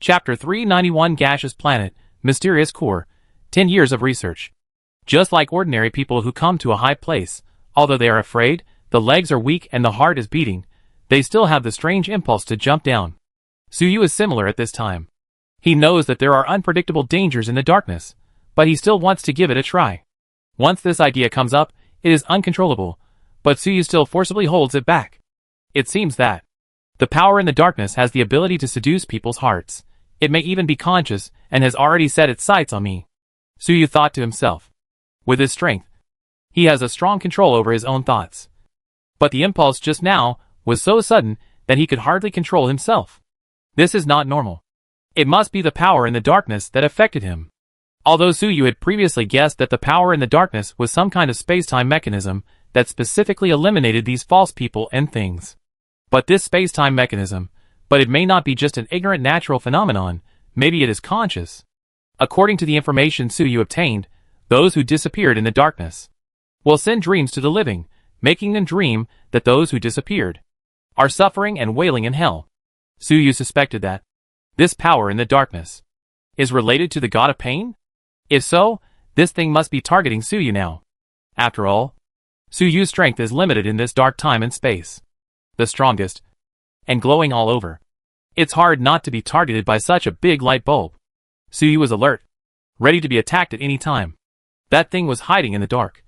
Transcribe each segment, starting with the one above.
Chapter 391 Gaseous Planet, Mysterious Core, 10 Years of Research. Just like ordinary people who come to a high place, although they are afraid, the legs are weak and the heart is beating, they still have the strange impulse to jump down. Suyu is similar at this time. He knows that there are unpredictable dangers in the darkness, but he still wants to give it a try. Once this idea comes up, it is uncontrollable, but Suyu still forcibly holds it back. It seems that the power in the darkness has the ability to seduce people's hearts. It may even be conscious and has already set its sights on me. Suyu thought to himself. With his strength, he has a strong control over his own thoughts. But the impulse just now was so sudden that he could hardly control himself. This is not normal. It must be the power in the darkness that affected him. Although Suyu had previously guessed that the power in the darkness was some kind of space-time mechanism that specifically eliminated these false people and things. But this space-time mechanism, but it may not be just an ignorant natural phenomenon, maybe it is conscious. According to the information Suyu obtained, those who disappeared in the darkness will send dreams to the living, making them dream that those who disappeared are suffering and wailing in hell. Suyu suspected that this power in the darkness is related to the god of pain? If so, this thing must be targeting Suyu now. After all, Suyu's strength is limited in this dark time and space. The strongest, and glowing all over. It's hard not to be targeted by such a big light bulb. Suyu was alert, ready to be attacked at any time. That thing was hiding in the dark.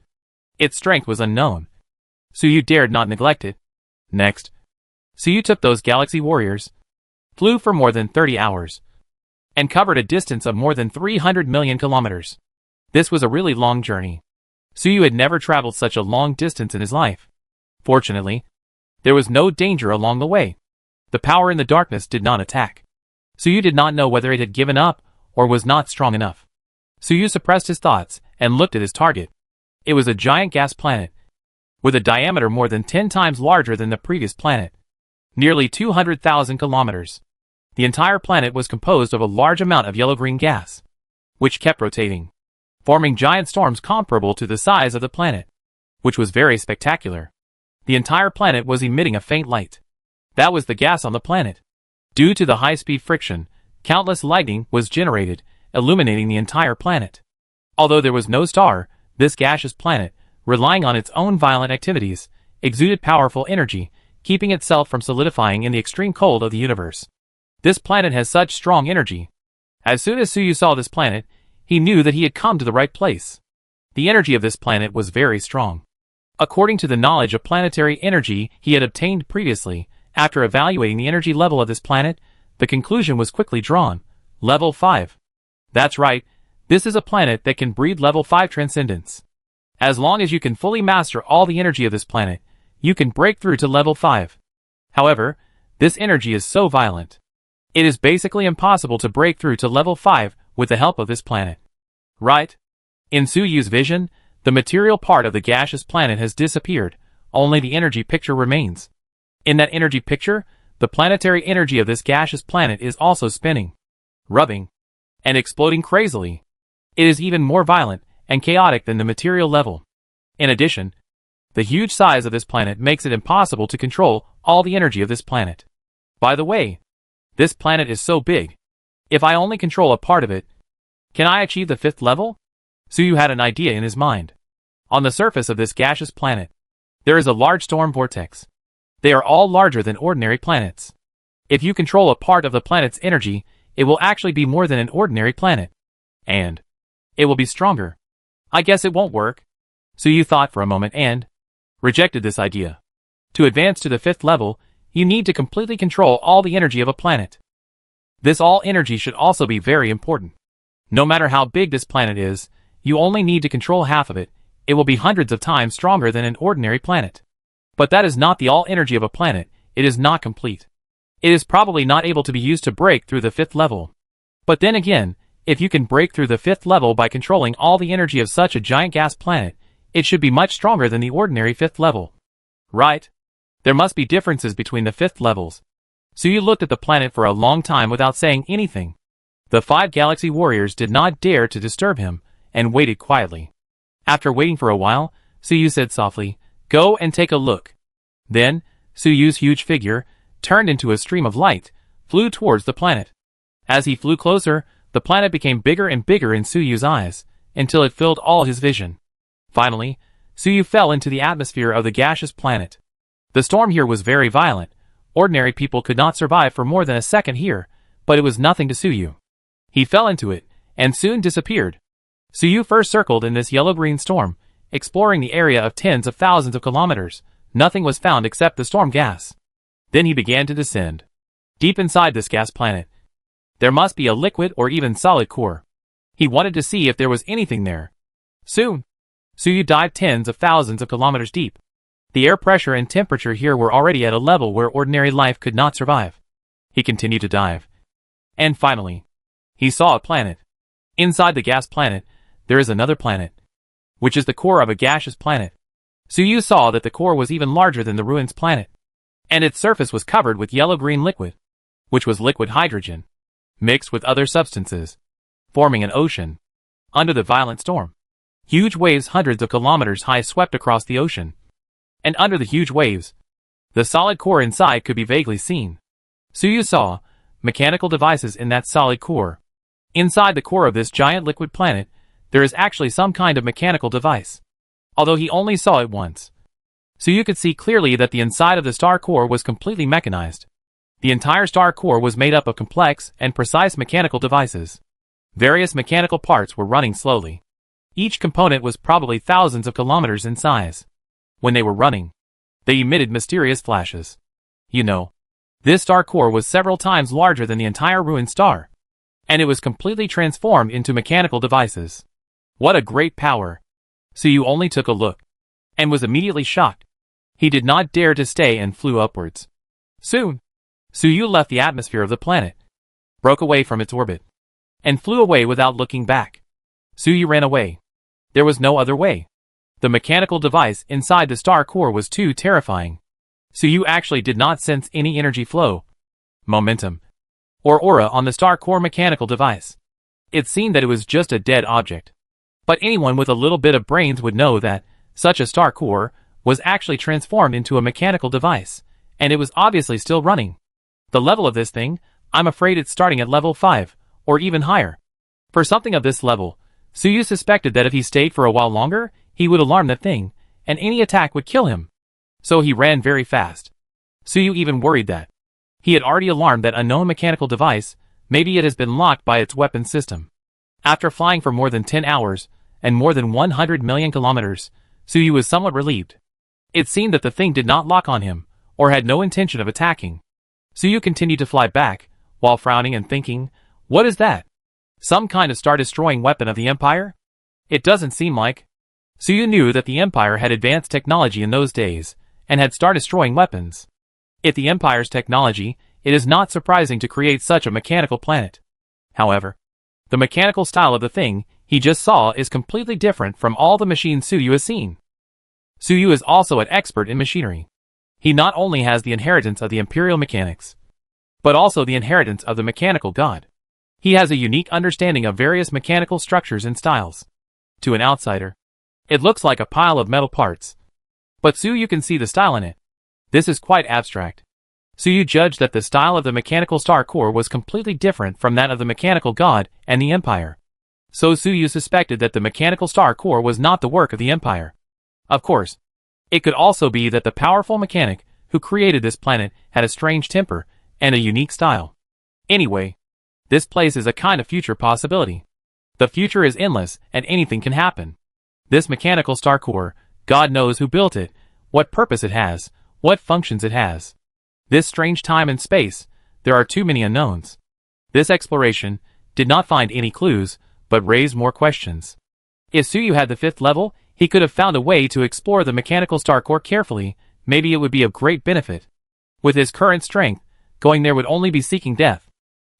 Its strength was unknown. Suyu dared not neglect it. Next, Suyu took those galaxy warriors, flew for more than 30 hours, and covered a distance of more than 300 million kilometers. This was a really long journey. Suyu had never traveled such a long distance in his life. Fortunately, there was no danger along the way. The power in the darkness did not attack. Suyu did not know whether it had given up or was not strong enough. Suyu suppressed his thoughts and looked at his target. It was a giant gas planet, with a diameter more than 10 times larger than the previous planet. Nearly 200,000 kilometers. The entire planet was composed of a large amount of yellow-green gas, which kept rotating, forming giant storms comparable to the size of the planet, which was very spectacular. The entire planet was emitting a faint light. That was the gas on the planet. Due to the high-speed friction, countless lightning was generated, illuminating the entire planet. Although there was no star, this gaseous planet, relying on its own violent activities, exuded powerful energy, keeping itself from solidifying in the extreme cold of the universe. This planet has such strong energy. As soon as Suyu saw this planet, he knew that he had come to the right place. The energy of this planet was very strong. According to the knowledge of planetary energy he had obtained previously, after evaluating the energy level of this planet, the conclusion was quickly drawn. Level 5. That's right, this is a planet that can breathe level 5 transcendence. As long as you can fully master all the energy of this planet, you can break through to level 5. However, this energy is so violent. It is basically impossible to break through to level 5 with the help of this planet. Right? In Suyu's vision, the material part of the gaseous planet has disappeared, only the energy picture remains. In that energy picture, the planetary energy of this gaseous planet is also spinning, rubbing, and exploding crazily. It is even more violent and chaotic than the material level. In addition, the huge size of this planet makes it impossible to control all the energy of this planet. By the way, this planet is so big. If I only control a part of it, can I achieve the 5th level? Suyu had an idea in his mind. On the surface of this gaseous planet, there is a large storm vortex. They are all larger than ordinary planets. If you control a part of the planet's energy, it will actually be more than an ordinary planet. And it will be stronger. I guess it won't work. Suyu thought for a moment and rejected this idea. To advance to the 5th level, you need to completely control all the energy of a planet. This all energy should also be very important. No matter how big this planet is, you only need to control half of it. It will be hundreds of times stronger than an ordinary planet. But that is not the all energy of a planet. It is not complete. It is probably not able to be used to break through the 5th level. But then again, if you can break through the 5th level by controlling all the energy of such a giant gas planet, it should be much stronger than the ordinary 5th level. Right? There must be differences between the 5th levels. Suyu looked at the planet for a long time without saying anything. The 5 galaxy warriors did not dare to disturb him, and waited quietly. After waiting for a while, Suyu said softly, "Go and take a look." Then, Suyu's huge figure turned into a stream of light, flew towards the planet. As he flew closer, the planet became bigger and bigger in Suyu's eyes, until it filled all his vision. Finally, Suyu fell into the atmosphere of the gaseous planet. The storm here was very violent. Ordinary people could not survive for more than a second here, but it was nothing to Suyu. He fell into it, and soon disappeared. Suyu first circled in this yellow-green storm, exploring the area of tens of thousands of kilometers. Nothing was found except the storm gas. Then he began to descend. Deep inside this gas planet, there must be a liquid or even solid core. He wanted to see if there was anything there. Soon, Suyu dived tens of thousands of kilometers deep. The air pressure and temperature here were already at a level where ordinary life could not survive. He continued to dive. And finally, he saw a planet. Inside the gas planet, there is another planet, which is the core of a gaseous planet. Suyu saw that the core was even larger than the ruins planet, and its surface was covered with yellow-green liquid, which was liquid hydrogen, mixed with other substances, forming an ocean. Under the violent storm, huge waves hundreds of kilometers high swept across the ocean, and under the huge waves, the solid core inside could be vaguely seen. Suyu saw mechanical devices in that solid core. Inside the core of this giant liquid planet, there is actually some kind of mechanical device. Although he only saw it once, Suyu could see clearly that the inside of the star core was completely mechanized. The entire star core was made up of complex and precise mechanical devices. Various mechanical parts were running slowly. Each component was probably thousands of kilometers in size. When they were running, they emitted mysterious flashes. You know, this star core was several times larger than the entire ruined star, and it was completely transformed into mechanical devices. What a great power! Suyu only took a look, and was immediately shocked. He did not dare to stay and flew upwards. Soon, Suyu left the atmosphere of the planet, broke away from its orbit, and flew away without looking back. Suyu ran away. There was no other way. The mechanical device inside the star core was too terrifying. Suyu actually did not sense any energy flow, momentum, or aura on the star core mechanical device. It seemed that it was just a dead object. But anyone with a little bit of brains would know that such a star core was actually transformed into a mechanical device, and it was obviously still running. The level of this thing, I'm afraid it's starting at level 5, or even higher. For something of this level, Suyu suspected that if he stayed for a while longer, he would alarm the thing, and any attack would kill him. So he ran very fast. Suyu even worried that he had already alarmed that unknown mechanical device, maybe it has been locked by its weapon system. After flying for more than 10 hours, and more than 100 million kilometers, Suyu was somewhat relieved. It seemed that the thing did not lock on him, or had no intention of attacking. Suyu continued to fly back, while frowning and thinking, what is that? Some kind of star-destroying weapon of the Empire? It doesn't seem like. Suyu knew that the Empire had advanced technology in those days, and had star-destroying weapons. If the Empire's technology, it is not surprising to create such a mechanical planet. However, the mechanical style of the thing he just saw is completely different from all the machines Suyu has seen. Suyu is also an expert in machinery. He not only has the inheritance of the imperial mechanics, but also the inheritance of the mechanical god. He has a unique understanding of various mechanical structures and styles. To an outsider, it looks like a pile of metal parts. But Suyu can see the style in it. This is quite abstract. Suyu judged that the style of the mechanical star core was completely different from that of the mechanical god and the Empire. So Suyu suspected that the mechanical star core was not the work of the Empire. Of course, it could also be that the powerful mechanic who created this planet had a strange temper and a unique style. Anyway, this place is a kind of future possibility. The future is endless and anything can happen. This mechanical star core, God knows who built it, what purpose it has, what functions it has. This strange time and space, there are too many unknowns. This exploration did not find any clues, but raised more questions. If Suyu had the 5th level, he could have found a way to explore the mechanical star core carefully. Maybe it would be of great benefit. With his current strength, going there would only be seeking death.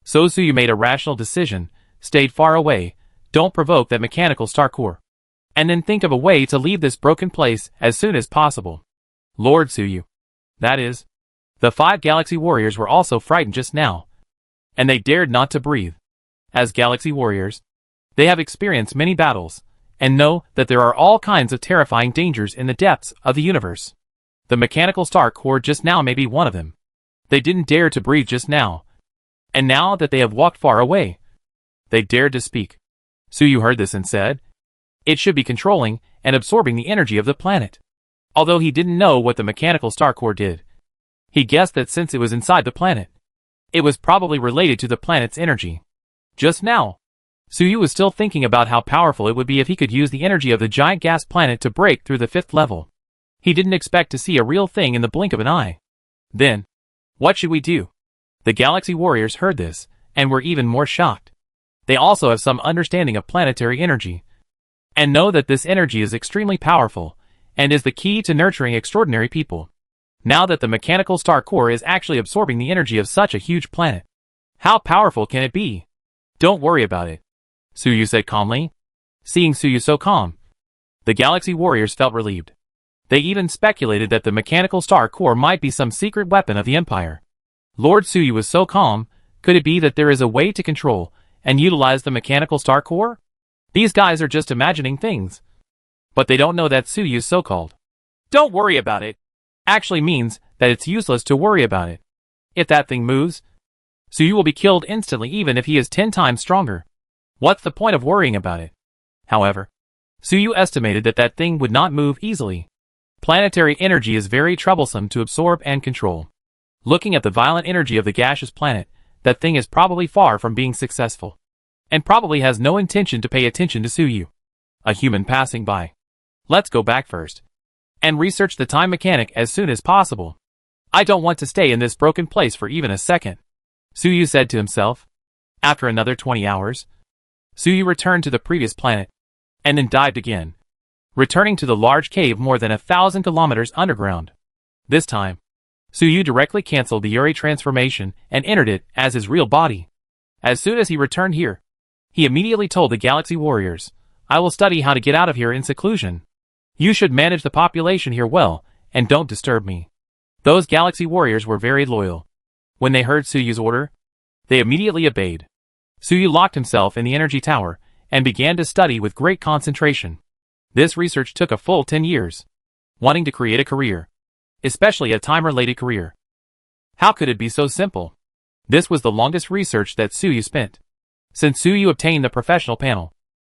So Suyu made a rational decision, stayed far away, don't provoke that mechanical star core. And then think of a way to leave this broken place as soon as possible. Lord Suyu. That is. The 5 Galaxy Warriors were also frightened just now, and they dared not to breathe. As Galaxy Warriors, they have experienced many battles, and know that there are all kinds of terrifying dangers in the depths of the universe. The mechanical star core just now may be one of them. They didn't dare to breathe just now, And now that they have walked far away, they dared to speak. Suyu heard this and said, "It should be controlling and absorbing the energy of the planet." Although he didn't know what the mechanical star core did, he guessed that since it was inside the planet, it was probably related to the planet's energy. Just now, Suyu was still thinking about how powerful it would be if he could use the energy of the giant gas planet to break through the 5th level. He didn't expect to see a real thing in the blink of an eye. Then, what should we do? The Galaxy Warriors heard this, and were even more shocked. They also have some understanding of planetary energy, and know that this energy is extremely powerful, and is the key to nurturing extraordinary people. Now that the mechanical star core is actually absorbing the energy of such a huge planet, how powerful can it be? Don't worry about it, Suyu said calmly. Seeing Suyu so calm, the Galaxy Warriors felt relieved. They even speculated that the mechanical star core might be some secret weapon of the Empire. Lord Suyu was so calm, could it be that there is a way to control and utilize the mechanical star core? These guys are just imagining things. But they don't know that Suyu's so-called "don't worry about it" actually means that it's useless to worry about it. If that thing moves, Suyu will be killed instantly even if he is 10 times stronger. What's the point of worrying about it? However, Suyu estimated that that thing would not move easily. Planetary energy is very troublesome to absorb and control. Looking at the violent energy of the gaseous planet, that thing is probably far from being successful, and probably has no intention to pay attention to Suyu, a human passing by. Let's go back first, and research the time mechanic as soon as possible. I don't want to stay in this broken place for even a second, Suyu said to himself. After another 20 hours, Suyu returned to the previous planet, and then dived again, returning to the large cave more than 1,000 kilometers underground. This time, Suyu directly cancelled the Yuri transformation and entered it as his real body. As soon as he returned here, he immediately told the Galaxy Warriors, "I will study how to get out of here in seclusion. You should manage the population here well, and don't disturb me." Those Galaxy Warriors were very loyal. When they heard Suyu's order, they immediately obeyed. Suyu locked himself in the energy tower, and began to study with great concentration. This research took a full 10 years. Wanting to create a career, especially a time-related career. How could it be so simple? This was the longest research that Suyu spent. Since Suyu obtained the professional panel,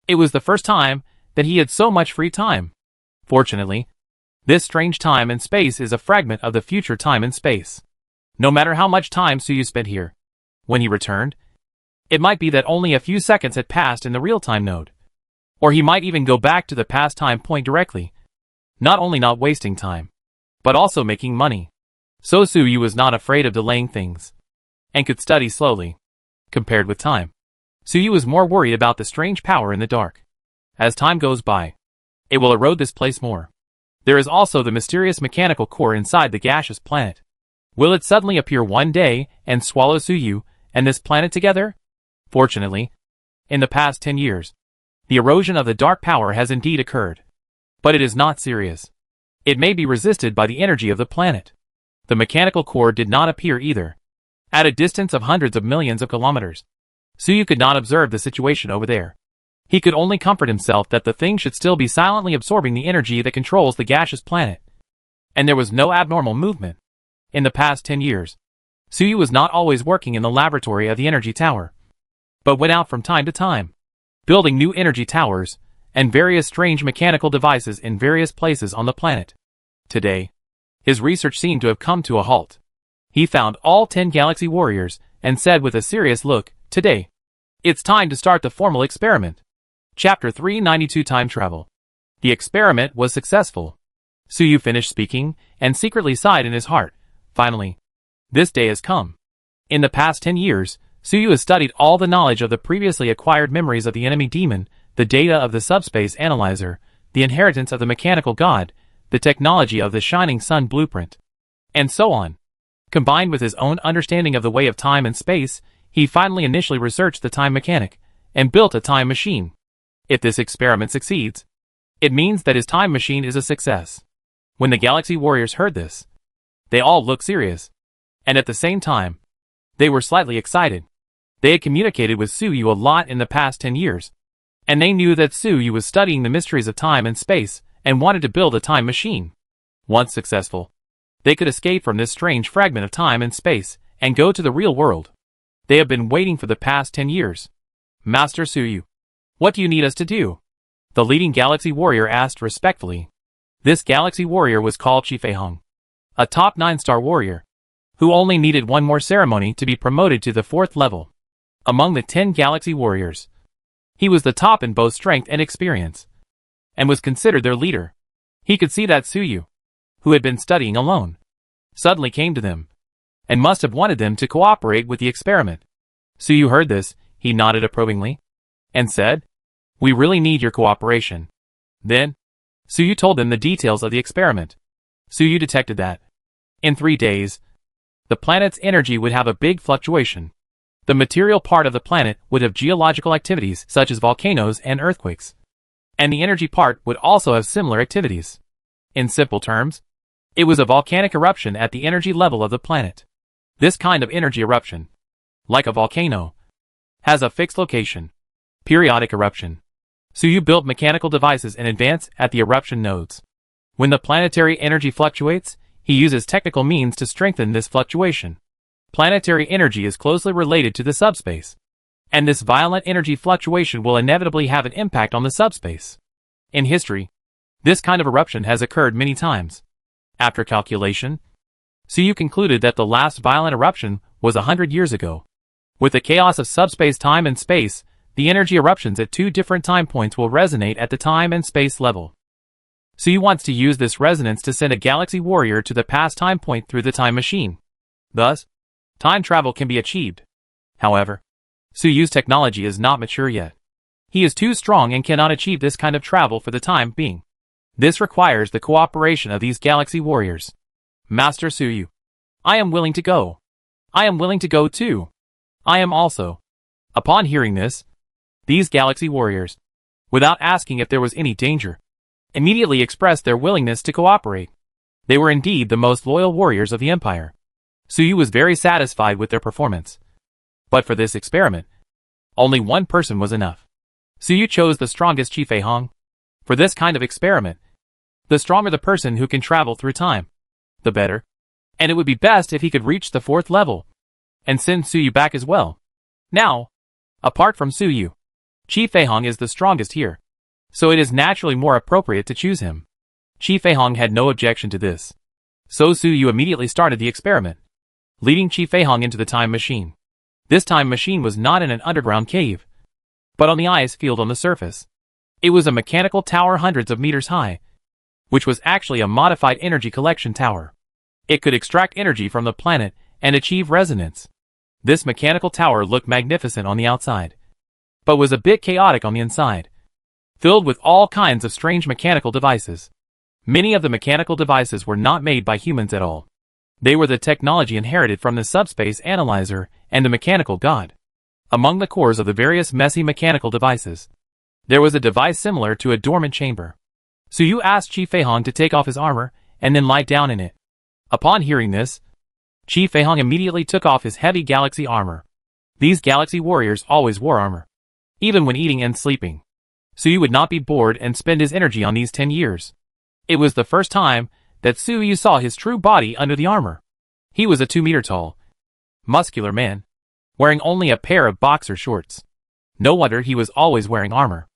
it was the first time that he had so much free time. Fortunately, this strange time and space is a fragment of the future time and space. No matter how much time Suyu spent here, when he returned, it might be that only a few seconds had passed in the real-time node. Or he might even go back to the past time point directly, not only not wasting time, but also making money. So Suyu was not afraid of delaying things, and could study slowly. Compared with time, Suyu was more worried about the strange power in the dark. As time goes by, it will erode this place more. There is also the mysterious mechanical core inside the gaseous planet. Will it suddenly appear one day and swallow Suyu and this planet together? Fortunately, in the past 10 years, the erosion of the dark power has indeed occurred. But it is not serious. It may be resisted by the energy of the planet. The mechanical core did not appear either. At a distance of hundreds of millions of kilometers, Suyu could not observe the situation over there. He could only comfort himself that the thing should still be silently absorbing the energy that controls the gaseous planet. And there was no abnormal movement. In the past 10 years, Suyu was not always working in the laboratory of the energy tower, but went out from time to time, building new energy towers and various strange mechanical devices in various places on the planet. Today, his research seemed to have come to a halt. He found all 10 Galaxy Warriors and said with a serious look, "Today, it's time to start the formal experiment." Chapter 392 Time Travel. The experiment was successful. Suyu finished speaking and secretly sighed in his heart. Finally, this day has come. In the past 10 years, Suyu has studied all the knowledge of the previously acquired memories of the enemy demon, the data of the subspace analyzer, the inheritance of the mechanical god, the technology of the shining sun blueprint, and so on. Combined with his own understanding of the way of time and space, he finally initially researched the time mechanic, and built a time machine. If this experiment succeeds, it means that his time machine is a success. When the Galaxy Warriors heard this, they all looked serious, and at the same time, they were slightly excited. They had communicated with Suyu a lot in the past 10 years, and they knew that Suyu was studying the mysteries of time and space and wanted to build a time machine. Once successful, they could escape from this strange fragment of time and space and go to the real world. They have been waiting for the past 10 years. Master Suyu, what do you need us to do? The leading galaxy warrior asked respectfully. This galaxy warrior was called Qifei, a top 9-star warrior, who only needed one more ceremony to be promoted to the 4th level. Among the 10 galaxy warriors, he was the top in both strength and experience, and was considered their leader. He could see that Suyu, who had been studying alone, suddenly came to them, and must have wanted them to cooperate with the experiment. Suyu heard this, he nodded approvingly, and said, "We really need your cooperation." Then, Suyu told them the details of the experiment. Suyu detected that, in 3 days, the planet's energy would have a big fluctuation. The material part of the planet would have geological activities such as volcanoes and earthquakes, and the energy part would also have similar activities. In simple terms, it was a volcanic eruption at the energy level of the planet. This kind of energy eruption, like a volcano, has a fixed location, periodic eruption. Suyu built mechanical devices in advance at the eruption nodes. When the planetary energy fluctuates, he uses technical means to strengthen this fluctuation. Planetary energy is closely related to the subspace, and this violent energy fluctuation will inevitably have an impact on the subspace. In history, this kind of eruption has occurred many times. After calculation, Suyu concluded that the last violent eruption was 100 years ago. With the chaos of subspace time and space, the energy eruptions at 2 different time points will resonate at the time and space level. Suyu wants to use this resonance to send a galaxy warrior to the past time point through the time machine. Thus, time travel can be achieved. However, Suyu's technology is not mature yet. He is too strong and cannot achieve this kind of travel for the time being. This requires the cooperation of these galaxy warriors. Master Suyu, I am willing to go. I am willing to go too. I am also. Upon hearing this, these galaxy warriors, without asking if there was any danger, immediately expressed their willingness to cooperate. They were indeed the most loyal warriors of the Empire. Suyu was very satisfied with their performance. But for this experiment, only one person was enough. Suyu chose the strongest Qifei. For this kind of experiment, the stronger the person who can travel through time, the better. And it would be best if he could reach the 4th level, and send Suyu back as well. Now, apart from Suyu, Qifei is the strongest here, so it is naturally more appropriate to choose him. Qifei had no objection to this. So Suyu immediately started the experiment, leading Qifei into the time machine. This time machine was not in an underground cave, but on the ice field on the surface. It was a mechanical tower hundreds of meters high, which was actually a modified energy collection tower. It could extract energy from the planet and achieve resonance. This mechanical tower looked magnificent on the outside, but was a bit chaotic on the inside, filled with all kinds of strange mechanical devices. Many of the mechanical devices were not made by humans at all. They were the technology inherited from the subspace analyzer and the mechanical god. Among the cores of the various messy mechanical devices, there was a device similar to a dormant chamber. Suyu asked Qifei to take off his armor and then lie down in it. Upon hearing this, Qifei immediately took off his heavy galaxy armor. These galaxy warriors always wore armor, even when eating and sleeping. Suyu would not be bored and spend his energy on these 10 years. It was the first time that Suyu saw his true body under the armor. He was a 2-meter tall, muscular man, wearing only a pair of boxer shorts. No wonder he was always wearing armor.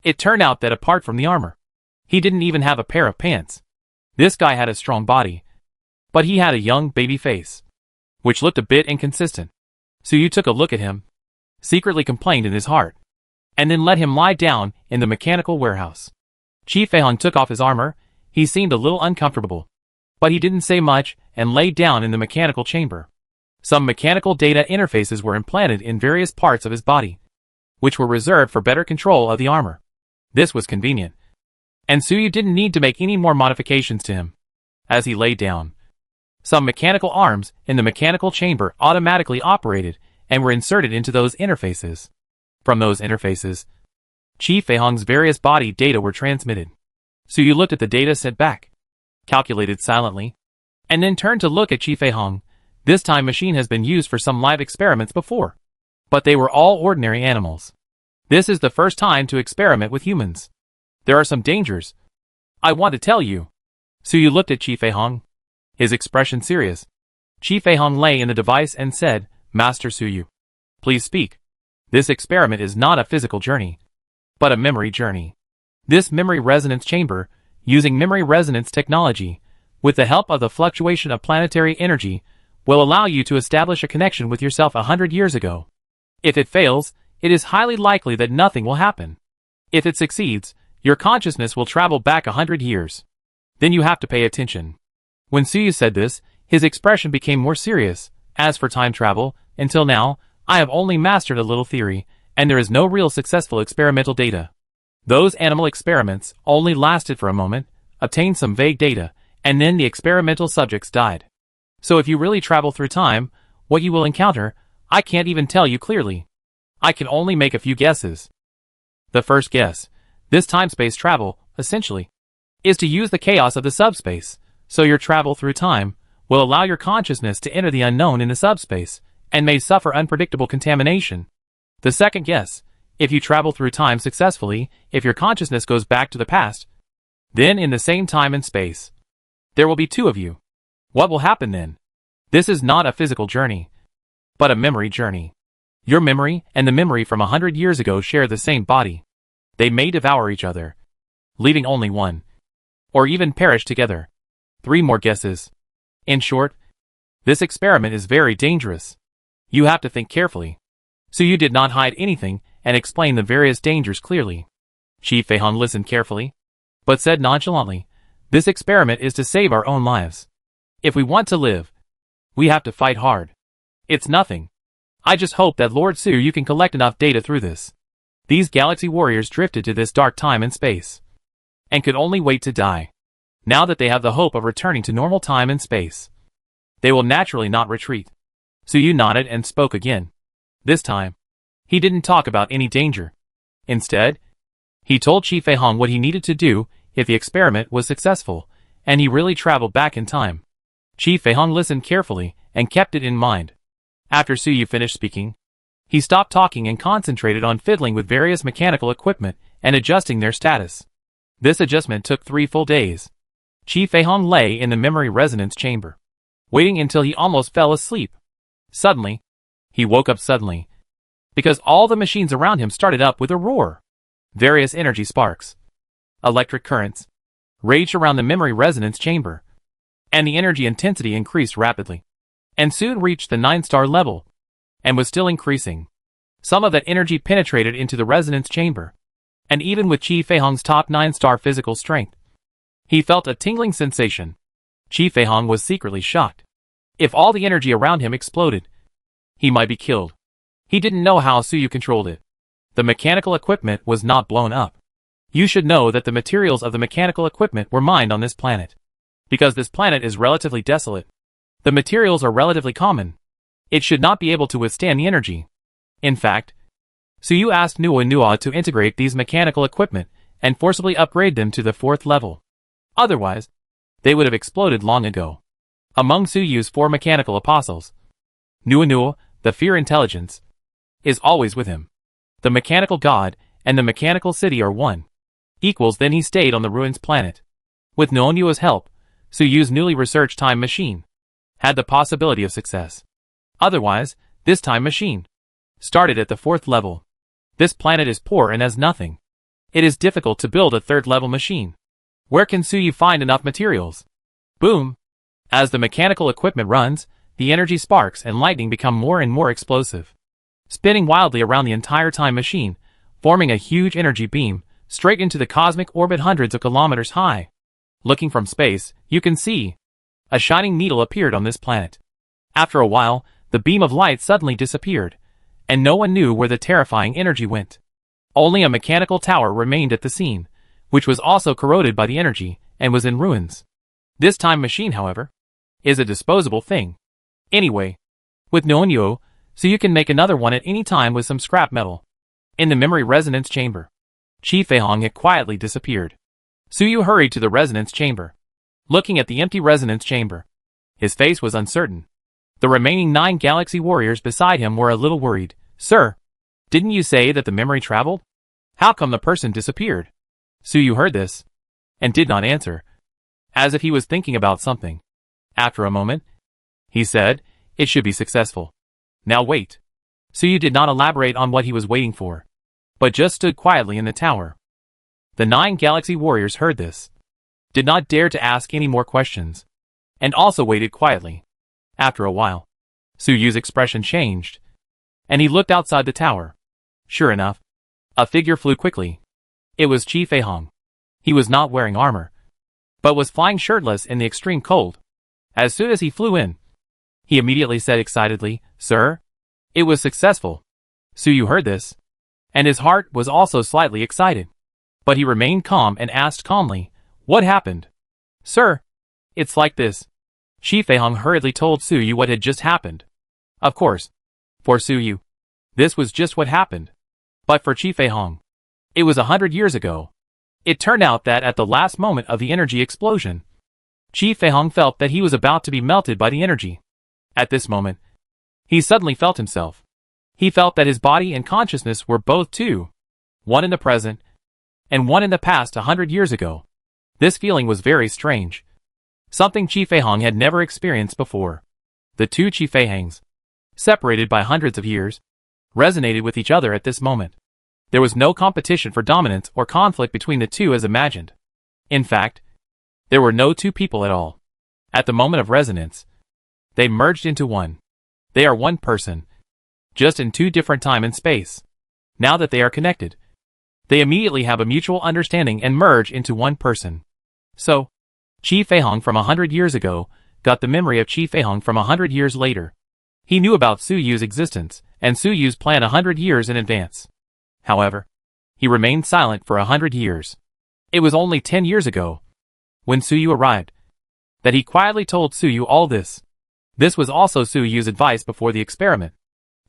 It turned out that apart from the armor, he didn't even have a pair of pants. This guy had a strong body, but he had a young baby face, which looked a bit inconsistent. Suyu took a look at him, secretly complained in his heart, and then let him lie down in the mechanical warehouse. Qifei took off his armor. He seemed a little uncomfortable, but he didn't say much and lay down in the mechanical chamber. Some mechanical data interfaces were implanted in various parts of his body, which were reserved for better control of the armor. This was convenient, and Suyu didn't need to make any more modifications to him. As he lay down, some mechanical arms in the mechanical chamber automatically operated and were inserted into those interfaces. From those interfaces, Qifei's various body data were transmitted. Suyu looked at the data sent back, calculated silently, and then turned to look at Qifei. This time machine has been used for some live experiments before, but they were all ordinary animals. This is the first time to experiment with humans. There are some dangers, I want to tell you. Suyu looked at Qifei, his expression serious. Qifei lay in the device and said, Master Suyu, Please speak. This experiment is not a physical journey, but a memory journey. This memory resonance chamber, using memory resonance technology, with the help of the fluctuation of planetary energy, will allow you to establish a connection with yourself 100 years ago. If it fails, it is highly likely that nothing will happen. If it succeeds, your consciousness will travel back 100 years. Then you have to pay attention. When Suyu said this, his expression became more serious. As for time travel, until now, I have only mastered a little theory, and there is no real successful experimental data. Those animal experiments only lasted for a moment, obtained some vague data, and then the experimental subjects died. So if you really travel through time, what you will encounter, I can't even tell you clearly. I can only make a few guesses. The first guess, this time-space travel, essentially, is to use the chaos of the subspace, so your travel through time will allow your consciousness to enter the unknown in the subspace, and may suffer unpredictable contamination. The second guess, if you travel through time successfully, if your consciousness goes back to the past, then in the same time and space, there will be two of you. What will happen then? This is not a physical journey, but a memory journey. Your memory and the memory from 100 years ago share the same body. They may devour each other, leaving only one, or even perish together. 3 more guesses. In short, this experiment is very dangerous. You have to think carefully. So you did not hide anything and explain the various dangers clearly. Chi Feihong listened carefully, but said nonchalantly, this experiment is to save our own lives. If we want to live, we have to fight hard. It's nothing. I just hope that Lord Su you can collect enough data through this. These galaxy warriors drifted to this dark time and space, and could only wait to die. Now that they have the hope of returning to normal time and space, they will naturally not retreat. Su Yu nodded and spoke again. This time, he didn't talk about any danger. Instead, he told Chi Feihong what he needed to do if the experiment was successful, and he really traveled back in time. Chi Feihong listened carefully and kept it in mind. After Su Yu finished speaking, he stopped talking and concentrated on fiddling with various mechanical equipment and adjusting their status. This adjustment took 3 full days. Chi Feihong lay in the memory resonance chamber, waiting until he almost fell asleep. Suddenly, he woke up suddenly, because all the machines around him started up with a roar. Various energy sparks, electric currents, raged around the memory resonance chamber, and the energy intensity increased rapidly, and soon reached the 9-star level, and was still increasing. Some of that energy penetrated into the resonance chamber, and even with Chi Feihong's top 9-star physical strength, he felt a tingling sensation. Chi Feihong was secretly shocked. If all the energy around him exploded, he might be killed. He didn't know how Su Yu controlled it. The mechanical equipment was not blown up. You should know that the materials of the mechanical equipment were mined on this planet. Because this planet is relatively desolate, the materials are relatively common. It should not be able to withstand the energy. In fact, Su Yu asked Nua to integrate these mechanical equipment and forcibly upgrade them to the 4th level. Otherwise, they would have exploded long ago. Among Su Yu's 4 mechanical apostles, Nua, the fear intelligence, is always with him. The mechanical god and the mechanical city are one. Equals. Then he stayed on the ruins planet. With Nua's help, Su Yu's newly researched time machine had the possibility of success. Otherwise, this time machine started at the 4th level. This planet is poor and has nothing. It is difficult to build a 3rd level machine. Where can Su Yu find enough materials? Boom! As the mechanical equipment runs, the energy sparks and lightning become more and more explosive, spinning wildly around the entire time machine, forming a huge energy beam, straight into the cosmic orbit hundreds of kilometers high. Looking from space, you can see a shining needle appeared on this planet. After a while, the beam of light suddenly disappeared, and no one knew where the terrifying energy went. Only a mechanical tower remained at the scene, which was also corroded by the energy, and was in ruins. This time machine, however, is a disposable thing. Anyway, with Nonyo, so you can make another one at any time with some scrap metal. In the memory resonance chamber, Chi Feihong had quietly disappeared. Su Yu hurried to the resonance chamber. Looking at the empty resonance chamber, his face was uncertain. The remaining 9 galaxy warriors beside him were a little worried. Sir, didn't you say that the memory traveled? How come the person disappeared? Su Yu heard this, and did not answer, as if he was thinking about something. After a moment, he said, it should be successful. Now wait. Suyu did not elaborate on what he was waiting for, but just stood quietly in the tower. The 9 Galaxy Warriors heard this, did not dare to ask any more questions, and also waited quietly. After a while, Suyu's expression changed, and he looked outside the tower. Sure enough, a figure flew quickly. It was Qi Feihong. He was not wearing armor, but was flying shirtless in the extreme cold. As soon as he flew in, he immediately said excitedly, "Sir, it was successful." Suyu heard this, and his heart was also slightly excited. But he remained calm and asked calmly, "What happened?" "Sir, it's like this." Qi Feihong hurriedly told Suyu what had just happened. Of course, for Suyu, this was just what happened. But for Qi Feihong, it was 100 years ago. It turned out that at the last moment of the energy explosion, Qi Feihong felt that he was about to be melted by the energy. At this moment, he suddenly felt himself. He felt that his body and consciousness were both two, one in the present and one in the past 100 years ago. This feeling was very strange, something Qi Feihong had never experienced before. The two Qi Feihangs, separated by hundreds of years, resonated with each other at this moment. There was no competition for dominance or conflict between the two as imagined. In fact, there were no two people at all. At the moment of resonance, they merged into one. They are one person, just in two different time and space. Now that they are connected, they immediately have a mutual understanding and merge into one person. So, Qi Feihong from 100 years ago got the memory of Qi Feihong from 100 years later. He knew about Suyu's existence and Suyu's plan 100 years in advance. However, he remained silent for 100 years. It was only 10 years ago, when Suyu arrived, that he quietly told Suyu all this. This was also Suyu's advice before the experiment.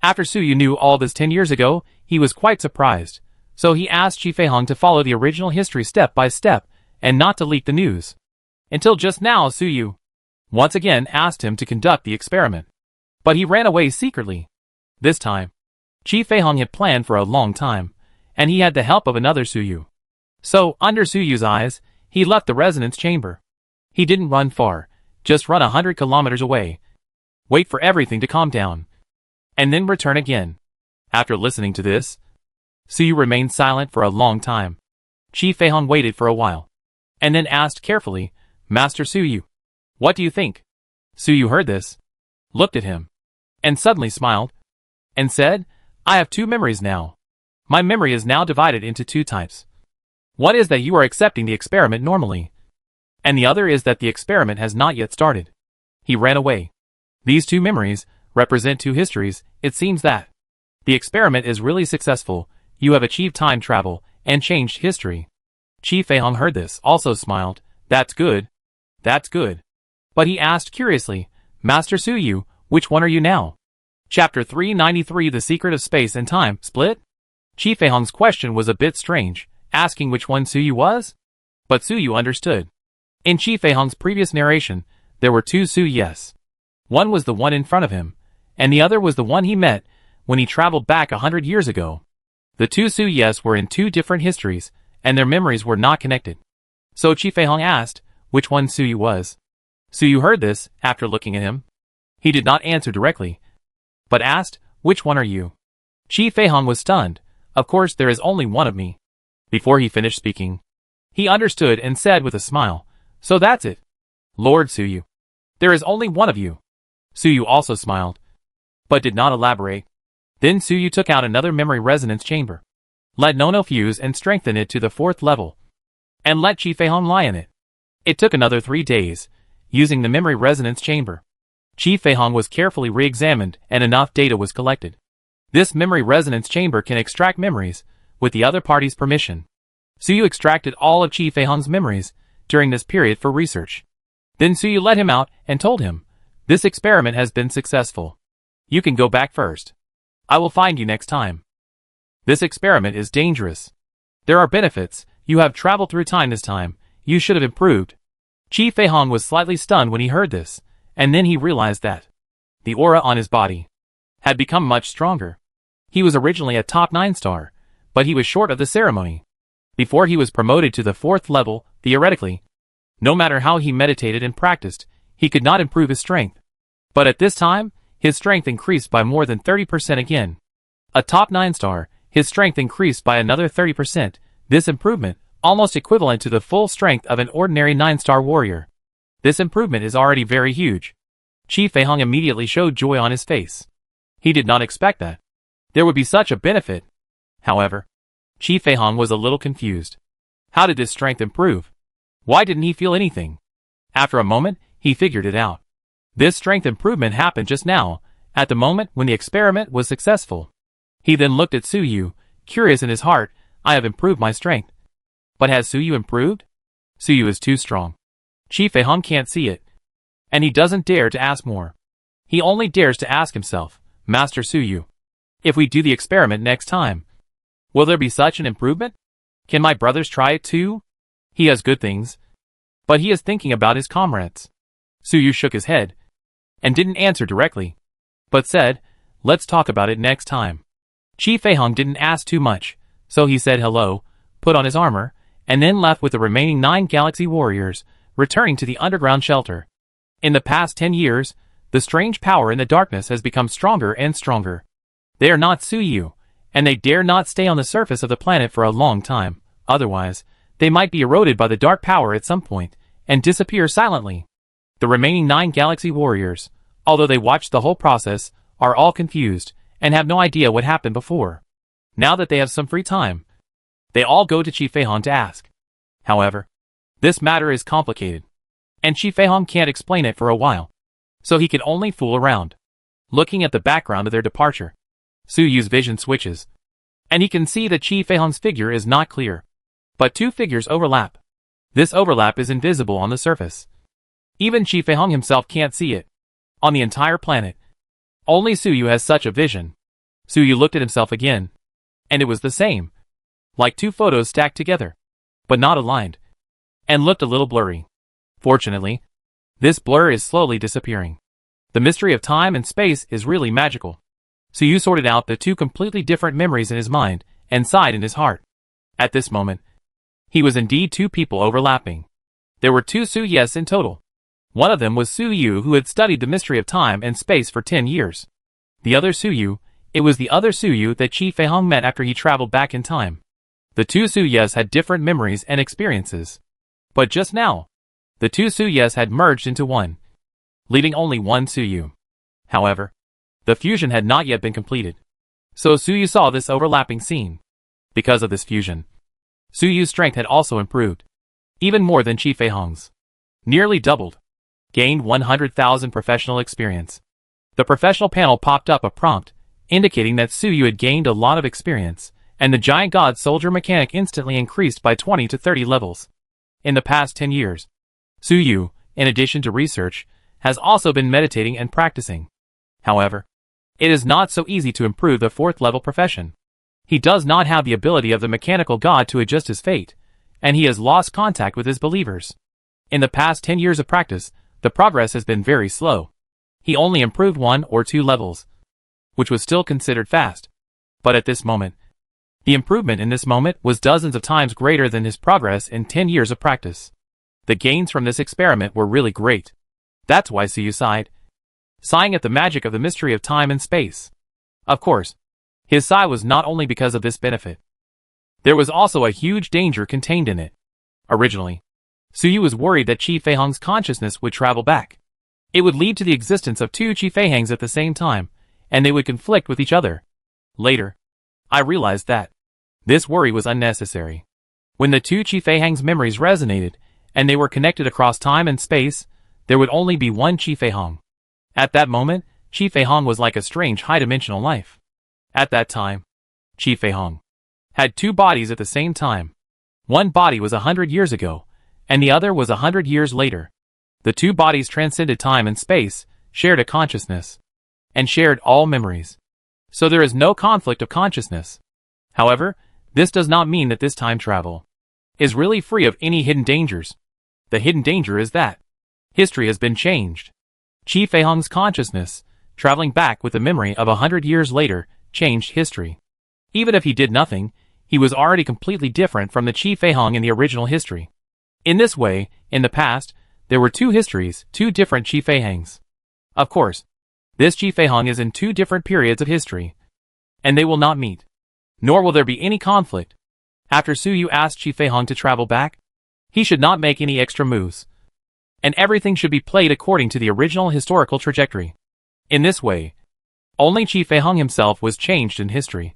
After Suyu knew all this 10 years ago, he was quite surprised, so he asked Qi Feihong to follow the original history step by step and not to leak the news. Until just now, Suyu once again asked him to conduct the experiment. But he ran away secretly. This time, Qi Feihong had planned for a long time, and he had the help of another Suyu. So, under Suyu's eyes, he left the resonance chamber. He didn't run far, just run 100 kilometers away. Wait for everything to calm down, and then return again. After listening to this, Suyu remained silent for a long time. Qi Feihong waited for a while, and then asked carefully, "Master Suyu, what do you think?" Suyu heard this, looked at him, and suddenly smiled, and said, "I have two memories now. My memory is now divided into two types. One is that you are accepting the experiment normally, and the other is that the experiment has not yet started." He ran away. These two memories represent two histories. It seems that the experiment is really successful. You have achieved time travel and changed history. Qi Feihong heard this, also smiled. That's good. That's good. But he asked curiously, "Master Suyu, which one are you now?" Chapter 393, The Secret of Space and Time, Split? Qi Feihong's question was a bit strange, asking which one Suyu was? But Suyu understood. In Qi Feihong's previous narration, there were two Suyus. One was the one in front of him, and the other was the one he met when he traveled back 100 years ago. The two Suyus were in two different histories, and their memories were not connected. So Qi Feihong asked which one Suyu was. Suyu heard this after looking at him. He did not answer directly, but asked, "Which one are you?" Qi Feihong was stunned. Of course, there is only one of me. Before he finished speaking, he understood and said with a smile, "So that's it, Lord Suyu. There is only one of you." Suyu also smiled, but did not elaborate. Then Suyu took out another memory resonance chamber, let Nono fuse and strengthen it to the 4th level, and let Qi Feihong lie in it. It took another 3 days, using the memory resonance chamber. Qi Feihong was carefully re-examined and enough data was collected. This memory resonance chamber can extract memories, with the other party's permission. Suyu extracted all of Qi Feihong's memories during this period for research. Then Suyu let him out and told him, "This experiment has been successful. You can go back first. I will find you next time. This experiment is dangerous. There are benefits. You have traveled through time this time. You should have improved." Qi Feihong was slightly stunned when he heard this, and then he realized that the aura on his body had become much stronger. He was originally a top 9 star, but he was short of the ceremony. Before he was promoted to the 4th level, theoretically, no matter how he meditated and practiced, he could not improve his strength. But at this time, his strength increased by more than 30% again. A top 9-star, his strength increased by another 30%, this improvement, almost equivalent to the full strength of an ordinary 9-star warrior. This improvement is already very huge. Qi Feihong immediately showed joy on his face. He did not expect that there would be such a benefit. However, Qi Feihong was a little confused. How did this strength improve? Why didn't he feel anything? After a moment, he figured it out. This strength improvement happened just now, at the moment when the experiment was successful. He then looked at Suyu, curious in his heart, I have improved my strength. But has Suyu improved? Suyu is too strong. Qi Feihong can't see it. And he doesn't dare to ask more. He only dares to ask himself, Master Suyu, if we do the experiment next time, will there be such an improvement? Can my brothers try it too? He has good things. But he is thinking about his comrades. Suyu shook his head and didn't answer directly, but said, let's talk about it next time. Qi Feihong didn't ask too much, so he said hello, put on his armor, and then left with the remaining 9 galaxy warriors, returning to the underground shelter. In the past 10 years, the strange power in the darkness has become stronger and stronger. They are not Suyu, and they dare not stay on the surface of the planet for a long time, otherwise, they might be eroded by the dark power at some point, and disappear silently. The remaining 9 galaxy warriors, although they watched the whole process, are all confused, and have no idea what happened before. Now that they have some free time, they all go to Qi Feihong to ask. However, this matter is complicated, and Qi Feihong can't explain it for a while, so he can only fool around. Looking at the background of their departure, Suyu's vision switches, and he can see that Qi Feihong's figure is not clear. But 2 figures overlap. This overlap is invisible on the surface. Even Qi Feihong himself can't see it. On the entire planet, only Suyu has such a vision. Suyu looked at himself again, and it was the same. Like 2 photos stacked together, but not aligned, and looked a little blurry. Fortunately, this blur is slowly disappearing. The mystery of time and space is really magical. Suyu sorted out the 2 completely different memories in his mind, and sighed in his heart. At this moment, he was indeed 2 people overlapping. There were 2 Suyes in total. One of them was Suyu, who had studied the mystery of time and space for 10 years. The other Suyu, it was the other Suyu that Qi Feihong met after he traveled back in time. The 2 Suyes had different memories and experiences. But just now, the 2 Suyes had merged into one, leaving only one Suyu. However, the fusion had not yet been completed. So Suyu saw this overlapping scene. Because of this fusion, Suyu's strength had also improved, even more than Qi Feihong's. Nearly doubled. Gained 100,000 professional experience. The professional panel popped up a prompt, indicating that Suyu had gained a lot of experience, and the giant god soldier mechanic instantly increased by 20 to 30 levels. In the past 10 years, Suyu, in addition to research, has also been meditating and practicing. However, it is not so easy to improve the 4th level profession. He does not have the ability of the mechanical god to adjust his fate, and he has lost contact with his believers. In the past 10 years of practice, the progress has been very slow. He only improved 1 or 2 levels, which was still considered fast. But at this moment, the improvement in this moment was dozens of times greater than his progress in 10 years of practice. The gains from this experiment were really great. That's why Suyu sighed, sighing at the magic of the mystery of time and space. Of course, his sigh was not only because of this benefit. There was also a huge danger contained in it. Originally, Suyu was worried that Qi Feihong's consciousness would travel back. It would lead to the existence of 2 Qi Feihangs at the same time, and they would conflict with each other. Later, I realized that this worry was unnecessary. When the 2 Qi Feihangs' memories resonated, and they were connected across time and space, there would only be one Qi Feihong. At that moment, Qi Feihong was like a strange high-dimensional life. At that time, Qi Feihong had 2 bodies at the same time. One body was 100 years ago, and the other was 100 years later. The 2 bodies transcended time and space, shared a consciousness, and shared all memories. So there is no conflict of consciousness. However, this does not mean that this time travel is really free of any hidden dangers. The hidden danger is that history has been changed. Qi Feihong's consciousness, traveling back with the memory of 100 years later, changed history. Even if he did nothing, he was already completely different from the Qi Feihong in the original history. In this way, in the past, there were 2 histories, 2 different Qi Feihangs. Of course, this Qi Feihong is in 2 different periods of history. and they will not meet. Nor will there be any conflict. After Su Yu asked Qi Feihong to travel back, he should not make any extra moves. And everything should be played according to the original historical trajectory. In this way, only Qi Feihong himself was changed in history,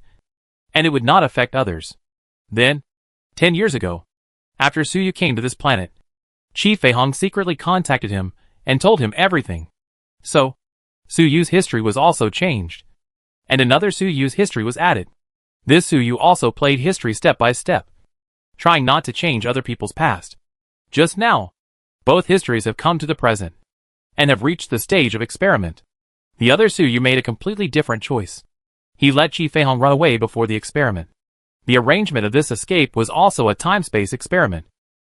and it would not affect others. Then, 10 years ago, after Su Yu came to this planet, Qi Feihong secretly contacted him and told him everything. So, Su Yu's history was also changed, and another Su Yu's history was added. This Su Yu also played history step by step, trying not to change other people's past. Just now, both histories have come to the present, and have reached the stage of experiment. The other Su Yu made a completely different choice. He let Qi Feihong run away before the experiment. The arrangement of this escape was also a time-space experiment.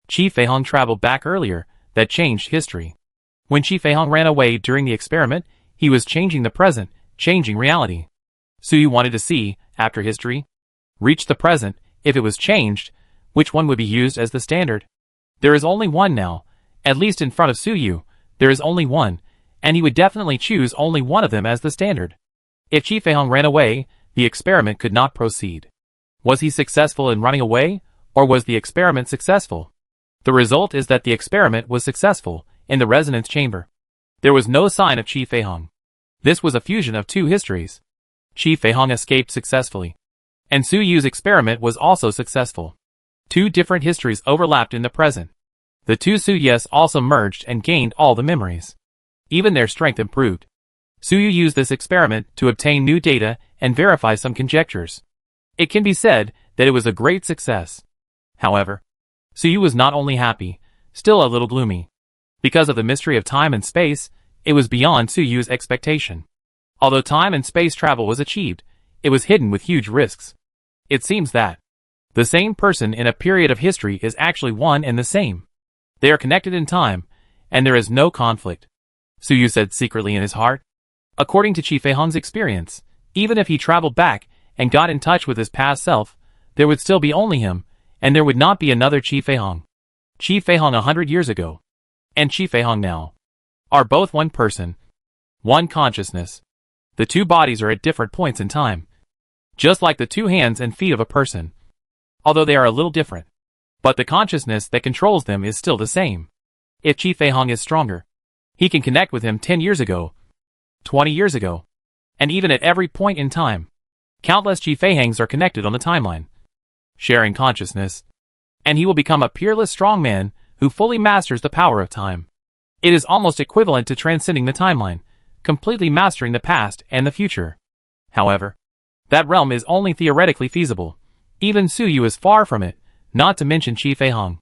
Qi Feihong traveled back earlier, that changed history. When Qi Feihong ran away during the experiment, he was changing the present, changing reality. Su Yu wanted to see, after history reached the present, if it was changed, which one would be used as the standard. There is only one now, at least in front of Su Yu, there is only one, and he would definitely choose only one of them as the standard. If Qi Feihong ran away, the experiment could not proceed. Was he successful in running away, or was the experiment successful? The result is that the experiment was successful, in the resonance chamber. There was no sign of Qi Feihong. This was a fusion of two histories. Qi Feihong escaped successfully, and Su Yu's experiment was also successful. Two different histories overlapped in the present. The two Su Yus also merged and gained all the memories. Even their strength improved. Su Yu used this experiment to obtain new data and verify some conjectures. It can be said that it was a great success. However, Su Yu was not only happy, still a little gloomy. Because of the mystery of time and space, it was beyond Su Yu's expectation. Although time and space travel was achieved, it was hidden with huge risks. It seems that the same person in a period of history is actually one and the same. They are connected in time, and there is no conflict, Su Yu said secretly in his heart. According to Qi Feihong's experience, even if he traveled back and got in touch with his past self, there would still be only him, and there would not be another Qi Feihong. Qi Feihong 100 years ago, and Qi Feihong now, are both one person, one consciousness. The two bodies are at different points in time, just like the two hands and feet of a person, although they are a little different. But the consciousness that controls them is still the same. If Qi Feihong is stronger, he can connect with him 10 years ago, 20 years ago, and even at every point in time. Countless Qi Feihongs are connected on the timeline, sharing consciousness, and he will become a peerless strong man who fully masters the power of time. It is almost equivalent to transcending the timeline, completely mastering the past and the future. However, that realm is only theoretically feasible. Even Su Yu is far from it, not to mention Qi Feihong.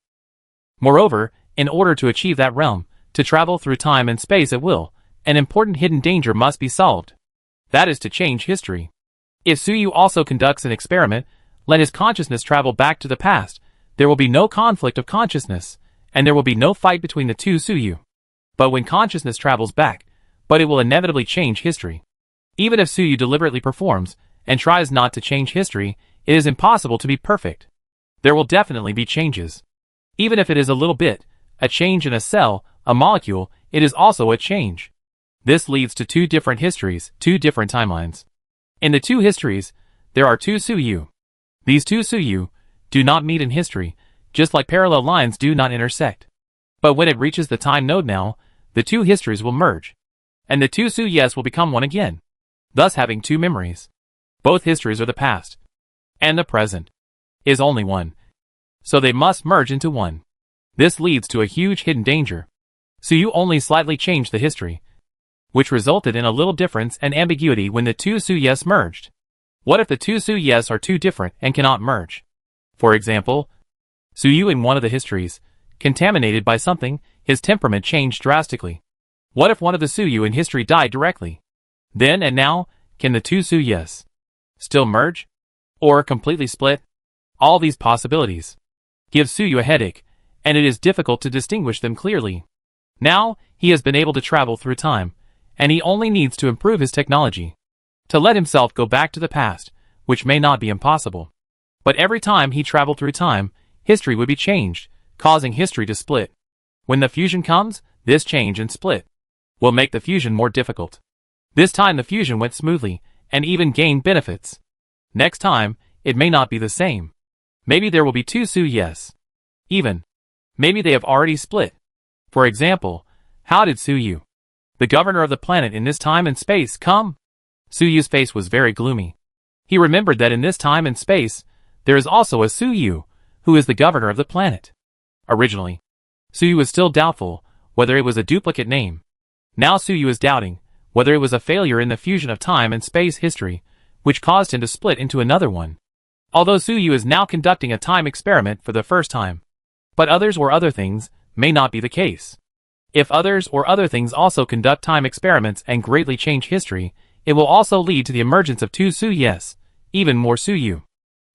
Moreover, in order to achieve that realm, to travel through time and space at will, an important hidden danger must be solved. That is to change history. If Su Yu also conducts an experiment, let his consciousness travel back to the past, there will be no conflict of consciousness, and there will be no fight between the two Su Yu. But when consciousness travels back, but it will inevitably change history. Even if Su Yu deliberately performs, and tries not to change history, it is impossible to be perfect. There will definitely be changes. Even if it is a little bit, a change in a cell, a molecule, it is also a change. This leads to two different histories, two different timelines. In the two histories, there are two Su Yu. These two Su Yu do not meet in history, just like parallel lines do not intersect. But when it reaches the time node now, the two histories will merge, and the two Su Yes will become one again, thus having two memories. Both histories are the past, and the present is only one, so they must merge into one. This leads to a huge hidden danger. Su Yu only slightly changed the history, which resulted in a little difference and ambiguity when the two Su Yes merged. What if the two Su Yes are too different and cannot merge? For example, Su Yu in one of the histories, contaminated by something, his temperament changed drastically. What if one of the Su Yu in history died directly? Then and now, can the two Su Yes still merge? Or completely split? All these possibilities give Su Yu a headache, and it is difficult to distinguish them clearly. Now, he has been able to travel through time, and he only needs to improve his technology to let himself go back to the past, which may not be impossible. But every time he traveled through time, history would be changed, causing history to split. When the fusion comes, this change and split will make the fusion more difficult. This time the fusion went smoothly, and even gained benefits. Next time, it may not be the same. Maybe there will be two Su-Yes. Even. Maybe they have already split. For example, how did Su-Yu, the governor of the planet in this time and space, come? Su-Yu's face was very gloomy. He remembered that in this time and space, there is also a Su-Yu, who is the governor of the planet. Originally, Su-Yu was still doubtful whether it was a duplicate name. Now Su-Yu is doubting whether it was a failure in the fusion of time and space history, which caused him to split into another one. Although Su-Yu is now conducting a time experiment for the first time. But others or other things may not be the case. If others or other things also conduct time experiments and greatly change history, it will also lead to the emergence of two Su-Yes, even more Su-Yu.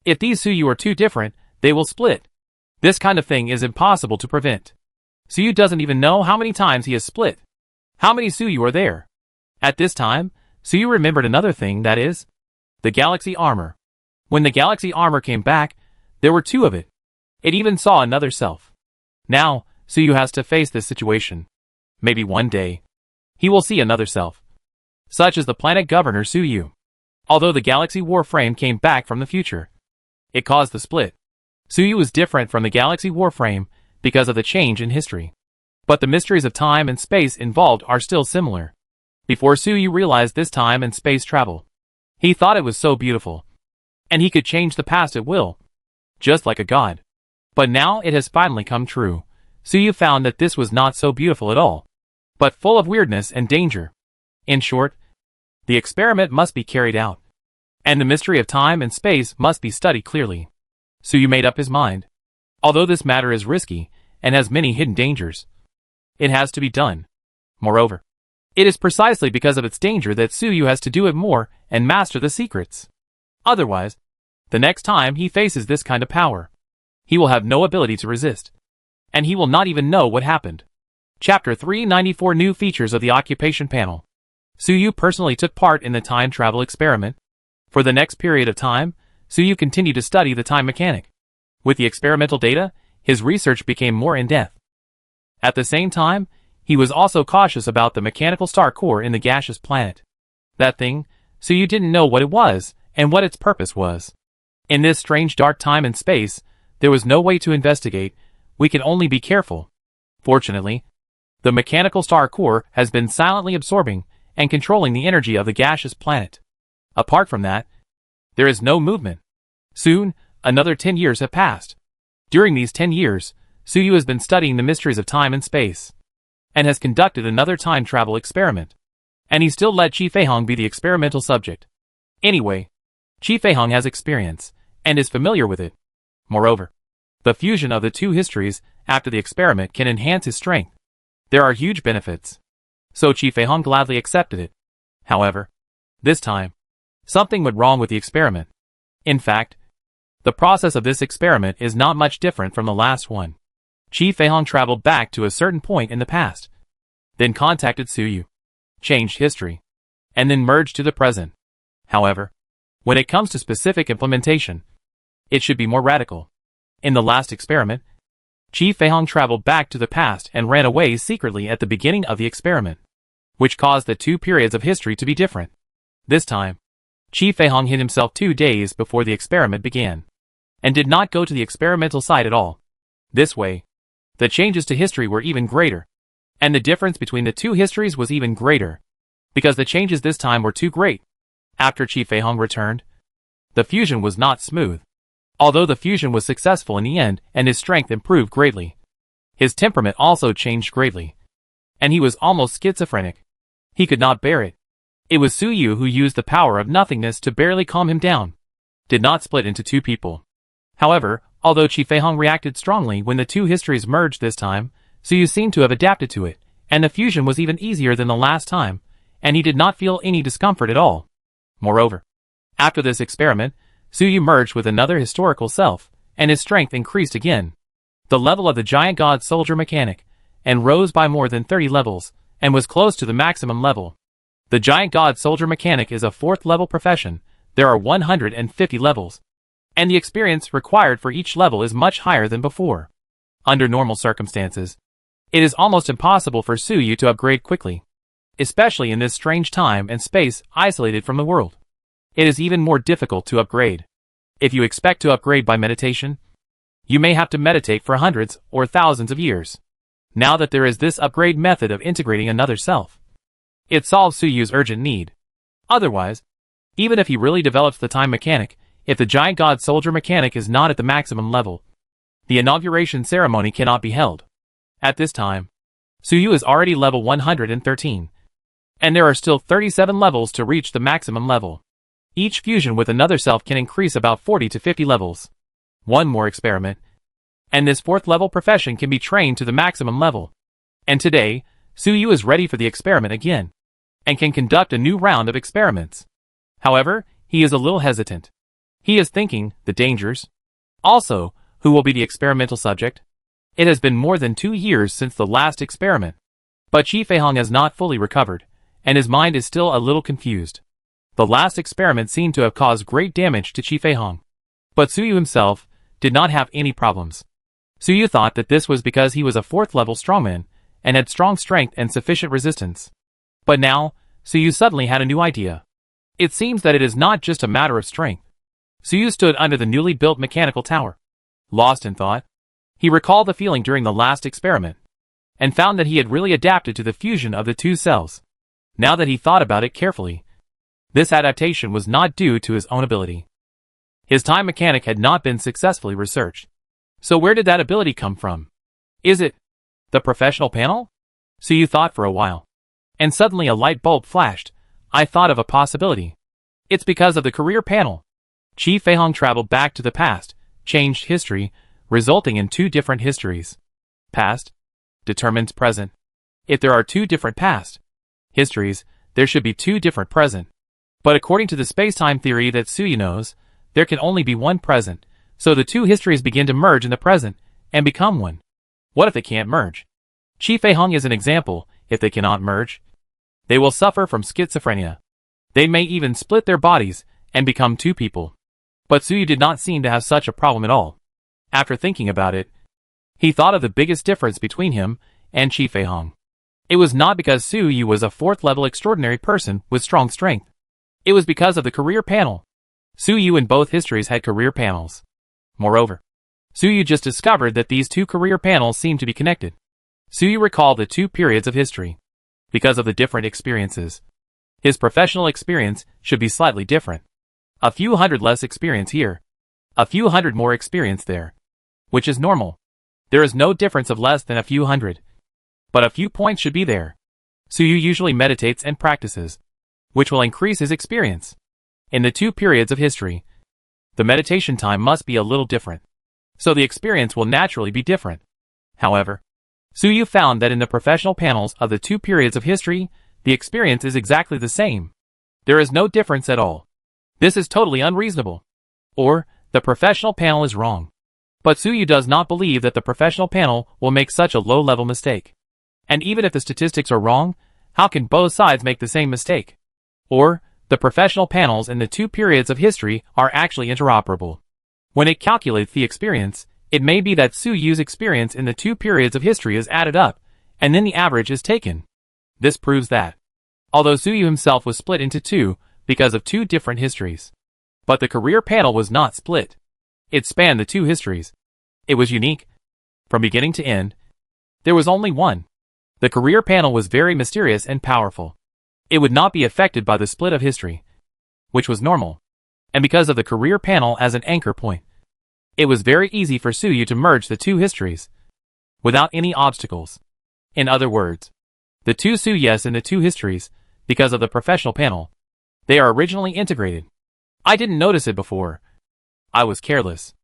If these Su-Yu are too different, they will split. This kind of thing is impossible to prevent. Su-Yu doesn't even know how many times he has split. How many Su-Yu are there? At this time, Su-Yu remembered another thing, that is, the galaxy armor. When the galaxy armor came back, there were two of it. It even saw another self. Now, Su-Yu has to face this situation. Maybe one day, he will see another self. Such as the planet governor Su-Yu. Although the galaxy warframe came back from the future, it caused the split. Su-Yu is different from the galaxy warframe because of the change in history. But the mysteries of time and space involved are still similar. Before Su-Yu realized this time and space travel, he thought it was so beautiful. And he could change the past at will. Just like a god. But now it has finally come true. Su-Yu found that this was not so beautiful at all, but full of weirdness and danger. In short, the experiment must be carried out. And the mystery of time and space must be studied clearly. Su-Yu made up his mind. Although this matter is risky and has many hidden dangers, it has to be done. Moreover, it is precisely because of its danger that Su-Yu has to do it more and master the secrets. Otherwise, the next time he faces this kind of power, he will have no ability to resist. And he will not even know what happened. Chapter 394 New Features of the Occupation Panel. Su-Yu personally took part in the time travel experiment. For the next period of time, Su-Yu continued to study the time mechanic. With the experimental data, his research became more in-depth. At the same time, he was also cautious about the mechanical star core in the gaseous planet. That thing, Su-Yu didn't know what it was and what its purpose was. In this strange dark time and space, there was no way to investigate. We can only be careful. Fortunately, the mechanical star core has been silently absorbing and controlling the energy of the gaseous planet. Apart from that, there is no movement. Soon, another 10 years have passed. During these 10 years, Su-Yu has been studying the mysteries of time and space, and has conducted another time travel experiment. And he still let Qi Feihong be the experimental subject. Anyway, Qi Feihong has experience, and is familiar with it. Moreover, the fusion of the two histories after the experiment can enhance his strength. There are huge benefits. So Qi Feihong gladly accepted it. However, this time, something went wrong with the experiment. In fact, the process of this experiment is not much different from the last one. Qi Feihong traveled back to a certain point in the past, then contacted Su-Yu, changed history, and then merged to the present. However, when it comes to specific implementation, it should be more radical. In the last experiment, Qi Feihong traveled back to the past and ran away secretly at the beginning of the experiment, which caused the two periods of history to be different. This time, Qi Feihong hid himself 2 days before the experiment began, and did not go to the experimental site at all. This way, the changes to history were even greater, and the difference between the two histories was even greater, because the changes this time were too great. After Qi Feihong returned, the fusion was not smooth. Although the fusion was successful in the end and his strength improved greatly, his temperament also changed greatly, and he was almost schizophrenic. He could not bear it. It was Su-Yu who used the power of nothingness to barely calm him down. Did not split into two people. However, although Qi Feihong reacted strongly when the two histories merged this time, Su-Yu seemed to have adapted to it, and the fusion was even easier than the last time, and he did not feel any discomfort at all. Moreover, after this experiment, Su-Yu merged with another historical self, and his strength increased again. The level of the giant god soldier mechanic, and rose by more than 30 levels, and was close to the maximum level. The giant god soldier mechanic is a 4th level profession. There are 150 levels, and the experience required for each level is much higher than before. Under normal circumstances, it is almost impossible for Su-Yu to upgrade quickly, especially in this strange time and space isolated from the world. it is even more difficult to upgrade. If you expect to upgrade by meditation, you may have to meditate for hundreds or thousands of years. Now that there is this upgrade method of integrating another self, it solves Suyu's urgent need. Otherwise, even if he really develops the time mechanic, if the giant god soldier mechanic is not at the maximum level, the inauguration ceremony cannot be held. At this time, Suyu is already level 113, and there are still 37 levels to reach the maximum level. Each fusion with another self can increase about 40 to 50 levels. One more experiment, and this 4th level profession can be trained to the maximum level. And today, Suyu is ready for the experiment again, and can conduct a new round of experiments. However, he is a little hesitant. He is thinking, the dangers. Also, who will be the experimental subject? It has been more than 2 years since the last experiment. But Qi Feihong has not fully recovered, and his mind is still a little confused. The last experiment seemed to have caused great damage to Qi Feihong. But Suyu himself did not have any problems. Suyu thought that this was because he was a 4th level strongman, and had strong strength and sufficient resistance. But now, Suyu suddenly had a new idea. It seems that it is not just a matter of strength. Suyu stood under the newly built mechanical tower. Lost in thought, he recalled the feeling during the last experiment, and found that he had really adapted to the fusion of the two cells. Now that he thought about it carefully, this adaptation was not due to his own ability. His time mechanic had not been successfully researched. So where did that ability come from? Is it the professional panel? Suyu thought for a while, and suddenly a light bulb flashed. I thought of a possibility. It's because of the career panel. Qi Feihong traveled back to the past, changed history, resulting in 2 different histories. Past determines present. If there are 2 different past histories, there should be 2 different present. But according to the space-time theory that Suyu knows, there can only be one present, so the 2 histories begin to merge in the present and become one. What if they can't merge? Qi Feihong is an example. If they cannot merge, they will suffer from schizophrenia. They may even split their bodies and become 2 people. But Suyu did not seem to have such a problem at all. After thinking about it, he thought of the biggest difference between him and Qi Feihong. It was not because Suyu was a 4th level extraordinary person with strong strength. It was because of the career panel. Suyu in both histories had career panels. Moreover, Suyu just discovered that these 2 career panels seemed to be connected. Suyu recalled the 2 periods of history. Because of the different experiences, his professional experience should be slightly different. A few hundred less experience here, a few hundred more experience there, which is normal. There is no difference of less than a few hundred. But a few points should be there. Suyu usually meditates and practices, which will increase his experience. In the 2 periods of history, the meditation time must be a little different, so the experience will naturally be different. However, Suyu found that in the professional panels of the 2 periods of history, the experience is exactly the same. There is no difference at all. This is totally unreasonable. Or, the professional panel is wrong. But Suyu does not believe that the professional panel will make such a low-level mistake. And even if the statistics are wrong, how can both sides make the same mistake? Or, the professional panels in the 2 periods of history are actually interoperable. When it calculates the experience, it may be that Suyu's experience in the 2 periods of history is added up, and then the average is taken. This proves that, although Suyu himself was split into 2 because of 2 different histories, but the career panel was not split. It spanned the 2 histories. It was unique. From beginning to end, there was only one. The career panel was very mysterious and powerful. It would not be affected by the split of history, which was normal. And because of the career panel as an anchor point, it was very easy for Suyu to merge the 2 histories without any obstacles. In other words, the 2 Suyes in the 2 histories, because of the professional panel, they are originally integrated. I didn't notice it before. I was careless.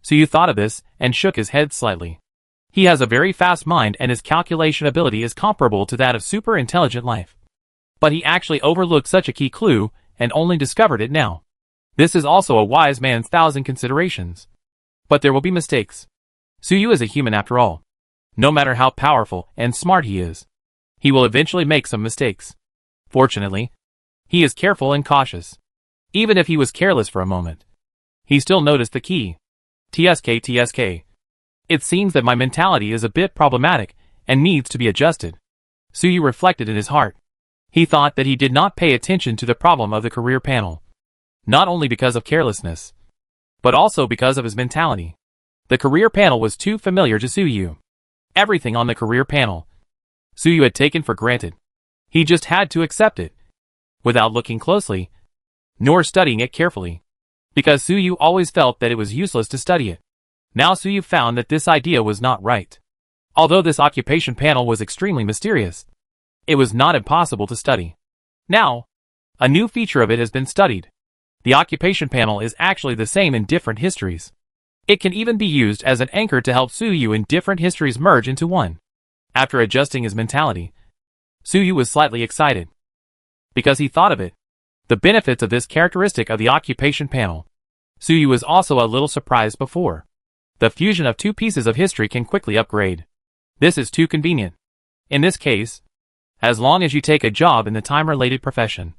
Suyu thought of this and shook his head slightly. He has a very fast mind and his calculation ability is comparable to that of super intelligent life. But he actually overlooked such a key clue and only discovered it now. This is also a wise man's 1,000 considerations. But there will be mistakes. Suyu is a human after all. No matter how powerful and smart he is, he will eventually make some mistakes. Fortunately, he is careful and cautious. Even if he was careless for a moment, he still noticed the key. TSK. It seems that my mentality is a bit problematic and needs to be adjusted. Suyu reflected in his heart. He thought that he did not pay attention to the problem of the career panel. Not only because of carelessness, but also because of his mentality. The career panel was too familiar to Suyu. Everything on the career panel, Suyu had taken for granted. He just had to accept it, without looking closely, nor studying it carefully, because Suyu always felt that it was useless to study it. Now Suyu found that this idea was not right. Although this occupation panel was extremely mysterious, it was not impossible to study. Now, a new feature of it has been studied. The occupation panel is actually the same in different histories. It can even be used as an anchor to help Suyu in different histories merge into one. After adjusting his mentality, Suyu was slightly excited, because he thought of it. The benefits of this characteristic of the occupation panel. Suyu was also a little surprised before. The fusion of two pieces of history can quickly upgrade. This is too convenient. In this case, as long as you take a job in the time-related profession,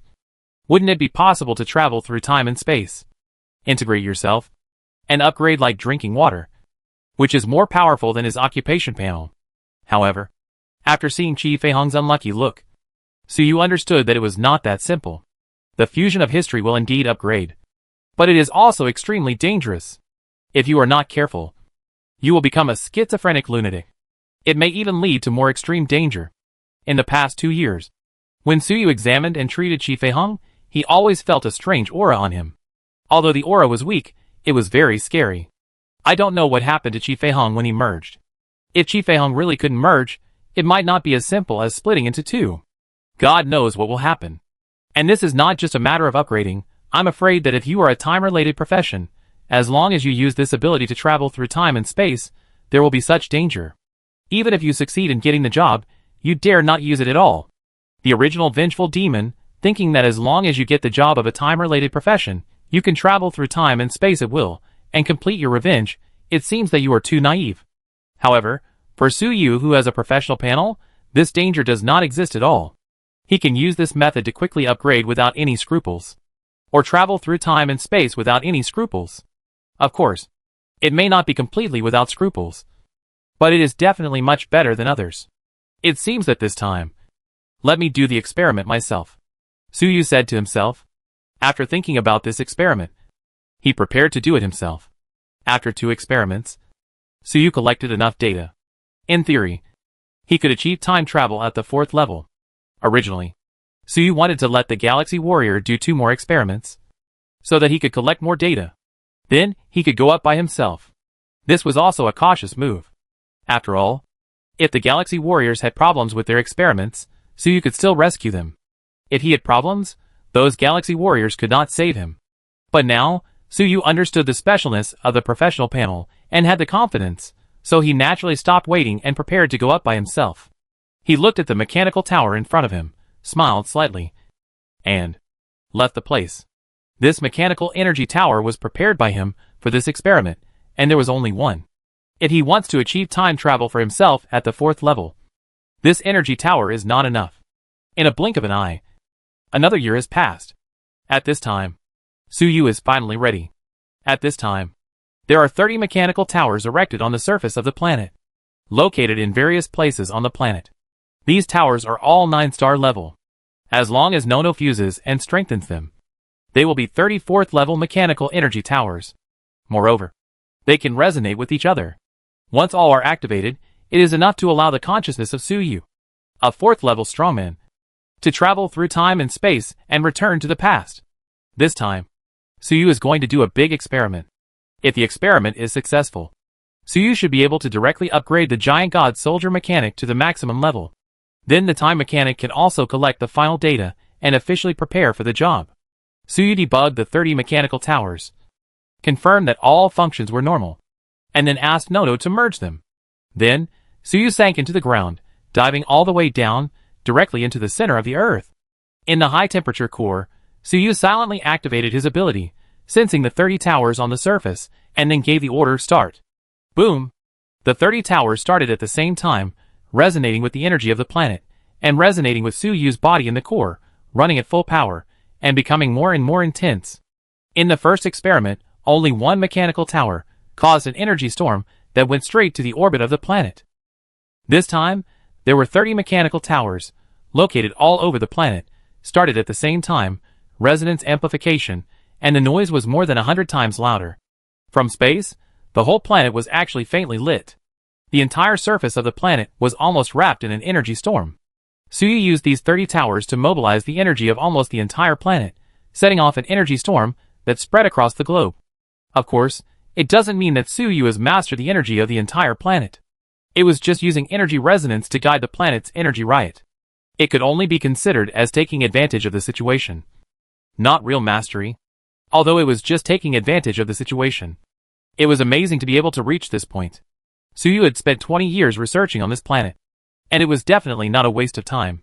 wouldn't it be possible to travel through time and space, integrate yourself, and upgrade like drinking water, which is more powerful than his occupation panel? However, after seeing Qi Feihong's unlucky look, Suyu understood that it was not that simple. The fusion of history will indeed upgrade, but it is also extremely dangerous. If you are not careful, you will become a schizophrenic lunatic. It may even lead to more extreme danger. In the past 2 years, when Suyu examined and treated Qi Feihong, he always felt a strange aura on him. Although the aura was weak, it was very scary. I don't know what happened to Qi Feihong when he merged. If Qi Feihong really couldn't merge, it might not be as simple as splitting into two. God knows what will happen. And this is not just a matter of upgrading. I'm afraid that if you are a time-related profession, as long as you use this ability to travel through time and space, there will be such danger. Even if you succeed in getting the job, you dare not use it at all. The original vengeful demon, thinking that as long as you get the job of a time-related profession, you can travel through time and space at will, and complete your revenge, it seems that you are too naive. However, for Suyu, who has a professional panel, this danger does not exist at all. He can use this method to quickly upgrade without any scruples, or travel through time and space without any scruples. Of course, it may not be completely without scruples, but it is definitely much better than others. It seems that this time, let me do the experiment myself, Suyu said to himself. After thinking about this experiment, he prepared to do it himself. After 2 experiments, Suyu collected enough data. In theory, he could achieve time travel at the 4th level. Originally, Suyu wanted to let the Galaxy Warrior do 2 more experiments, so that he could collect more data. Then, he could go up by himself. This was also a cautious move. After all, if the Galaxy Warriors had problems with their experiments, Suyu could still rescue them. If he had problems, those Galaxy Warriors could not save him. But now, Suyu understood the specialness of the professional panel and had the confidence, so he naturally stopped waiting and prepared to go up by himself. He looked at the mechanical tower in front of him, smiled slightly, and left the place. This mechanical energy tower was prepared by him for this experiment, and there was only one. If he wants to achieve time travel for himself at the 4th level, this energy tower is not enough. In a blink of an eye, another year has passed. At this time, Suyu is finally ready. At this time, there are 30 mechanical towers erected on the surface of the planet, located in various places on the planet. These towers are all 9-star level. As long as Nono fuses and strengthens them, they will be 34th level mechanical energy towers. Moreover, they can resonate with each other. Once all are activated, it is enough to allow the consciousness of Suyu, a 4th level strongman, to travel through time and space and return to the past. This time, Suyu is going to do a big experiment. If the experiment is successful, Suyu should be able to directly upgrade the Giant God Soldier Mechanic to the maximum level. Then the Time Mechanic can also collect the final data and officially prepare for the job. Suyu debugged the 30 mechanical towers, confirmed that all functions were normal, and then asked Nono to merge them. Then, Suyu sank into the ground, diving all the way down, directly into the center of the earth. In the high-temperature core, Suyu silently activated his ability, sensing the 30 towers on the surface, and then gave the order start. Boom! The 30 towers started at the same time, resonating with the energy of the planet, and resonating with Suyu's body in the core, running at full power, and becoming more and more intense. In the first experiment, only one mechanical tower caused an energy storm that went straight to the orbit of the planet. This time, there were 30 mechanical towers, located all over the planet, started at the same time, resonance amplification, and the noise was more than 100 times louder. From space, the whole planet was actually faintly lit. The entire surface of the planet was almost wrapped in an energy storm. Suyu used these 30 towers to mobilize the energy of almost the entire planet, setting off an energy storm that spread across the globe. Of course, it doesn't mean that Suyu has mastered the energy of the entire planet. It was just using energy resonance to guide the planet's energy riot. It could only be considered as taking advantage of the situation. Not real mastery. Although it was just taking advantage of the situation. It was amazing to be able to reach this point. Suyu had spent 20 years researching on this planet. And it was definitely not a waste of time.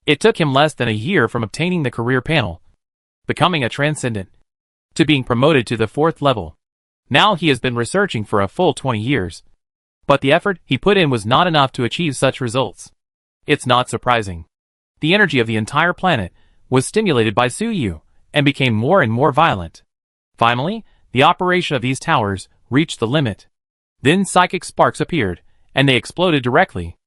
It took him less than a year from obtaining the career panel, becoming a transcendent, to being promoted to the 4th level. Now he has been researching for a full 20 years. But the effort he put in was not enough to achieve such results. It's not surprising. The energy of the entire planet was stimulated by Suyu, and became more and more violent. Finally, the operation of these towers reached the limit. Then psychic sparks appeared, and they exploded directly.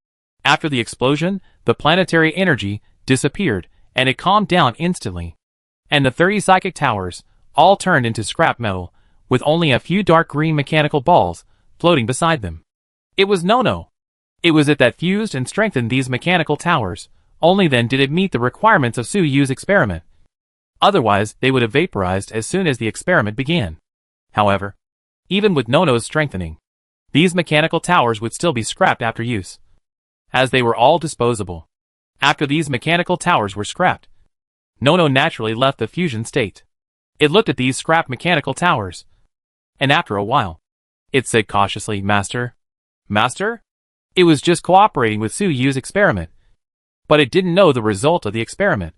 After the explosion, the planetary energy disappeared, and it calmed down instantly. And the 30 psychic towers all turned into scrap metal, with only a few dark green mechanical balls floating beside them. It was no. It was it that fused and strengthened these mechanical towers. Only then did it meet the requirements of Suyu's experiment. Otherwise, they would have vaporized as soon as the experiment began. However, even with Nono's strengthening, these mechanical towers would still be scrapped after use, as they were all disposable. After these mechanical towers were scrapped, Nono naturally left the fusion state. It looked at these scrapped mechanical towers, and after a while, it said cautiously, Master? Master? It was just cooperating with Suyu's experiment. But it didn't know the result of the experiment.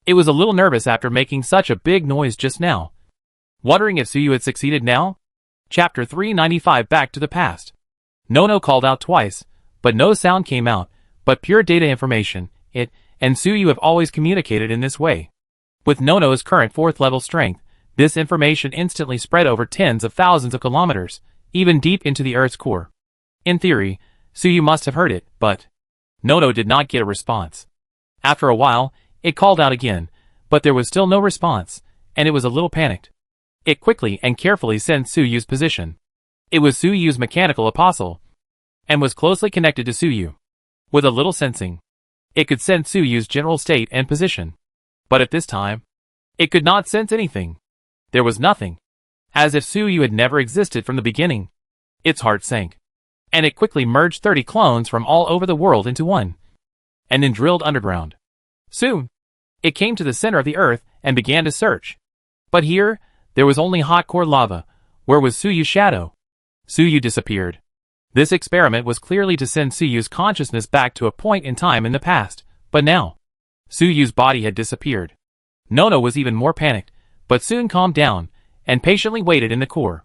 It was a little nervous after making such a big noise just now. Wondering if Suyu had succeeded now? Chapter 395 Back to the Past. Nono called out twice, but no sound came out, but pure data information. It and Suyu have always communicated in this way. With Nono's current 4th level strength, this information instantly spread over tens of thousands of kilometers, even deep into the Earth's core. In theory, Suyu must have heard it, but Nono did not get a response. After a while, it called out again, but there was still no response, and it was a little panicked. It quickly and carefully sensed Suyu's position. It was Suyu's mechanical apostle, and was closely connected to Suyu. With a little sensing, it could sense Suyu's general state and position. But at this time, it could not sense anything. There was nothing. As if Suyu had never existed from the beginning. Its heart sank. And it quickly merged 30 clones from all over the world into one. And then drilled underground. Soon, it came to the center of the earth and began to search. But here, there was only hot core lava. Where was Suyu's shadow? Suyu disappeared. This experiment was clearly to send Suyu's consciousness back to a point in time in the past, but now, Suyu's body had disappeared. Nono was even more panicked, but soon calmed down, and patiently waited in the core.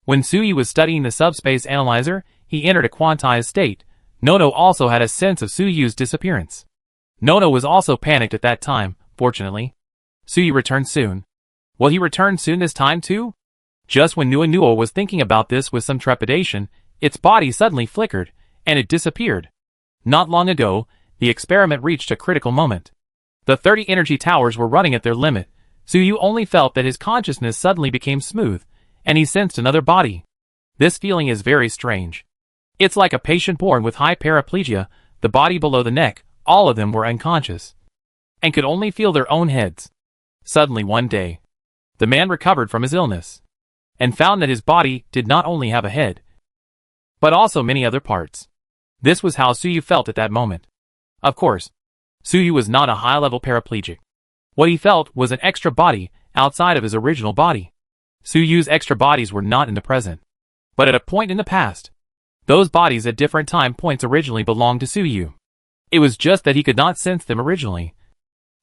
When Suyu was studying the subspace analyzer, he entered a quantized state. Nono also had a sense of Suyu's disappearance. Nono was also panicked at that time, fortunately. Suyu returned soon. Will he return soon this time too? Just when Nuo was thinking about this with some trepidation, its body suddenly flickered, and it disappeared. Not long ago, the experiment reached a critical moment. The 30 energy towers were running at their limit. Suyu only felt that his consciousness suddenly became smooth, and he sensed another body. This feeling is very strange. It's like a patient born with high paraplegia, the body below the neck, all of them were unconscious, and could only feel their own heads. Suddenly one day, the man recovered from his illness, and found that his body did not only have a head, but also many other parts. This was how Suyu felt at that moment. Of course, Suyu was not a high-level paraplegic. What he felt was an extra body outside of his original body. Suyu's extra bodies were not in the present, but at a point in the past. Those bodies at different time points originally belonged to Suyu. It was just that he could not sense them originally.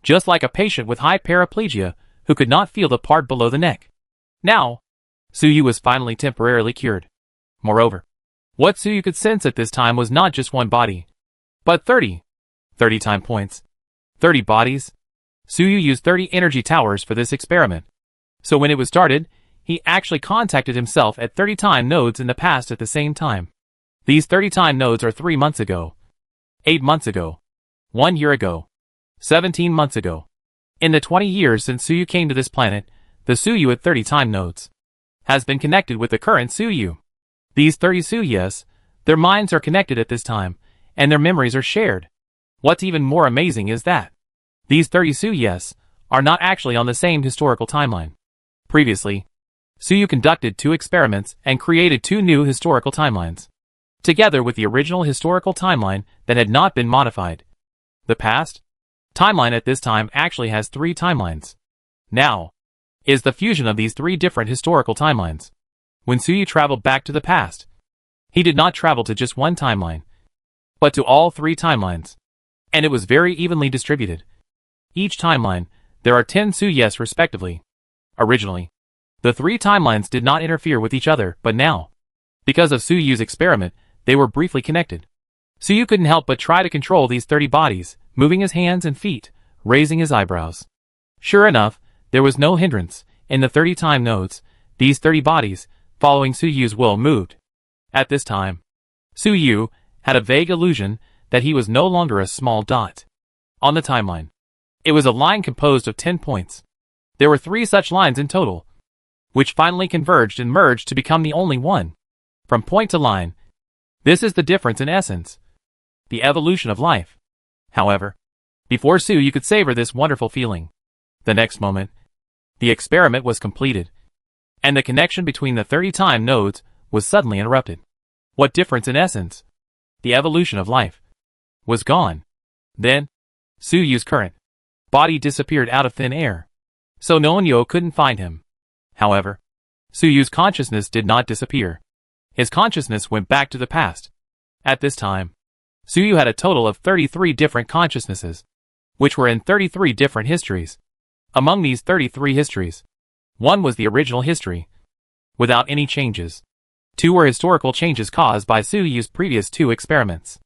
Just like a patient with high paraplegia who could not feel the part below the neck. Now, Suyu was finally temporarily cured. Moreover, what Suyu could sense at this time was not just one body, but 30 time points. 30 bodies. Suyu used 30 energy towers for this experiment. So when it was started, he actually contacted himself at 30 time nodes in the past at the same time. These 30 time nodes are 3 months ago, 8 months ago, 1 year ago, 17 months ago. In the 20 years since Suyu came to this planet, the Suyu at 30 time nodes, has been connected with the current Suyu. These 30 Suyus, their minds are connected at this time, and their memories are shared. What's even more amazing is that these 30 Suyus are not actually on the same historical timeline. Previously, Suyu conducted 2 experiments and created 2 new historical timelines, together with the original historical timeline that had not been modified. The past timeline at this time actually has 3 timelines. Now is the fusion of these 3 different historical timelines. When Suyu traveled back to the past, he did not travel to just one timeline, but to all 3 timelines, and it was very evenly distributed. Each timeline, there are 10 Suyus respectively. Originally, the 3 timelines did not interfere with each other, but now, because of Suyu's experiment, they were briefly connected. Suyu couldn't help but try to control these 30 bodies, moving his hands and feet, raising his eyebrows. Sure enough, there was no hindrance. In the 30 time nodes, these 30 bodies, following Suyu's will, moved. At this time, Suyu had a vague illusion that he was no longer a small dot on the timeline. It was a line composed of 10 points. There were 3 such lines in total, which finally converged and merged to become the only one. From point to line, this is the difference in essence, the evolution of life. However, before Suyu could savor this wonderful feeling, the next moment, the experiment was completed, and the connection between the 30 time nodes was suddenly interrupted. What difference in essence, the evolution of life, was gone. Then, Suyu's current body disappeared out of thin air, so Noonyo couldn't find him. However, Suyu's consciousness did not disappear. His consciousness went back to the past. At this time, Suyu had a total of 33 different consciousnesses, which were in 33 different histories. Among these 33 histories, 1 was the original history, without any changes. 2 were historical changes caused by Suyu's previous 2 experiments.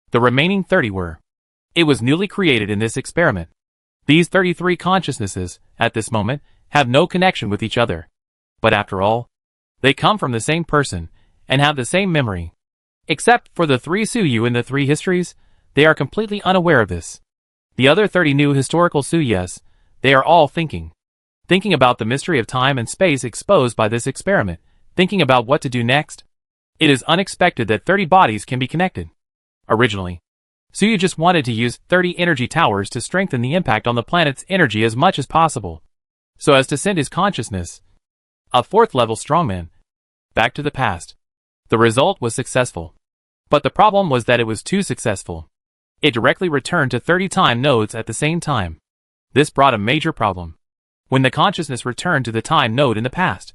The remaining 30 were. It was newly created in this experiment. These 33 consciousnesses, at this moment, have no connection with each other. But after all, they come from the same person, and have the same memory. Except for the 3 Suyu in the 3 histories, they are completely unaware of this. The other 30 new historical Suyus, they are all thinking about the mystery of time and space exposed by this experiment, thinking about what to do next. It is unexpected that 30 bodies can be connected. Originally, Suyu just wanted to use 30 energy towers to strengthen the impact on the planet's energy as much as possible, so as to send his consciousness, a 4th level strongman, back to the past. The result was successful. But the problem was that it was too successful. It directly returned to 30 time nodes at the same time. This brought a major problem. When the consciousness returned to the time node in the past,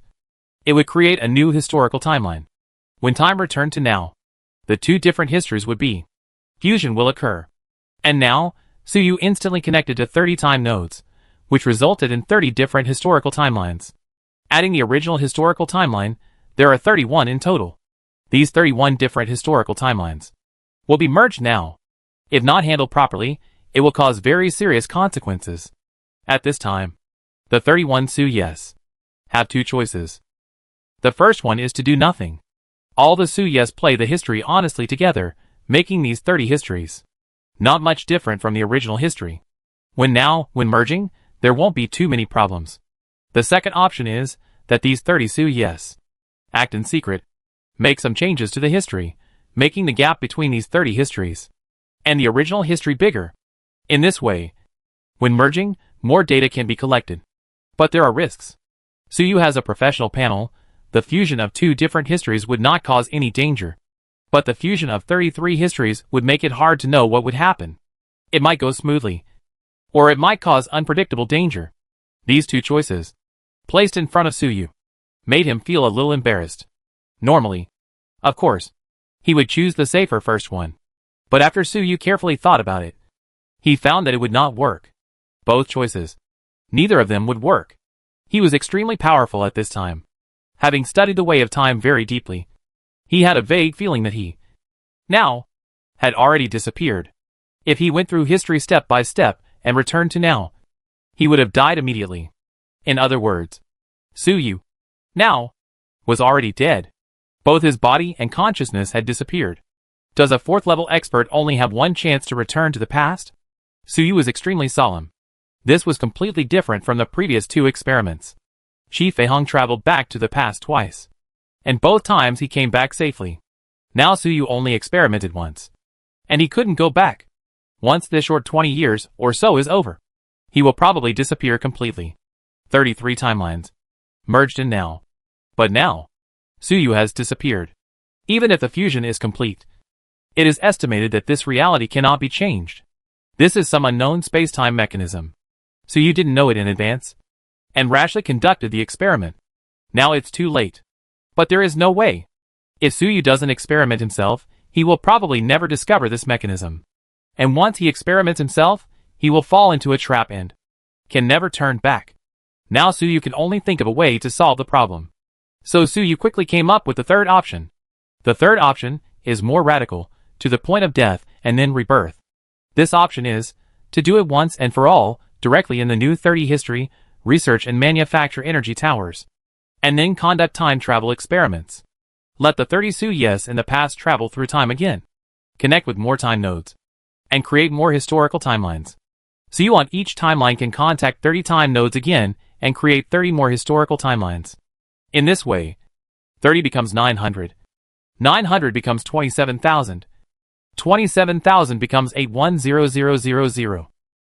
it would create a new historical timeline. When time returned to now, the 2 different histories would be. Fusion will occur. And now, Suyu instantly connected to 30 time nodes, which resulted in 30 different historical timelines. Adding the original historical timeline, there are 31 in total. These 31 different historical timelines will be merged now. If not handled properly, it will cause very serious consequences. At this time, the 31 Suyus have 2 choices. The first one is to do nothing. All the Suyus play the history honestly together, making these 30 histories not much different from the original history. When merging, there won't be too many problems. The second option is that these 30 Suyus act in secret, make some changes to the history, making the gap between these 30 histories and the original history bigger. In this way, when merging, more data can be collected. But there are risks. Suyu has a professional panel. The fusion of 2 different histories would not cause any danger. But the fusion of 33 histories would make it hard to know what would happen. It might go smoothly, or it might cause unpredictable danger. These 2 choices, placed in front of Suyu, made him feel a little embarrassed. Normally, of course, he would choose the safer first one. But after Suyu carefully thought about it, he found that it would not work. Both choices, neither of them would work. He was extremely powerful at this time. Having studied the way of time very deeply, he had a vague feeling that he, now, had already disappeared. If he went through history step by step and returned to now, he would have died immediately. In other words, Suyu, now, was already dead. Both his body and consciousness had disappeared. Does a 4th level expert only have 1 chance to return to the past? Suyu was extremely solemn. This was completely different from the previous 2 experiments. Shi Feihong traveled back to the past twice. And both times he came back safely. Now Suyu only experimented once. And he couldn't go back. Once this short 20 years or so is over, he will probably disappear completely. 33 timelines. Merged in now. But now, Suyu has disappeared. Even if the fusion is complete, it is estimated that this reality cannot be changed. This is some unknown space-time mechanism. Suyu didn't know it in advance, and rashly conducted the experiment. Now it's too late. But there is no way. If Suyu doesn't experiment himself, he will probably never discover this mechanism. And once he experiments himself, he will fall into a trap and can never turn back. Now Suyu can only think of a way to solve the problem. So Suyu quickly came up with the third option. The third option is more radical, to the point of death and then rebirth. This option is to do it once and for all, directly in the new 30 history, research and manufacture energy towers. And then conduct time travel experiments. Let the 30 Suyes in the past travel through time again. Connect with more time nodes. And create more historical timelines. Suyu on each timeline can contact 30 time nodes again and create 30 more historical timelines. In this way, 30 becomes 900. 900 becomes 27,000. 27,000 becomes 810000.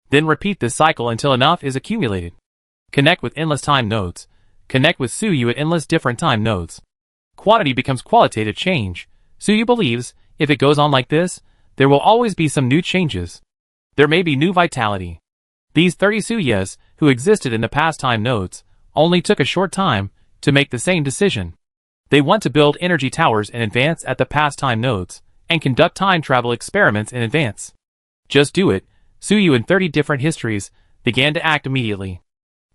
Then repeat this cycle until enough is accumulated. Connect with endless time nodes. Connect with Suyu at endless different time nodes. Quantity becomes qualitative change. Suyu believes, if it goes on like this, there will always be some new changes. There may be new vitality. These 30 Suyes, who existed in the past time nodes, only took a short time to make the same decision. They want to build energy towers in advance at the past time nodes, and conduct time travel experiments in advance. Just do it. Suyu in 30 different histories began to act immediately.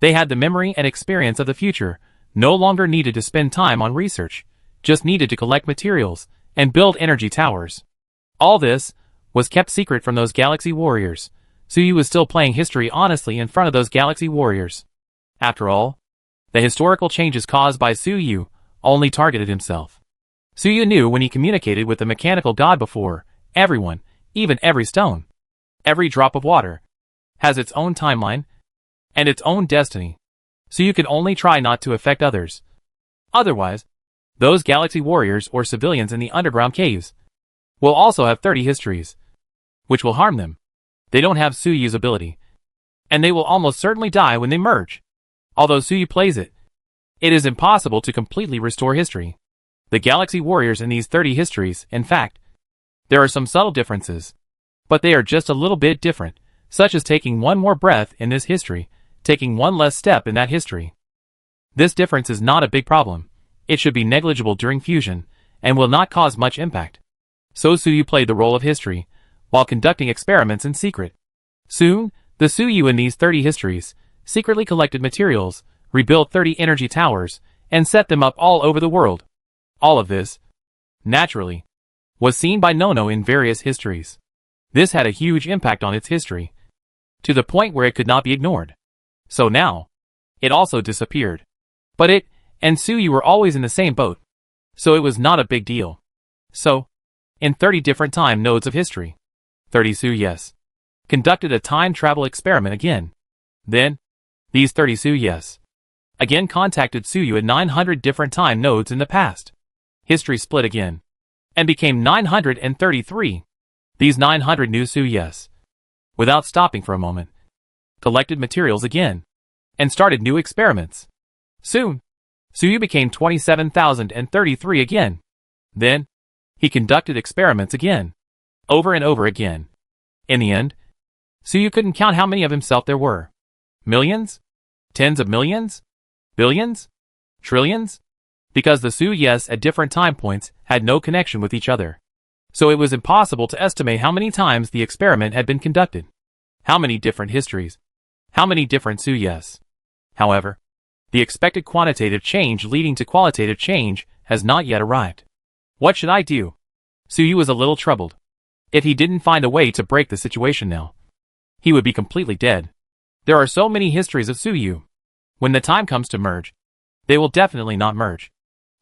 They had the memory and experience of the future, no longer needed to spend time on research, just needed to collect materials and build energy towers. All this was kept secret from those galaxy warriors. Suyu was still playing history honestly in front of those galaxy warriors. After all, the historical changes caused by Suyu only targeted himself. Suyu knew when he communicated with the mechanical god before, everyone, even every stone, every drop of water, has its own timeline and its own destiny. Suyu could only try not to affect others. Otherwise, those galaxy warriors or civilians in the underground caves will also have 30 histories, which will harm them. They don't have Suyu's ability, and they will almost certainly die when they merge. Although Suyu plays it, it is impossible to completely restore history. The galaxy warriors in these 30 histories, in fact, there are some subtle differences, but they are just a little bit different, such as taking one more breath in this history, taking one less step in that history. This difference is not a big problem. It should be negligible during fusion, and will not cause much impact. So Suyu played the role of history, while conducting experiments in secret. Soon, the Suyu in these 30 histories secretly collected materials, rebuilt 30 energy towers, and set them up all over the world. All of this, naturally, was seen by Nono in various histories. This had a huge impact on its history, to the point where it could not be ignored. So now, it also disappeared. But it and Suyu were always in the same boat, so it was not a big deal. So, in 30 different time nodes of history, 30 Suyes conducted a time travel experiment again. Then, these 30 Suyes again contacted Suyu at 900 different time nodes in the past. History split again, and became 933. These 900 new Suyes, without stopping for a moment, collected materials again, and started new experiments. Soon, Suyu became 27,033 again. Then, he conducted experiments again, over and over again. In the end, Suyu couldn't count how many of himself there were. Millions? Tens of millions? Billions? Trillions? Because the Suyes at different time points had no connection with each other. So it was impossible to estimate how many times the experiment had been conducted. How many different histories? How many different Suyes? However, the expected quantitative change leading to qualitative change has not yet arrived. What should I do? Suyu was a little troubled. If he didn't find a way to break the situation now, he would be completely dead. There are so many histories of Suyu. When the time comes to merge, they will definitely not merge.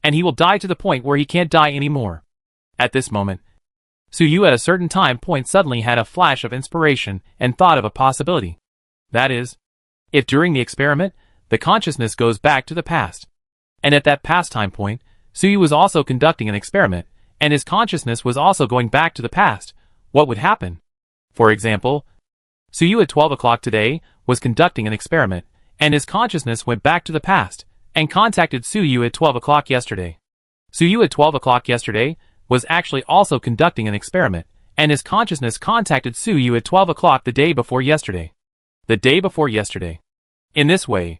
And he will die to the point where he can't die anymore. At this moment, Suyu at a certain time point suddenly had a flash of inspiration and thought of a possibility. That is, if during the experiment, the consciousness goes back to the past. And at that past time point, Suyu was also conducting an experiment, and his consciousness was also going back to the past. What would happen? For example, Suyu at 12 o'clock today was conducting an experiment, and his consciousness went back to the past and contacted Suyu at 12 o'clock yesterday. Suyu at 12 o'clock yesterday was actually also conducting an experiment, and his consciousness contacted Suyu at 12 o'clock the day before yesterday. The day before yesterday. In this way,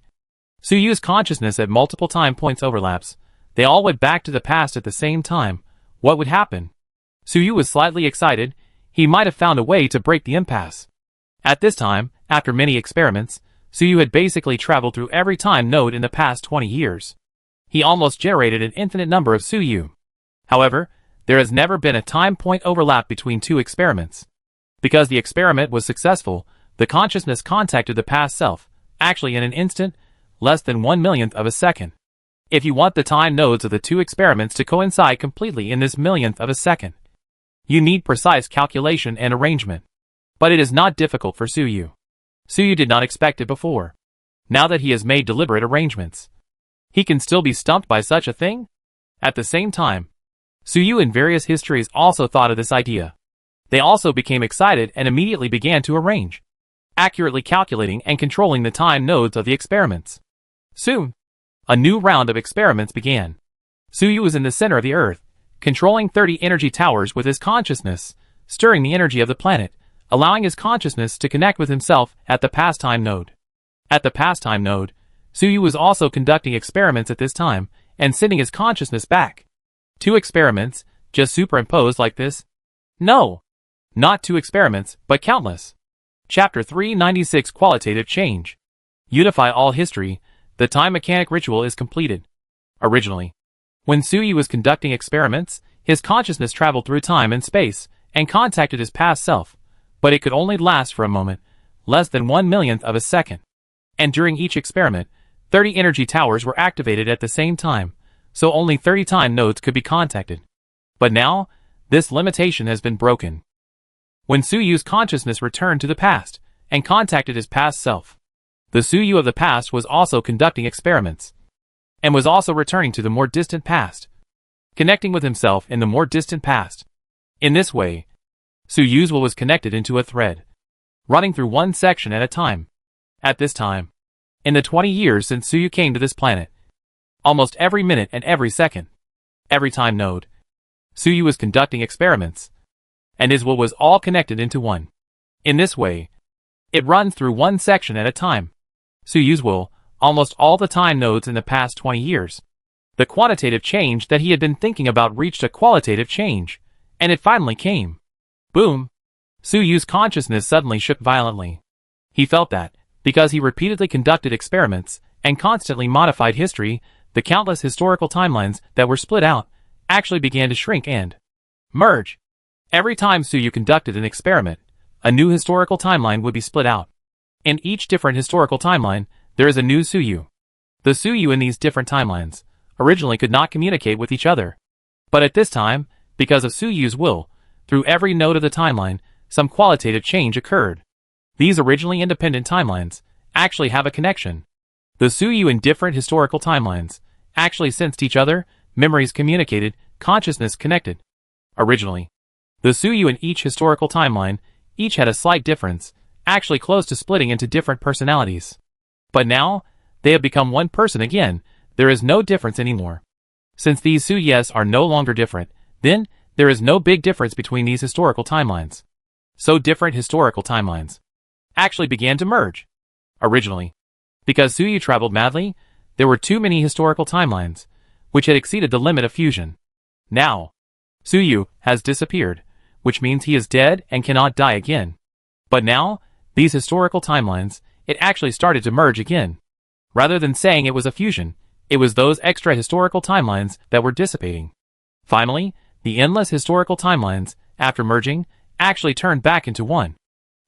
Suyu's consciousness at multiple time points overlaps. They all went back to the past at the same time. What would happen? Suyu was slightly excited. He might have found a way to break the impasse. At this time, after many experiments, Suyu had basically traveled through every time node in the past 20 years. He almost generated an infinite number of Suyu. However, there has never been a time point overlap between two experiments. Because the experiment was successful, the consciousness contacted the past self, actually in an instant, less than 1/millionth of a second. If you want the time nodes of the two experiments to coincide completely in this millionth of a second, you need precise calculation and arrangement. But it is not difficult for Suyu. Suyu did not expect it before. Now that he has made deliberate arrangements, he can still be stumped by such a thing? At the same time, Suyu in various histories also thought of this idea. They also became excited and immediately began to arrange, accurately calculating and controlling the time nodes of the experiments. Soon, a new round of experiments began. Suyu was in the center of the Earth, controlling 30 energy towers with his consciousness, stirring the energy of the planet, allowing his consciousness to connect with himself at the pastime node. At the pastime node, Suyu was also conducting experiments at this time and sending his consciousness back. Two experiments, just superimposed like this? No. Not two experiments, but countless. Chapter 396 Qualitative Change. Unify all history. The time mechanic ritual is completed. Originally, when Suyu was conducting experiments, his consciousness traveled through time and space and contacted his past self, but it could only last for a moment, less than 1/millionth of a second. And during each experiment, 30 energy towers were activated at the same time, so only 30 time nodes could be contacted. But now, this limitation has been broken. When Suyu's consciousness returned to the past and contacted his past self, the Suyu of the past was also conducting experiments and was also returning to the more distant past, connecting with himself in the more distant past. In this way, Suyu's will was connected into a thread, running through one section at a time. At this time, in the 20 years since Suyu came to this planet, almost every minute and every second, every time node, Suyu was conducting experiments, and his will was all connected into one. In this way, it runs through one section at a time. Suyu's will, almost all the time nodes in the past 20 years. The quantitative change that he had been thinking about reached a qualitative change, and it finally came. Boom! Suyu's consciousness suddenly shook violently. He felt that, because he repeatedly conducted experiments and constantly modified history, the countless historical timelines that were split out actually began to shrink and merge. Every time Suyu conducted an experiment, a new historical timeline would be split out. In each different historical timeline, there is a new Suyu. The Suyu in these different timelines originally could not communicate with each other. But at this time, because of Suyu's will, through every node of the timeline, some qualitative change occurred. These originally independent timelines actually have a connection. The Suyu in different historical timelines actually sensed each other, memories communicated, consciousness connected. Originally, the Suyu in each historical timeline each had a slight difference, actually close to splitting into different personalities. But now, they have become one person again. There is no difference anymore. Since these Suyus are no longer different, then, there is no big difference between these historical timelines. So different historical timelines actually began to merge. Originally, because Suyu traveled madly, there were too many historical timelines, which had exceeded the limit of fusion. Now, Suyu has disappeared, which means he is dead and cannot die again. But now, these historical timelines, it actually started to merge again. Rather than saying it was a fusion, it was those extra historical timelines that were dissipating. Finally, the endless historical timelines, after merging, actually turned back into one.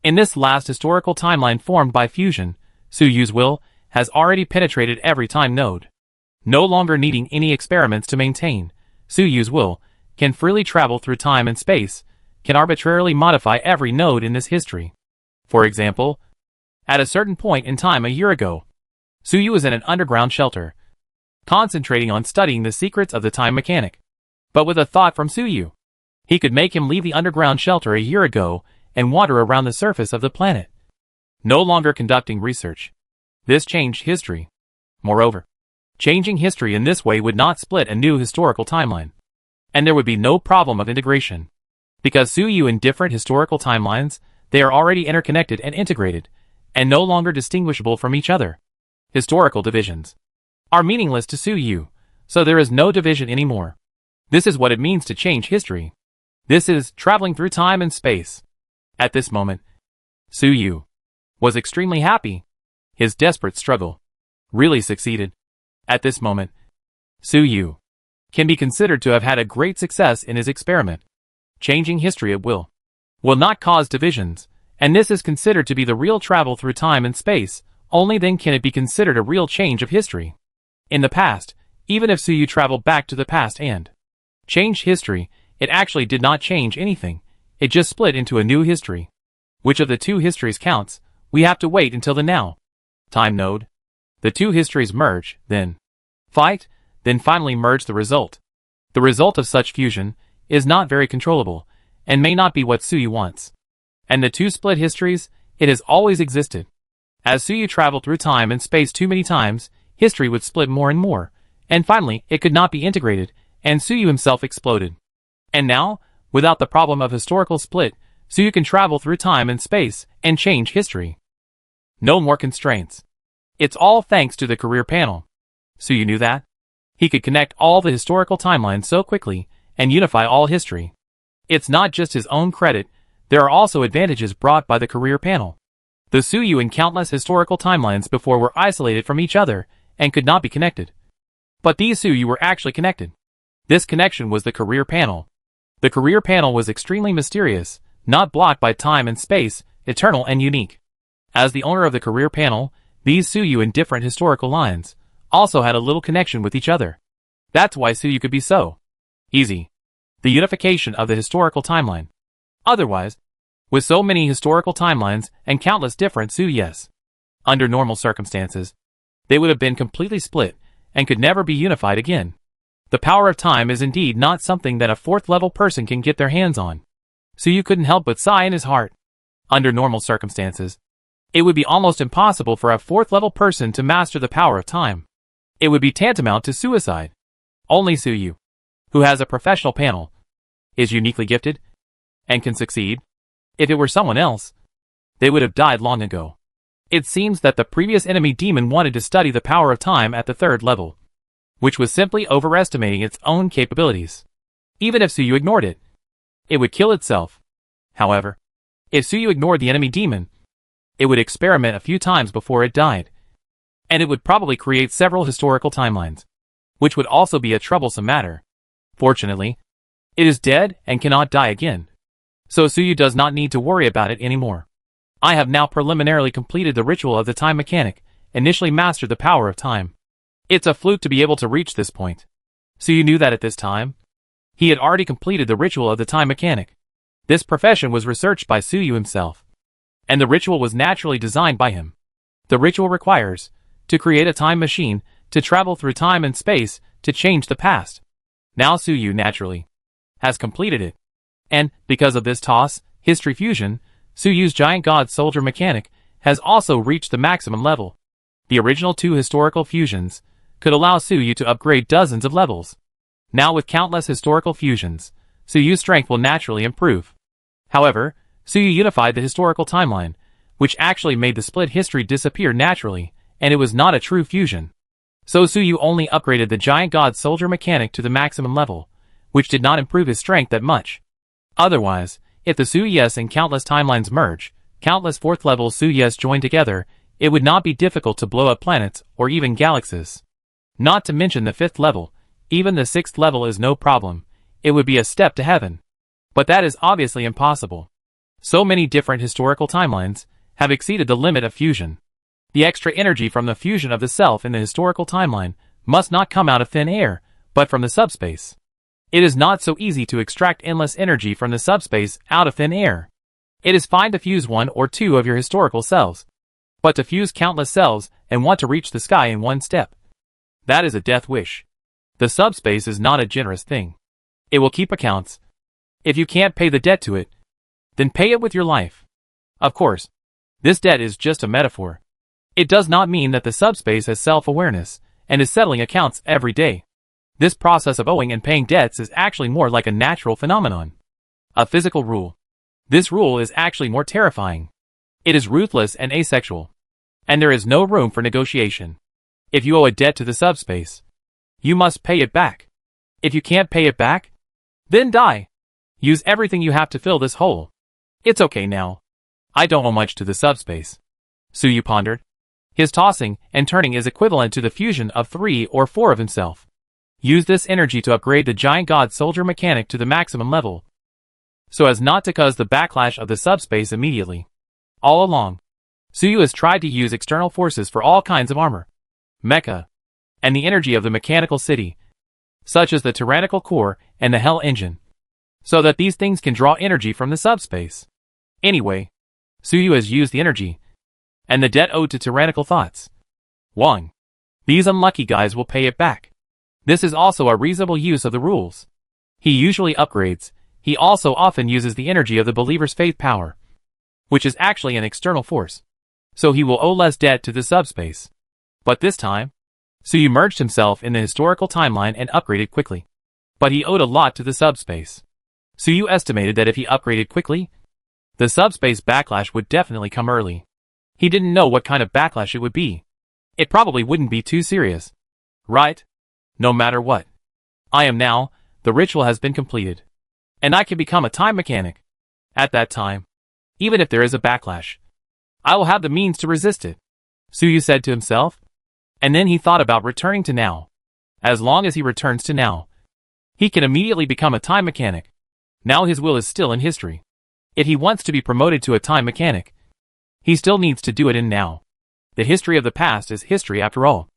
In this last historical timeline formed by fusion, Suyu's will has already penetrated every time node. No longer needing any experiments to maintain, Suyu's will can freely travel through time and space, can arbitrarily modify every node in this history. For example, at a certain point in time a year ago, Suyu was in an underground shelter, concentrating on studying the secrets of the time mechanic. But with a thought from Suyu, he could make him leave the underground shelter a year ago and wander around the surface of the planet, no longer conducting research. This changed history. Moreover, changing history in this way would not split a new historical timeline, and there would be no problem of integration. Because Suyu in different historical timelines, they are already interconnected and integrated, and no longer distinguishable from each other. Historical divisions are meaningless to Suyu, so there is no division anymore. This is what it means to change history. This is traveling through time and space. At this moment, Suyu was extremely happy. His desperate struggle really succeeded. At this moment, Suyu can be considered to have had a great success in his experiment. Changing history at will not cause divisions, and this is considered to be the real travel through time and space. Only then can it be considered a real change of history. In the past, even if Suyu traveled back to the past and changed history, it actually did not change anything. It just split into a new history. Which of the two histories counts? We have to wait until the now time node. The two histories merge, then fight, then finally merge the result. The result of such fusion is not very controllable, and may not be what Suyu wants. And the two split histories, it has always existed. As Suyu traveled through time and space too many times, history would split more and more, and finally it could not be integrated, and Suyu himself exploded. And now, without the problem of historical split, Suyu can travel through time and space and change history. No more constraints. It's all thanks to the career panel. Suyu knew that. He could connect all the historical timelines so quickly and unify all history. It's not just his own credit, there are also advantages brought by the career panel. The Suyu in countless historical timelines before were isolated from each other and could not be connected. But these Suyu were actually connected. This connection was the career panel. The career panel was extremely mysterious, not blocked by time and space, eternal and unique. As the owner of the career panel, these Suyu in different historical lines also had a little connection with each other. That's why Suyu could be so easy. The unification of the historical timeline. Otherwise, with so many historical timelines and countless different Suyus, under normal circumstances, they would have been completely split and could never be unified again. The power of time is indeed not something that a fourth-level person can get their hands on. Suyu couldn't help but sigh in his heart. Under normal circumstances, it would be almost impossible for a fourth-level person to master the power of time. It would be tantamount to suicide. Only Suyu, who has a professional panel, is uniquely gifted and can succeed. If it were someone else, they would have died long ago. It seems that the previous enemy demon wanted to study the power of time at the third level, which was simply overestimating its own capabilities. Even if Suyu ignored it, it would kill itself. However, if Suyu ignored the enemy demon, it would experiment a few times before it died, and it would probably create several historical timelines, which would also be a troublesome matter. Fortunately, it is dead and cannot die again, so Suyu does not need to worry about it anymore. I have now preliminarily completed the ritual of the time mechanic, initially mastered the power of time. It's a fluke to be able to reach this point. Suyu knew that at this time, he had already completed the ritual of the time mechanic. This profession was researched by Suyu himself, and the ritual was naturally designed by him. The ritual requires to create a time machine, to travel through time and space, to change the past. Now Suyu naturally has completed it. And, because of this toss, history fusion, Suyu's giant god soldier mechanic has also reached the maximum level. The original two historical fusions could allow Suyu to upgrade dozens of levels. Now with countless historical fusions, Suyu's strength will naturally improve. However, Suyu unified the historical timeline, which actually made the split history disappear naturally, and it was not a true fusion. So Suyu only upgraded the giant god soldier mechanic to the maximum level, which did not improve his strength that much. Otherwise, if the Suyus and countless timelines merge, countless fourth-level Suyus join together, it would not be difficult to blow up planets or even galaxies. Not to mention the fifth level, even the sixth level is no problem. It would be a step to heaven. But that is obviously impossible. So many different historical timelines have exceeded the limit of fusion. The extra energy from the fusion of the self in the historical timeline must not come out of thin air, but from the subspace. It is not so easy to extract endless energy from the subspace out of thin air. It is fine to fuse one or two of your historical selves, but to fuse countless selves and want to reach the sky in one step. That is a death wish. The subspace is not a generous thing. It will keep accounts. If you can't pay the debt to it, then pay it with your life. Of course, this debt is just a metaphor. It does not mean that the subspace has self-awareness and is settling accounts every day. This process of owing and paying debts is actually more like a natural phenomenon. A physical rule. This rule is actually more terrifying. It is ruthless and asexual. And there is no room for negotiation. If you owe a debt to the subspace, you must pay it back. If you can't pay it back, then die. Use everything you have to fill this hole. It's okay now. I don't owe much to the subspace. Suyu pondered. His tossing and turning is equivalent to the fusion of 3 or 4 of himself. Use this energy to upgrade the giant god soldier mechanic to the maximum level, so as not to cause the backlash of the subspace immediately. All along, Suyu has tried to use external forces for all kinds of armor, mecha, and the energy of the mechanical city, such as the tyrannical core and the hell engine, so that these things can draw energy from the subspace. Anyway, Suyu has used the energy and the debt owed to tyrannical thoughts. 1. These unlucky guys will pay it back. This is also a reasonable use of the rules. He usually upgrades. He also often uses the energy of the believer's faith power, which is actually an external force. So he will owe less debt to the subspace. But this time, Suyu merged himself in the historical timeline and upgraded quickly. But he owed a lot to the subspace. Suyu estimated that if he upgraded quickly, the subspace backlash would definitely come early. He didn't know what kind of backlash it would be. It probably wouldn't be too serious. Right? No matter what. I am now, the ritual has been completed. And I can become a time mechanic. At that time, even if there is a backlash, I will have the means to resist it, Suyu said to himself. And then he thought about returning to now. As long as he returns to now, he can immediately become a time mechanic. Now his will is still in history. If he wants to be promoted to a time mechanic, he still needs to do it in now. The history of the past is history after all.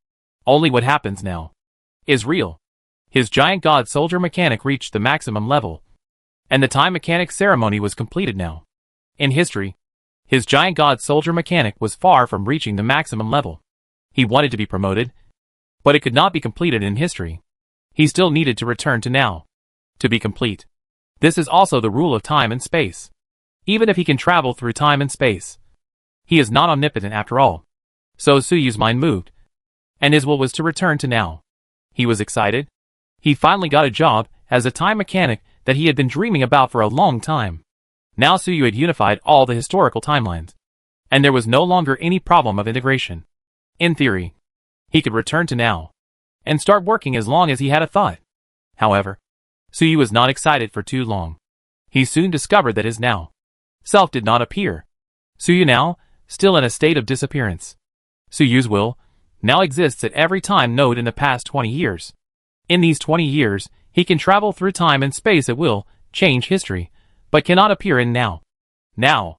Only what happens now is real. His giant god soldier mechanic reached the maximum level, and the time mechanic ceremony was completed now. In history, his giant god soldier mechanic was far from reaching the maximum level. He wanted to be promoted, but it could not be completed in history. He still needed to return to now, to be complete. This is also the rule of time and space. Even if he can travel through time and space, he is not omnipotent after all. So Suyu's mind moved, and his will was to return to now. He was excited. He finally got a job as a time mechanic that he had been dreaming about for a long time. Now Suyu had unified all the historical timelines, and there was no longer any problem of integration. In theory, he could return to now, and start working as long as he had a thought. However, Suyu was not excited for too long. He soon discovered that his now self did not appear. Suyu now, still in a state of disappearance. Suyu's will now exists at every time node in the past 20 years. In these 20 years, he can travel through time and space at will, change history, but cannot appear in now. Now,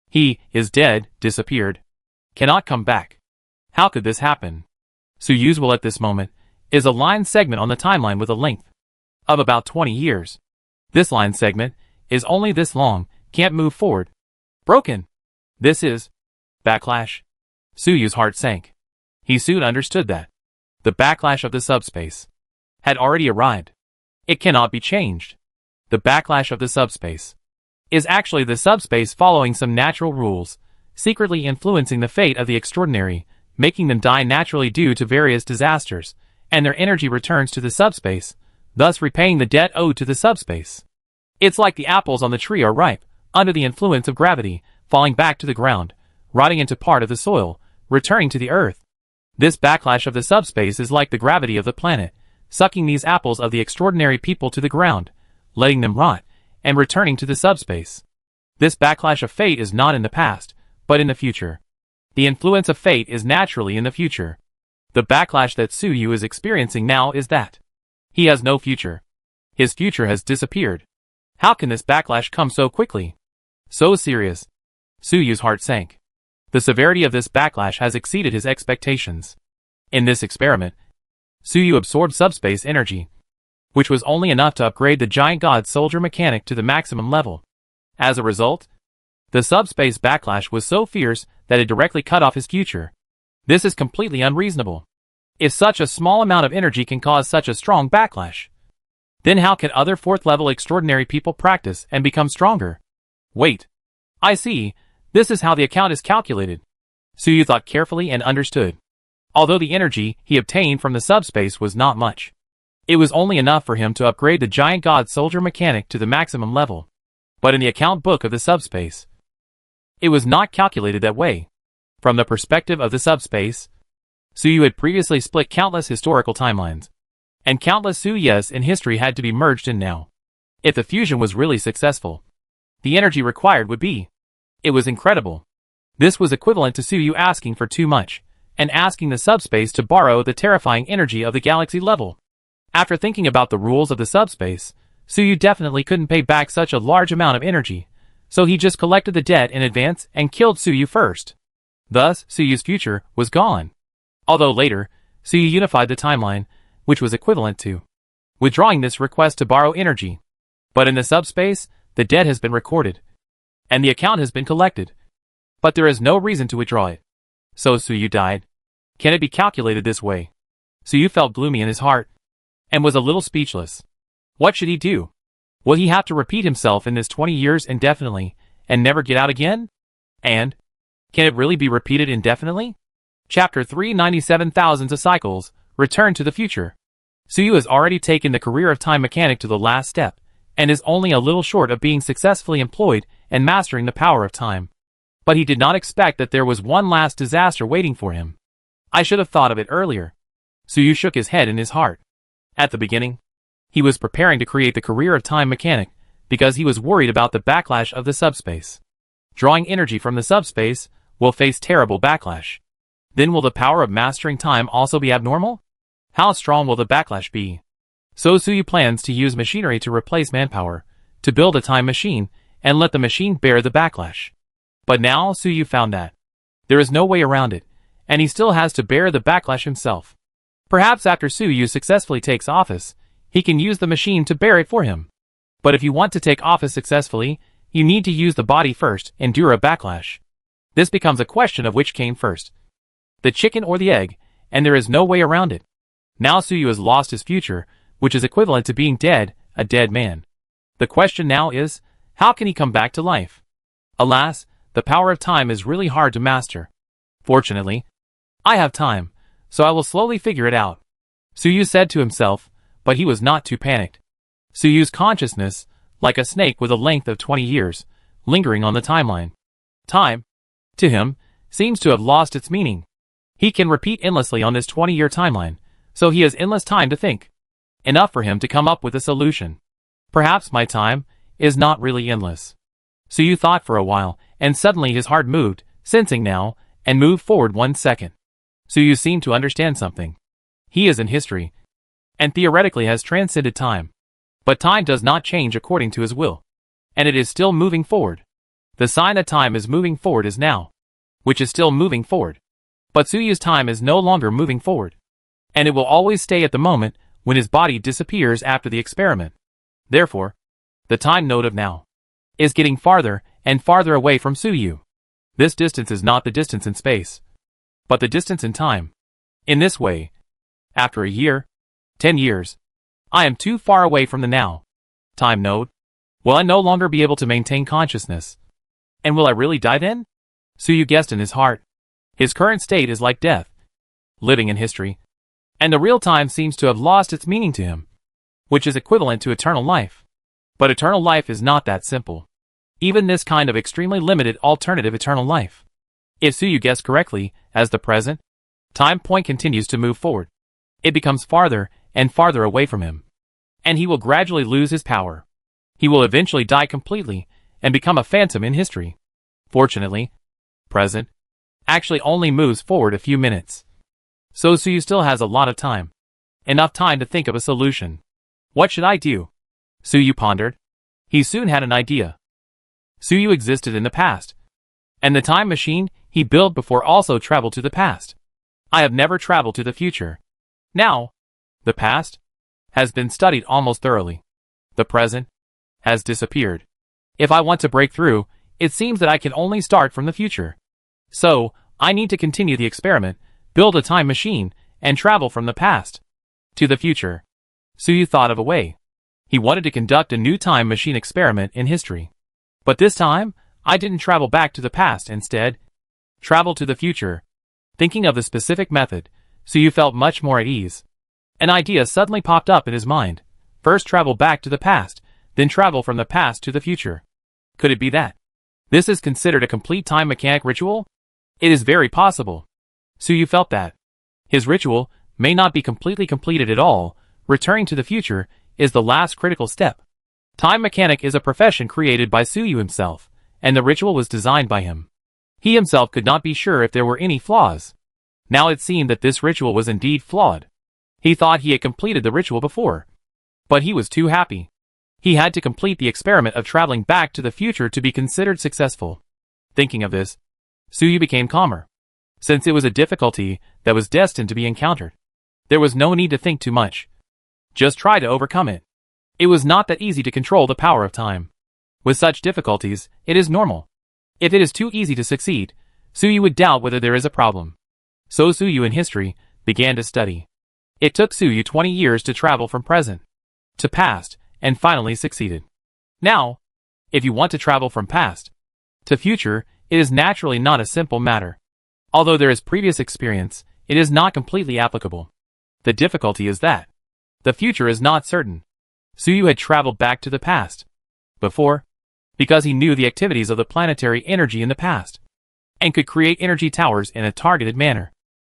he is dead, disappeared, cannot come back. How could this happen? Suyu's will at this moment is a line segment on the timeline with a length of about 20 years. This line segment is only this long, can't move forward. Broken. This is backlash. Suyu's heart sank. He soon understood that the backlash of the subspace had already arrived. It cannot be changed. The backlash of the subspace is actually the subspace following some natural rules, secretly influencing the fate of the extraordinary, making them die naturally due to various disasters, and their energy returns to the subspace, thus repaying the debt owed to the subspace. It's like the apples on the tree are ripe, under the influence of gravity, falling back to the ground, rotting into part of the soil, returning to the earth. This backlash of the subspace is like the gravity of the planet, sucking these apples of the extraordinary people to the ground, letting them rot, and returning to the subspace. This backlash of fate is not in the past, but in the future. The influence of fate is naturally in the future. The backlash that Suyu is experiencing now is that he has no future. His future has disappeared. How can this backlash come so quickly? So serious. Suyu's heart sank. The severity of this backlash has exceeded his expectations. In this experiment, Suyu absorbed subspace energy, which was only enough to upgrade the giant god soldier mechanic to the maximum level. As a result, the subspace backlash was so fierce that it directly cut off his future. This is completely unreasonable. If such a small amount of energy can cause such a strong backlash, then how can other fourth-level extraordinary people practice and become stronger? Wait. I see. This is how the account is calculated. Suyu thought carefully and understood. Although the energy he obtained from the subspace was not much, it was only enough for him to upgrade the giant god soldier mechanic to the maximum level. But in the account book of the subspace, it was not calculated that way. From the perspective of the subspace, Suyu had previously split countless historical timelines, and countless Suyas in history had to be merged in now. If the fusion was really successful, the energy required would be. It was incredible. This was equivalent to Suyu asking for too much, and asking the subspace to borrow the terrifying energy of the galaxy level. After thinking about the rules of the subspace, Suyu definitely couldn't pay back such a large amount of energy, so he just collected the debt in advance and killed Suyu first. Thus, Suyu's future was gone. Although later, Suyu unified the timeline, which was equivalent to withdrawing this request to borrow energy. But in the subspace, the debt has been recorded, and the account has been collected. But there is no reason to withdraw it. So Suyu died. Can it be calculated this way? Suyu felt gloomy in his heart, and was a little speechless. What should he do? Will he have to repeat himself in this 20 years indefinitely, and never get out again? And can it really be repeated indefinitely? Chapter 397 Thousands of Cycles, Return to the Future. Suyu has already taken the career of time mechanic to the last step, and is only a little short of being successfully employed and mastering the power of time. But he did not expect that there was one last disaster waiting for him. I should have thought of it earlier. Suyu shook his head in his heart. At the beginning, he was preparing to create the career of time mechanic because he was worried about the backlash of the subspace. Drawing energy from the subspace will face terrible backlash. Then will the power of mastering time also be abnormal? How strong will the backlash be? So Suyu plans to use machinery to replace manpower, to build a time machine, and let the machine bear the backlash. But now Suyu found that there is no way around it, and he still has to bear the backlash himself. Perhaps after Suyu successfully takes office, he can use the machine to bear it for him. But if you want to take office successfully, you need to use the body first, endure a backlash. This becomes a question of which came first, the chicken or the egg, and there is no way around it. Now Suyu has lost his future, which is equivalent to being dead, a dead man. The question now is, how can he come back to life? Alas, the power of time is really hard to master. Fortunately, I have time, so I will slowly figure it out, Suyu said to himself, but he was not too panicked. Suyu's consciousness, like a snake with a length of 20 years, lingering on the timeline. Time, to him, seems to have lost its meaning. He can repeat endlessly on this 20-year timeline, so he has endless time to think. Enough for him to come up with a solution. Perhaps my time is not really endless. Suyu thought for a while, and suddenly his heart moved, sensing now, and moved forward 1 second. Suyu seemed to understand something. He is in history, and theoretically has transcended time. But time does not change according to his will, and it is still moving forward. The sign that time is moving forward is now, which is still moving forward. But Suyu's time is no longer moving forward, and it will always stay at the moment when his body disappears after the experiment. Therefore, the time node of now is getting farther and farther away from Suyu. This distance is not the distance in space, but the distance in time. In this way, after a year, 10 years, I am too far away from the now time node. Will I no longer be able to maintain consciousness? And will I really die then? Suyu guessed in his heart. His current state is like death, living in history, and the real time seems to have lost its meaning to him, which is equivalent to eternal life. But eternal life is not that simple. Even this kind of extremely limited alternative eternal life. If Suyu guessed correctly, as the present time point continues to move forward, it becomes farther and farther away from him, and he will gradually lose his power. He will eventually die completely and become a phantom in history. Fortunately, present actually only moves forward a few minutes. So Suyu still has a lot of time. Enough time to think of a solution. What should I do? Suyu pondered. He soon had an idea. Suyu existed in the past, and the time machine he built before also traveled to the past. I have never traveled to the future. Now, the past has been studied almost thoroughly. The present has disappeared. If I want to break through, it seems that I can only start from the future. So, I need to continue the experiment build a time machine, and travel from the past to the future. Suyu thought of a way. He wanted to conduct a new time machine experiment in history. But this time, I didn't travel back to the past, instead, travel to the future. Thinking of the specific method, Suyu felt much more at ease. An idea suddenly popped up in his mind. First travel back to the past, then travel from the past to the future. Could it be that this is considered a complete time mechanic ritual? It is very possible. Suyu felt that his ritual may not be completely completed at all. Returning to the future is the last critical step. Time mechanic is a profession created by Suyu himself, and the ritual was designed by him. He himself could not be sure if there were any flaws. Now it seemed that this ritual was indeed flawed. He thought he had completed the ritual before, but he was too happy. He had to complete the experiment of traveling back to the future to be considered successful. Thinking of this, Suyu became calmer. Since it was a difficulty that was destined to be encountered, there was no need to think too much. Just try to overcome it. It was not that easy to control the power of time. With such difficulties, it is normal. If it is too easy to succeed, Suyu would doubt whether there is a problem. So Suyu in history began to study. It took Suyu 20 years to travel from present to past, and finally succeeded. Now, if you want to travel from past to future, it is naturally not a simple matter. Although there is previous experience, it is not completely applicable. The difficulty is that the future is not certain. Suyu had traveled back to the past before, because he knew the activities of the planetary energy in the past, and could create energy towers in a targeted manner,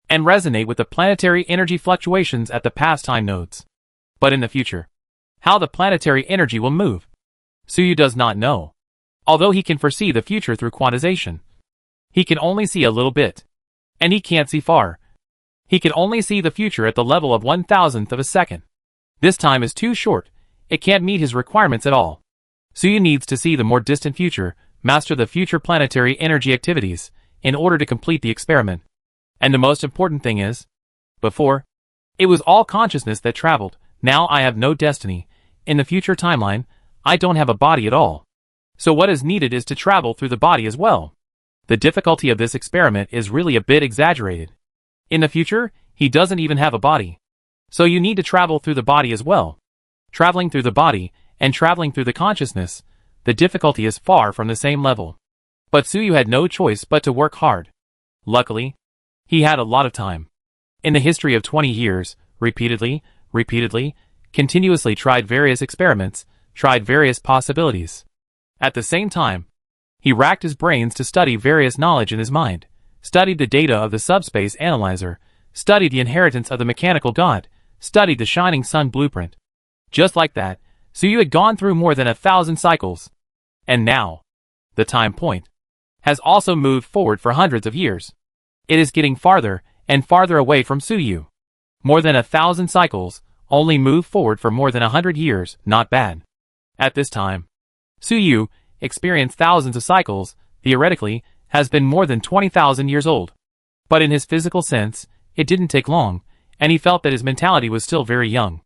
and resonate with the planetary energy fluctuations at the past time nodes. But in the future, how the planetary energy will move, Suyu does not know. Although he can foresee the future through quantization, he can only see a little bit, and he can't see far. He can only see the future at the level of 1,000th of a second. This time is too short, it can't meet his requirements at all. Suyu needs to see the more distant future, master the future planetary energy activities, in order to complete the experiment. And the most important thing is, before, it was all consciousness that traveled. Now I have no destiny. In the future timeline, I don't have a body at all. So what is needed is to travel through the body as well. The difficulty of this experiment is really a bit exaggerated. In the future, he doesn't even have a body. So you need to travel through the body as well. Traveling through the body, and traveling through the consciousness, the difficulty is far from the same level. But Suyu had no choice but to work hard. Luckily, he had a lot of time. In the history of 20 years, repeatedly, continuously tried various experiments, tried various possibilities. At the same time, he racked his brains to study various knowledge in his mind, studied the data of the subspace analyzer, studied the inheritance of the mechanical god, studied the shining sun blueprint. Just like that, Suyu had gone through more than 1,000 cycles. And now, the time point has also moved forward for hundreds of years. It is getting farther and farther away from Suyu. More than 1,000 cycles, only move forward for more than 100 years, not bad. At this time, Suyu, experienced thousands of cycles, theoretically, has been more than 20,000 years old. But in his physical sense, it didn't take long, and he felt that his mentality was still very young.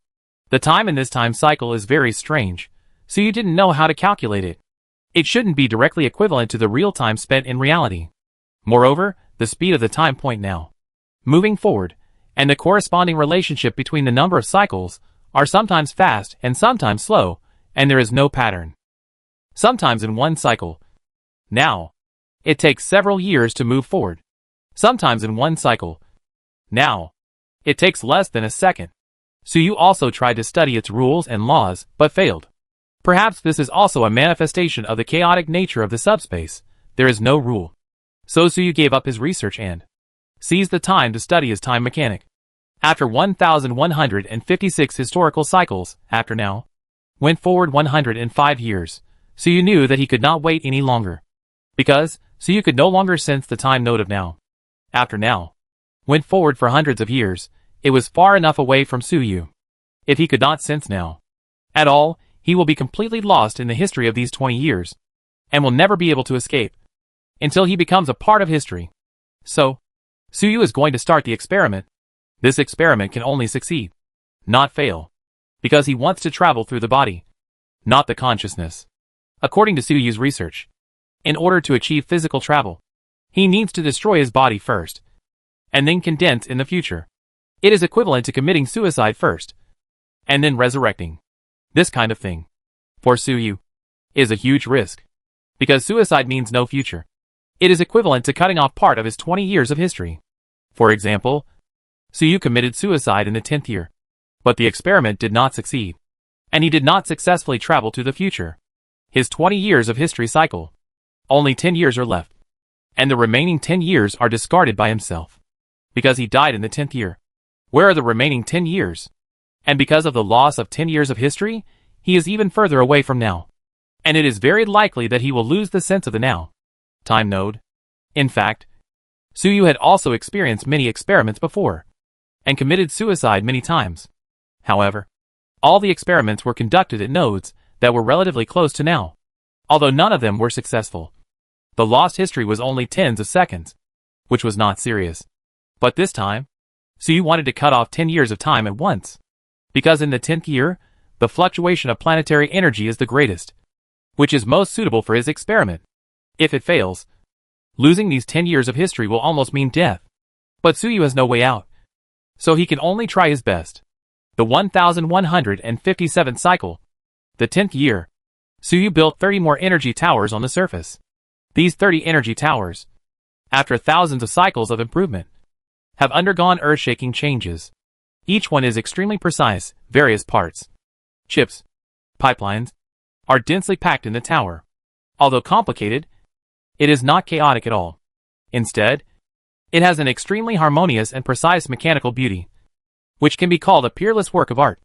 The time in this time cycle is very strange, so you didn't know how to calculate it. It shouldn't be directly equivalent to the real time spent in reality. Moreover, the speed of the time point now, moving forward, and the corresponding relationship between the number of cycles, are sometimes fast and sometimes slow, and there is no pattern. Sometimes in one cycle, now, it takes several years to move forward. Sometimes in one cycle, now, it takes less than a second. Suyu also tried to study its rules and laws, but failed. Perhaps this is also a manifestation of the chaotic nature of the subspace. There is no rule. So Suyu gave up his research and seized the time to study his time mechanic. After 1,156 historical cycles, after now, went forward 105 years, Suyu knew that he could not wait any longer. Because, Suyu could no longer sense the time node of now. After now, went forward for hundreds of years, it was far enough away from Suyu. If he could not sense now at all, he will be completely lost in the history of these 20 years, and will never be able to escape, until he becomes a part of history. So, Suyu is going to start the experiment. This experiment can only succeed, not fail, because he wants to travel through the body, not the consciousness. According to Suyu's research, in order to achieve physical travel, he needs to destroy his body first, and then condense in the future. It is equivalent to committing suicide first, and then resurrecting. This kind of thing, for Suyu, is a huge risk, because suicide means no future. It is equivalent to cutting off part of his 20 years of history. For example, Suyu committed suicide in the 10th year, but the experiment did not succeed, and he did not successfully travel to the future. His 20 years of history cycle. Only 10 years are left, and the remaining 10 years are discarded by himself, because he died in the 10th year. Where are the remaining 10 years? And because of the loss of 10 years of history, he is even further away from now. And it is very likely that he will lose the sense of the now time node. In fact, Suyu had also experienced many experiments before, and committed suicide many times. However, all the experiments were conducted at nodes that were relatively close to now, although none of them were successful. The lost history was only tens of seconds, which was not serious. But this time, Suyu wanted to cut off 10 years of time at once, because in the 10th year, the fluctuation of planetary energy is the greatest, which is most suitable for his experiment. If it fails, losing these 10 years of history will almost mean death. But Suyu has no way out, so he can only try his best. The 1157th cycle. The 10th year, Suyu built 30 more energy towers on the surface. These 30 energy towers, after thousands of cycles of improvement, have undergone earth-shaking changes. Each one is extremely precise. Various parts, chips, pipelines, are densely packed in the tower. Although complicated, it is not chaotic at all. Instead, it has an extremely harmonious and precise mechanical beauty, which can be called a peerless work of art.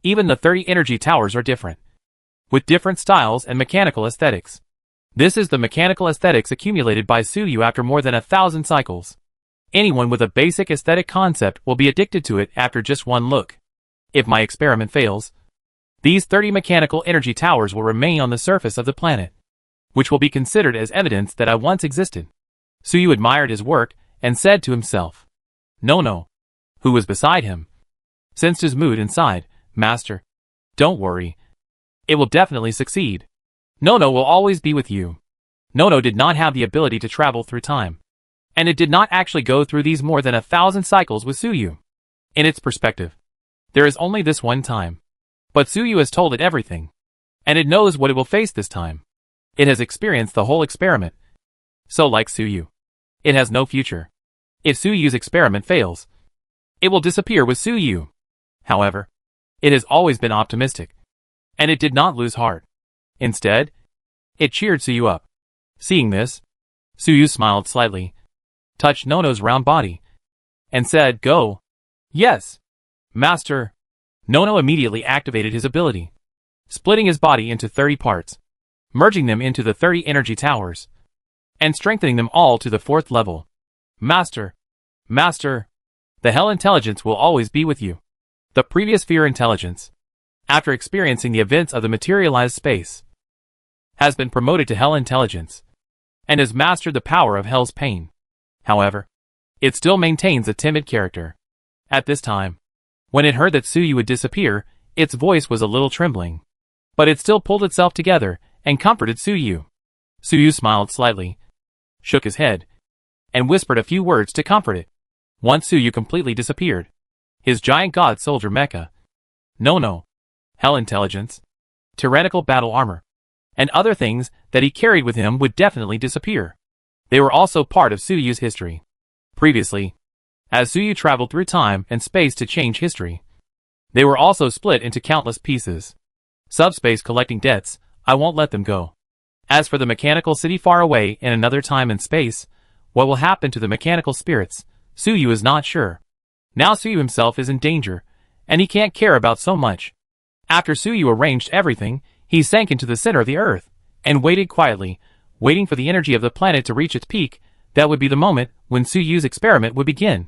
Even the 30 energy towers are different, with different styles and mechanical aesthetics. This is the mechanical aesthetics accumulated by Suyu after more than 1,000 cycles. Anyone with a basic aesthetic concept will be addicted to it after just one look. If my experiment fails, these 30 mechanical energy towers will remain on the surface of the planet, which will be considered as evidence that I once existed. Suyu admired his work and said to himself. Nono, who was beside him, sensed his mood and sighed. Master, don't worry. It will definitely succeed. Nono will always be with you. Nono did not have the ability to travel through time, and it did not actually go through these more than 1,000 cycles with Suyu. In its perspective, there is only this one time. But Suyu has told it everything, and it knows what it will face this time. It has experienced the whole experiment. So like Suyu, it has no future. If Suyu's experiment fails, it will disappear with Suyu. However, it has always been optimistic, and it did not lose heart. Instead, it cheered Suyu up. Seeing this, Suyu smiled slightly, touched Nono's round body, and said, Go. Yes, Master. Nono immediately activated his ability, splitting his body into 30 parts, merging them into the 30 energy towers, and strengthening them all to the 4th level. Master, Master, the Hell Intelligence will always be with you. The previous Fear Intelligence, after experiencing the events of the materialized space, has been promoted to Hell Intelligence, and has mastered the power of Hell's pain. However, it still maintains a timid character. At this time, when it heard that Suyu would disappear, its voice was a little trembling. But it still pulled itself together and comforted Suyu. Suyu smiled slightly, shook his head, and whispered a few words to comfort it. Once Suyu completely disappeared, his giant god soldier mecha, Nono, Hell Intelligence, tyrannical battle armor, and other things that he carried with him would definitely disappear. They were also part of Suyu's history. Previously, as Suyu traveled through time and space to change history, they were also split into countless pieces. Subspace collecting debts, I won't let them go. As for the mechanical city far away in another time and space, what will happen to the mechanical spirits, Suyu is not sure. Now Suyu himself is in danger, and he can't care about so much. After Suyu arranged everything, he sank into the center of the earth, and waited quietly, waiting for the energy of the planet to reach its peak. That would be the moment when Suyu's experiment would begin.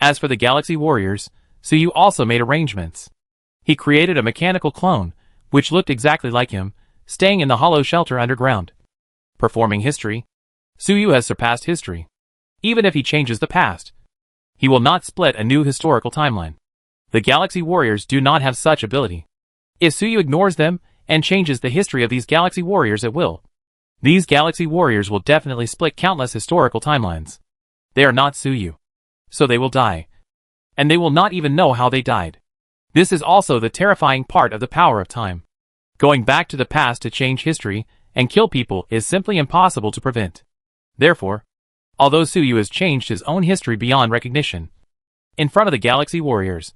As for the Galaxy Warriors, Suyu also made arrangements. He created a mechanical clone, which looked exactly like him, staying in the hollow shelter underground. Performing history, Suyu has surpassed history. Even if he changes the past, he will not split a new historical timeline. The Galaxy Warriors do not have such ability. If Suyu ignores them and changes the history of these Galaxy Warriors at will, these Galaxy Warriors will definitely split countless historical timelines. They are not Suyu. so they will die. And they will not even know how they died. This is also the terrifying part of the power of time. Going back to the past to change history and kill people is simply impossible to prevent. Therefore, although Suyu has changed his own history beyond recognition, in front of the Galaxy Warriors,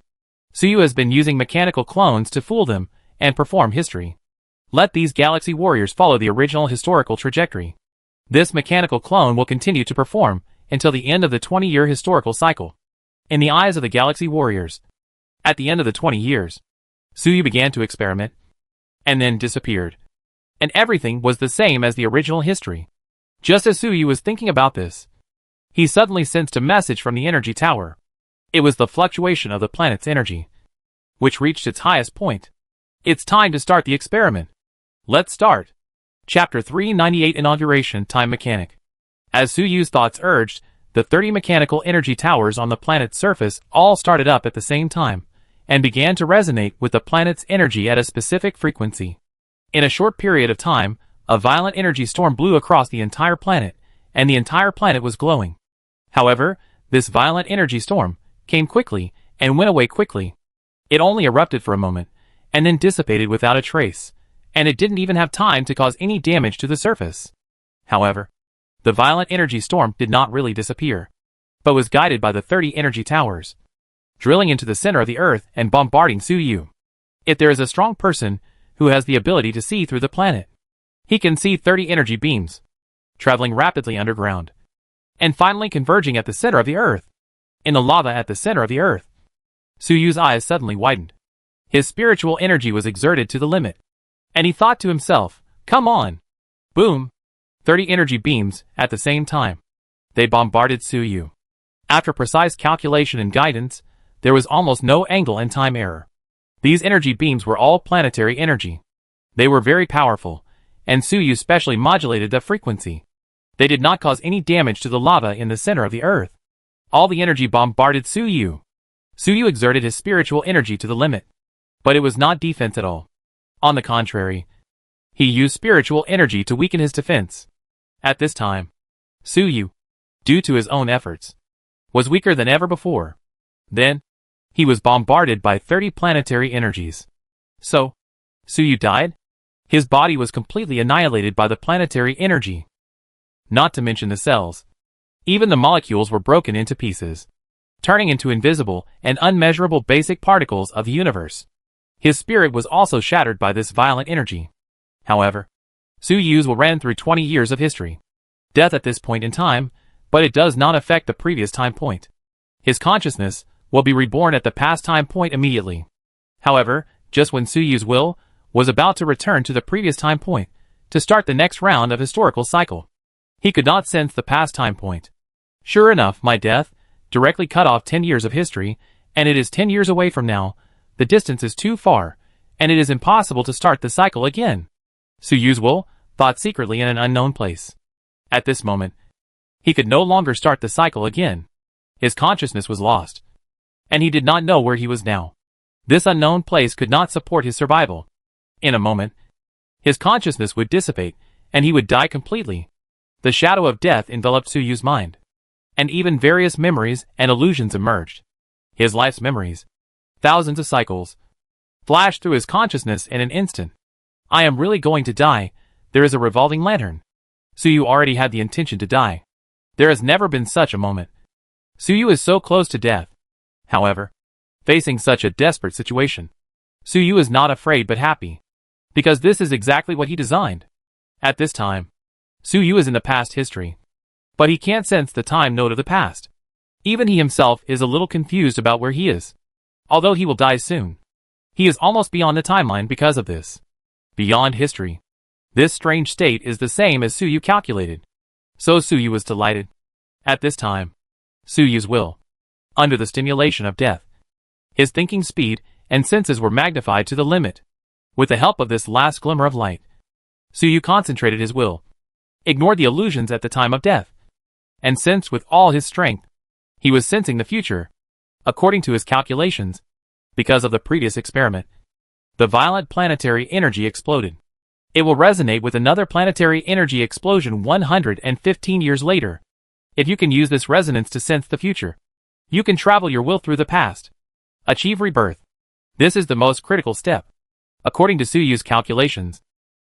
Suyu has been using mechanical clones to fool them and perform history. Let these Galaxy Warriors follow the original historical trajectory. This mechanical clone will continue to perform until the end of the 20-year historical cycle. In the eyes of the Galaxy Warriors, at the end of the 20 years, Suyu began to experiment, and then disappeared. And everything was the same as the original history. Just as Suyu was thinking about this, he suddenly sensed a message from the energy tower. It was the fluctuation of the planet's energy, which reached its highest point. It's time to start the experiment. Let's start. Chapter 398 Inauguration Time Mechanic. As Suyu's thoughts urged, the 30 mechanical energy towers on the planet's surface all started up at the same time, and began to resonate with the planet's energy at a specific frequency. In a short period of time, a violent energy storm blew across the entire planet, and the entire planet was glowing. However, this violent energy storm came quickly and went away quickly. It only erupted for a moment, and then dissipated without a trace, and it didn't even have time to cause any damage to the surface. However, the violent energy storm did not really disappear, but was guided by the 30 energy towers, drilling into the center of the earth and bombarding Suyu. If there is a strong person who has the ability to see through the planet, he can see 30 energy beams, traveling rapidly underground, and finally converging at the center of the earth. In the lava at the center of the earth, Suyu's eyes suddenly widened. His spiritual energy was exerted to the limit, and he thought to himself, come on! Boom! 30 energy beams at the same time. They bombarded Suyu. After precise calculation and guidance, there was almost no angle and time error. These energy beams were all planetary energy. They were very powerful, and Suyu specially modulated the frequency. They did not cause any damage to the lava in the center of the earth. All the energy bombarded Suyu. Suyu exerted his spiritual energy to the limit. But it was not defense at all. On the contrary, he used spiritual energy to weaken his defense. At this time, Suyu, due to his own efforts, was weaker than ever before. Then, he was bombarded by 30 planetary energies. So, Suyu died? His body was completely annihilated by the planetary energy. Not to mention the cells. Even the molecules were broken into pieces, turning into invisible and unmeasurable basic particles of the universe. His spirit was also shattered by this violent energy. However, Suyu's will ran through 20 years of history. Death at this point in time, but it does not affect the previous time point. His consciousness will be reborn at the past time point immediately. However, just when Suyu's will was about to return to the previous time point to start the next round of historical cycle, he could not sense the past time point. Sure enough, my death directly cut off 10 years of history, and it is 10 years away from now. The distance is too far, and it is impossible to start the cycle again. Suyu's will thought secretly in an unknown place. At this moment, he could no longer start the cycle again. His consciousness was lost, and he did not know where he was now. This unknown place could not support his survival. In a moment, his consciousness would dissipate, and he would die completely. The shadow of death enveloped Suyu's mind, and even various memories and illusions emerged. His life's memories, thousands of cycles, flashed through his consciousness in an instant. I am really going to die. There is a revolving lantern. Suyu already had the intention to die. There has never been such a moment. Suyu is so close to death. However, facing such a desperate situation, Suyu is not afraid but happy, because this is exactly what he designed. At this time, Suyu is in the past history, but he can't sense the time node of the past. Even he himself is a little confused about where he is. Although he will die soon, he is almost beyond the timeline because of this. Beyond history. This strange state is the same as Suyu calculated. So Suyu was delighted. At this time, Suyu's will, under the stimulation of death, his thinking speed and senses were magnified to the limit. With the help of this last glimmer of light, Suyu concentrated his will, ignored the illusions at the time of death, and sensed with all his strength. He was sensing the future. According to his calculations, because of the previous experiment, the violent planetary energy exploded. It will resonate with another planetary energy explosion 115 years later. If you can use this resonance to sense the future, You can travel your will through the past. Achieve rebirth. This is the most critical step. According to Suyu's calculations,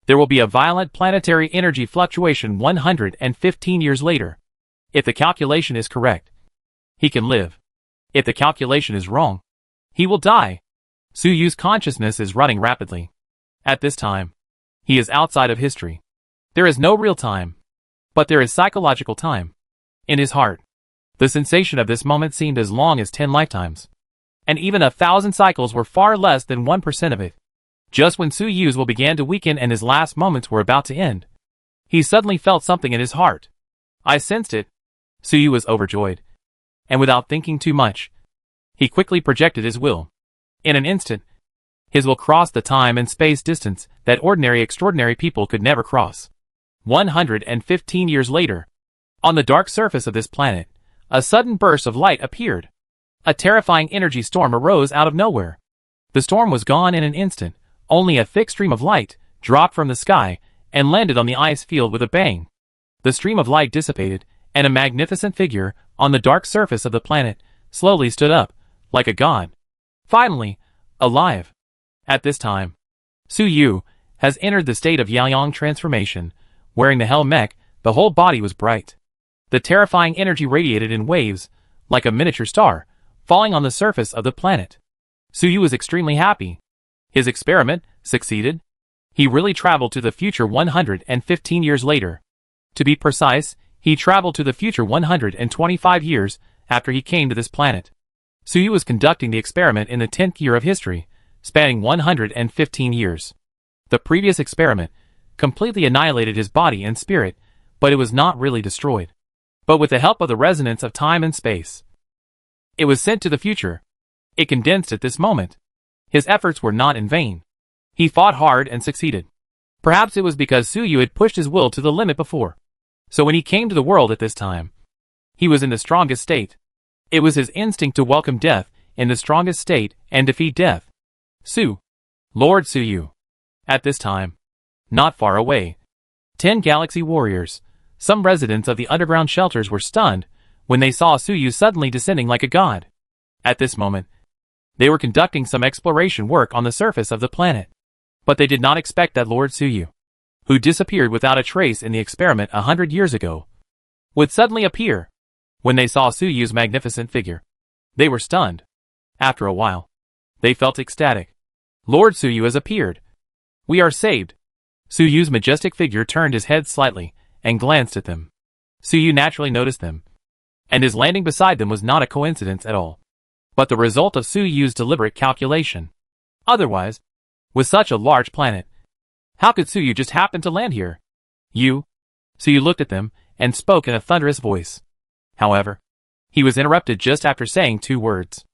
there will be a violent planetary energy fluctuation 115 years later. If the calculation is correct, he can live. If the calculation is wrong, he will die. Suyu's consciousness is running rapidly. At this time, he is outside of history. There is no real time, but there is psychological time. In his heart, the sensation of this moment seemed as long as 10 lifetimes. And even 1,000 cycles were far less than 1% of it. Just when Suyu's will began to weaken and his last moments were about to end, he suddenly felt something in his heart. I sensed it. Suyu was overjoyed. And without thinking too much, he quickly projected his will. In an instant, his will crossed the time and space distance that ordinary extraordinary people could never cross. 115 years later, on the dark surface of this planet, a sudden burst of light appeared. A terrifying energy storm arose out of nowhere. The storm was gone in an instant. Only a thick stream of light dropped from the sky and landed on the ice field with a bang. The stream of light dissipated, and a magnificent figure on the dark surface of the planet slowly stood up, like a god. Finally, alive. At this time, Suyu has entered the state of Yaoyang transformation. Wearing the hell mech, the whole body was bright. The terrifying energy radiated in waves, like a miniature star, falling on the surface of the planet. Suyu was extremely happy. His experiment succeeded. He really traveled to the future 115 years later. To be precise, he traveled to the future 125 years after he came to this planet. Suyu was conducting the experiment in the 10th year of history, spanning 115 years. The previous experiment completely annihilated his body and spirit, but it was not really destroyed. But with the help of the resonance of time and space, it was sent to the future. It condensed at this moment. His efforts were not in vain. He fought hard and succeeded. Perhaps it was because Suyu had pushed his will to the limit before. So when he came to the world at this time, he was in the strongest state. It was his instinct to welcome death in the strongest state and defeat death. Lord Suyu. At this time, not far away, 10 galaxy warriors, some residents of the underground shelters, were stunned when they saw Suyu suddenly descending like a god. At this moment, they were conducting some exploration work on the surface of the planet. But they did not expect that Lord Suyu, who disappeared without a trace in the experiment 100 years ago, would suddenly appear. When they saw Suyu's magnificent figure, they were stunned. After a while, they felt ecstatic. Lord Suyu has appeared. We are saved. Suyu's majestic figure turned his head slightly and glanced at them. Suyu naturally noticed them, and his landing beside them was not a coincidence at all, but the result of Suyu's deliberate calculation. Otherwise, with such a large planet, how could Suyu just happen to land here? Suyu looked at them and spoke in a thunderous voice. However, he was interrupted just after saying 2 words.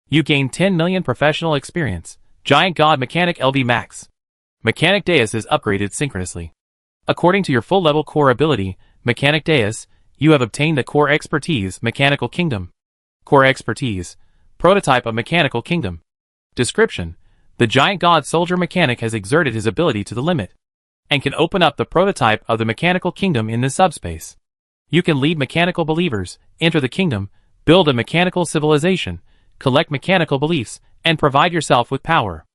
You gain 10 million professional experience. Giant God Mechanic LV Max. Mechanic Deus is upgraded synchronously. According to your full level core ability, Mechanic Deus, you have obtained the Core Expertise Mechanical Kingdom. Core Expertise, prototype of Mechanical Kingdom. Description: the Giant God Soldier Mechanic has exerted his ability to the limit, and can open up the prototype of the Mechanical Kingdom in this subspace. You can lead mechanical believers, enter the kingdom, build a mechanical civilization, collect mechanical beliefs, and provide yourself with power.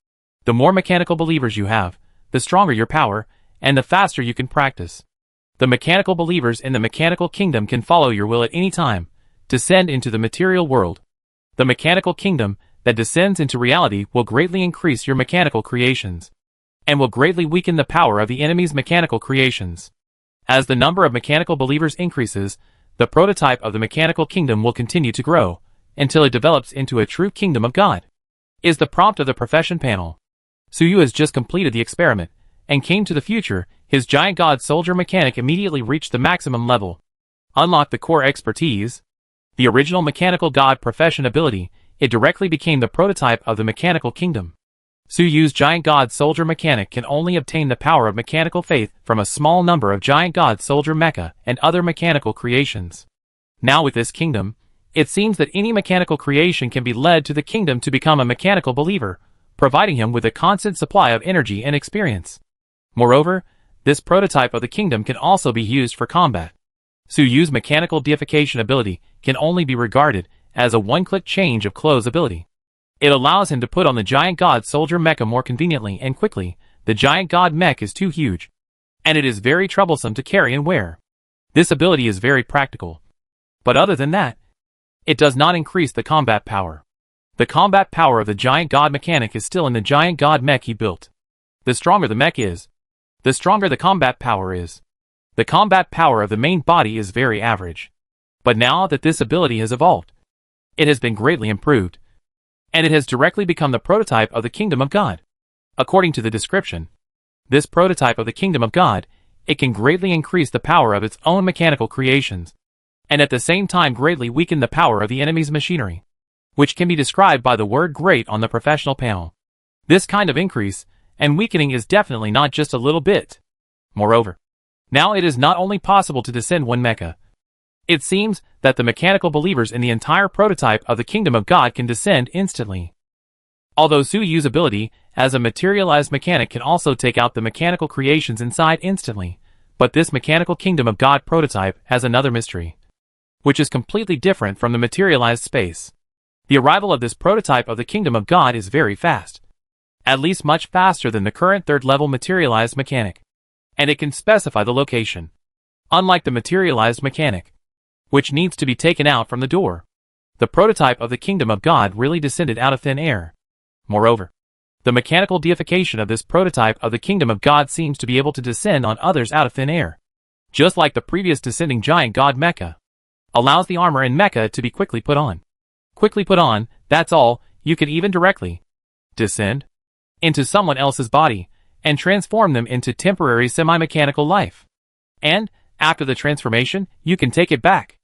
The more mechanical believers you have, the stronger your power, and the faster you can practice. The mechanical believers in the mechanical kingdom can follow your will at any time, descend into the material world. The mechanical kingdom that descends into reality will greatly increase your mechanical creations, and will greatly weaken the power of the enemy's mechanical creations. As the number of mechanical believers increases, the prototype of the mechanical kingdom will continue to grow, until it develops into a true kingdom of God. Is the prompt of the profession panel. Suyu has just completed the experiment, and came to the future. His Giant God Soldier Mechanic immediately reached the maximum level. Unlock the Core Expertise. The original Mechanical God Profession ability, it directly became the prototype of the Mechanical Kingdom. Suyu's Giant God Soldier Mechanic can only obtain the power of mechanical faith from a small number of Giant God Soldier Mecha and other mechanical creations. Now with this kingdom, it seems that any mechanical creation can be led to the kingdom to become a mechanical believer, providing him with a constant supply of energy and experience. Moreover, this prototype of the kingdom can also be used for combat. Suyu's mechanical deification ability can only be regarded has a one-click change of clothes ability. It allows him to put on the giant god soldier mecha more conveniently and quickly. The giant god mech is too huge, and it is very troublesome to carry and wear. This ability is very practical. But other than that, it does not increase the combat power. The combat power of the giant god mechanic is still in the giant god mech he built. The stronger the mech is, the stronger the combat power is. The combat power of the main body is very average. But now that this ability has evolved, it has been greatly improved, and it has directly become the prototype of the Kingdom of God. According to the description, this prototype of the Kingdom of God, it can greatly increase the power of its own mechanical creations, and at the same time greatly weaken the power of the enemy's machinery, which can be described by the word great on the professional panel. This kind of increase and weakening is definitely not just a little bit. Moreover, now it is not only possible to descend one mecha. It seems that the mechanical believers in the entire prototype of the Kingdom of God can descend instantly. Although Suyu's ability as a materialized mechanic can also take out the mechanical creations inside instantly, but this mechanical Kingdom of God prototype has another mystery, which is completely different from the materialized space. The arrival of this prototype of the Kingdom of God is very fast, at least much faster than the current third-level materialized mechanic, and it can specify the location, unlike the materialized mechanic, which needs to be taken out from the door. The prototype of the Kingdom of God really descended out of thin air. Moreover, the mechanical deification of this prototype of the Kingdom of God seems to be able to descend on others out of thin air, just like the previous descending giant god mecha allows the armor and mecha to be quickly put on. Quickly put on, that's all. You can even directly descend into someone else's body and transform them into temporary semi-mechanical life. And, after the transformation, you can take it back.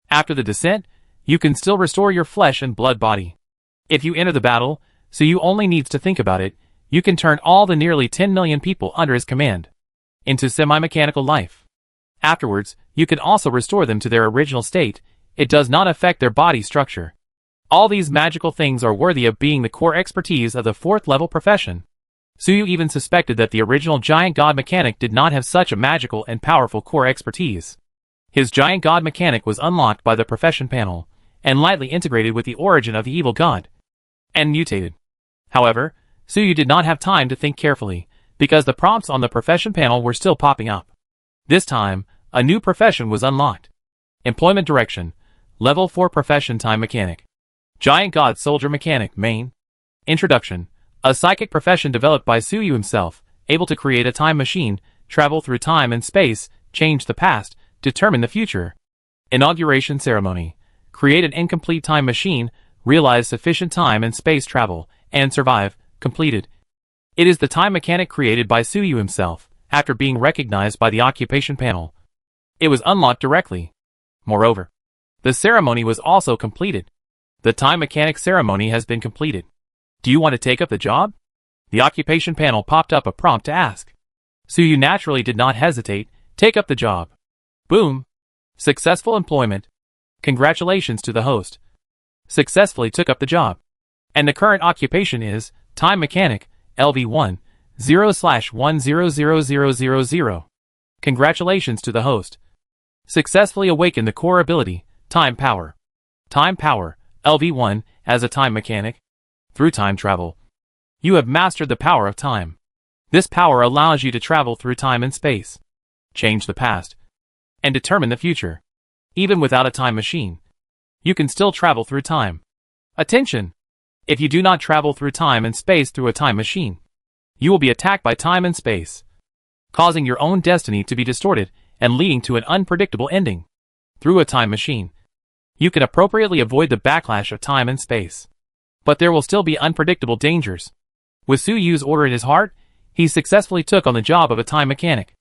After the descent, you can still restore your flesh and blood body. If you enter the battle, so you only needs to think about it, you can turn all the nearly 10 million people under his command into semi-mechanical life. Afterwards, you can also restore them to their original state. It does not affect their body structure. All these magical things are worthy of being the core expertise of the 4th level profession. Suyu even suspected that the original giant god mechanic did not have such a magical and powerful core expertise. His giant god mechanic was unlocked by the profession panel, and lightly integrated with the origin of the evil god, and mutated. However, Suyu did not have time to think carefully, because the prompts on the profession panel were still popping up. This time, a new profession was unlocked. Employment Direction, Level 4 Profession Time Mechanic. Giant God Soldier Mechanic Main. Introduction. A psychic profession developed by Suyu himself, able to create a time machine, travel through time and space, change the past, determine the future. Inauguration Ceremony. Create an incomplete time machine, realize sufficient time and space travel, and survive. Completed. It is the time mechanic created by Suyu himself, after being recognized by the occupation panel. It was unlocked directly. Moreover, the ceremony was also completed. The time mechanic ceremony has been completed. Do you want to take up the job? The occupation panel popped up a prompt to ask. Suyu naturally did not hesitate. Take up the job. Boom. Successful employment. Congratulations to the host. Successfully took up the job. And the current occupation is Time Mechanic, LV1, 0/100000. Congratulations to the host. Successfully awakened the core ability, Time Power. Time Power, LV1, as a time mechanic. Through time travel, you have mastered the power of time. This power allows you to travel through time and space, change the past, and determine the future. Even without a time machine, you can still travel through time. Attention! If you do not travel through time and space through a time machine, you will be attacked by time and space, causing your own destiny to be distorted and leading to an unpredictable ending. Through a time machine, you can appropriately avoid the backlash of time and space, but there will still be unpredictable dangers. With Suyu's order in his heart, he successfully took on the job of a time mechanic.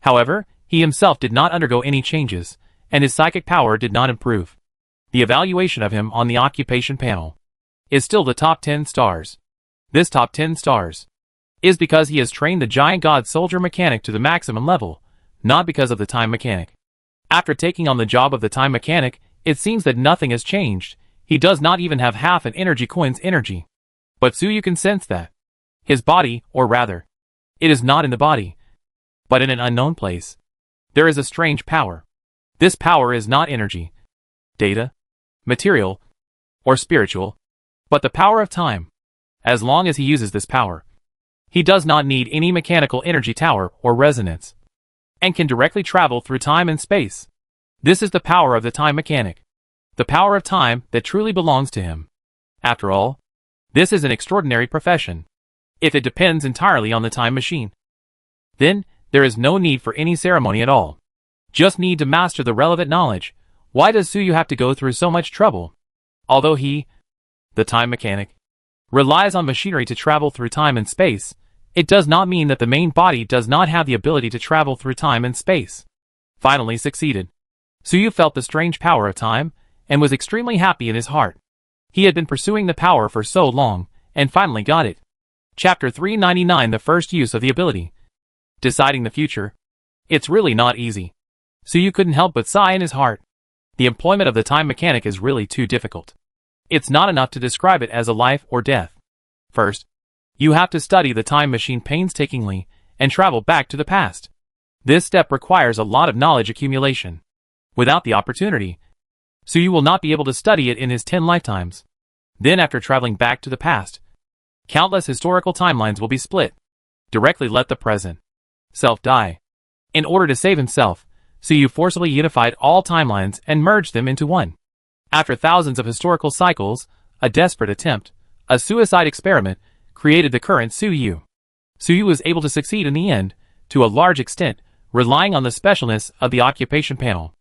However, he himself did not undergo any changes, and his psychic power did not improve. The evaluation of him on the occupation panel is still the top 10 stars. This top 10 stars is because he has trained the giant god soldier mechanic to the maximum level, not because of the time mechanic. After taking on the job of the time mechanic, it seems that nothing has changed. He does not even have half an energy coin's energy. But Suyu can sense that his body, or rather, it is not in the body, but in an unknown place, there is a strange power. This power is not energy, data, material, or spiritual, but the power of time. As long as he uses this power, he does not need any mechanical energy tower or resonance, and can directly travel through time and space. This is the power of the time mechanic, the power of time that truly belongs to him. After all, this is an extraordinary profession. If it depends entirely on the time machine, then there is no need for any ceremony at all. Just need to master the relevant knowledge. Why does Suyu have to go through so much trouble? Although he, the time mechanic, relies on machinery to travel through time and space, it does not mean that the main body does not have the ability to travel through time and space. Finally succeeded. Suyu felt the strange power of time, and was extremely happy in his heart. He had been pursuing the power for so long, and finally got it. Chapter 399, the first use of the ability. Deciding the future. It's really not easy. Suyu couldn't help but sigh in his heart. The employment of the time mechanic is really too difficult. It's not enough to describe it as a life or death. First, you have to study the time machine painstakingly and travel back to the past. This step requires a lot of knowledge accumulation. Without the opportunity, Suyu will not be able to study it in his 10 lifetimes. Then after traveling back to the past, countless historical timelines will be split. Directly let the present self die. In order to save himself, Suyu forcibly unified all timelines and merged them into one. After thousands of historical cycles, a desperate attempt, a suicide experiment, created the current Suyu. Suyu was able to succeed in the end, to a large extent, relying on the specialness of the occupation panel.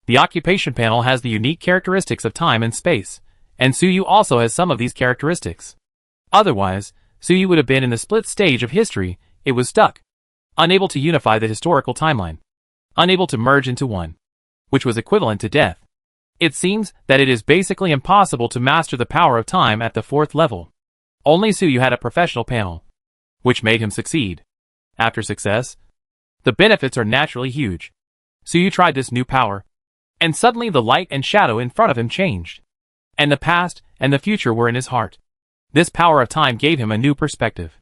The occupation panel has the unique characteristics of time and space, and Suyu also has some of these characteristics. Otherwise, Suyu would have been in the split stage of history. It was stuck, unable to unify the historical timeline, unable to merge into one, which was equivalent to death. It seems that it is basically impossible to master the power of time at the 4th level. Only Suyu had a professional panel, which made him succeed. After success, the benefits are naturally huge. Suyu tried this new power, and suddenly the light and shadow in front of him changed, and the past and the future were in his heart. This power of time gave him a new perspective.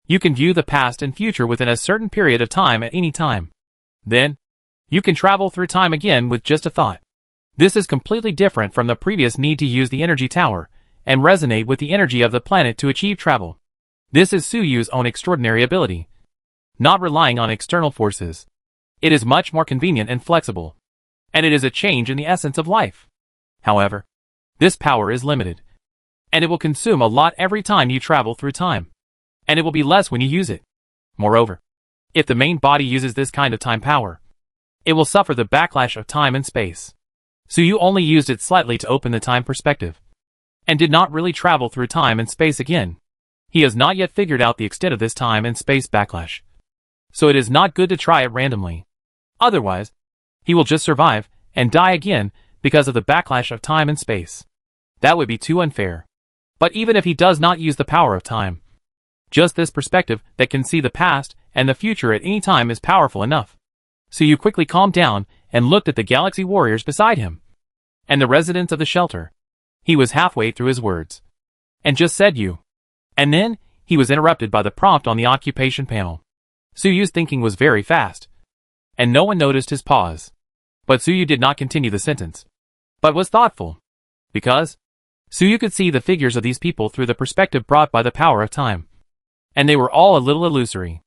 You can view the past and future within a certain period of time at any time. Then, you can travel through time again with just a thought. This is completely different from the previous need to use the energy tower and resonate with the energy of the planet to achieve travel. This is Suyu's own extraordinary ability, not relying on external forces. It is much more convenient and flexible, and it is a change in the essence of life. However, this power is limited, and it will consume a lot every time you travel through time, and it will be less when you use it. Moreover, if the main body uses this kind of time power, it will suffer the backlash of time and space. Suyu only used it slightly to open the time perspective, and did not really travel through time and space again. He has not yet figured out the extent of this time and space backlash, so it is not good to try it randomly. Otherwise, he will just survive and die again because of the backlash of time and space. That would be too unfair. But even if he does not use the power of time, just this perspective that can see the past and the future at any time is powerful enough. Suyu quickly calmed down and looked at the galaxy warriors beside him, and the residents of the shelter. He was halfway through his words, and just said you. And then, he was interrupted by the prompt on the occupation panel. Suyu's thinking was very fast, and no one noticed his pause. But Suyu did not continue the sentence, but was thoughtful, because Suyu could see the figures of these people through the perspective brought by the power of time, and they were all a little illusory,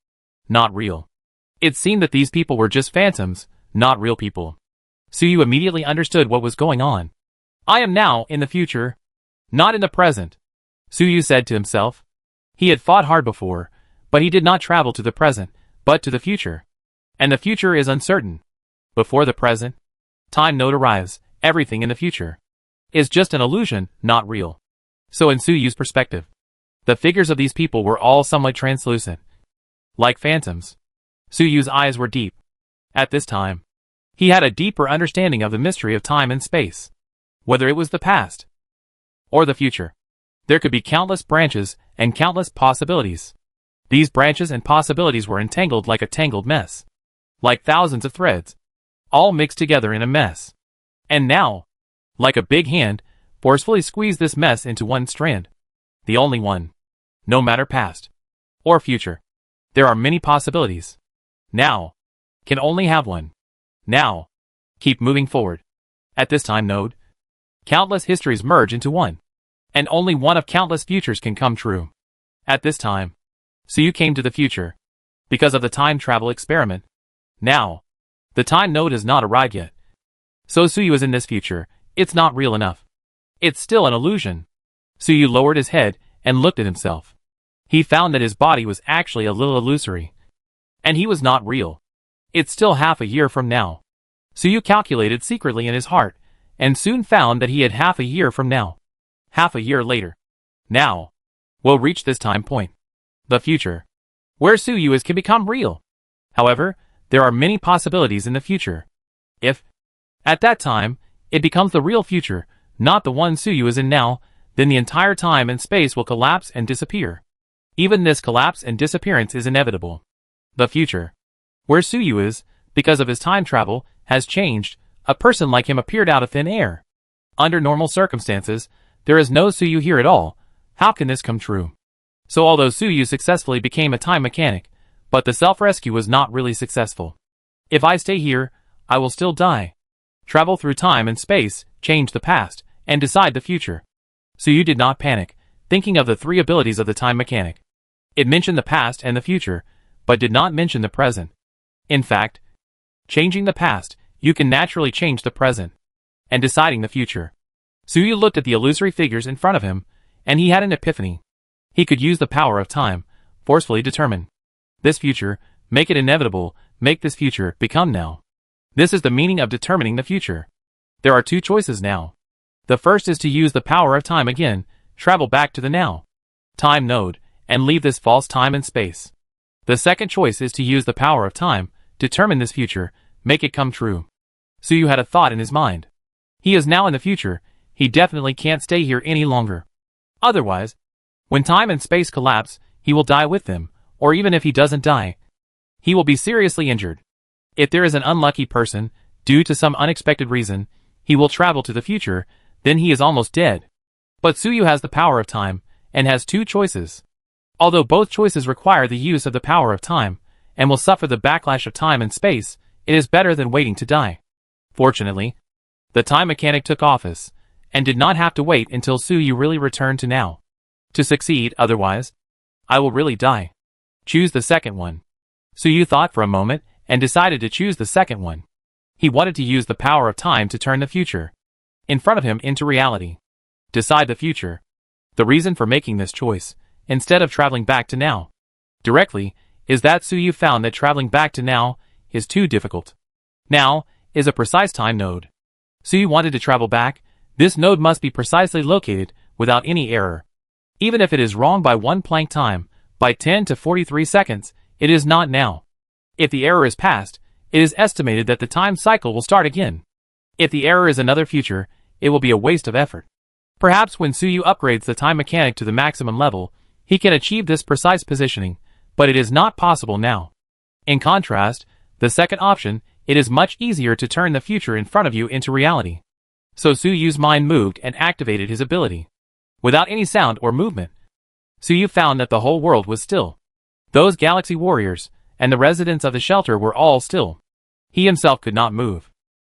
not real. It seemed that these people were just phantoms, not real people. Suyu immediately understood what was going on. I am now in the future, not in the present, Suyu said to himself. He had fought hard before, but he did not travel to the present, but to the future. And the future is uncertain. Before the present, time node arrives, everything in the future is just an illusion, not real. So in Suyu's perspective, the figures of these people were all somewhat translucent, like phantoms. Suyu's eyes were deep. At this time, he had a deeper understanding of the mystery of time and space. Whether it was the past or the future, there could be countless branches and countless possibilities. These branches and possibilities were entangled like a tangled mess, like thousands of threads, all mixed together in a mess. And now, like a big hand, forcefully squeezed this mess into one strand. The only one. No matter past or future, there are many possibilities. Now, can only have one. Now, keep moving forward. At this time node, countless histories merge into one. and only one of countless futures can come true. At this time, Suyu came to the future, because of the time travel experiment. Now, the time node has not arrived yet. So Suyu is in this future, it's not real enough. It's still an illusion. Suyu lowered his head and looked at himself. He found that his body was actually a little illusory. And he was not real. It's still half a year from now. Suyu calculated secretly in his heart, and soon found that he had half a year from now. Half a year later. Now, we'll reach this time point. The future. Where Suyu is can become real. However, there are many possibilities in the future. If, at that time, it becomes the real future, not the one Suyu is in now, then the entire time and space will collapse and disappear. Even this collapse and disappearance is inevitable. The future. Where Suyu is, because of his time travel, has changed. A person like him appeared out of thin air. Under normal circumstances, there is no Suyu here at all. How can this come true? So although Suyu successfully became a time mechanic, but the self-rescue was not really successful. If I stay here, I will still die. Travel through time and space, change the past, and decide the future. Suyu did not panic, thinking of the three abilities of the time mechanic. It mentioned the past and the future, but did not mention the present. In fact, changing the past, you can naturally change the present. And deciding the future. Suyu looked at the illusory figures in front of him, and he had an epiphany. He could use the power of time, forcefully determine this future, make it inevitable, make this future become now. This is the meaning of determining the future. There are two choices now. The first is to use the power of time again, travel back to the now time node, and leave this false time and space. The second choice is to use the power of time, determine this future, make it come true. Suyu had a thought in his mind. He is now in the future, he definitely can't stay here any longer. Otherwise, when time and space collapse, he will die with them, or even if he doesn't die, he will be seriously injured. If there is an unlucky person, due to some unexpected reason, he will travel to the future, then he is almost dead. But Suyu has the power of time, and has two choices. Although both choices require the use of the power of time, and will suffer the backlash of time and space, it is better than waiting to die. Fortunately, the time mechanic took office, and did not have to wait until Suyu really returned to now. To succeed, otherwise, I will really die. Choose the second one. Suyu thought for a moment, and decided to choose the second one. He wanted to use the power of time to turn the future in front of him into reality. Decide the future. The reason for making this choice, instead of traveling back to now directly, is that Suyu found that traveling back to now is too difficult. Now is a precise time node. Suyu wanted to travel back. This node must be precisely located without any error. Even if it is wrong by 1 Planck time, by 10 to 43 seconds, it is not now. If the error is passed, it is estimated that the time cycle will start again. If the error is another future, it will be a waste of effort. Perhaps when Suyu upgrades the time mechanic to the maximum level, he can achieve this precise positioning, but it is not possible now. In contrast, the second option, it is much easier to turn the future in front of you into reality. So Suyu's mind moved and activated his ability. Without any sound or movement, Suyu found that the whole world was still. Those galaxy warriors, and the residents of the shelter were all still. He himself could not move.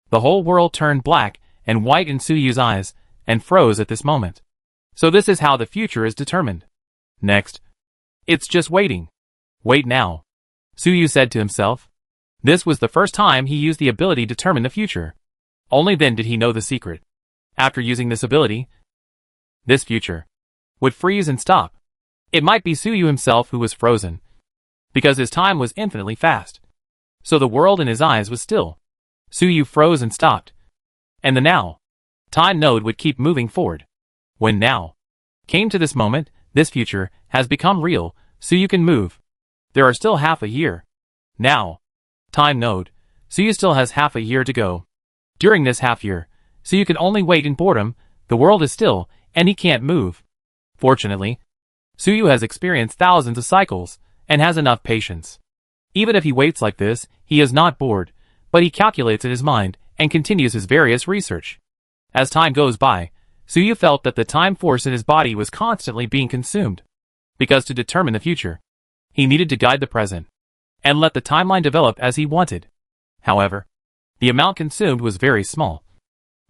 The whole world turned black and white in Suyu's eyes, and froze at this moment. So this is how the future is determined. Next. It's just waiting. Wait now. Suyu said to himself. This was the first time he used the ability to determine the future. Only then did he know the secret. After using this ability, this future would freeze and stop. It might be Suyu himself who was frozen, because his time was infinitely fast. So the world in his eyes was still. Suyu froze and stopped. And the now time node would keep moving forward. When now came to this moment, this future has become real, Suyu can move. There are still half a year. Now time node, Suyu still has half a year to go. During this half year, Suyu can only wait in boredom. The world is still, and he can't move. Fortunately, Suyu has experienced thousands of cycles, and has enough patience. Even if he waits like this, he is not bored, but he calculates in his mind, and continues his various research. As time goes by, Suyu felt that the time force in his body was constantly being consumed. Because to determine the future, he needed to guide the present, and let the timeline develop as he wanted. However, the amount consumed was very small.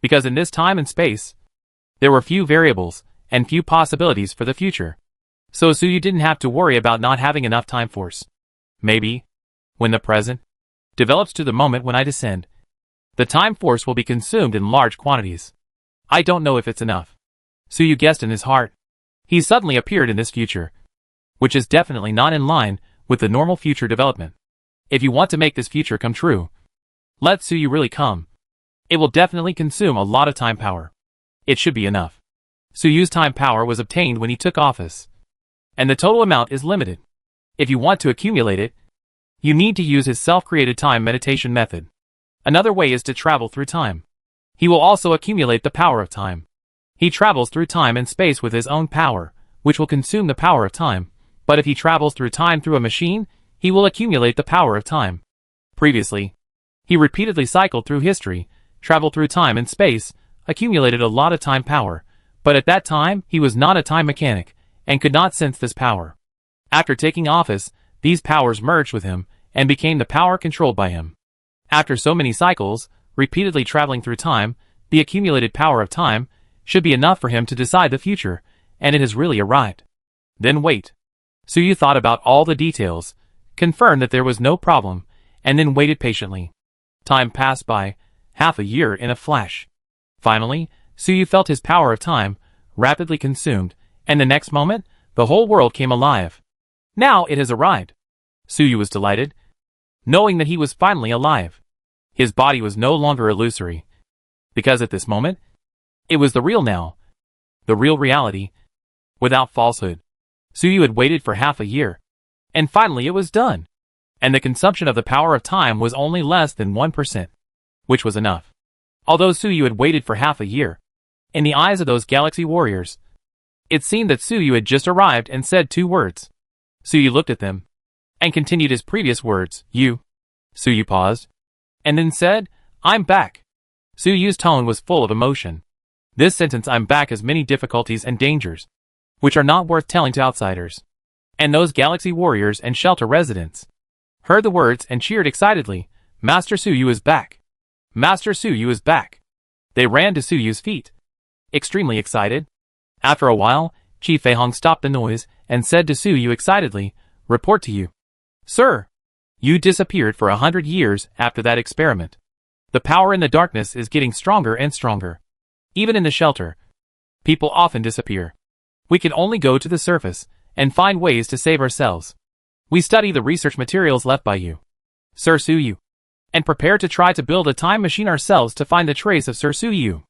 Because in this time and space, there were few variables, and few possibilities for the future. So Suyu didn't have to worry about not having enough time force. Maybe, when the present develops to the moment when I descend, the time force will be consumed in large quantities. I don't know if it's enough. Suyu guessed in his heart. He suddenly appeared in this future, which is definitely not in line with the normal future development. If you want to make this future come true, let Suyu really come. It will definitely consume a lot of time power. It should be enough. Suyu's time power was obtained when he took office, and the total amount is limited. If you want to accumulate it, you need to use his self-created time meditation method. Another way is to travel through time. He will also accumulate the power of time. He travels through time and space with his own power, which will consume the power of time, but if he travels through time through a machine, he will accumulate the power of time. Previously, he repeatedly cycled through history, traveled through time and space, accumulated a lot of time power, but at that time he was not a time mechanic, and could not sense this power. After taking office, these powers merged with him, and became the power controlled by him. After so many cycles, repeatedly traveling through time, the accumulated power of time should be enough for him to decide the future, and it has really arrived. Then wait. Suyu thought about all the details, confirmed that there was no problem, and then waited patiently. Time passed by, half a year in a flash. Finally, Suyu felt his power of time rapidly consumed, and the next moment, the whole world came alive. Now it has arrived. Suyu was delighted, knowing that he was finally alive. His body was no longer illusory, because at this moment, it was the real now, the real reality, without falsehood. Suyu had waited for half a year, and finally it was done. And the consumption of the power of time was only less than 1%, which was enough. Although Suyu had waited for half a year, in the eyes of those galaxy warriors, it seemed that Suyu had just arrived and said 2 words. Suyu looked at them, and continued his previous words, you. Suyu paused, and then said, I'm back. Suyu's tone was full of emotion. This sentence I'm back has many difficulties and dangers, which are not worth telling to outsiders. And those galaxy warriors and shelter residents heard the words and cheered excitedly, Master Suyu is back. Master Suyu is back. They ran to Suyu's feet, extremely excited. After a while, Chief Feihong stopped the noise and said to Suyu excitedly, report to you. Sir, you disappeared for 100 years after that experiment. The power in the darkness is getting stronger and stronger. Even in the shelter, people often disappear. We can only go to the surface and find ways to save ourselves. We study the research materials left by you, Sir Suyu, and prepare to try to build a time machine ourselves to find the trace of Sir Suyu.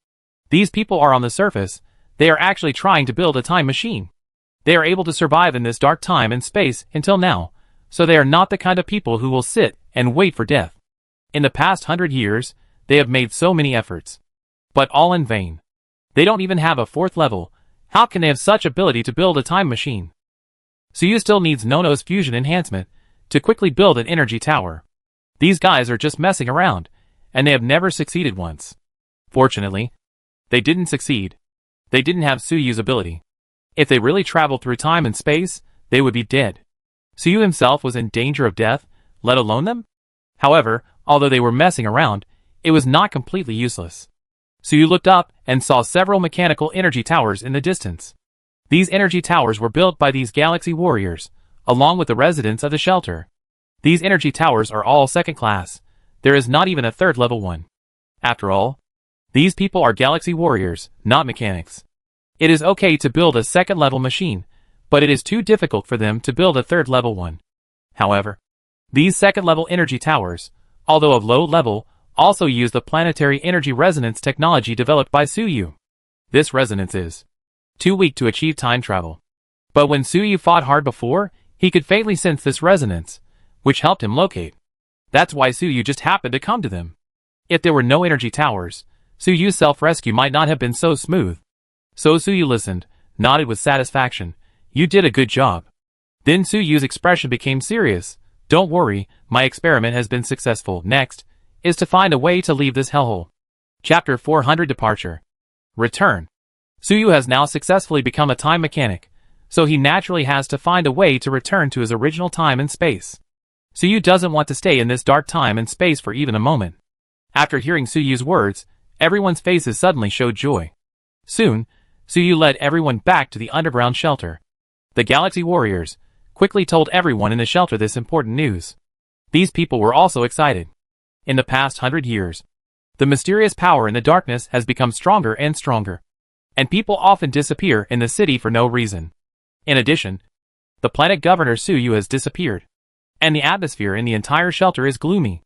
These people are on the surface. They are actually trying to build a time machine. They are able to survive in this dark time and space until now, so they are not the kind of people who will sit and wait for death. In the past 100 years, they have made so many efforts, but all in vain. They don't even have a 4th level. How can they have such ability to build a time machine? Suyu still needs Nono's fusion enhancement to quickly build an energy tower. These guys are just messing around, and they have never succeeded once. Fortunately, they didn't succeed. They didn't have Suyu's ability. If they really traveled through time and space, they would be dead. Suyu himself was in danger of death, let alone them? However, although they were messing around, it was not completely useless. Suyu looked up and saw several mechanical energy towers in the distance. These energy towers were built by these galaxy warriors, along with the residents of the shelter. These energy towers are all 2nd class. There is not even a 3rd level one. After all, these people are galaxy warriors, not mechanics. It is okay to build a 2nd level machine, but it is too difficult for them to build a 3rd level one. However, these 2nd level energy towers, although of low level, also use the planetary energy resonance technology developed by Suyu. This resonance is too weak to achieve time travel. But when Suyu fought hard before, he could faintly sense this resonance, which helped him locate. That's why Suyu just happened to come to them. If there were no energy towers, Suyu's self-rescue might not have been so smooth. So Suyu listened, nodded with satisfaction. You did a good job. Then Suyu's expression became serious. Don't worry, my experiment has been successful. Next is to find a way to leave this hellhole. Chapter 400 Departure. Return. Suyu has now successfully become a time mechanic, so he naturally has to find a way to return to his original time and space. Suyu doesn't want to stay in this dark time and space for even a moment. After hearing Suyu's words, everyone's faces suddenly showed joy. Soon, Suyu led everyone back to the underground shelter. The Galaxy Warriors quickly told everyone in the shelter this important news. These people were also excited. In the past 100 years, the mysterious power in the darkness has become stronger and stronger, and people often disappear in the city for no reason. In addition, the planet governor Suyu has disappeared, and the atmosphere in the entire shelter is gloomy.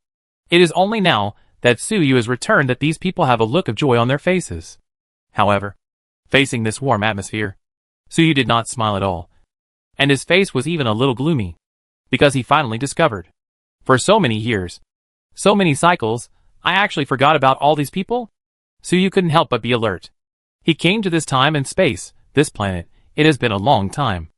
It is only now that Suyu has returned that these people have a look of joy on their faces. However, facing this warm atmosphere, Suyu did not smile at all, and his face was even a little gloomy, because he finally discovered. For so many years, so many cycles, I actually forgot about all these people? Suyu couldn't help but be alert. He came to this time and space, this planet. It has been a long time.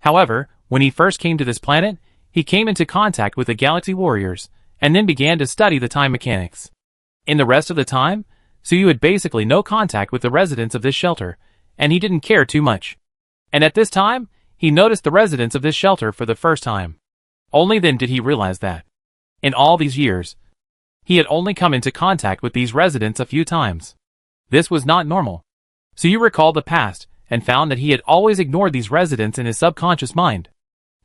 However, when he first came to this planet, he came into contact with the Galaxy Warriors, and then began to study the time mechanics. In the rest of the time, Suyu had basically no contact with the residents of this shelter, and he didn't care too much. And at this time, he noticed the residents of this shelter for the first time. Only then did he realize that, in all these years, he had only come into contact with these residents a few times. This was not normal. Suyu recalled the past, and found that he had always ignored these residents in his subconscious mind.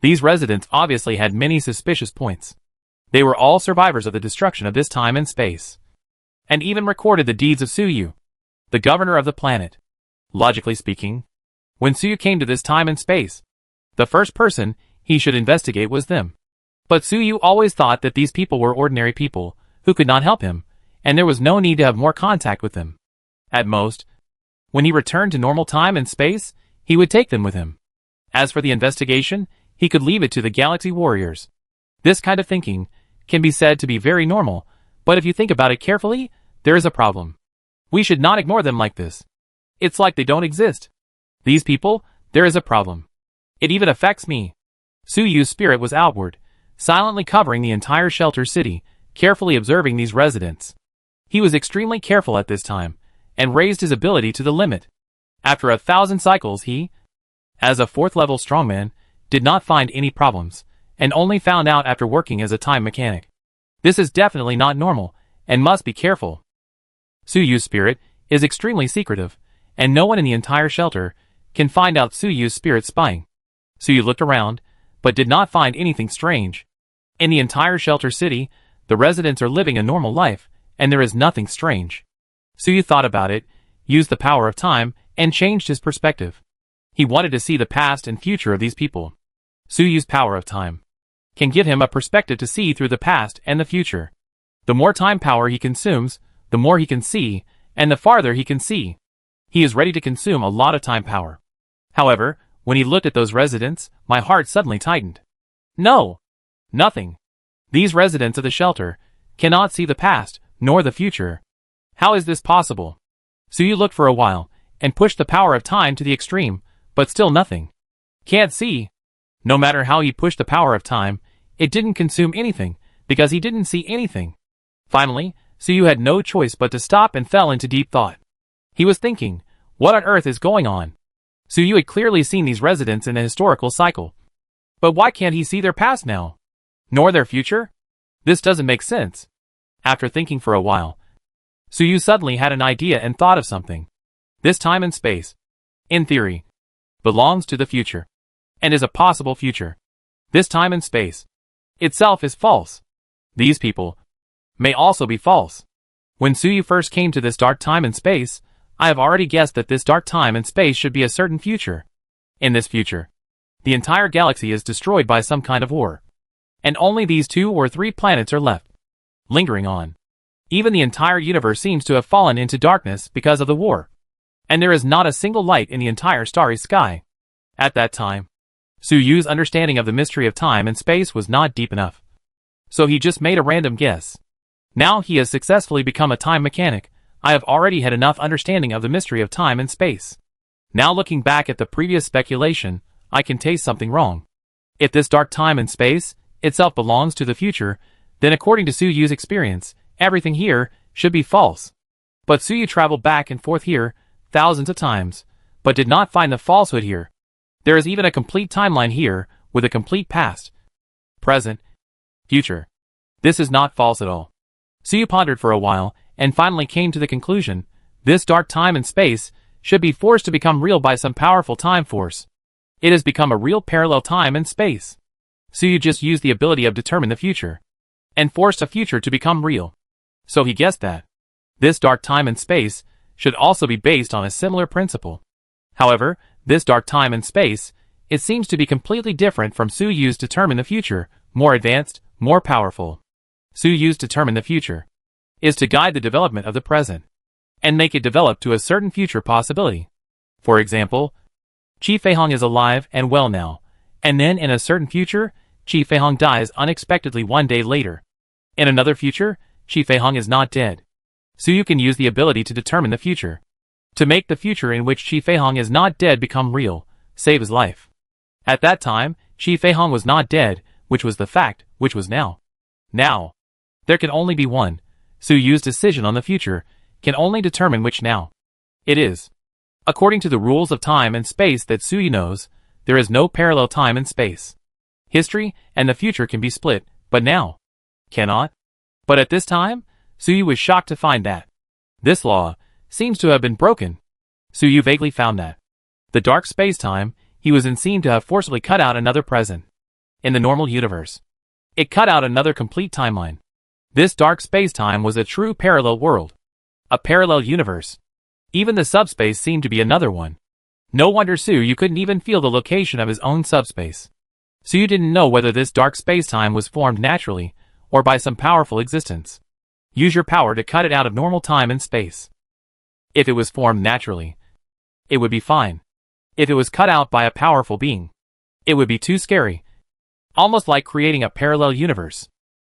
These residents obviously had many suspicious points. They were all survivors of the destruction of this time and space, and even recorded the deeds of Suyu, the governor of the planet. Logically speaking, when Suyu came to this time and space, the first person he should investigate was them. But Suyu always thought that these people were ordinary people who could not help him, and there was no need to have more contact with them. At most, when he returned to normal time and space, he would take them with him. As for the investigation, he could leave it to the Galaxy Warriors. This kind of thinking can be said to be very normal, but if you think about it carefully, there is a problem. We should not ignore them like this. It's like they don't exist. These people, there is a problem. It even affects me. Suyu's spirit was outward, silently covering the entire shelter city, carefully observing these residents. He was extremely careful at this time, and raised his ability to the limit. After 1,000 cycles he, as a 4th-level strongman, did not find any problems, and only found out after working as a time mechanic. This is definitely not normal, and must be careful. Suyu's spirit is extremely secretive, and no one in the entire shelter can find out Suyu's spirit spying. Suyu looked around, but did not find anything strange. In the entire shelter city, the residents are living a normal life, and there is nothing strange. Suyu thought about it, used the power of time, and changed his perspective. He wanted to see the past and future of these people. Suyu's power of time can give him a perspective to see through the past and the future. The more time power he consumes, the more he can see, and the farther he can see. He is ready to consume a lot of time power. However, when he looked at those residents, my heart suddenly tightened. No! Nothing. These residents of the shelter cannot see the past, nor the future. How is this possible? Suyu looked for a while, and pushed the power of time to the extreme, but still nothing. Can't see. No matter how he pushed the power of time, it didn't consume anything, because he didn't see anything. Finally, Suyu had no choice but to stop and fell into deep thought. He was thinking, what on earth is going on? Suyu had clearly seen these residents in a historical cycle. But why can't he see their past now? Nor their future? This doesn't make sense. After thinking for a while, Suyu suddenly had an idea and thought of something. This time and space, in theory, belongs to the future, and is a possible future. This time and space itself is false. These people may also be false. When Suyu first came to this dark time and space, I have already guessed that this dark time and space should be a certain future. In this future, the entire galaxy is destroyed by some kind of war, and only these 2 or 3 planets are left, lingering on. Even the entire universe seems to have fallen into darkness because of the war, and there is not a single light in the entire starry sky. At that time, Suyu's understanding of the mystery of time and space was not deep enough, so he just made a random guess. Now he has successfully become a time mechanic. I have already had enough understanding of the mystery of time and space. Now looking back at the previous speculation, I can taste something wrong. If this dark time and space itself belongs to the future, then according to Suyu's experience, everything here should be false. But Suyu traveled back and forth here thousands of times, but did not find the falsehood here. There is even a complete timeline here, with a complete past, present, future. This is not false at all. Suyu pondered for a while, and finally came to the conclusion, this dark time and space should be forced to become real by some powerful time force. It has become a real parallel time and space. So you just use the ability of determine the future and forced a future to become real. So he guessed that this dark time and space should also be based on a similar principle. However, this dark time and space, it seems to be completely different from Su Yu's determine the future, more advanced, more powerful. Su Yu's determine the future is to guide the development of the present and make it develop to a certain future possibility. For example, Qi Feihong is alive and well now, and then in a certain future, Qi Feihong dies unexpectedly one day later. In another future, Qi Feihong is not dead. So you can use the ability to determine the future to make the future in which Qi Feihong is not dead become real, save his life. At that time, Qi Feihong was not dead, which was the fact, which was now. Now, there can only be one. Su Yu's decision on the future can only determine which now it is. According to the rules of time and space that Su Yu knows, there is no parallel time and space. History and the future can be split, but now cannot. But at this time, Su Yu was shocked to find that this law seems to have been broken. Su Yu vaguely found that the dark space-time he was in seemed to have forcibly cut out another present. In the normal universe, it cut out another complete timeline. This dark space-time was a true parallel world, a parallel universe. Even the subspace seemed to be another one. No wonder Su Yu couldn't even feel the location of his own subspace. Su Yu didn't know whether this dark space-time was formed naturally or by some powerful existence. Use your power to cut it out of normal time and space. If it was formed naturally, it would be fine. If it was cut out by a powerful being, it would be too scary. Almost like creating a parallel universe.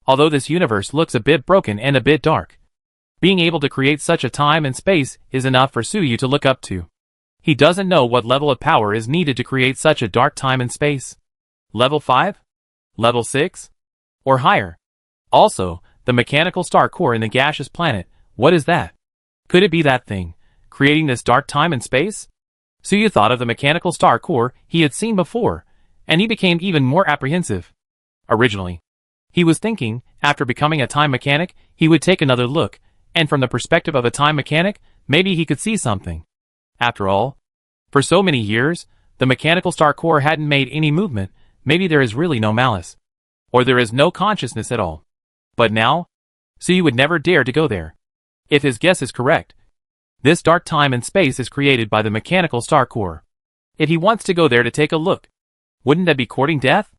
Although this universe looks a bit broken and a bit dark, being able to create such a time and space is enough for Su Yu to look up to. He doesn't know what level of power is needed to create such a dark time and space. Level 5? Level 6? Or higher? Also, the mechanical star core in the gaseous planet, what is that? Could it be that thing, creating this dark time and space? Su Yu thought of the mechanical star core he had seen before, and he became even more apprehensive. Originally, he was thinking, after becoming a time mechanic, he would take another look, and from the perspective of a time mechanic, maybe he could see something. After all, for so many years, the mechanical star core hadn't made any movement. Maybe there is really no malice. Or there is no consciousness at all. But now, Su Yu would never dare to go there. If his guess is correct, this dark time and space is created by the mechanical star core. If he wants to go there to take a look, wouldn't that be courting death?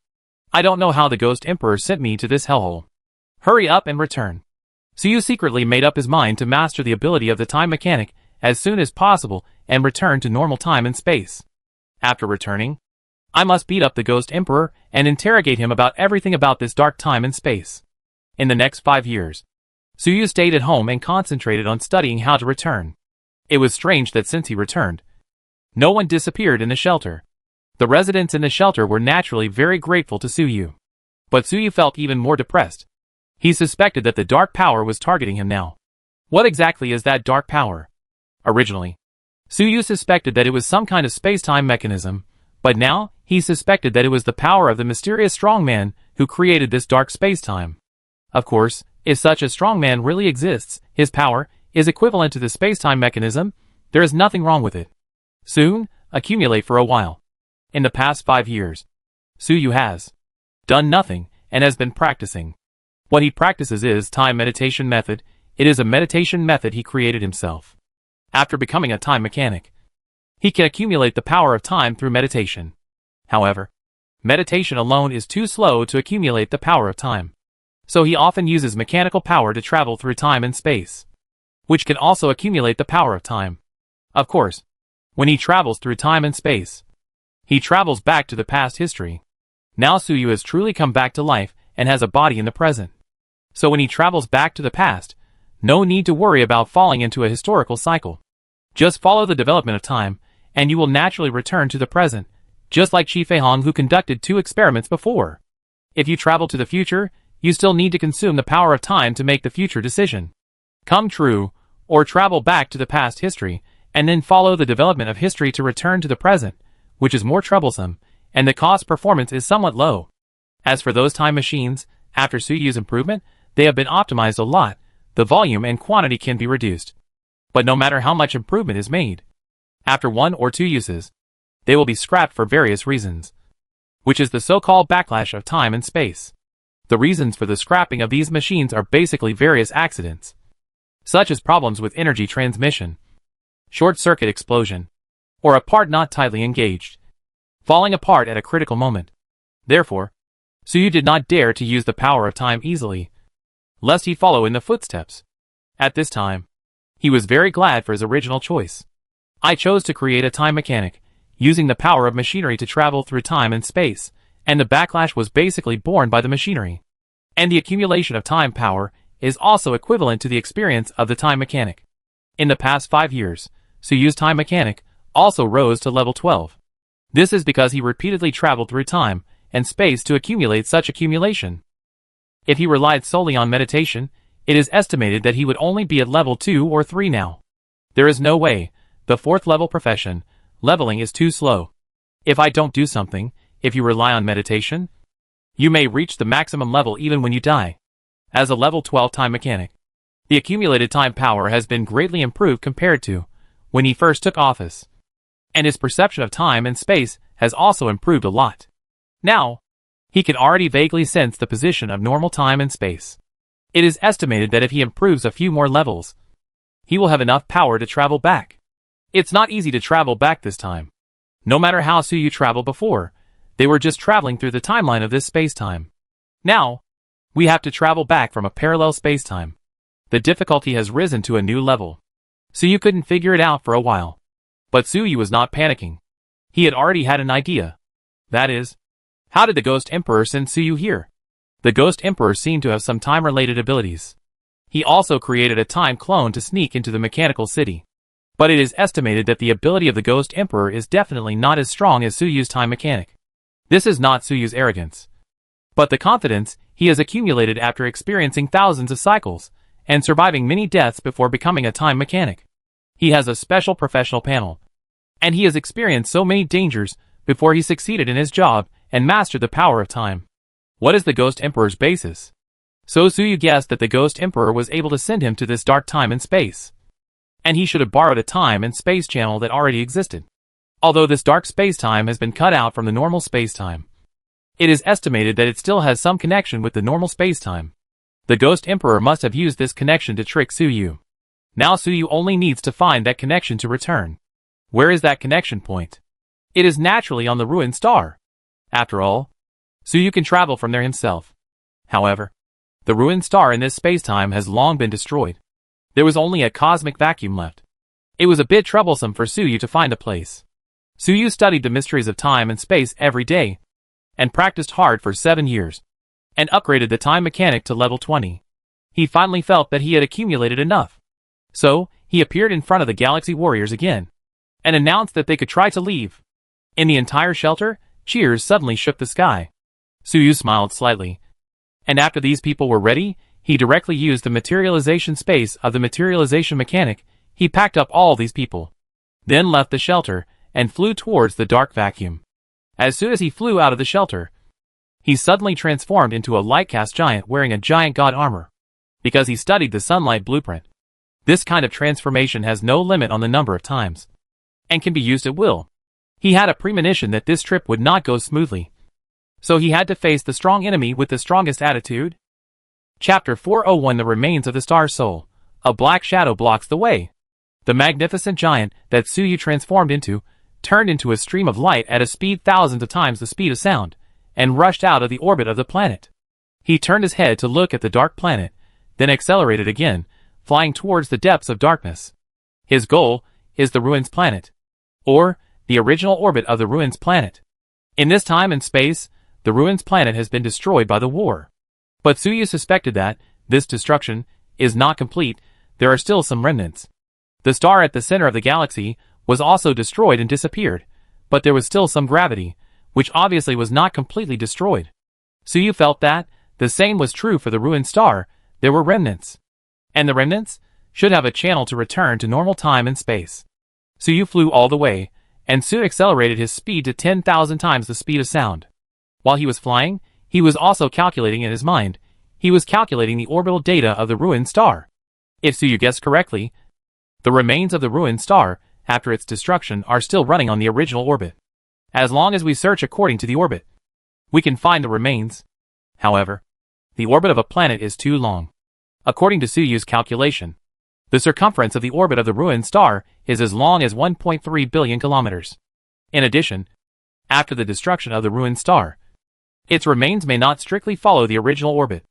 I don't know how the Ghost Emperor sent me to this hellhole. Hurry up and return. Su Yu secretly made up his mind to master the ability of the time mechanic as soon as possible and return to normal time and space. After returning, I must beat up the Ghost Emperor and interrogate him about everything about this dark time and space. In the next 5 years, Su Yu stayed at home and concentrated on studying how to return. It was strange that since he returned, no one disappeared in the shelter. The residents in the shelter were naturally very grateful to Su Yu. But Su Yu felt even more depressed. He suspected that the dark power was targeting him now. What exactly is that dark power? Originally, Su Yu suspected that it was some kind of space-time mechanism, but now he suspected that it was the power of the mysterious strongman who created this dark space-time. Of course, if such a strongman really exists, his power is equivalent to the space-time mechanism, there is nothing wrong with it. Soon, accumulate for a while. In the past 5 years, Su Yu has done nothing and has been practicing. What he practices is time meditation method. It is a meditation method he created himself. After becoming a time mechanic, he can accumulate the power of time through meditation. However, meditation alone is too slow to accumulate the power of time. So he often uses mechanical power to travel through time and space, which can also accumulate the power of time. Of course, when he travels through time and space, he travels back to the past history. Now Su Yu has truly come back to life and has a body in the present. So when he travels back to the past, no need to worry about falling into a historical cycle. Just follow the development of time, and you will naturally return to the present, just like Qi Feihong who conducted 2 experiments before. If you travel to the future, you still need to consume the power of time to make the future decision come true, or travel back to the past history, and then follow the development of history to return to the present, which is more troublesome, and the cost performance is somewhat low. As for those time machines, after Su Yu's improvement, they have been optimized a lot. The volume and quantity can be reduced. But no matter how much improvement is made, After 1 or 2 uses, they will be scrapped for various reasons, which is the so-called backlash of time and space. The reasons for the scrapping of these machines are basically various accidents, such as problems with energy transmission, short-circuit explosion, or a part not tightly engaged, falling apart at a critical moment. Therefore, Suyu did not dare to use the power of time easily, lest he follow in the footsteps. At this time, he was very glad for his original choice. I chose to create a time mechanic, using the power of machinery to travel through time and space, and the backlash was basically born by the machinery. And the accumulation of time power is also equivalent to the experience of the time mechanic. In the past 5 years, Suyu's time mechanic also rose to level 12. This is because he repeatedly traveled through time and space to accumulate such accumulation. If he relied solely on meditation, it is estimated that he would only be at level 2 or 3 now. There is no way. The 4th level profession, leveling is too slow. If I don't do something, if you rely on meditation, you may reach the maximum level even when you die. As a level 12 time mechanic, the accumulated time power has been greatly improved compared to when he first took office. And his perception of time and space has also improved a lot. Now, he can already vaguely sense the position of normal time and space. It is estimated that if he improves a few more levels, he will have enough power to travel back. It's not easy to travel back this time. No matter how Suyu traveled before, they were just traveling through the timeline of this space-time. Now, we have to travel back from a parallel space-time. The difficulty has risen to a new level. Suyu couldn't figure it out for a while. But Suyu was not panicking. He had already had an idea. That is, how did the Ghost Emperor send Suyu here? The Ghost Emperor seemed to have some time-related abilities. He also created a time clone to sneak into the mechanical city. But it is estimated that the ability of the Ghost Emperor is definitely not as strong as Suyu's time mechanic. This is not Suyu's arrogance, but the confidence he has accumulated after experiencing thousands of cycles and surviving many deaths before becoming a time mechanic. He has a special professional panel, and he has experienced so many dangers before he succeeded in his job and mastered the power of time. What is the Ghost Emperor's basis? So Suyu guessed that the Ghost Emperor was able to send him to this dark time and space, and he should have borrowed a time and space channel that already existed. Although this dark space-time has been cut out from the normal space-time, it is estimated that it still has some connection with the normal space-time. The Ghost Emperor must have used this connection to trick Suyu. Now Suyu only needs to find that connection to return. Where is that connection point? It is naturally on the ruined star. After all, Suyu can travel from there himself. However, the ruined star in this space-time has long been destroyed. There was only a cosmic vacuum left. It was a bit troublesome for Suyu to find a place. Suyu studied the mysteries of time and space every day, and practiced hard for 7 years, and upgraded the time mechanic to level 20. He finally felt that he had accumulated enough. So, he appeared in front of the Galaxy Warriors again, and announced that they could try to leave. In the entire shelter, cheers suddenly shook the sky. Suyu smiled slightly, and after these people were ready, he directly used the materialization space of the materialization mechanic. He packed up all these people, then left the shelter, and flew towards the dark vacuum. As soon as he flew out of the shelter, he suddenly transformed into a light-cast giant wearing a giant god armor, because he studied the sunlight blueprint. This kind of transformation has no limit on the number of times, and can be used at will. He had a premonition that this trip would not go smoothly, so he had to face the strong enemy with the strongest attitude. Chapter 401 The Remains of the Star Soul. A black shadow blocks the way. The magnificent giant that Suyu transformed into turned into a stream of light at a speed thousands of times the speed of sound, and rushed out of the orbit of the planet. He turned his head to look at the dark planet, then accelerated again, flying towards the depths of darkness. His goal is the Ruins planet, or the original orbit of the Ruins planet. In this time and space, the Ruins planet has been destroyed by the war. But Suyu suspected that this destruction is not complete. There are still some remnants. The star at the center of the galaxy was also destroyed and disappeared, but there was still some gravity, which obviously was not completely destroyed. Suyu felt that the same was true for the ruined star. There were remnants, and the remnants should have a channel to return to normal time and space. Suyu flew all the way, and soon accelerated his speed to 10,000 times the speed of sound. While he was flying, he was also calculating in his mind. He was calculating the orbital data of the ruined star. If Suyu guessed correctly, the remains of the ruined star after its destruction are still running on the original orbit. As long as we search according to the orbit, we can find the remains. However, the orbit of a planet is too long. According to Soyuz's calculation, the circumference of the orbit of the ruined star is as long as 1.3 billion kilometers. In addition, after the destruction of the ruined star, its remains may not strictly follow the original orbit,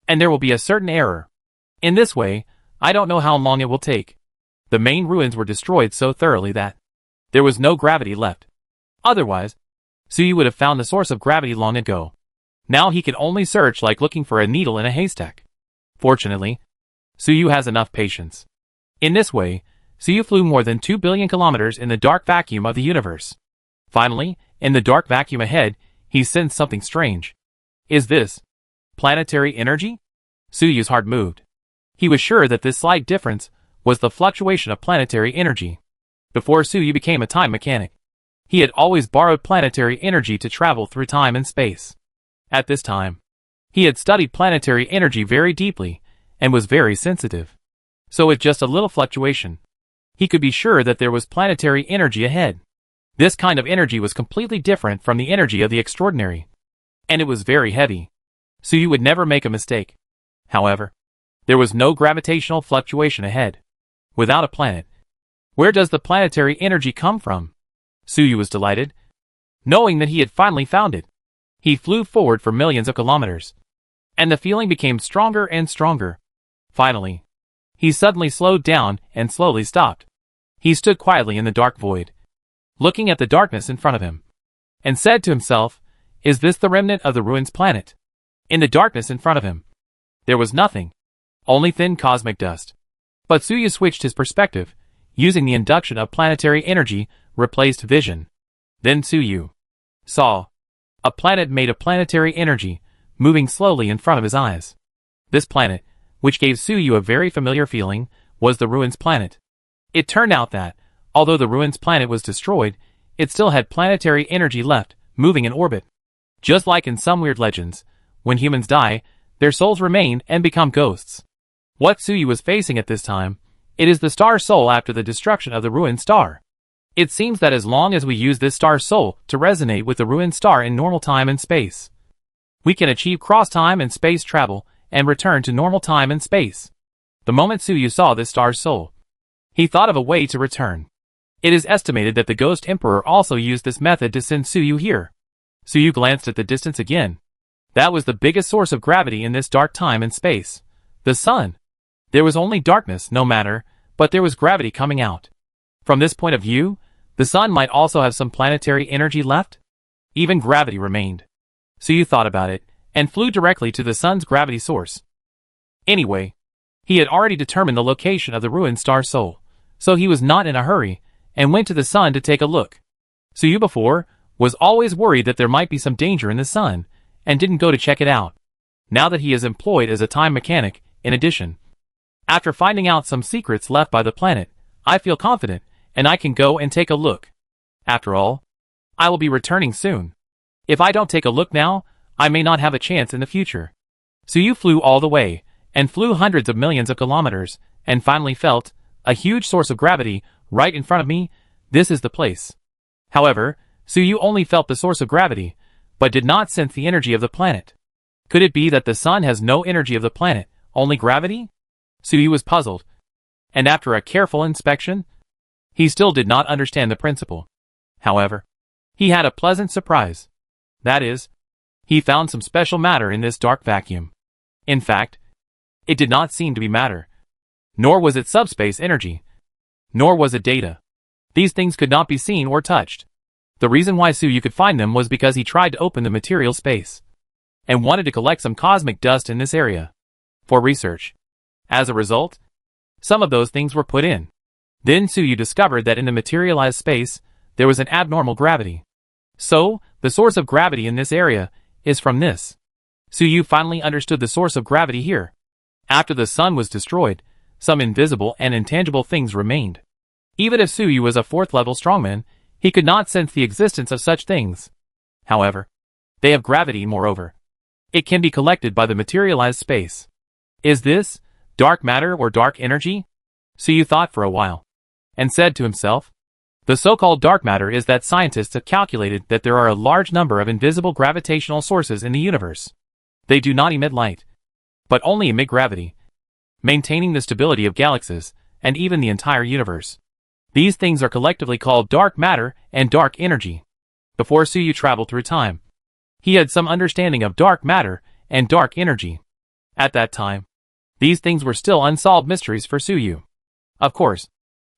and there will be a certain error. In this way, I don't know how long it will take. The main ruins were destroyed so thoroughly that there was no gravity left. Otherwise, Suyu would have found the source of gravity long ago. Now he can only search like looking for a needle in a haystack. Fortunately, Suyu has enough patience. In this way, Suyu flew more than 2 billion kilometers in the dark vacuum of the universe. Finally, in the dark vacuum ahead, he sensed something strange. Is this planetary energy? Suyu's heart moved. He was sure that this slight difference was the fluctuation of planetary energy. Before Suyu became a time mechanic, he had always borrowed planetary energy to travel through time and space. At this time, he had studied planetary energy very deeply and was very sensitive. So with just a little fluctuation, he could be sure that there was planetary energy ahead. This kind of energy was completely different from the energy of the extraordinary, and it was very heavy. Suyu would never make a mistake. However, there was no gravitational fluctuation ahead. Without a planet, where does the planetary energy come from? Suyu was delighted, knowing that he had finally found it. He flew forward for millions of kilometers, and the feeling became stronger and stronger. Finally, he suddenly slowed down and slowly stopped. He stood quietly in the dark void, looking at the darkness in front of him, and said to himself, "Is this the remnant of the ruins planet?" In the darkness in front of him, there was nothing, only thin cosmic dust. But Suyu switched his perspective, using the induction of planetary energy, replaced vision. Then Suyu saw a planet made of planetary energy, moving slowly in front of his eyes. This planet, which gave Suyu a very familiar feeling, was the ruins planet. It turned out that, although the ruins planet was destroyed, it still had planetary energy left, moving in orbit. Just like in some weird legends, when humans die, their souls remain and become ghosts. What Suyu was facing at this time, it is the star soul after the destruction of the ruined star. It seems that as long as we use this star soul to resonate with the ruined star in normal time and space, we can achieve cross-time and space travel and return to normal time and space. The moment Suyu saw this star's soul, he thought of a way to return. It is estimated that the Ghost Emperor also used this method to send Suyu here. Suyu glanced at the distance again. That was the biggest source of gravity in this dark time and space. The sun. There was only darkness, no matter, but there was gravity coming out. From this point of view, the sun might also have some planetary energy left. Even gravity remained. Suyu thought about it, and flew directly to the sun's gravity source. Anyway, he had already determined the location of the ruined star soul, so he was not in a hurry, and went to the sun to take a look. Suyu before was always worried that there might be some danger in the sun, and didn't go to check it out. Now that he is employed as a time mechanic, in addition, after finding out some secrets left by the planet, I feel confident, and I can go and take a look. After all, I will be returning soon. If I don't take a look now, I may not have a chance in the future. Suyu flew all the way, and flew hundreds of millions of kilometers, and finally felt a huge source of gravity right in front of me. This is the place. However, Suyu only felt the source of gravity, but did not sense the energy of the planet. Could it be that the sun has no energy of the planet, only gravity? Suyu was puzzled, and after a careful inspection, he still did not understand the principle. However, he had a pleasant surprise. That is, he found some special matter in this dark vacuum. In fact, it did not seem to be matter, nor was it subspace energy, nor was it data. These things could not be seen or touched. The reason why Suyu could find them was because he tried to open the material space, and wanted to collect some cosmic dust in this area, for research. As a result, some of those things were put in. Then Suyu discovered that in the materialized space, there was an abnormal gravity. So, the source of gravity in this area is from this. Suyu finally understood the source of gravity here. After the sun was destroyed, some invisible and intangible things remained. Even if Suyu was a fourth-level strongman, he could not sense the existence of such things. However, they have gravity moreover. It can be collected by the materialized space. Is this dark matter or dark energy? Suyu thought for a while, and said to himself, The so-called dark matter is that scientists have calculated that there are a large number of invisible gravitational sources in the universe. They do not emit light, but only emit gravity, maintaining the stability of galaxies, and even the entire universe. These things are collectively called dark matter and dark energy. Before Suyu traveled through time, he had some understanding of dark matter and dark energy. At that time, these things were still unsolved mysteries for Suyu. Of course,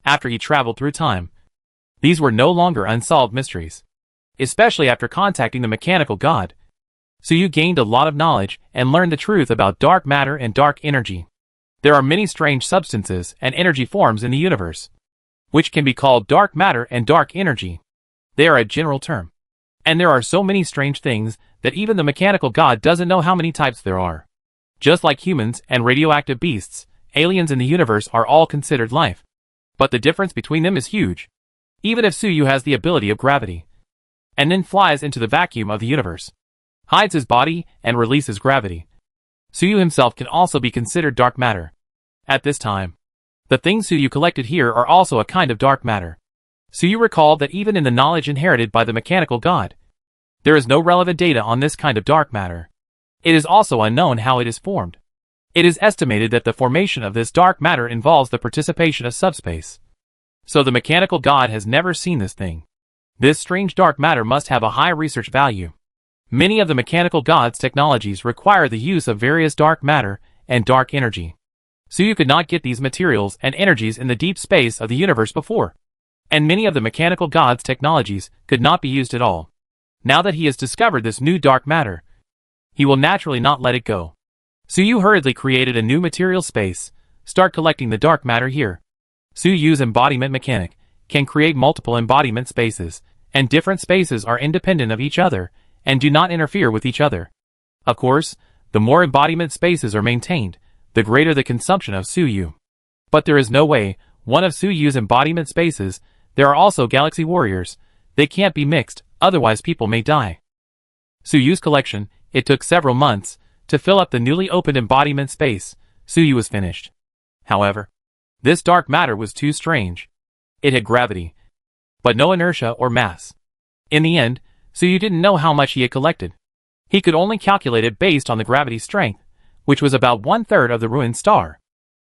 after he traveled through time, these were no longer unsolved mysteries. Especially after contacting the mechanical god, Suyu gained a lot of knowledge and learned the truth about dark matter and dark energy. There are many strange substances and energy forms in the universe, which can be called dark matter and dark energy. They are a general term. And there are so many strange things that even the mechanical god doesn't know how many types there are. Just like humans and radioactive beasts, aliens in the universe are all considered life. But the difference between them is huge. Even if Suyu has the ability of gravity, and then flies into the vacuum of the universe, hides his body, and releases gravity, Suyu himself can also be considered dark matter. At this time, the things Suyu collected here are also a kind of dark matter. Suyu recalled that even in the knowledge inherited by the mechanical god, there is no relevant data on this kind of dark matter. It is also unknown how it is formed. It is estimated that the formation of this dark matter involves the participation of subspace. So the mechanical god has never seen this thing. This strange dark matter must have a high research value. Many of the mechanical god's technologies require the use of various dark matter and dark energy. Suyu could not get these materials and energies in the deep space of the universe before. And many of the mechanical god's technologies could not be used at all. Now that he has discovered this new dark matter, he will naturally not let it go. Suyu hurriedly created a new material space. Start collecting the dark matter here. Suyu's embodiment mechanic can create multiple embodiment spaces, and different spaces are independent of each other and do not interfere with each other. Of course, the more embodiment spaces are maintained, the greater the consumption of Suyu. But there is no way one of Suyu's embodiment spaces. There are also galaxy warriors. They can't be mixed, otherwise people may die. Suyu's collection, it took several months to fill up the newly opened embodiment space. Suyu was finished. However, this dark matter was too strange. It had gravity, but no inertia or mass. In the end, Suyu didn't know how much he had collected. He could only calculate it based on the gravity strength, which was about 1/3 of the ruined star.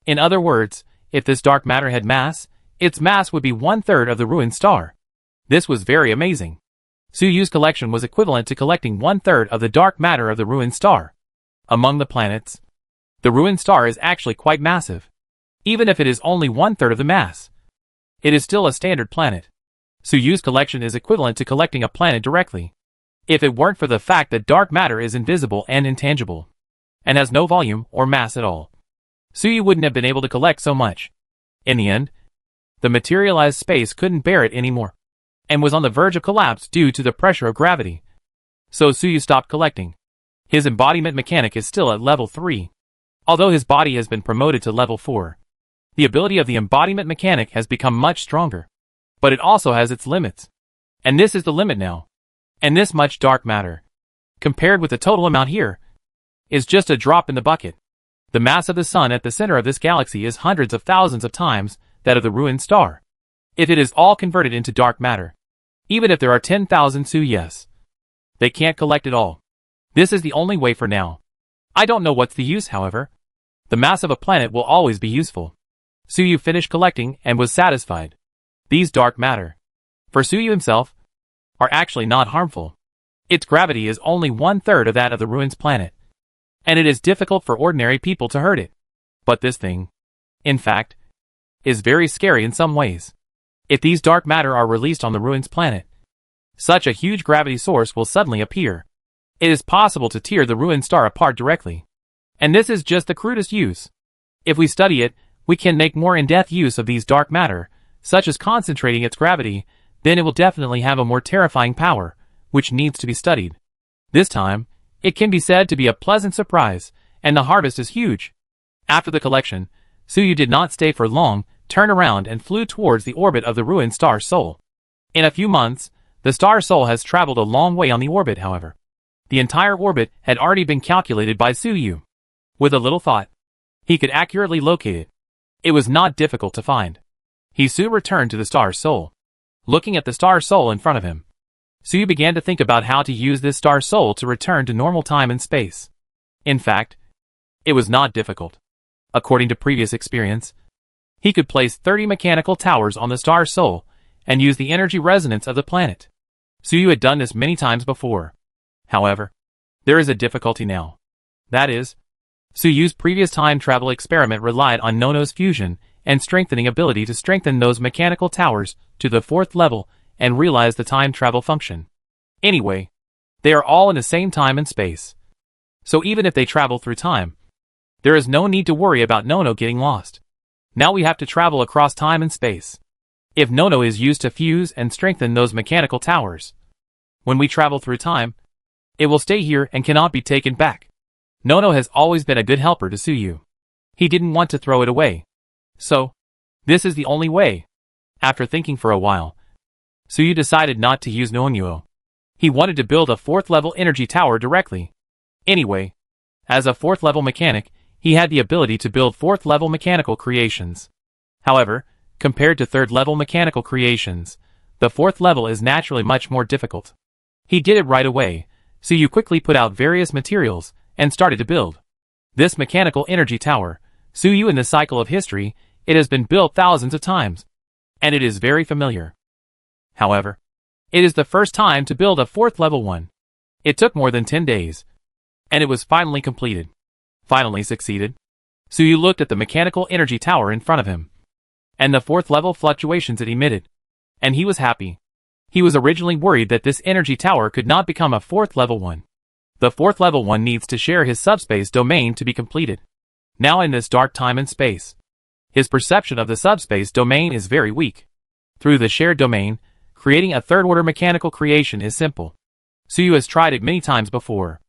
In other words, if this dark matter had mass, its mass would be 1/3 of the ruined star. This was very amazing. Suyu's collection was equivalent to collecting 1/3 of the dark matter of the ruined star. Among the planets, the ruined star is actually quite massive. Even if it is only 1/3 of the mass, it is still a standard planet. Suyu's collection is equivalent to collecting a planet directly. If it weren't for the fact that dark matter is invisible and intangible, and has no volume or mass at all, Suyu wouldn't have been able to collect so much. In the end, the materialized space couldn't bear it anymore, and was on the verge of collapse due to the pressure of gravity. So Suyu stopped collecting. His embodiment mechanic is still at level 3. Although his body has been promoted to level 4. The ability of the embodiment mechanic has become much stronger. But it also has its limits. And this is the limit now. And this much dark matter, compared with the total amount here, is just a drop in the bucket. The mass of the sun at the center of this galaxy is hundreds of thousands of times that of the ruined star. If it is all converted into dark matter, even if there are 10,000 Suyus, they can't collect it all. This is the only way for now. I don't know what's the use, however. The mass of a planet will always be useful. Suyu finished collecting and was satisfied. These dark matter, for Suyu himself, are actually not harmful. Its gravity is only 1/3 of that of the ruins planet, and it is difficult for ordinary people to hurt it. But this thing, in fact, is very scary in some ways. If these dark matter are released on the ruins planet, such a huge gravity source will suddenly appear. It is possible to tear the ruined star apart directly. And this is just the crudest use. If we study it, we can make more in-depth use of these dark matter, such as concentrating its gravity, then it will definitely have a more terrifying power, which needs to be studied. This time, it can be said to be a pleasant surprise, and the harvest is huge. After the collection, Suyu did not stay for long, turned around and flew towards the orbit of the ruined star Sol. In a few months, the star Sol has traveled a long way on the orbit, however. The entire orbit had already been calculated by Suyu. With a little thought, he could accurately locate it. It was not difficult to find. He soon returned to the star Sol. looking at the star soul in front of him. Suyu began to think about how to use this star soul to return to normal time and space. In fact, it was not difficult. According to previous experience, he could place 30 mechanical towers on the star soul and use the energy resonance of the planet. Suyu had done this many times before. However, there is a difficulty now. That is, Suyu's previous time travel experiment relied on Nono's fusion and strengthening ability to strengthen those mechanical towers to the 4th level and realize the time travel function. Anyway, they are all in the same time and space. So even if they travel through time, there is no need to worry about Nono getting lost. Now we have to travel across time and space. If Nono is used to fuse and strengthen those mechanical towers, when we travel through time, it will stay here and cannot be taken back. Nono has always been a good helper to Suyu. He didn't want to throw it away. So, this is the only way. After thinking for a while, Suyu decided not to use Nonyuo. He wanted to build a 4th level energy tower directly. Anyway, as a 4th level mechanic, he had the ability to build 4th level mechanical creations. However, compared to 3rd level mechanical creations, the 4th level is naturally much more difficult. He did it right away, so you quickly put out various materials and started to build this mechanical energy tower. Suyu in the cycle of history, it has been built thousands of times, and it is very familiar. However, it is the first time to build a 4th level one. It took more than 10 days, and it was finally completed. Finally succeeded. Suyu looked at the mechanical energy tower in front of him, and the 4th level fluctuations it emitted, and he was happy. He was originally worried that this energy tower could not become a 4th level one. The 4th level one needs to share his subspace domain to be completed. Now in this dark time and space, his perception of the subspace domain is very weak. Through the shared domain, creating a 3rd order mechanical creation is simple. Suyu has tried it many times before.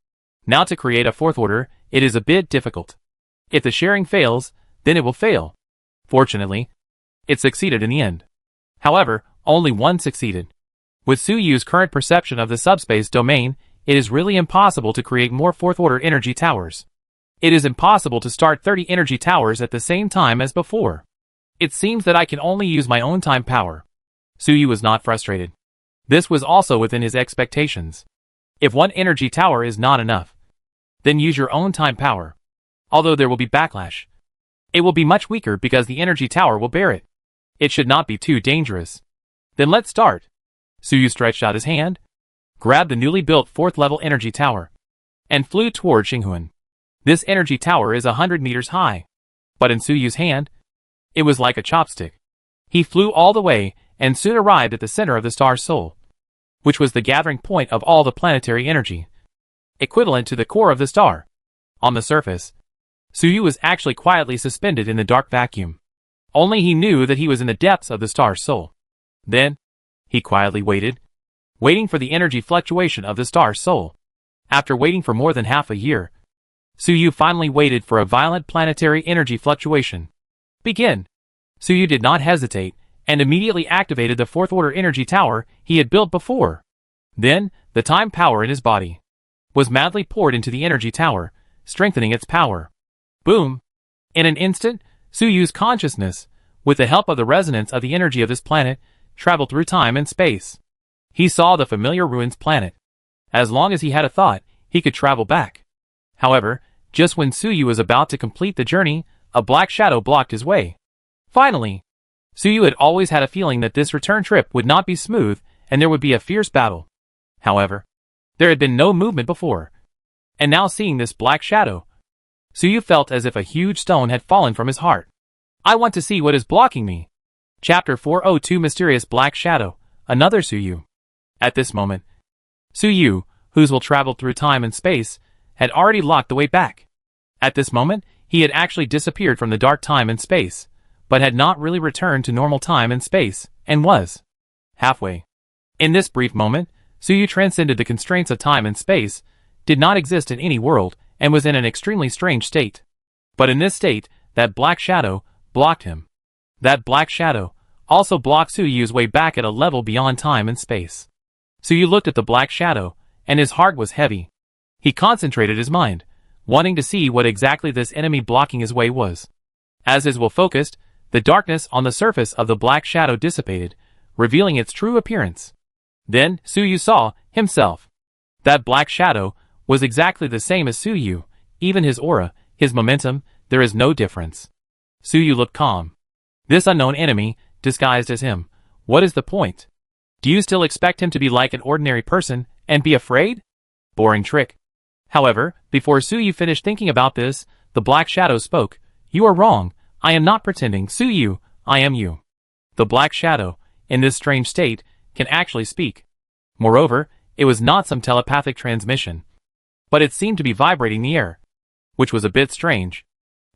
Now to create a 4th order, it is a bit difficult. If the sharing fails, then it will fail. Fortunately, it succeeded in the end. However, only one succeeded. With Suyu's current perception of the subspace domain, it is really impossible to create more 4th order energy towers. It is impossible to start 30 energy towers at the same time as before. It seems that I can only use my own time power. Suyu was not frustrated. This was also within his expectations. If one energy tower is not enough, then use your own time power. Although there will be backlash, it will be much weaker because the energy tower will bear it. It should not be too dangerous. Then let's start. Suyu stretched out his hand, grabbed the newly built 4th level energy tower, and flew toward Xinghuan. This energy tower is 100 meters high, but in Suyu's hand, it was like a chopstick. He flew all the way and soon arrived at the center of the star soul, which was the gathering point of all the planetary energy, equivalent to the core of the star. On the surface, Suyu was actually quietly suspended in the dark vacuum. Only he knew that he was in the depths of the star soul. Then, he quietly waited, waiting for the energy fluctuation of the star soul. After waiting for more than half a year, Suyu finally waited for a violent planetary energy fluctuation. Begin! Suyu did not hesitate, and immediately activated the 4th order energy tower he had built before. Then, the time power in his body was madly poured into the energy tower, strengthening its power. Boom! In an instant, Suyu's consciousness, with the help of the resonance of the energy of this planet, traveled through time and space. He saw the familiar ruins planet. As long as he had a thought, he could travel back. However, just when Suyu was about to complete the journey, a black shadow blocked his way. Finally, Suyu had always had a feeling that this return trip would not be smooth and there would be a fierce battle. However, there had been no movement before. And now seeing this black shadow, Suyu felt as if a huge stone had fallen from his heart. I want to see what is blocking me. Chapter 402 Mysterious Black Shadow, another Suyu. At this moment, Suyu, whose will traveled through time and space, had already locked the way back. At this moment, he had actually disappeared from the dark time and space, but had not really returned to normal time and space, and was halfway. In this brief moment, Suyu transcended the constraints of time and space, did not exist in any world, and was in an extremely strange state. But in this state, that black shadow blocked him. That black shadow also blocked Suyu's way back at a level beyond time and space. Suyu looked at the black shadow, and his heart was heavy. He concentrated his mind, wanting to see what exactly this enemy blocking his way was. As his will focused, the darkness on the surface of the black shadow dissipated, revealing its true appearance. Then, Suyu saw himself. That black shadow was exactly the same as Suyu, even his aura, his momentum, there is no difference. Suyu looked calm. This unknown enemy, disguised as him, what is the point? Do you still expect him to be like an ordinary person, and be afraid? Boring trick. However, before Suyu finished thinking about this, the black shadow spoke. You are wrong, I am not pretending, Suyu, I am you. The black shadow, in this strange state, can actually speak. Moreover, it was not some telepathic transmission, but it seemed to be vibrating the air, which was a bit strange.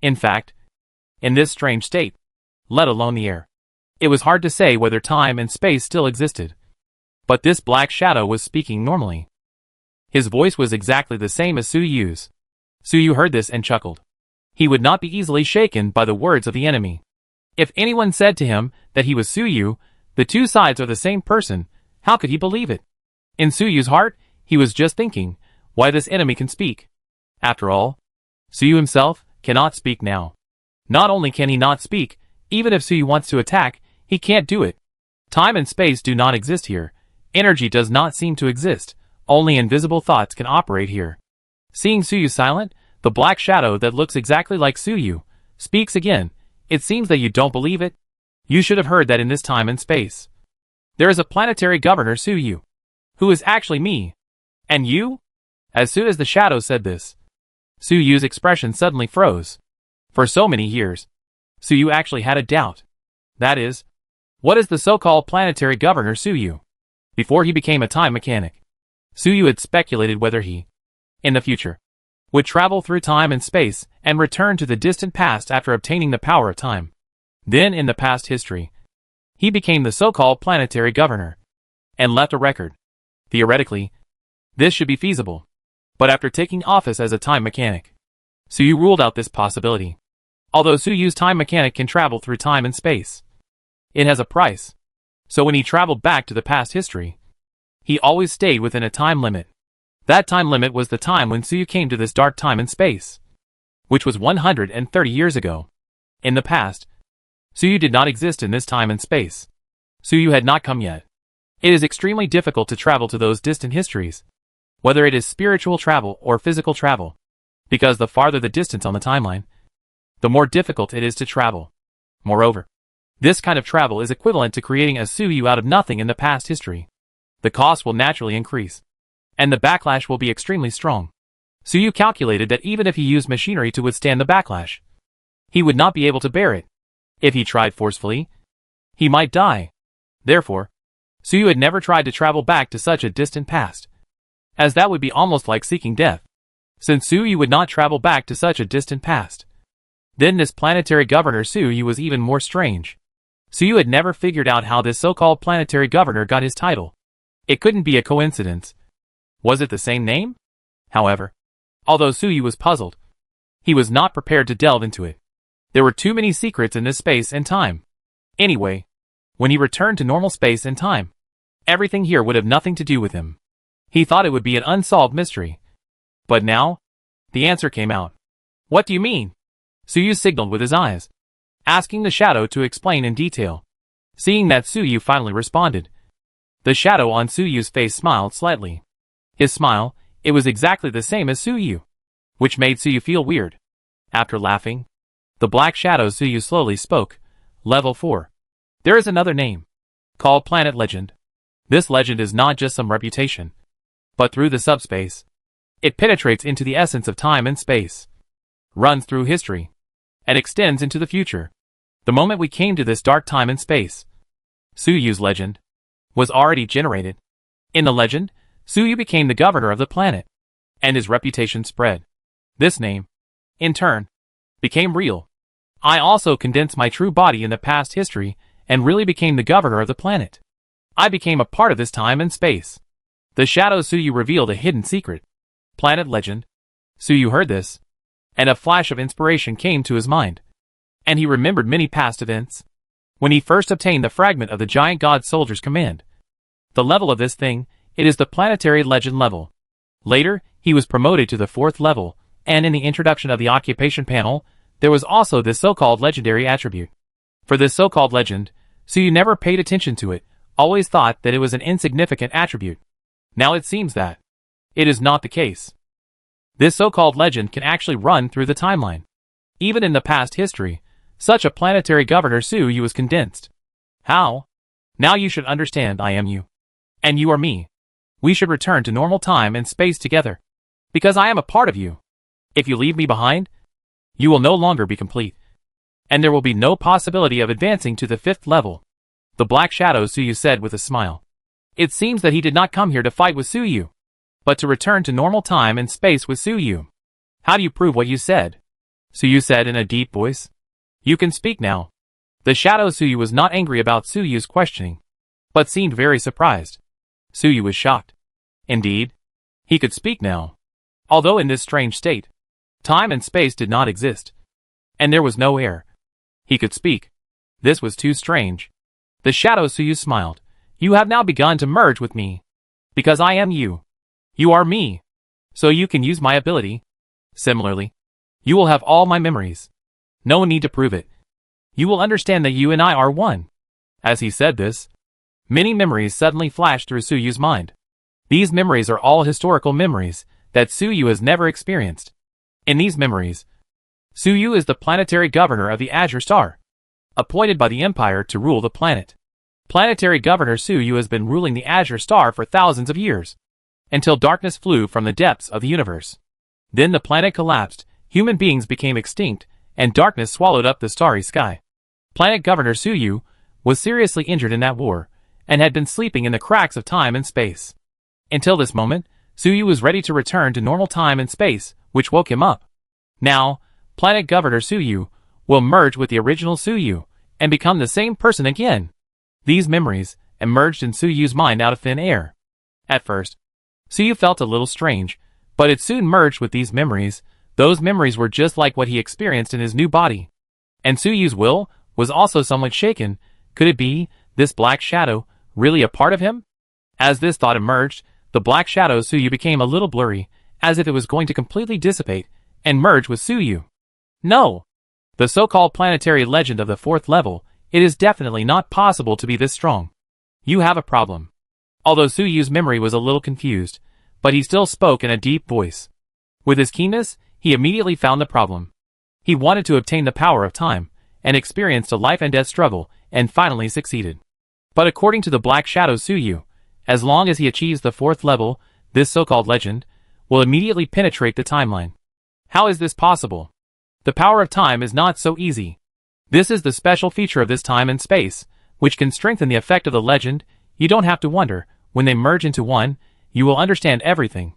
In fact, in this strange state, let alone the air, it was hard to say whether time and space still existed. But this black shadow was speaking normally. His voice was exactly the same as Suyu's. Suyu heard this and chuckled. He would not be easily shaken by the words of the enemy. If anyone said to him that he was Suyu, the two sides are the same person, how could he believe it? In Suyu's heart, he was just thinking, why this enemy can speak. After all, Suyu himself cannot speak now. Not only can he not speak, even if Suyu wants to attack, he can't do it. Time and space do not exist here. Energy does not seem to exist. Only invisible thoughts can operate here. Seeing Suyu silent, the black shadow that looks exactly like Suyu speaks again. It seems that you don't believe it. You should have heard that in this time and space. There is a planetary governor Suyu, who is actually me. And you? As soon as the shadow said this, Suyu's expression suddenly froze. For so many years, Suyu actually had a doubt. That is, what is the so-called planetary governor Suyu? Before he became a time mechanic, Suyu had speculated whether he, in the future, would travel through time and space and return to the distant past after obtaining the power of time. Then in the past history, he became the so-called planetary governor and left a record. Theoretically, this should be feasible. But after taking office as a time mechanic, Suyu ruled out this possibility. Although Suyu's time mechanic can travel through time and space, it has a price. So when he traveled back to the past history, he always stayed within a time limit. That time limit was the time when Suyu came to this dark time and space, which was 130 years ago. In the past, Suyu did not exist in this time and space. Suyu had not come yet. It is extremely difficult to travel to those distant histories, whether it is spiritual travel or physical travel, because the farther the distance on the timeline, the more difficult it is to travel. Moreover, this kind of travel is equivalent to creating a Suyu out of nothing in the past history. The cost will naturally increase, and the backlash will be extremely strong. Suyu calculated that even if he used machinery to withstand the backlash, he would not be able to bear it. If he tried forcefully, he might die. Therefore, Suyu had never tried to travel back to such a distant past, as that would be almost like seeking death. Since Suyu would not travel back to such a distant past, then this planetary governor Suyu was even more strange. Suyu had never figured out how this so-called planetary governor got his title. It couldn't be a coincidence. Was it the same name? However, although Suyu was puzzled, he was not prepared to delve into it. There were too many secrets in this space and time. Anyway, when he returned to normal space and time, everything here would have nothing to do with him. He thought it would be an unsolved mystery. But now, the answer came out. What do you mean? Suyu signaled with his eyes, asking the shadow to explain in detail. Seeing that Suyu finally responded, the shadow on Suyu's face smiled slightly. His smile, it was exactly the same as Suyu, which made Suyu feel weird. After laughing, the black shadow Suyu slowly spoke. Level 4. There is another name, called Planet Legend. This legend is not just some reputation, but through the subspace, it penetrates into the essence of time and space, runs through history, and extends into the future. The moment we came to this dark time and space, Suyu's legend was already generated. In the legend, Suyu became the governor of the planet, and his reputation spread. This name, in turn, became real. I also condensed my true body in the past history and really became the governor of the planet. I became a part of this time and space. The shadow Suyu revealed a hidden secret. Planet Legend. Suyu heard this, and a flash of inspiration came to his mind, and he remembered many past events. When he first obtained the fragment of the giant god soldier's command, the level of this thing, it is the planetary legend level. Later, he was promoted to the 4th level, and in the introduction of the occupation panel, there was also this so-called legendary attribute. For this so-called legend, Suyu never paid attention to it, always thought that it was an insignificant attribute. Now it seems that it is not the case. This so-called legend can actually run through the timeline. Even in the past history, such a planetary governor Suyu was condensed. How? Now you should understand I am you. And you are me. We should return to normal time and space together. Because I am a part of you. If you leave me behind, you will no longer be complete. And there will be no possibility of advancing to the 5th level. The Black Shadow Suyu said with a smile. It seems that he did not come here to fight with Suyu, but to return to normal time and space with Suyu. How do you prove what you said? Suyu said in a deep voice. You can speak now. The Shadow Suyu was not angry about Suyu's questioning, but seemed very surprised. Suyu was shocked. Indeed, he could speak now. Although in this strange state, time and space did not exist, and there was no air. He could speak. This was too strange. The Shadow Suyu smiled. You have now begun to merge with me. Because I am you. You are me. So you can use my ability. Similarly, you will have all my memories. No need to prove it. You will understand that you and I are one. As he said this, many memories suddenly flashed through Suyu's mind. These memories are all historical memories that Suyu has never experienced. In these memories, Suyu is the planetary governor of the Azure Star, appointed by the Empire to rule the planet. Planetary Governor Suyu has been ruling the Azure Star for thousands of years, until darkness flew from the depths of the universe. Then the planet collapsed, human beings became extinct, and darkness swallowed up the starry sky. Planet Governor Suyu was seriously injured in that war, and had been sleeping in the cracks of time and space. Until this moment, Suyu was ready to return to normal time and space, which woke him up. Now, Planet Governor Suyu will merge with the original Suyu, and become the same person again. These memories emerged in Suyu's mind out of thin air. At first, Suyu felt a little strange, but it soon merged with these memories. Those memories were just like what he experienced in his new body. And Suyu's will was also somewhat shaken. Could it be, this Black Shadow, really a part of him? As this thought emerged, the Black Shadow Suyu became a little blurry, as if it was going to completely dissipate, and merge with Suyu. No! The so-called planetary legend of the 4th level, it is definitely not possible to be this strong. You have a problem. Although Suyu's memory was a little confused, but he still spoke in a deep voice. With his keenness, he immediately found the problem. He wanted to obtain the power of time, and experienced a life and death struggle, and finally succeeded. But according to the Black Shadow Suyu, as long as he achieves the 4th level, this so-called legend will immediately penetrate the timeline. How is this possible? The power of time is not so easy. This is the special feature of this time and space, which can strengthen the effect of the legend. You don't have to wonder. When they merge into one, you will understand everything.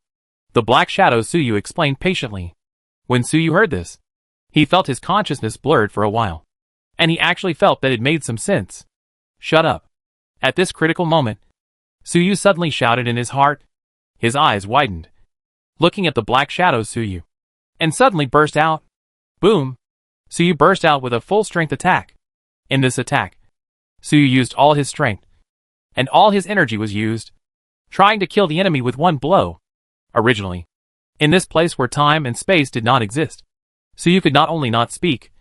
The Black Shadow Suyu explained patiently. When Suyu heard this, he felt his consciousness blurred for a while. And he actually felt that it made some sense. Shut up. At this critical moment, Suyu suddenly shouted in his heart. His eyes widened, looking at the Black Shadow Suyu, and suddenly burst out. Boom! Suyu burst out with a full-strength attack. In this attack, Suyu used all his strength, and all his energy was used, trying to kill the enemy with one blow. Originally, in this place where time and space did not exist, Suyu could not only not speak,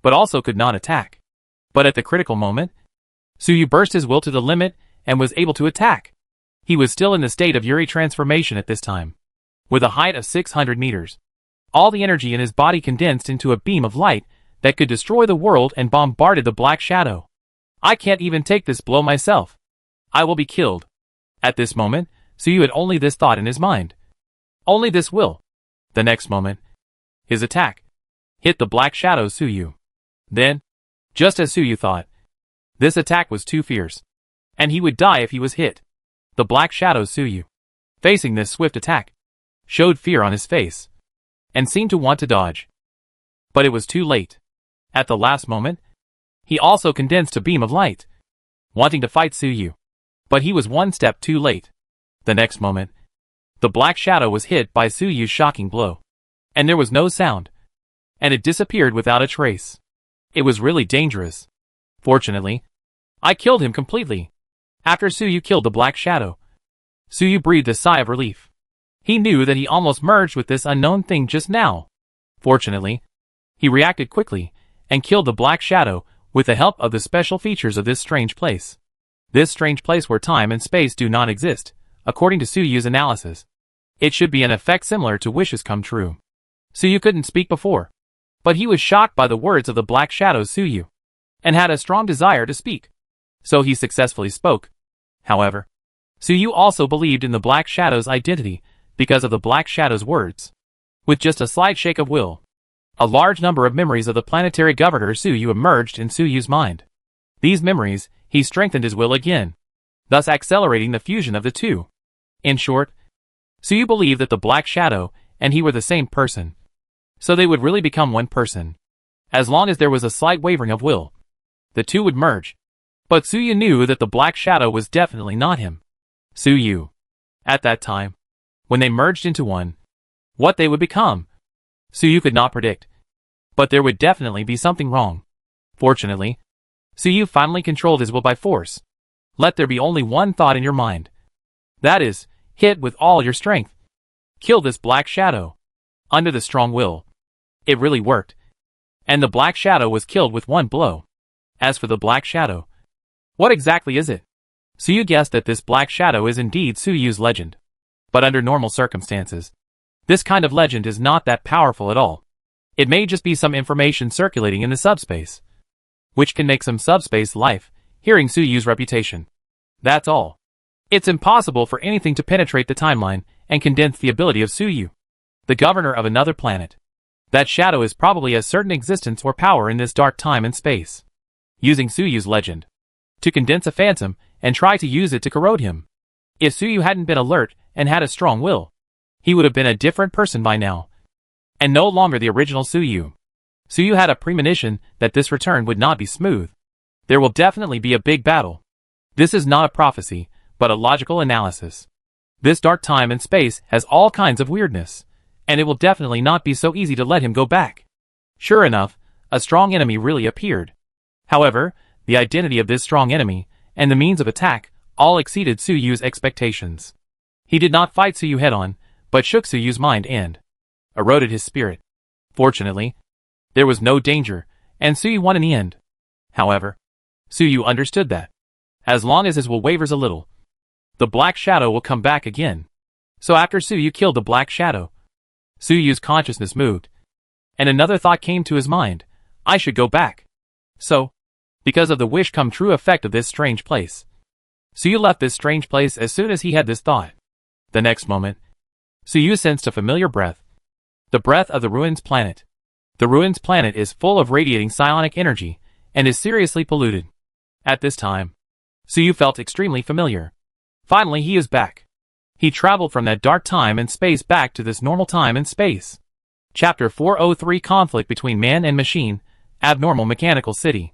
but also could not attack. But at the critical moment, Suyu burst his will to the limit and was able to attack. He was still in the state of Yuri transformation at this time, with a height of 600 meters. All the energy in his body condensed into a beam of light that could destroy the world and bombarded the Black Shadow. I can't even take this blow myself. I will be killed. At this moment, Suyu had only this thought in his mind. Only this will. The next moment, his attack hit the Black Shadow Suyu. Then, just as Suyu thought, this attack was too fierce, and he would die if he was hit. The Black Shadow Suyu, facing this swift attack, showed fear on his face, and seemed to want to dodge. But it was too late. At the last moment, he also condensed a beam of light, wanting to fight Suyu. But he was one step too late. The next moment, the Black Shadow was hit by Suyu's shocking blow, and there was no sound, and it disappeared without a trace. It was really dangerous. Fortunately, I killed him completely. After Suyu killed the Black Shadow, Suyu breathed a sigh of relief. He knew that he almost merged with this unknown thing just now. Fortunately, he reacted quickly and killed the Black Shadow with the help of the special features of this strange place. This strange place where time and space do not exist, according to Suyu's analysis. It should be an effect similar to wishes come true. Suyu couldn't speak before, but he was shocked by the words of the black shadow's Suyu, and had a strong desire to speak. So he successfully spoke. However, Suyu also believed in the black shadow's identity because of the black shadow's words. With just a slight shake of will, a large number of memories of the planetary governor Suyu emerged in Suyu's mind. These memories, he strengthened his will again, thus accelerating the fusion of the two. In short, Suyu believed that the black shadow and he were the same person. So they would really become one person. As long as there was a slight wavering of will, the two would merge. But Suyu knew that the black shadow was definitely not him. Suyu. At that time, when they merged into one, what they would become, Suyu could not predict. But there would definitely be something wrong. Fortunately, Suyu finally controlled his will by force. Let there be only one thought in your mind. That is, hit with all your strength. Kill this black shadow. Under the strong will. It really worked. And the black shadow was killed with one blow. As for the black shadow, what exactly is it? Suyu guessed that this black shadow is indeed Suyu's legend. But under normal circumstances, this kind of legend is not that powerful at all. It may just be some information circulating in the subspace, which can make some subspace life, hearing Suyu's reputation. That's all. It's impossible for anything to penetrate the timeline and condense the ability of Suyu, the governor of another planet. That shadow is probably a certain existence or power in this dark time and space, using Suyu's legend to condense a phantom and try to use it to corrode him. If Suyu hadn't been alert and had a strong will, he would have been a different person by now, and no longer the original Suyu. Suyu had a premonition that this return would not be smooth. There will definitely be a big battle. This is not a prophecy, but a logical analysis. This dark time and space has all kinds of weirdness, and it will definitely not be so easy to let him go back. Sure enough, a strong enemy really appeared. However, the identity of this strong enemy, and the means of attack, all exceeded Suyu's expectations. He did not fight Suyu head-on, but shook Suyu's mind and eroded his spirit. Fortunately, there was no danger, and Suyu won in the end. However, Suyu understood that, as long as his will wavers a little, the black shadow will come back again. So after Suyu killed the black shadow, Suyu's consciousness moved, and another thought came to his mind: I should go back. So, because of the wish-come-true effect of this strange place, Suyu left this strange place as soon as he had this thought. The next moment, Suyu sensed a familiar breath. The breath of the Ruins planet. The Ruins planet is full of radiating psionic energy, and is seriously polluted. At this time, Suyu felt extremely familiar. Finally he is back. He traveled from that dark time and space back to this normal time and space. Chapter 403: Conflict between Man and Machine, Abnormal Mechanical City.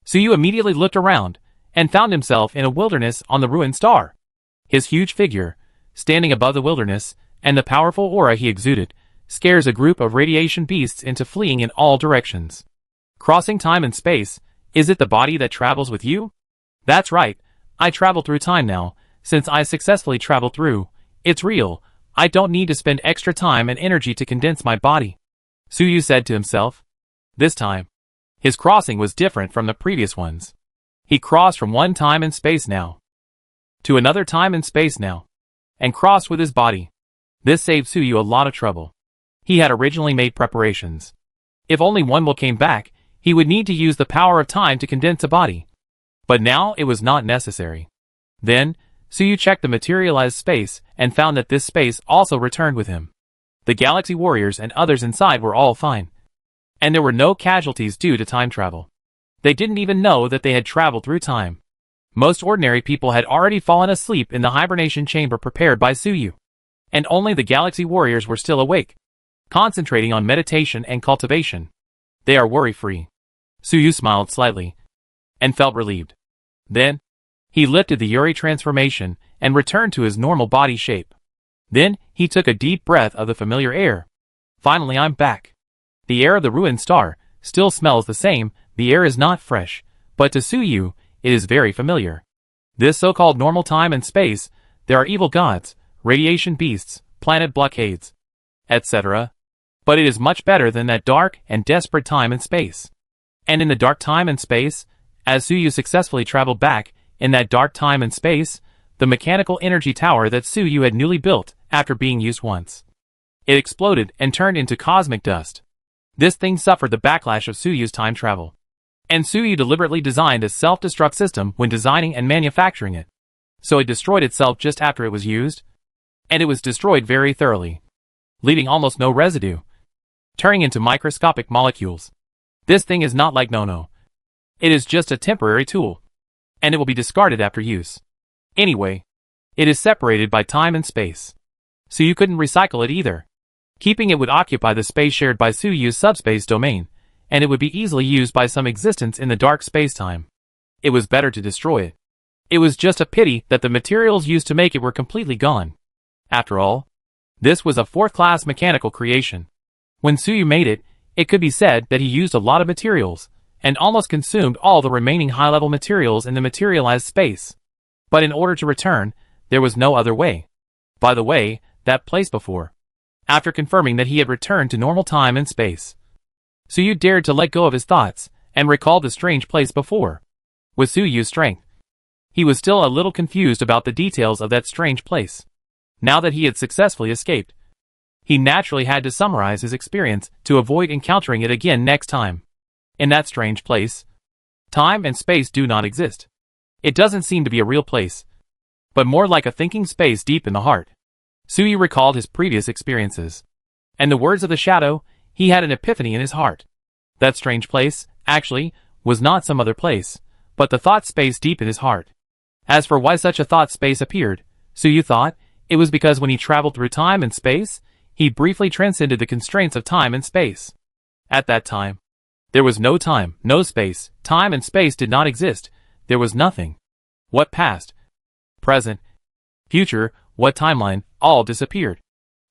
Suyu immediately looked around, and found himself in a wilderness on the ruined star. His huge figure, standing above the wilderness, and the powerful aura he exuded, scares a group of radiation beasts into fleeing in all directions. Crossing time and space, is it the body that travels with you? That's right, I travel through time now, since I successfully traveled through. It's real, I don't need to spend extra time and energy to condense my body, Suyu said to himself. This time, his crossing was different from the previous ones. He crossed from one time and space now to another time and space now, and crossed with his body. This saved Suyu a lot of trouble. He had originally made preparations. If only one will came back, he would need to use the power of time to condense a body. But now it was not necessary. Then, Suyu checked the materialized space and found that this space also returned with him. The galaxy warriors and others inside were all fine, and there were no casualties due to time travel. They didn't even know that they had traveled through time. Most ordinary people had already fallen asleep in the hibernation chamber prepared by Suyu, and only the galaxy warriors were still awake, concentrating on meditation and cultivation. They are worry-free. Suyu smiled slightly, and felt relieved. Then, he lifted the Yuri transformation and returned to his normal body shape. Then, he took a deep breath of the familiar air. Finally I'm back. The air of the ruined star still smells the same. The air is not fresh, but to Suyu, it is very familiar. This so-called normal time and space, there are evil gods, radiation beasts, planet blockades, etc. But it is much better than that dark and desperate time and space. And in the dark time and space, as Suyu successfully traveled back, In that dark time and space, the mechanical energy tower that Suyu had newly built after being used once. It exploded and turned into cosmic dust. This thing suffered the backlash of Suyu's time travel. And Suyu deliberately designed a self-destruct system when designing and manufacturing it. So it destroyed itself just after it was used. And it was destroyed very thoroughly, leaving almost no residue, turning into microscopic molecules. This thing is not like Nono. It is just a temporary tool, and it will be discarded after use. Anyway, it is separated by time and space, so you couldn't recycle it either. Keeping it would occupy the space shared by Suyu's subspace domain, and it would be easily used by some existence in the dark space-time. It was better to destroy it. It was just a pity that the materials used to make it were completely gone. After all, this was a fourth-class mechanical creation. When Suyu made it, it could be said that he used a lot of materials, and almost consumed all the remaining high-level materials in the materialized space. But in order to return, there was no other way. By the way, that place before. After confirming that he had returned to normal time and space, Suyu dared to let go of his thoughts, and recall the strange place before. With Suyu's strength, he was still a little confused about the details of that strange place. Now that he had successfully escaped, he naturally had to summarize his experience to avoid encountering it again next time. In that strange place, time and space do not exist. It doesn't seem to be a real place, but more like a thinking space deep in the heart. Suyu recalled his previous experiences, and the words of the shadow, he had an epiphany in his heart. That strange place, actually, was not some other place, but the thought space deep in his heart. As for why such a thought space appeared, Suyu thought it was because when he traveled through time and space, he briefly transcended the constraints of time and space. At that time, there was no time, no space. Time and space did not exist. There was nothing. What past, present, future, what timeline, all disappeared.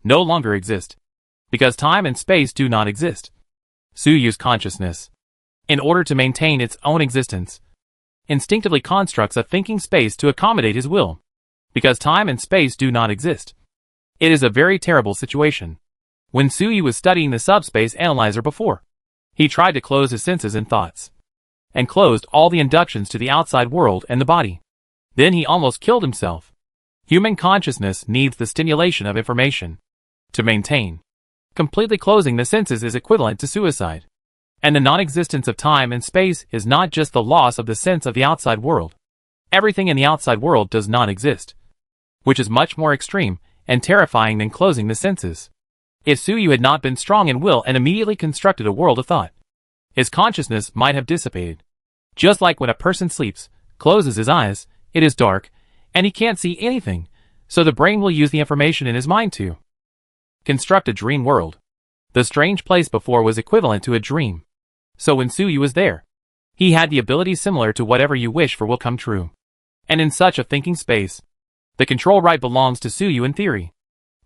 No longer exist. Because time and space do not exist. Suyu's consciousness, in order to maintain its own existence, instinctively constructs a thinking space to accommodate his will. Because time and space do not exist. It is a very terrible situation. When Suyu was studying the subspace analyzer before, he tried to close his senses and thoughts, and closed all the inductions to the outside world and the body. Then he almost killed himself. Human consciousness needs the stimulation of information to maintain. Completely closing the senses is equivalent to suicide. And the non-existence of time and space is not just the loss of the sense of the outside world. Everything in the outside world does not exist, which is much more extreme and terrifying than closing the senses. If Suyu had not been strong in will and immediately constructed a world of thought, his consciousness might have dissipated. Just like when a person sleeps, closes his eyes, it is dark, and he can't see anything, so the brain will use the information in his mind to construct a dream world. The strange place before was equivalent to a dream. So when Suyu was there, he had the ability similar to whatever you wish for will come true. And in such a thinking space, the control right belongs to Suyu in theory.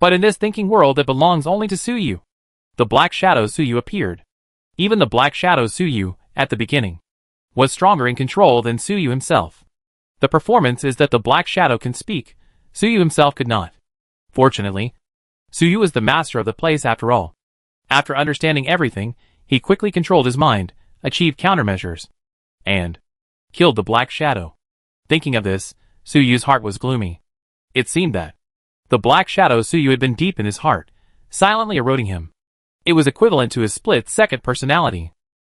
But in this thinking world that belongs only to Suyu, the black shadow Suyu appeared. Even the black shadow Suyu, at the beginning, was stronger in control than Suyu himself. The performance is that the black shadow can speak, Suyu himself could not. Fortunately, Suyu was the master of the place after all. After understanding everything, he quickly controlled his mind, achieved countermeasures, and killed the black shadow. Thinking of this, Suyu's heart was gloomy. It seemed that the black shadow Suyu had been deep in his heart, silently eroding him. It was equivalent to his split-second personality.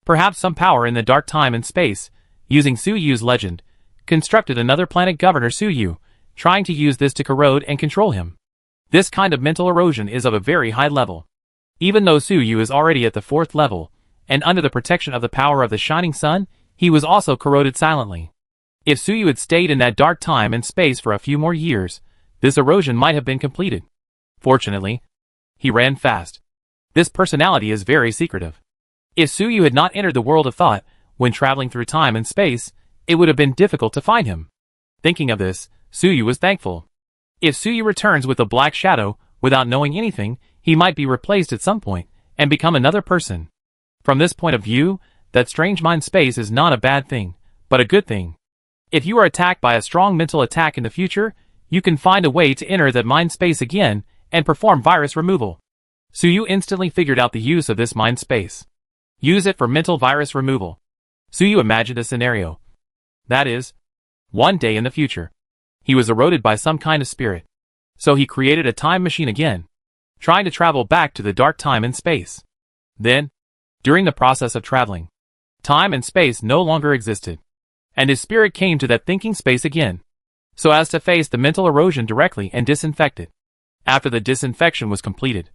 Perhaps some power in the dark time and space, using Suyu's legend, constructed another planet governor Suyu, trying to use this to corrode and control him. This kind of mental erosion is of a very high level. Even though Suyu is already at the 4th level, and under the protection of the power of the shining sun, he was also corroded silently. If Suyu had stayed in that dark time and space for a few more years, this erosion might have been completed. Fortunately, he ran fast. This personality is very secretive. If Suyu had not entered the world of thought, when traveling through time and space, it would have been difficult to find him. Thinking of this, Suyu was thankful. If Suyu returns with the black shadow, without knowing anything, he might be replaced at some point, and become another person. From this point of view, that strange mind space is not a bad thing, but a good thing. If you are attacked by a strong mental attack in the future, you can find a way to enter that mind space again, and perform virus removal. Suyu instantly figured out the use of this mind space. Use it for mental virus removal. Suyu imagined a scenario. That is, One day in the future, he was eroded by some kind of spirit. So he created a time machine again, trying to travel back to the dark time and space. Then, during the process of traveling, time and space no longer existed, and his spirit came to that thinking space again, so as to face the mental erosion directly and disinfect it. After the disinfection was completed,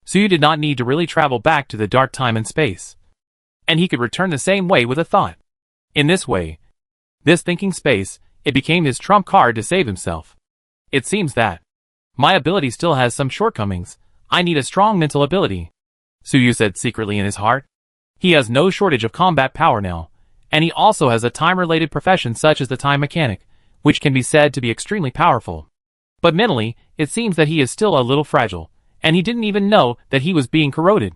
Suyu did not need to really travel back to the dark time and space, and he could return the same way with a thought. In this way, this thinking space, it became his trump card to save himself. It seems that my ability still has some shortcomings. I need a strong mental ability, Suyu said secretly in his heart. He has no shortage of combat power now, and he also has a time-related profession such as the time mechanic, which can be said to be extremely powerful. But mentally, it seems that he is still a little fragile, and he didn't even know that he was being corroded.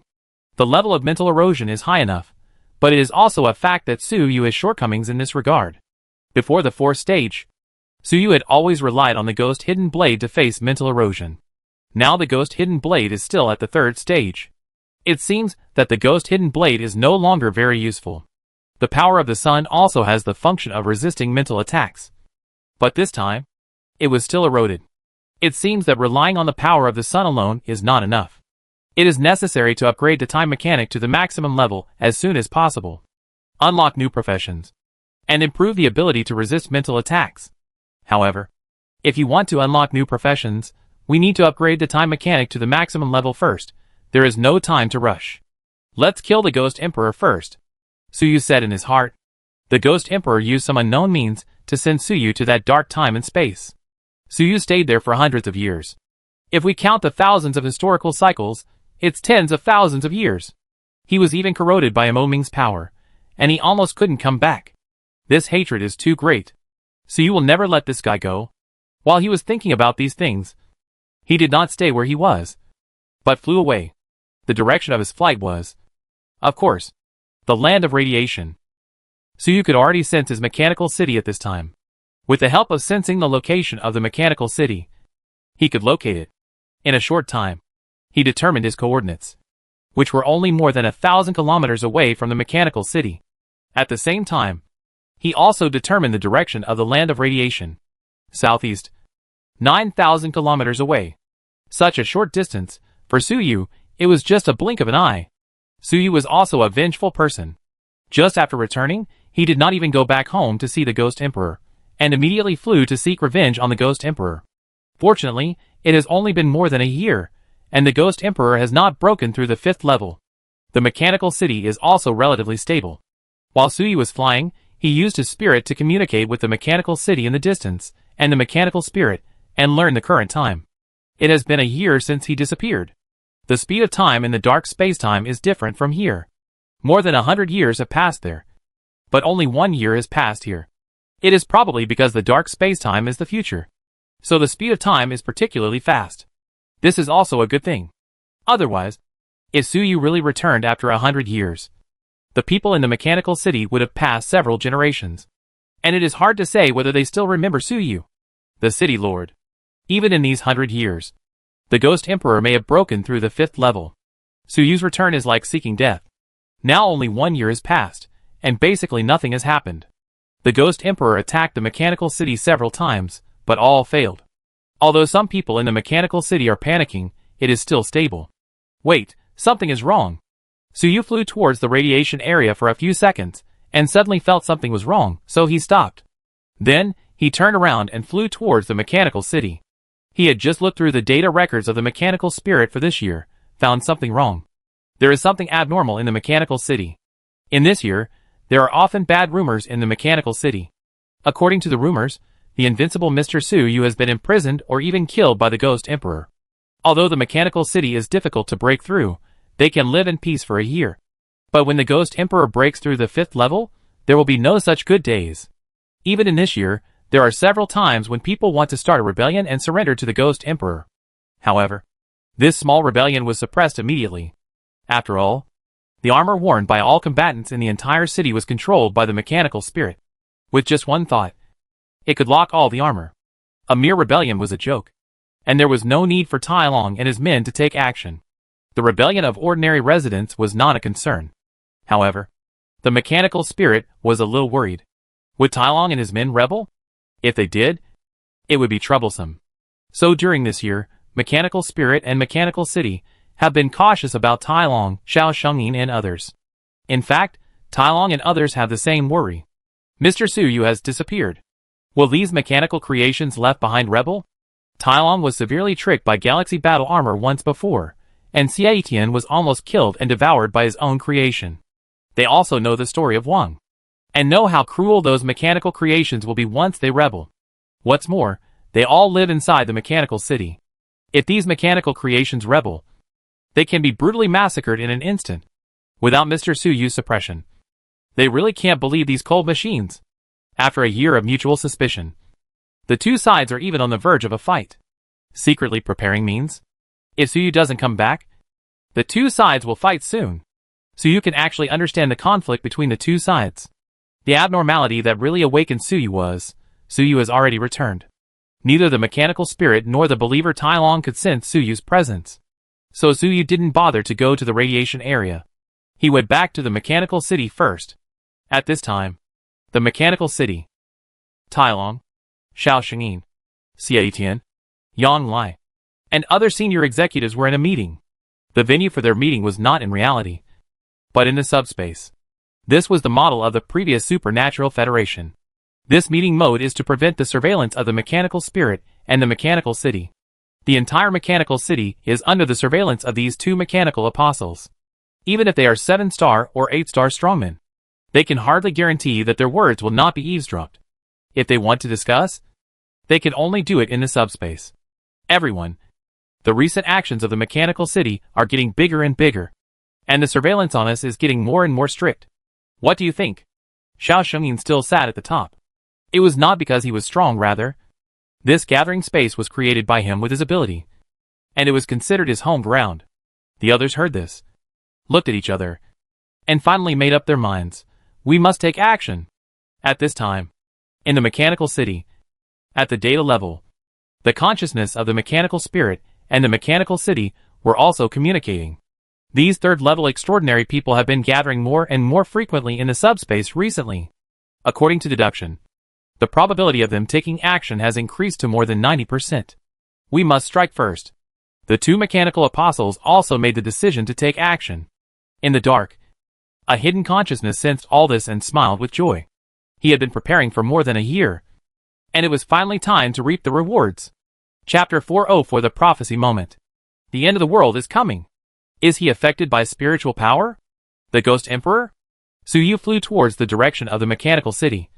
The level of mental erosion is high enough, but it is also a fact that Suyu has shortcomings in this regard. Before the fourth stage, Suyu had always relied on the Ghost Hidden Blade to face mental erosion. Now the Ghost Hidden Blade is still at the third stage. It seems that the Ghost Hidden Blade is no longer very useful. The power of the sun also has the function of resisting mental attacks. But this time, it was still eroded. It seems that relying on the power of the sun alone is not enough. It is necessary to upgrade the time mechanic to the maximum level as soon as possible, unlock new professions, and improve the ability to resist mental attacks. However, if you want to unlock new professions, we need to upgrade the time mechanic to the maximum level first. There is no time to rush. Let's kill the Ghost Emperor first, Suyu said in his heart. The Ghost Emperor used some unknown means to send Suyu to that dark time and space. Suyu stayed there for hundreds of years. If we count the thousands of historical cycles, it's tens of thousands of years. He was even corroded by Amoming's power, and he almost couldn't come back. This hatred is too great. Suyu will never let this guy go. While he was thinking about these things, he did not stay where he was, but flew away. The direction of his flight was, of course, the land of radiation. Suyu could already sense his mechanical city at this time. With the help of sensing the location of the mechanical city, he could locate it. In a short time, he determined his coordinates, which were only more than 1,000 kilometers away from the mechanical city. At the same time, he also determined the direction of the land of radiation. Southeast, 9,000 kilometers away. Such a short distance, for Suyu, it was just a blink of an eye. Suyu was also a vengeful person. Just after returning, he did not even go back home to see the Ghost Emperor, and immediately flew to seek revenge on the Ghost Emperor. Fortunately, it has only been more than a year, and the Ghost Emperor has not broken through the 5th level. The mechanical city is also relatively stable. While Suyu was flying, he used his spirit to communicate with the mechanical city in the distance, and the mechanical spirit, and learn the current time. It has been a year since he disappeared. The speed of time in the dark space-time is different from here. More than 100 years have passed there, but only 1 year has passed here. It is probably because the dark space-time is the future, so the speed of time is particularly fast. This is also a good thing. Otherwise, if Suyu really returned after 100 years, the people in the mechanical city would have passed several generations, and it is hard to say whether they still remember Suyu, the city lord. Even in these 100 years, the Ghost Emperor may have broken through the 5th level. Suyu's return is like seeking death. Now only 1 year has passed, and basically nothing has happened. The Ghost Emperor attacked the mechanical city several times, but all failed. Although some people in the mechanical city are panicking, it is still stable. Wait, something is wrong. Suyu flew towards the radiation area for a few seconds, and suddenly felt something was wrong, so he stopped. Then, he turned around and flew towards the mechanical city. He had just looked through the data records of the mechanical spirit for this year, found something wrong. There is something abnormal in the mechanical city. In this year, there are often bad rumors in the mechanical city. According to the rumors, the invincible Mr. Suyu has been imprisoned or even killed by the Ghost Emperor. Although the mechanical city is difficult to break through, they can live in peace for a year. But when the Ghost Emperor breaks through the 5th level, there will be no such good days. Even in this year, there are several times when people want to start a rebellion and surrender to the Ghost Emperor. However, this small rebellion was suppressed immediately. After all, the armor worn by all combatants in the entire city was controlled by the mechanical spirit. With just one thought, it could lock all the armor. A mere rebellion was a joke, and there was no need for Tai Long and his men to take action. The rebellion of ordinary residents was not a concern. However, the mechanical spirit was a little worried. Would Tai Long and his men rebel? If they did, it would be troublesome. So during this year, Mechanical Spirit and Mechanical City have been cautious about Tai Long, Xiao Shengyin and others. In fact, Tai Long and others have the same worry. Mr. Suyu has disappeared. Will these mechanical creations left behind rebel? Tai Long was severely tricked by Galaxy Battle Armor once before, and Xie Tian was almost killed and devoured by his own creation. They also know the story of Wang, and know how cruel those mechanical creations will be once they rebel. What's more, they all live inside the mechanical city. If these mechanical creations rebel, they can be brutally massacred in an instant, without Mr. Suyu's suppression. They really can't believe these cold machines. After a year of mutual suspicion, the two sides are even on the verge of a fight. Secretly preparing means, if Suyu doesn't come back, the two sides will fight soon. Suyu can actually understand the conflict between the two sides. The abnormality that really awakened Suyu was, Suyu has already returned. Neither the mechanical spirit nor the believer Tai Long could sense Suyu's presence. So Suyu didn't bother to go to the radiation area. He went back to the mechanical city first. At this time, the mechanical city, Tai Long, Xiao Shengyin, Xie Tian, Yang Lai, and other senior executives were in a meeting. The venue for their meeting was not in reality, but in the subspace. This was the model of the previous Supernatural Federation. This meeting mode is to prevent the surveillance of the mechanical spirit and the mechanical city. The entire mechanical city is under the surveillance of these two mechanical apostles. Even if they are 7-star or 8-star strongmen, they can hardly guarantee that their words will not be eavesdropped. If they want to discuss, they can only do it in the subspace. Everyone, the recent actions of the mechanical city are getting bigger and bigger, and the surveillance on us is getting more and more strict. What do you think? Xiao Shengyin still sat at the top. It was not because he was strong, rather. This gathering space was created by him with his ability, and it was considered his home ground. The others heard this, looked at each other, and finally made up their minds. We must take action. At this time, in the mechanical city, at the data level, the consciousness of the mechanical spirit and the mechanical city were also communicating. These third-level extraordinary people have been gathering more and more frequently in the subspace recently. According to deduction, the probability of them taking action has increased to more than 90%. We must strike first. The two mechanical apostles also made the decision to take action. In the dark, a hidden consciousness sensed all this and smiled with joy. He had been preparing for more than a year, and it was finally time to reap the rewards. Chapter 40 for the prophecy moment. The end of the world is coming. Is he affected by spiritual power? The Ghost Emperor? Suyu flew towards the direction of the mechanical city,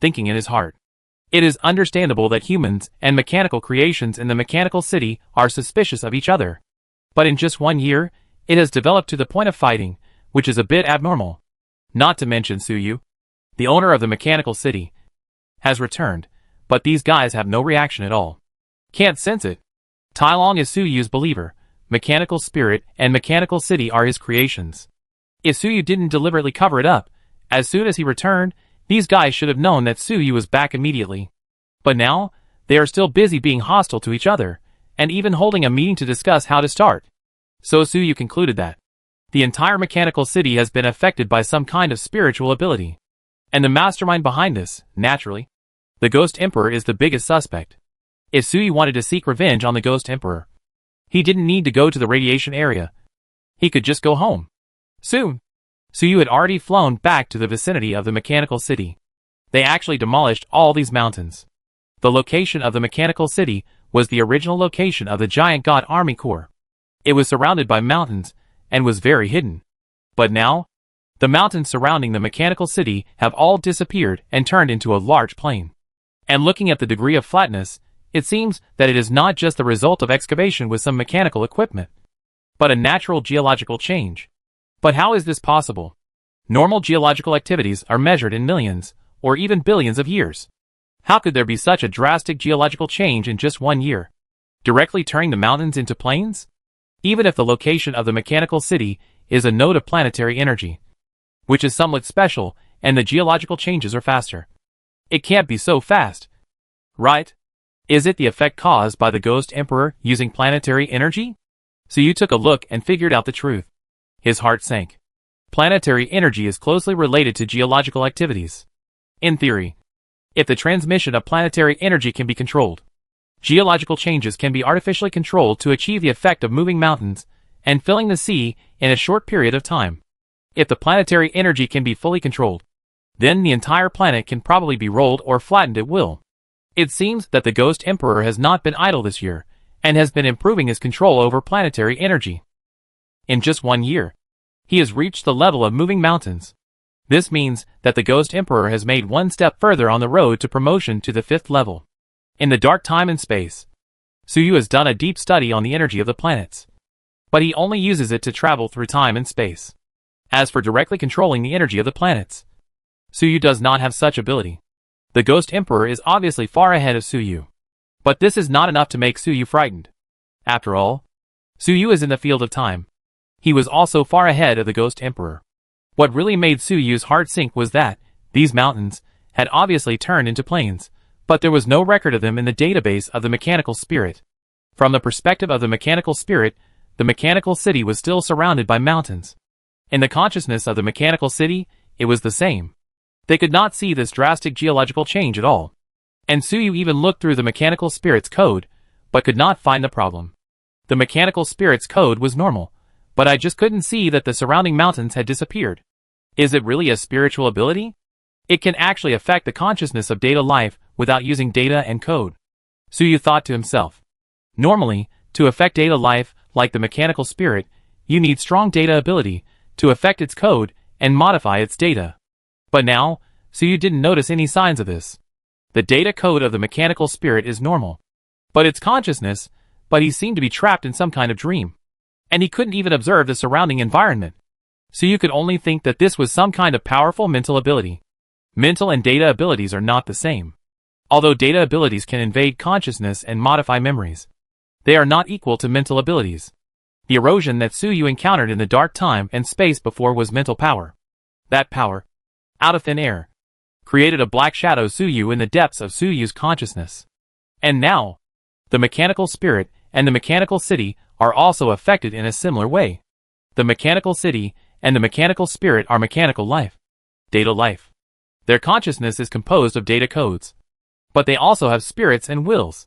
thinking in his heart. It is understandable that humans and mechanical creations in the mechanical city are suspicious of each other. But in just 1 year, it has developed to the point of fighting, which is a bit abnormal. Not to mention Suyu, the owner of the mechanical city, has returned, but these guys have no reaction at all. Can't sense it. Tai Long is Suyu's believer, mechanical spirit and mechanical city are his creations. If Suyu didn't deliberately cover it up, as soon as he returned, these guys should have known that Suyu was back immediately. But now, they are still busy being hostile to each other, and even holding a meeting to discuss how to start. So Suyu concluded that the entire mechanical city has been affected by some kind of spiritual ability. And the mastermind behind this, naturally, the Ghost Emperor is the biggest suspect. If Suyu wanted to seek revenge on the Ghost Emperor, he didn't need to go to the radiation area. He could just go home. Soon, Suyu had already flown back to the vicinity of the mechanical city. They actually demolished all these mountains. The location of the mechanical city was the original location of the giant god army corps. It was surrounded by mountains and was very hidden. But now, the mountains surrounding the mechanical city have all disappeared and turned into a large plain. And looking at the degree of flatness, it seems that it is not just the result of excavation with some mechanical equipment, but a natural geological change. But how is this possible? Normal geological activities are measured in millions, or even billions of years. How could there be such a drastic geological change in just 1 year? Directly turning the mountains into plains? Even if the location of the mechanical city is a node of planetary energy, which is somewhat special, and the geological changes are faster. It can't be so fast, right? Is it the effect caused by the Ghost Emperor using planetary energy? So you took a look and figured out the truth. His heart sank. Planetary energy is closely related to geological activities. In theory, If the transmission of planetary energy can be controlled, geological changes can be artificially controlled to achieve the effect of moving mountains and filling the sea in a short period of time. If the planetary energy can be fully controlled, then the entire planet can probably be rolled or flattened at will. It seems that the Ghost Emperor has not been idle this year, and has been improving his control over planetary energy. In just 1 year, he has reached the level of moving mountains. This means that the Ghost Emperor has made one step further on the road to promotion to the 5th level. In the dark time and space, Suyu has done a deep study on the energy of the planets, but he only uses it to travel through time and space. As for directly controlling the energy of the planets, Suyu does not have such ability. The Ghost Emperor is obviously far ahead of Suyu, but this is not enough to make Suyu frightened. After all, Suyu is in the field of time. He was also far ahead of the Ghost Emperor. What really made Suyu's heart sink was that these mountains had obviously turned into plains, but there was no record of them in the database of the mechanical spirit. From the perspective of the mechanical spirit, the mechanical city was still surrounded by mountains. In the consciousness of the mechanical city, it was the same. They could not see this drastic geological change at all. And Suyu even looked through the mechanical spirit's code, but could not find the problem. The mechanical spirit's code was normal, but I just couldn't see that the surrounding mountains had disappeared. Is it really a spiritual ability? It can actually affect the consciousness of data life without using data and code. Suyu thought to himself. Normally, to affect data life, like the mechanical spirit, you need strong data ability to affect its code and modify its data. But now, Suyu didn't notice any signs of this. The data code of the mechanical spirit is normal, but its consciousness, but he seemed to be trapped in some kind of dream. And he couldn't even observe the surrounding environment. Suyu could only think that this was some kind of powerful mental ability. Mental and data abilities are not the same. Although data abilities can invade consciousness and modify memories, they are not equal to mental abilities. The erosion that Suyu encountered in the dark time and space before was mental power. That power, out of thin air, created a black shadow Suyu in the depths of Suyu's consciousness. And now, the mechanical spirit and the mechanical city are also affected in a similar way. The mechanical city and the mechanical spirit are mechanical life, data life. Their consciousness is composed of data codes, but they also have spirits and wills.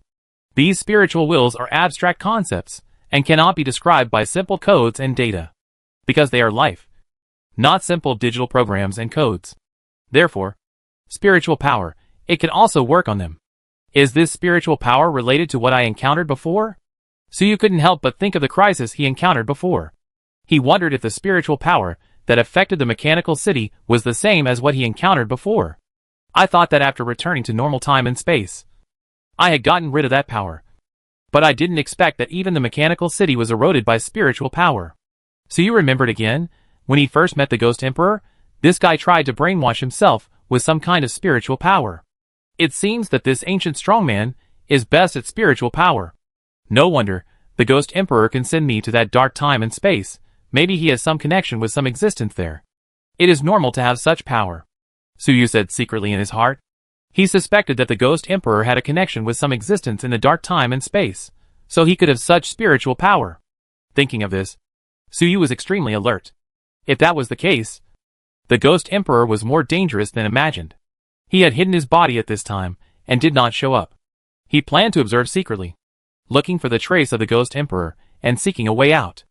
These spiritual wills are abstract concepts and cannot be described by simple codes and data, because they are life, not simple digital programs and codes. Therefore, spiritual power, it can also work on them. Is this spiritual power related to what I encountered before? Suyu couldn't help but think of the crisis he encountered before. He wondered if the spiritual power that affected the mechanical city was the same as what he encountered before. I thought that after returning to normal time and space, I had gotten rid of that power. But I didn't expect that even the mechanical city was eroded by spiritual power. Suyu remembered again, when he first met the Ghost Emperor, this guy tried to brainwash himself with some kind of spiritual power. It seems that this ancient strongman is best at spiritual power. No wonder the Ghost Emperor can send me to that dark time and space. Maybe he has some connection with some existence there. It is normal to have such power, Suyu said secretly in his heart. He suspected that the Ghost Emperor had a connection with some existence in the dark time and space, so he could have such spiritual power. Thinking of this, Suyu was extremely alert. If that was the case, the Ghost Emperor was more dangerous than imagined. He had hidden his body at this time, and did not show up. He planned to observe secretly, looking for the trace of the Ghost Emperor, and seeking a way out.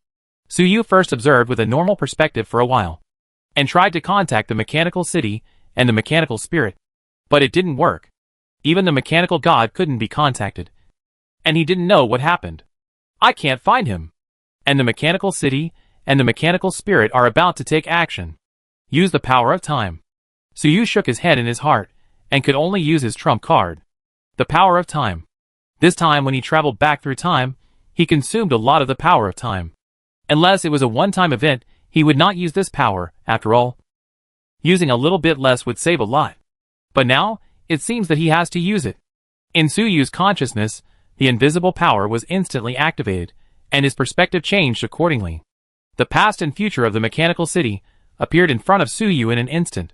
Suyu first observed with a normal perspective for a while, and tried to contact the mechanical city and the mechanical spirit. But it didn't work. Even the mechanical god couldn't be contacted. And he didn't know what happened. I can't find him. And the mechanical city and the mechanical spirit are about to take action. Use the power of time. Suyu shook his head in his heart, and could only use his trump card. The power of time. This time when he traveled back through time, he consumed a lot of the power of time. Unless it was a one-time event, he would not use this power, after all. Using a little bit less would save a lot. But now, it seems that he has to use it. In Suyu's consciousness, the invisible power was instantly activated, and his perspective changed accordingly. The past and future of the mechanical city appeared in front of Suyu in an instant.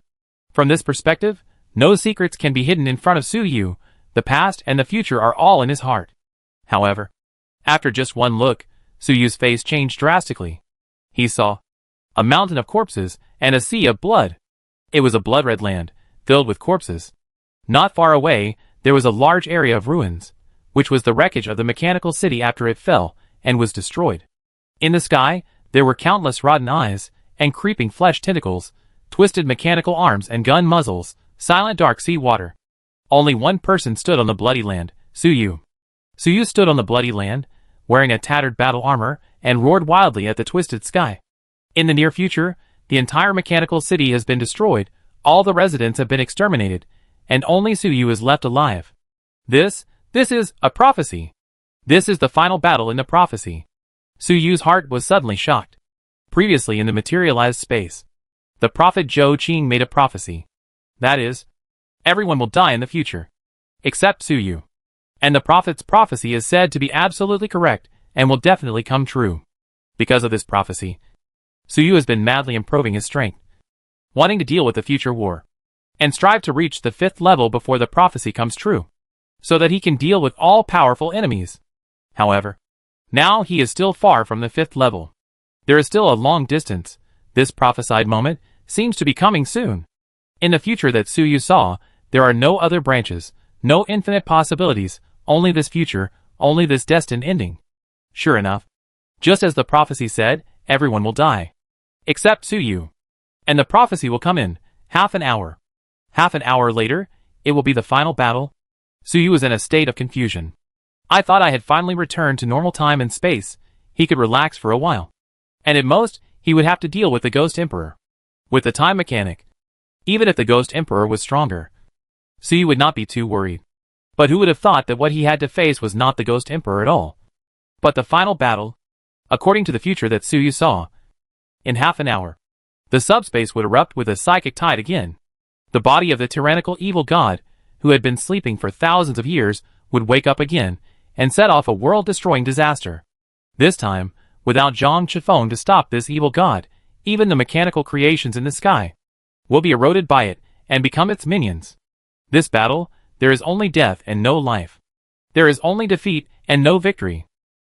From this perspective, no secrets can be hidden in front of Suyu. The past and the future are all in his heart. However, after just one look, Suyu's face changed drastically. He saw a mountain of corpses and a sea of blood. It was a blood-red land, filled with corpses. Not far away, there was a large area of ruins, which was the wreckage of the mechanical city after it fell and was destroyed. In the sky, there were countless rotten eyes and creeping flesh tentacles, twisted mechanical arms and gun muzzles, silent dark sea water. Only one person stood on the bloody land, Suyu. Suyu stood on the bloody land, wearing a tattered battle armor, and roared wildly at the twisted sky. In the near future, the entire mechanical city has been destroyed, all the residents have been exterminated, and only Suyu is left alive. This is a prophecy. This is the final battle in the prophecy. Suyu's heart was suddenly shocked. Previously in the materialized space, the prophet Zhou Qing made a prophecy. That is, everyone will die in the future, except Suyu. And the prophet's prophecy is said to be absolutely correct and will definitely come true. Because of this prophecy, Suyu has been madly improving his strength, wanting to deal with the future war, and strive to reach the 5th level before the prophecy comes true, so that he can deal with all powerful enemies. However, now he is still far from the 5th level. There is still a long distance. This prophesied moment seems to be coming soon. In the future that Suyu saw, there are no other branches, no infinite possibilities, only this future, only this destined ending. Sure enough, just as the prophecy said, everyone will die, except Suyu. And the prophecy will come in half an hour. Half an hour later, it will be the final battle. Suyu was in a state of confusion. I thought I had finally returned to normal time and space. He could relax for a while. And at most, he would have to deal with the Ghost Emperor, with the time mechanic. Even if the Ghost Emperor was stronger, Suyu would not be too worried. But who would have thought that what he had to face was not the Ghost Emperor at all, but the final battle? According to the future that Suyu saw, in half an hour, the subspace would erupt with a psychic tide again. The body of the tyrannical evil god, who had been sleeping for thousands of years, would wake up again and set off a world-destroying disaster. This time, without Zhang Chifeng to stop this evil god, even the mechanical creations in the sky will be eroded by it and become its minions. This battle, there is only death and no life. There is only defeat and no victory.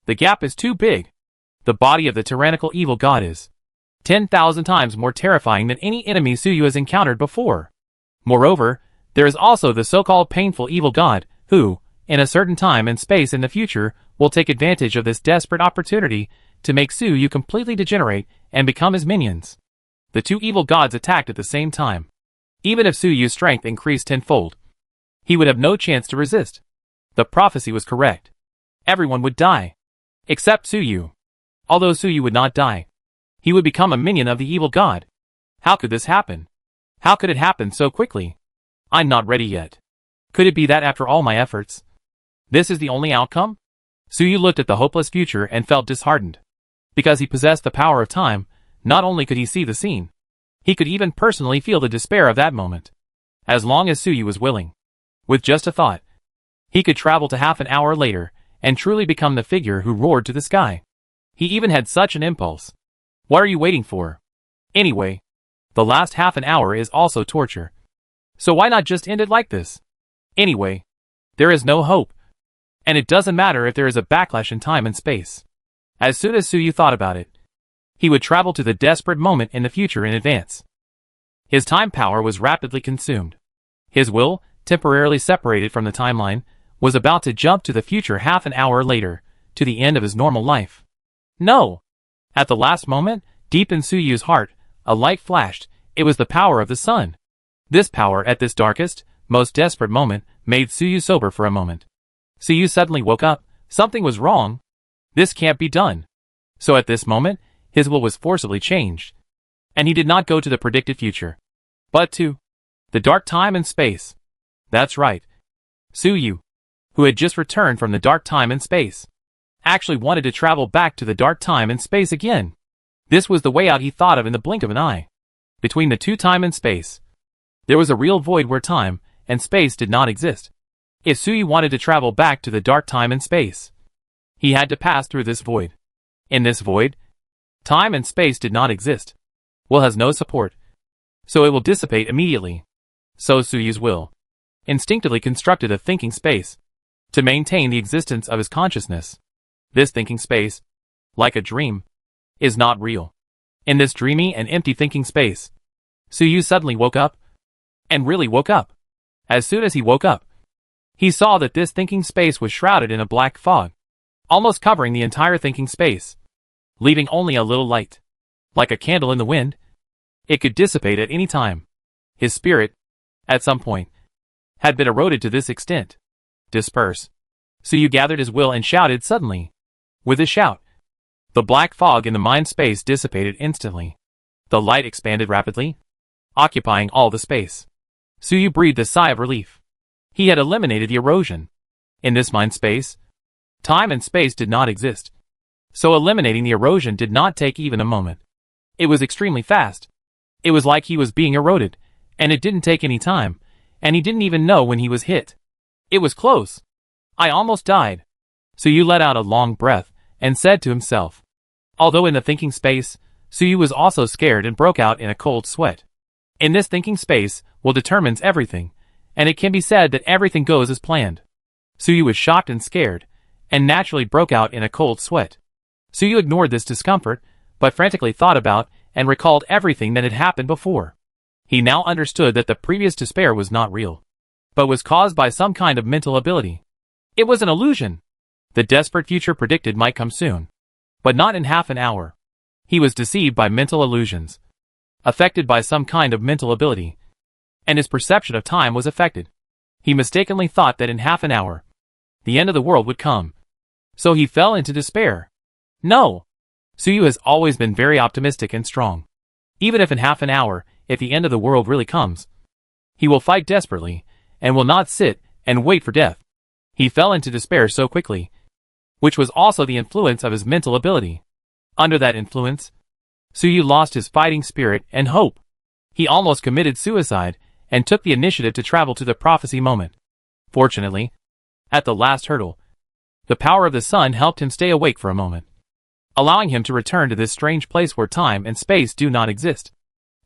The gap is too big. The body of the tyrannical evil god is 10,000 times more terrifying than any enemy Suyu has encountered before. Moreover, there is also the so-called painful evil god, who, in a certain time and space in the future, will take advantage of this desperate opportunity to make Suyu completely degenerate and become his minions. The two evil gods attacked at the same time. Even if Suyu's strength increased tenfold, he would have no chance to resist. The prophecy was correct. Everyone would die, except Suyu. Although Suyu would not die, he would become a minion of the evil god. How could this happen? How could it happen so quickly? I'm not ready yet. Could it be that after all my efforts, this is the only outcome? Suyu looked at the hopeless future and felt disheartened. Because he possessed the power of time, not only could he see the scene, he could even personally feel the despair of that moment. As long as Suyu was willing, with just a thought, he could travel to half an hour later and truly become the figure who roared to the sky. He even had such an impulse. What are you waiting for? Anyway, the last half an hour is also torture. So why not just end it like this? Anyway, there is no hope. And it doesn't matter if there is a backlash in time and space. As soon as Suyu thought about it, he would travel to the desperate moment in the future in advance. His time power was rapidly consumed. His will, temporarily separated from the timeline, was about to jump to the future half an hour later, to the end of his normal life. No! At the last moment, deep in Suyu's heart, a light flashed. It was the power of the sun. This power at this darkest, most desperate moment, made Suyu sober for a moment. Suyu suddenly woke up. Something was wrong. This can't be done. So at this moment, his will was forcibly changed. And he did not go to the predicted future, but to the dark time and space. That's right. Suyu, who had just returned from the dark time and space, actually wanted to travel back to the dark time and space again. This was the way out he thought of in the blink of an eye. Between the two time and space, there was a real void where time and space did not exist. If Suyu wanted to travel back to the dark time and space, he had to pass through this void. In this void, time and space did not exist. Will has no support, so it will dissipate immediately. So Suyu's will instinctively constructed a thinking space to maintain the existence of his consciousness. This thinking space, like a dream, is not real. In this dreamy and empty thinking space, Suyu suddenly woke up, and really woke up. As soon as he woke up, he saw that this thinking space was shrouded in a black fog, almost covering the entire thinking space, leaving only a little light. Like a candle in the wind, it could dissipate at any time. His spirit, at some point, had been eroded to this extent. Disperse. Suyu gathered his will and shouted suddenly. With his shout, the black fog in the mind space dissipated instantly. The light expanded rapidly, occupying all the space. Suyu breathed a sigh of relief. He had eliminated the erosion. In this mind space, time and space did not exist. So eliminating the erosion did not take even a moment. It was extremely fast. It was like he was being eroded, and it didn't take any time, and he didn't even know when he was hit. It was close. I almost died. Suyu let out a long breath and said to himself. Although in the thinking space, Suyu was also scared and broke out in a cold sweat. In this thinking space, will determines everything, and it can be said that everything goes as planned. Suyu was shocked and scared, and naturally broke out in a cold sweat. Suyu ignored this discomfort, but frantically thought about and recalled everything that had happened before. He now understood that the previous despair was not real, but was caused by some kind of mental ability. It was an illusion. The desperate future predicted might come soon, but not in half an hour. He was deceived by mental illusions, affected by some kind of mental ability, and his perception of time was affected. He mistakenly thought that in half an hour, the end of the world would come. So he fell into despair. No! Suyu has always been very optimistic and strong. Even if in half an hour, if the end of the world really comes, he will fight desperately, and will not sit and wait for death. He fell into despair so quickly, which was also the influence of his mental ability. Under that influence, Suyu lost his fighting spirit and hope. He almost committed suicide, and took the initiative to travel to the prophecy moment. Fortunately, at the last hurdle, the power of the sun helped him stay awake for a moment, allowing him to return to this strange place where time and space do not exist.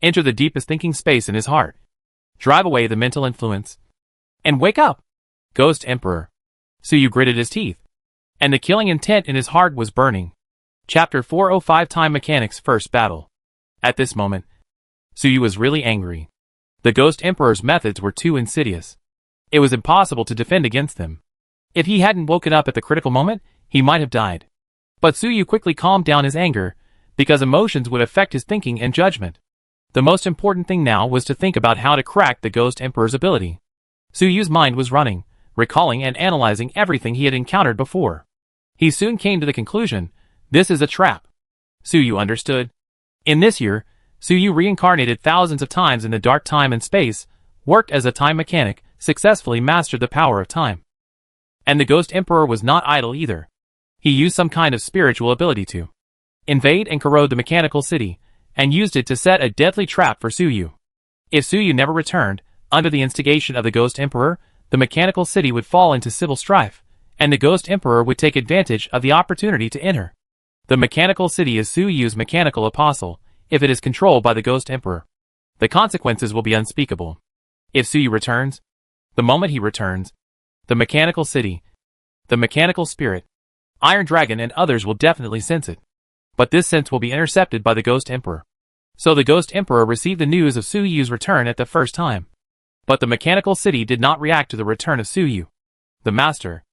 Enter the deepest thinking space in his heart. Drive away the mental influence. And wake up! Ghost Emperor. Suyu gritted his teeth, and the killing intent in his heart was burning. Chapter 405 Time Mechanics First Battle. At this moment, Suyu was really angry. The Ghost Emperor's methods were too insidious. It was impossible to defend against them. If he hadn't woken up at the critical moment, he might have died. But Suyu quickly calmed down his anger, because emotions would affect his thinking and judgment. The most important thing now was to think about how to crack the Ghost Emperor's ability. Suyu's mind was running, recalling and analyzing everything he had encountered before. He soon came to the conclusion, this is a trap. Suyu understood. In this year, Suyu reincarnated thousands of times in the dark time and space, worked as a time mechanic, successfully mastered the power of time. And the Ghost Emperor was not idle either. He used some kind of spiritual ability to invade and corrode the mechanical city, and used it to set a deadly trap for Suyu. If Suyu never returned, under the instigation of the Ghost Emperor, the mechanical city would fall into civil strife, and the Ghost Emperor would take advantage of the opportunity to enter. The mechanical city is Suyu's mechanical apostle, if it is controlled by the Ghost Emperor. The consequences will be unspeakable. If Suyu returns, the moment he returns, the mechanical city, the mechanical spirit, Iron Dragon and others will definitely sense it. But this sense will be intercepted by the Ghost Emperor. So the Ghost Emperor received the news of Suyu's return at the first time. But the mechanical city did not react to the return of Suyu. The master,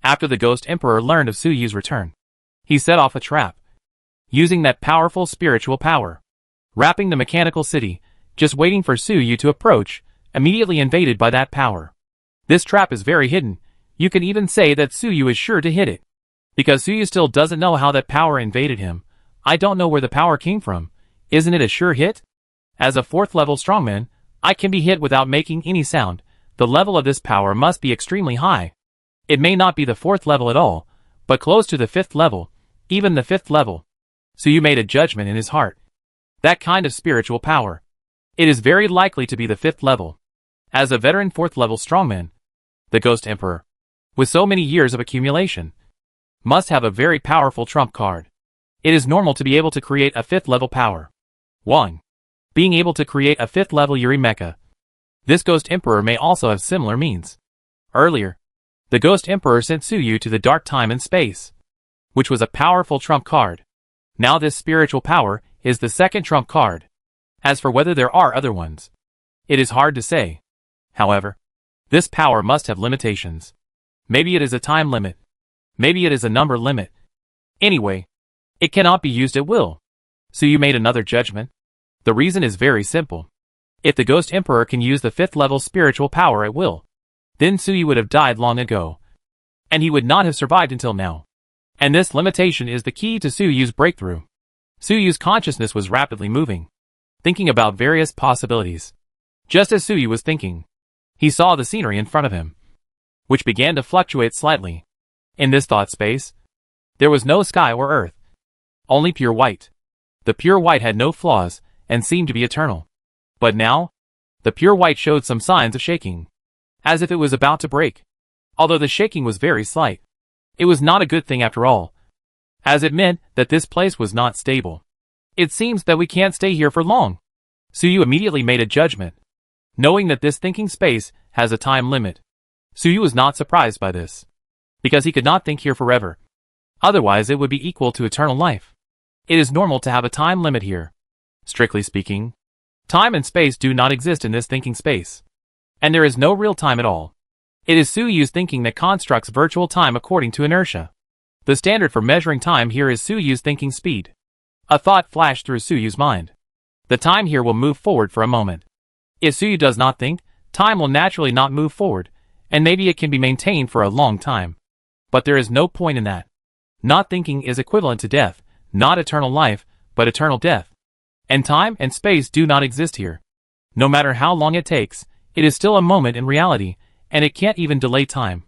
after the Ghost Emperor learned of Suyu's return, he set off a trap, using that powerful spiritual power, wrapping the mechanical city, just waiting for Suyu to approach, immediately invaded by that power. This trap is very hidden. You can even say that Suyu is sure to hit it. Because Suyu still doesn't know how that power invaded him. I don't know where the power came from. Isn't it a sure hit? As a 4th level strongman, I can be hit without making any sound. The level of this power must be extremely high. It may not be the 4th level at all, but close to the 5th level, even the 5th level. Suyu made a judgment in his heart. That kind of spiritual power. It is very likely to be the 5th level. As a veteran 4th level strongman, the Ghost Emperor, with so many years of accumulation, must have a very powerful trump card. It is normal to be able to create a 5th level power. 1. Being able to create a 5th level Yuri Mecha. This Ghost Emperor may also have similar means. Earlier, the Ghost Emperor sent Suyu to the dark time and space, which was a powerful trump card. Now this spiritual power is the 2nd trump card. As for whether there are other ones, it is hard to say. However, This power must have limitations. Maybe it is a time limit. Maybe it is a number limit. Anyway, it cannot be used at will. So you made another judgment? The reason is very simple. If the Ghost Emperor can use the 5th level spiritual power at will, then Suyu would have died long ago. And he would not have survived until now. And this limitation is the key to Suyu's breakthrough. Suyu's consciousness was rapidly moving, thinking about various possibilities. Just as Suyu was thinking, he saw the scenery in front of him, which began to fluctuate slightly. In this thought space, there was no sky or earth, only pure white. The pure white had no flaws and seemed to be eternal. But now, the pure white showed some signs of shaking, as if it was about to break. Although the shaking was very slight, it was not a good thing after all, as it meant that this place was not stable. It seems that we can't stay here for long. Suyu immediately made a judgment, knowing that this thinking space has a time limit. Suyu was not surprised by this, because he could not think here forever. Otherwise it would be equal to eternal life. It is normal to have a time limit here. Strictly speaking, time and space do not exist in this thinking space. And there is no real time at all. It is Suyu's thinking that constructs virtual time according to inertia. The standard for measuring time here is Suyu's thinking speed. A thought flashed through Suyu's mind. The time here will move forward for a moment. If Suyu does not think, time will naturally not move forward, and maybe it can be maintained for a long time. But there is no point in that. Not thinking is equivalent to death, not eternal life, but eternal death. And time and space do not exist here. No matter how long it takes, it is still a moment in reality, and it can't even delay time.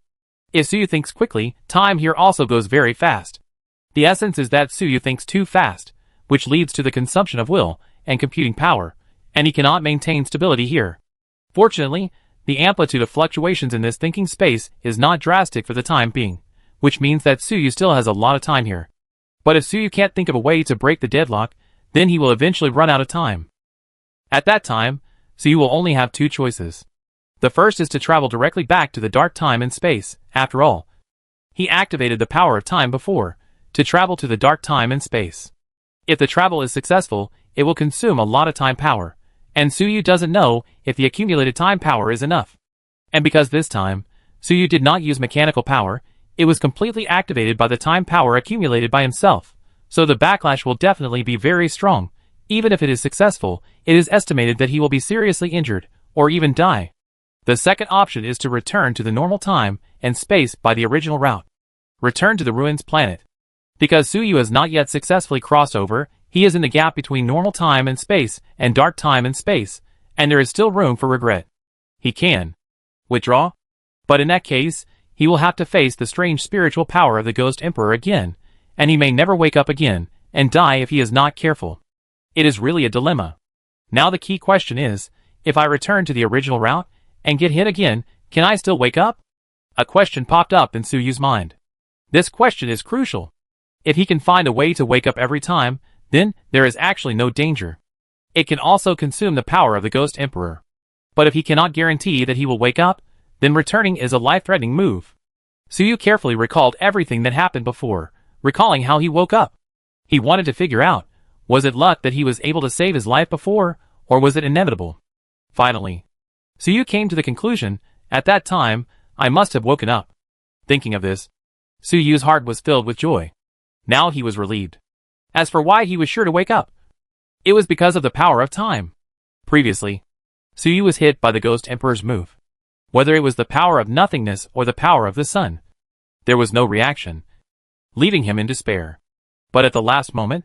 If Suyu thinks quickly, time here also goes very fast. The essence is that Suyu thinks too fast, which leads to the consumption of will and computing power, and he cannot maintain stability here. Fortunately, the amplitude of fluctuations in this thinking space is not drastic for the time being, which means that Suyu still has a lot of time here. But if Suyu can't think of a way to break the deadlock, then he will eventually run out of time. At that time, Suyu will only have two choices. The first is to travel directly back to the dark time and space. After all, he activated the power of time before, to travel to the dark time and space. If the travel is successful, it will consume a lot of time power, and Suyu doesn't know if the accumulated time power is enough. And because this time, Suyu did not use mechanical power, it was completely activated by the time power accumulated by himself, so the backlash will definitely be very strong. Even if it is successful, it is estimated that he will be seriously injured, or even die. The second option is to return to the normal time and space by the original route. Return to the ruins planet. Because Suyu has not yet successfully crossed over, he is in the gap between normal time and space and dark time and space, and there is still room for regret. He can withdraw, but in that case, he will have to face the strange spiritual power of the Ghost Emperor again, and he may never wake up again, and die if he is not careful. It is really a dilemma. Now the key question is, if I return to the original route, and get hit again, can I still wake up? A question popped up in Suyu's mind. This question is crucial. If he can find a way to wake up every time, then there is actually no danger. It can also consume the power of the Ghost Emperor. But if he cannot guarantee that he will wake up, then returning is a life-threatening move. Suyu carefully recalled everything that happened before, recalling how he woke up. He wanted to figure out, was it luck that he was able to save his life before, or was it inevitable? Finally, Suyu came to the conclusion, at that time, I must have woken up. Thinking of this, Suyu's heart was filled with joy. Now he was relieved. As for why he was sure to wake up, it was because of the power of time. Previously, Suyu was hit by the Ghost Emperor's move. Whether it was the power of nothingness or the power of the sun, there was no reaction, leaving him in despair. But at the last moment,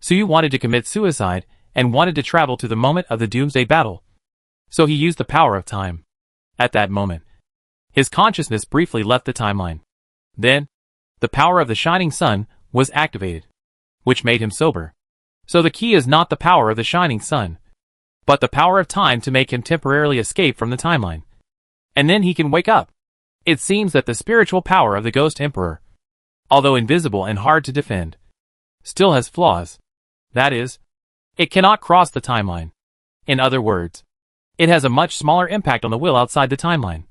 Suyu wanted to commit suicide and wanted to travel to the moment of the doomsday battle. So he used the power of time. At that moment, his consciousness briefly left the timeline. Then, the power of the shining sun was activated, which made him sober. So the key is not the power of the shining sun, but the power of time to make him temporarily escape from the timeline. And then he can wake up. It seems that the spiritual power of the Ghost Emperor, although invisible and hard to defend, still has flaws. That is, it cannot cross the timeline. In other words, it has a much smaller impact on the will outside the timeline,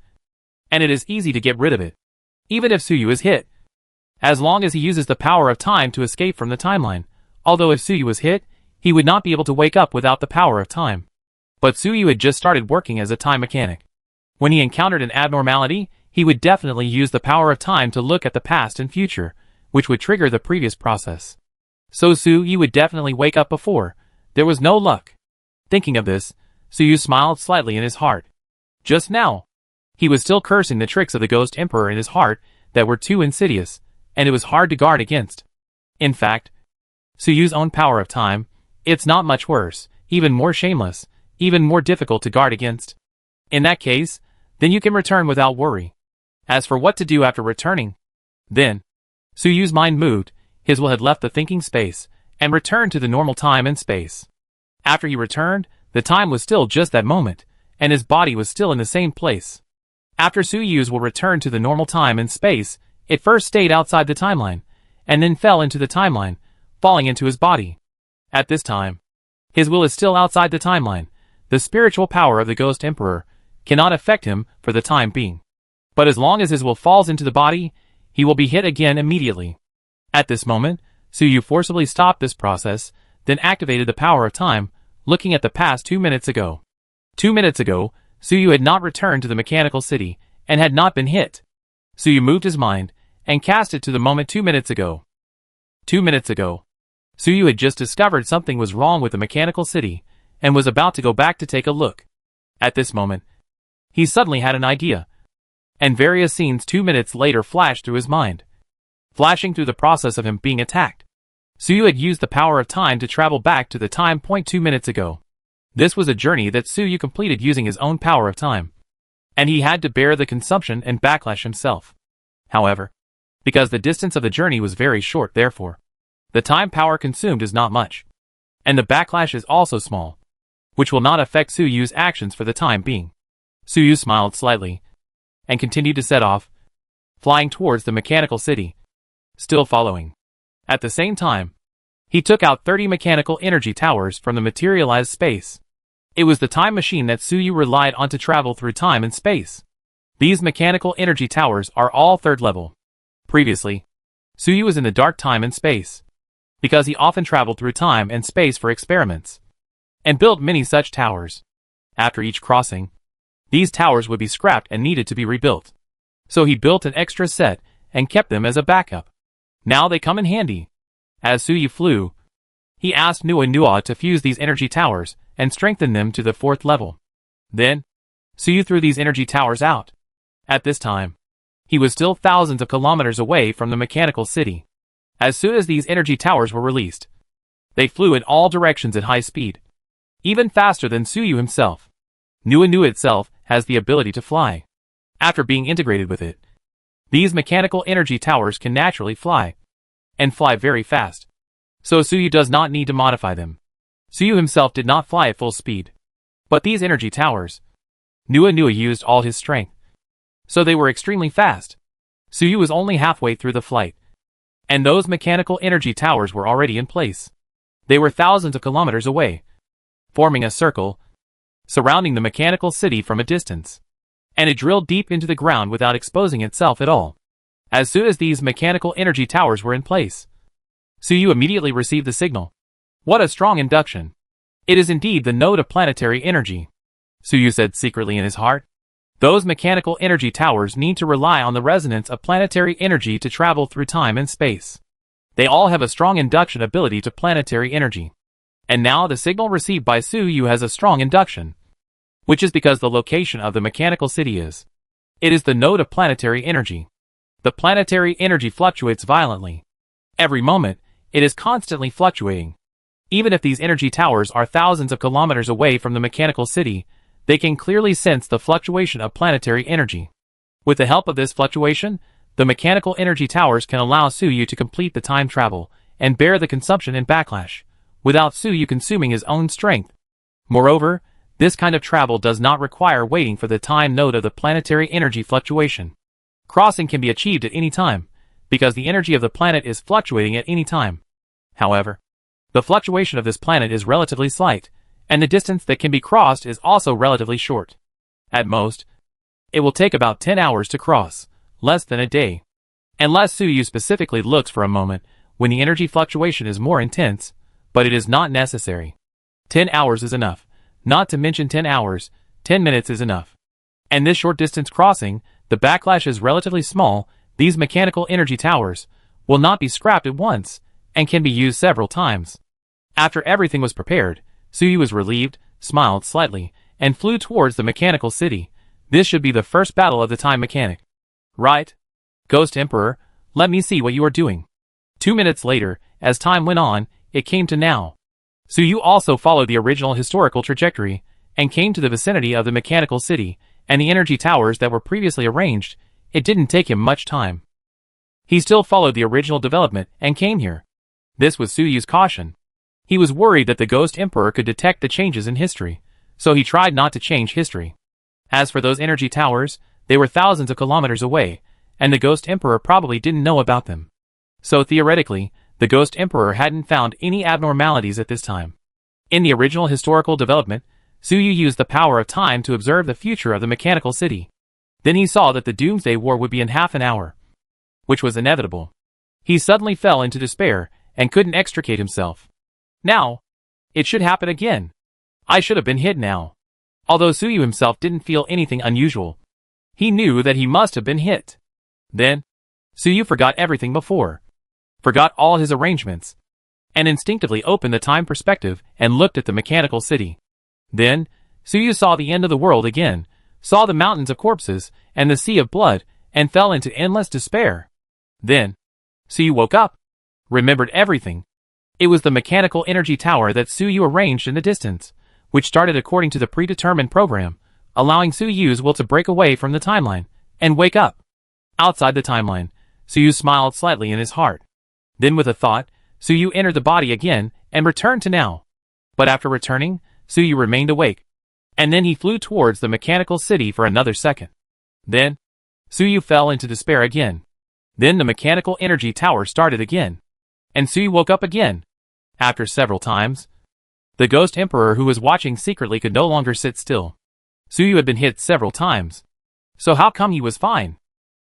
and it is easy to get rid of it, even if Suyu is hit, as long as he uses the power of time to escape from the timeline. Although if Suyu was hit, he would not be able to wake up without the power of time. But Suyu had just started working as a time mechanic. When he encountered an abnormality, he would definitely use the power of time to look at the past and future, which would trigger the previous process. So Su-yu would definitely wake up before there was no luck. Thinking of this, Su-yu smiled slightly in his heart. Just now, he was still cursing the tricks of the Ghost Emperor in his heart that were too insidious, and it was hard to guard against. In fact, Su-yu's own power of time, it's not much worse, even more shameless, even more difficult to guard against. In that case, then you can return without worry. As for what to do after returning, then, Su-yu's mind moved, his will had left the thinking space, and returned to the normal time and space. After he returned, the time was still just that moment, and his body was still in the same place. After Su-yu's will returned to the normal time and space, it first stayed outside the timeline, and then fell into the timeline, falling into his body. At this time, his will is still outside the timeline. The spiritual power of the Ghost Emperor cannot affect him for the time being. But as long as his will falls into the body, he will be hit again immediately. At this moment, Su-yu forcibly stopped this process, then activated the power of time, looking at the past 2 minutes ago. 2 minutes ago, Su-yu had not returned to the mechanical city, and had not been hit. Su-yu moved his mind, and cast it to the moment 2 minutes ago. 2 minutes ago, Su-yu had just discovered something was wrong with the mechanical city, and was about to go back to take a look. At this moment, he suddenly had an idea, and various scenes 2 minutes later flashed through his mind. Flashing through the process of him being attacked, Su-yu had used the power of time to travel back to the time point 2 minutes ago. This was a journey that Su-yu completed using his own power of time, and he had to bear the consumption and backlash himself. However, because the distance of the journey was very short, therefore, the time power consumed is not much, and the backlash is also small, which will not affect Su-yu's actions for the time being. Su-yu smiled slightly, and continued to set off, flying towards the mechanical city, still following. At the same time, he took out 30 mechanical energy towers from the materialized space. It was the time machine that Su-yu relied on to travel through time and space. These mechanical energy towers are all 3rd level. Previously, Su-yu was in the dark time and space, because he often traveled through time and space for experiments, and built many such towers. After each crossing, these towers would be scrapped and needed to be rebuilt. So he built an extra set, and kept them as a backup. Now they come in handy. As Su-yu flew, he asked Nua to fuse these energy towers, and strengthen them to the 4th level. Then, Su-yu threw these energy towers out. At this time, he was still thousands of kilometers away from the mechanical city. As soon as these energy towers were released, they flew in all directions at high speed, even faster than Su-yu himself. Nua itself has the ability to fly. After being integrated with it, these mechanical energy towers can naturally fly, and fly very fast. So Su-yu does not need to modify them. Su-yu himself did not fly at full speed, but these energy towers, Nua used all his strength, so they were extremely fast. Su-yu was only halfway through the flight, and those mechanical energy towers were already in place. They were thousands of kilometers away, forming a circle, surrounding the mechanical city from a distance, and it drilled deep into the ground without exposing itself at all. As soon as these mechanical energy towers were in place, Su-yu immediately received the signal. What a strong induction! It is indeed the node of planetary energy, Su-yu said secretly in his heart. Those mechanical energy towers need to rely on the resonance of planetary energy to travel through time and space. They all have a strong induction ability to planetary energy. And now the signal received by Su-yu has a strong induction, which is because the location of the mechanical city is. It is the node of planetary energy. The planetary energy fluctuates violently. Every moment, it is constantly fluctuating. Even if these energy towers are thousands of kilometers away from the mechanical city, they can clearly sense the fluctuation of planetary energy. With the help of this fluctuation, the mechanical energy towers can allow Su-yu to complete the time travel, and bear the consumption and backlash, without Su-yu consuming his own strength. Moreover, this kind of travel does not require waiting for the time node of the planetary energy fluctuation. Crossing can be achieved at any time, because the energy of the planet is fluctuating at any time. However, the fluctuation of this planet is relatively slight, and the distance that can be crossed is also relatively short. At most, it will take about 10 hours to cross, less than a day. Unless Su-yu specifically looks for a moment when the energy fluctuation is more intense, but it is not necessary. 10 hours is enough. Not to mention 10 hours, 10 minutes is enough. And this short distance crossing, the backlash is relatively small. These mechanical energy towers will not be scrapped at once and can be used several times. After everything was prepared, Suyu was relieved, smiled slightly, and flew towards the mechanical city. This should be the first battle of the time mechanic. Right? Ghost Emperor, let me see what you are doing. 2 minutes later, as time went on, it came to now. Suyu also followed the original historical trajectory and came to the vicinity of the mechanical city and the energy towers that were previously arranged. It didn't take him much time. He still followed the original development and came here. This was Suyu's caution. He was worried that the Ghost Emperor could detect the changes in history, so he tried not to change history. As for those energy towers, they were thousands of kilometers away, and the Ghost Emperor probably didn't know about them. So theoretically, the Ghost Emperor hadn't found any abnormalities at this time. In the original historical development, Suyu used the power of time to observe the future of the mechanical city. Then he saw that the Doomsday War would be in half an hour, which was inevitable. He suddenly fell into despair and couldn't extricate himself. Now, it should happen again. I should have been hit now. Although Suyu himself didn't feel anything unusual, he knew that he must have been hit. Then, Suyu forgot everything before, forgot all his arrangements, and instinctively opened the time perspective and looked at the mechanical city. Then, Suyu saw the end of the world again, saw the mountains of corpses and the sea of blood, and fell into endless despair. Then, Suyu woke up, remembered everything. It was the mechanical energy tower that Suyu arranged in the distance, which started according to the predetermined program, allowing Suyu's will to break away from the timeline and wake up. Outside the timeline, Suyu smiled slightly in his heart. Then with a thought, Suyu entered the body again and returned to now. But after returning, Suyu remained awake. And then he flew towards the mechanical city for another second. Then, Suyu fell into despair again. Then the mechanical energy tower started again. And Suyu woke up again. After several times, the Ghost Emperor who was watching secretly could no longer sit still. Suyu had been hit several times. So how come he was fine?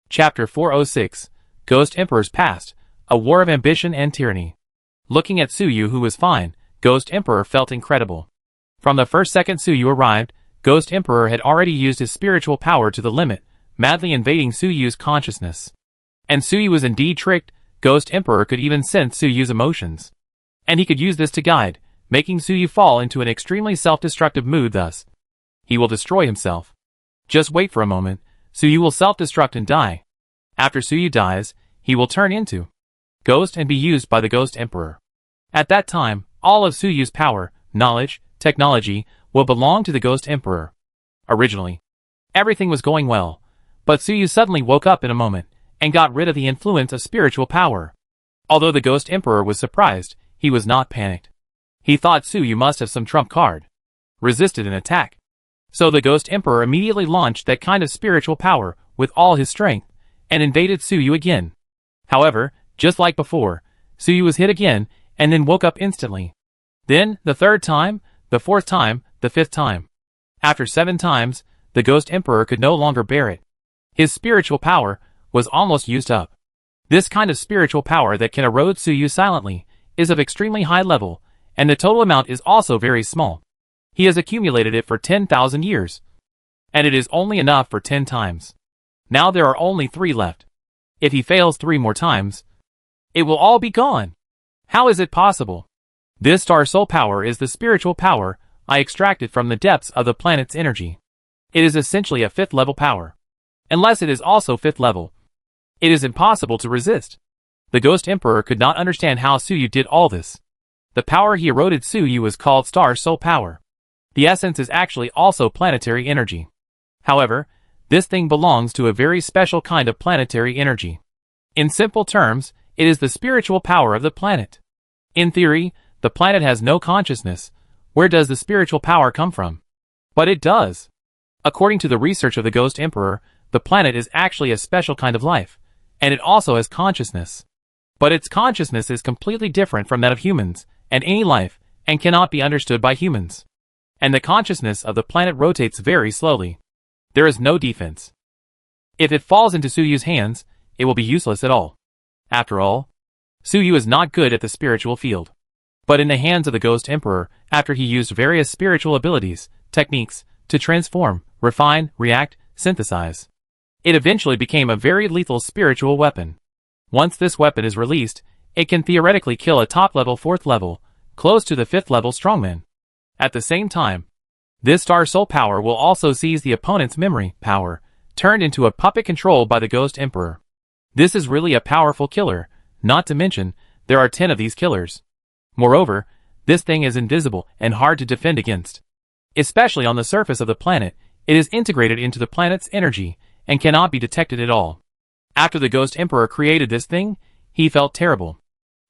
Chapter 406, Ghost Emperor's Past, A War of Ambition and Tyranny. Looking at Suyu who was fine, Ghost Emperor felt incredible. From the first second Suyu arrived, Ghost Emperor had already used his spiritual power to the limit, madly invading Suyu's consciousness. And Suyu was indeed tricked. Ghost Emperor could even sense Suyu's emotions. And he could use this to guide, making Suyu fall into an extremely self-destructive mood thus. He will destroy himself. Just wait for a moment, Suyu will self-destruct and die. After Suyu dies, he will turn into Ghost and be used by the Ghost Emperor. At that time, all of Suyu's power, knowledge, technology, will belong to the Ghost Emperor. Originally, everything was going well, but Suyu suddenly woke up in a moment, and got rid of the influence of spiritual power. Although the Ghost Emperor was surprised, he was not panicked. He thought Suyu must have some trump card, resisted an attack. So the Ghost Emperor immediately launched that kind of spiritual power with all his strength, and invaded Suyu again. However, just like before, Suyu was hit again, and then woke up instantly. Then, the third time, the fourth time, the fifth time. After 7 times, the Ghost Emperor could no longer bear it. His spiritual power was almost used up. This kind of spiritual power that can erode Suyu silently is of extremely high level, and the total amount is also very small. He has accumulated it for 10,000 years. And it is only enough for 10 times. Now there are only 3 left. If he fails 3 more times, it will all be gone. How is it possible? This star soul power is the spiritual power I extracted from the depths of the planet's energy. It is essentially a 5th level power. Unless it is also 5th level, it is impossible to resist. The Ghost Emperor could not understand how Suyu did all this. The power he eroded Suyu was called star soul power. The essence is actually also planetary energy. However, this thing belongs to a very special kind of planetary energy. In simple terms, it is the spiritual power of the planet. In theory, the planet has no consciousness. Where does the spiritual power come from? But it does. According to the research of the Ghost Emperor, the planet is actually a special kind of life, and it also has consciousness. But its consciousness is completely different from that of humans, and any life, and cannot be understood by humans. And the consciousness of the planet rotates very slowly. There is no defense. If it falls into Suyu's hands, it will be useless at all. After all, Suyu is not good at the spiritual field. But in the hands of the Ghost Emperor, after he used various spiritual abilities, techniques, to transform, refine, react, synthesize. It eventually became a very lethal spiritual weapon. Once this weapon is released, it can theoretically kill a top-level 4th level, close to the 5th level strongman. At the same time, this star soul power will also seize the opponent's memory power, turned into a puppet controlled by the Ghost Emperor. This is really a powerful killer, not to mention, there are 10 of these killers. Moreover, this thing is invisible and hard to defend against. Especially on the surface of the planet, it is integrated into the planet's energy, and cannot be detected at all. After the Ghost Emperor created this thing, he felt terrible.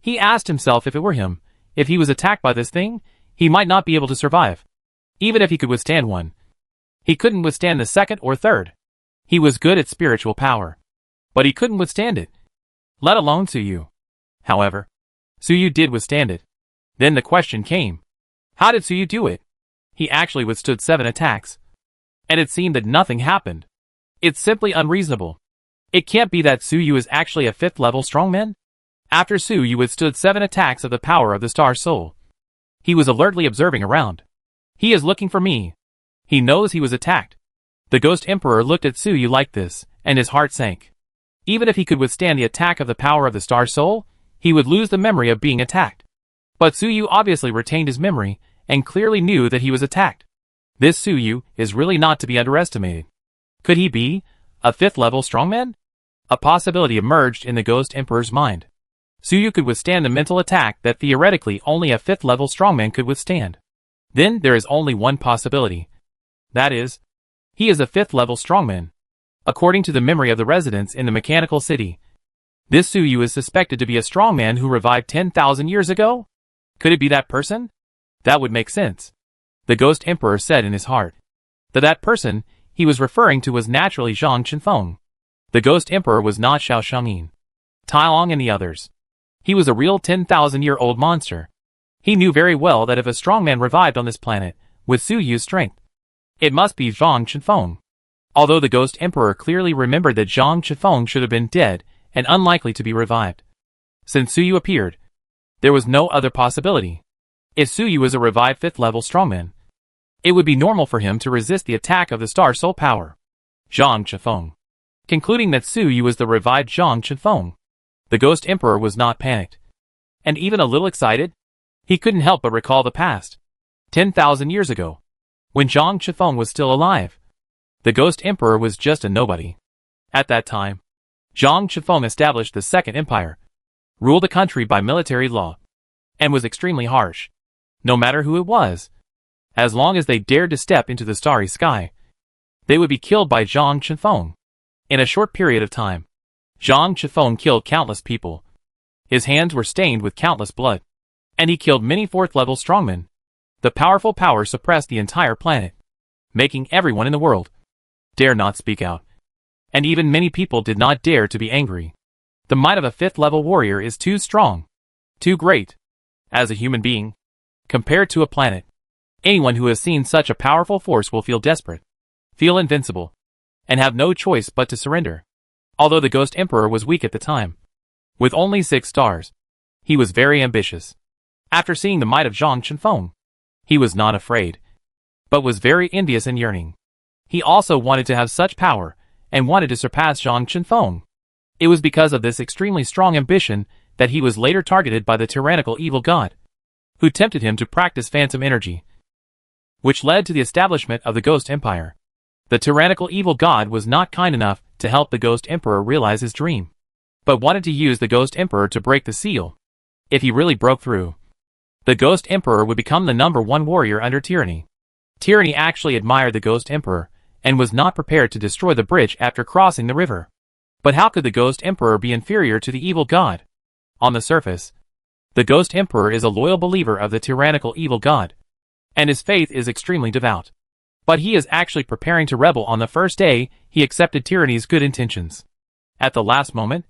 He asked himself if it were him, if he was attacked by this thing, he might not be able to survive. Even if he could withstand one. He couldn't withstand the second or third. He was good at spiritual power. But he couldn't withstand it. Let alone Suyu. However, Suyu did withstand it. Then the question came. How did Suyu do it? He actually withstood 7 attacks. And it seemed that nothing happened. It's simply unreasonable. It can't be that Suyu is actually a 5th level strongman? After Suyu withstood 7 attacks of the power of the Star Soul. He was alertly observing around. He is looking for me. He knows he was attacked. The Ghost Emperor looked at Suyu like this, and his heart sank. Even if he could withstand the attack of the power of the Star Soul, he would lose the memory of being attacked. But Suyu obviously retained his memory, and clearly knew that he was attacked. This Suyu is really not to be underestimated. Could he be a 5th level strongman? A possibility emerged in the Ghost Emperor's mind. Suyu could withstand the mental attack that theoretically only a 5th level strongman could withstand. Then there is only one possibility. That is, he is a 5th level strongman. According to the memory of the residents in the mechanical city, this Suyu is suspected to be a strongman who revived 10,000 years ago? Could it be that person? That would make sense. The Ghost Emperor said in his heart. That person he was referring to was naturally Zhang Chenfeng. The Ghost Emperor was not Xiao Shangyin, Tai Long and the others. He was a real 10,000-year-old monster. He knew very well that if a strongman revived on this planet, with Suyu's strength, it must be Zhang Chenfeng. Although the Ghost Emperor clearly remembered that Zhang Chenfeng should have been dead and unlikely to be revived. Since Suyu appeared, there was no other possibility. If Suyu was a revived 5th level strongman, it would be normal for him to resist the attack of the Star Soul power. Zhang Chenfeng. Concluding that Suyu was the revived Zhang Chenfeng, the Ghost Emperor was not panicked. And even a little excited? He couldn't help but recall the past. 10,000 years ago, when Zhang Chenfeng was still alive, the Ghost Emperor was just a nobody. At that time, Zhang Chenfeng established the Second Empire, ruled the country by military law, and was extremely harsh. No matter who it was, as long as they dared to step into the starry sky, they would be killed by Zhang Chenfeng. In a short period of time, Zhang Chenfeng killed countless people. His hands were stained with countless blood, and he killed many 4th level strongmen. The powerful power suppressed the entire planet, making everyone in the world dare not speak out. And even many people did not dare to be angry. The might of a 5th level warrior is too strong, too great. As a human being, compared to a planet, anyone who has seen such a powerful force will feel desperate, feel invincible, and have no choice but to surrender. Although the Ghost Emperor was weak at the time, with only 6 stars, he was very ambitious. After seeing the might of Zhang Chenfeng, he was not afraid, but was very envious and yearning. He also wanted to have such power, and wanted to surpass Zhang Chenfeng. It was because of this extremely strong ambition that he was later targeted by the tyrannical evil god, who tempted him to practice phantom energy, which led to the establishment of the Ghost Empire. The tyrannical evil god was not kind enough to help the Ghost Emperor realize his dream, but wanted to use the Ghost Emperor to break the seal. If he really broke through, the Ghost Emperor would become the #1 warrior under tyranny. Tyranny actually admired the Ghost Emperor, and was not prepared to destroy the bridge after crossing the river. But how could the Ghost Emperor be inferior to the evil god? On the surface, the Ghost Emperor is a loyal believer of the tyrannical evil god, and his faith is extremely devout. But he is actually preparing to rebel on the first day he accepted tyranny's good intentions. At the last moment,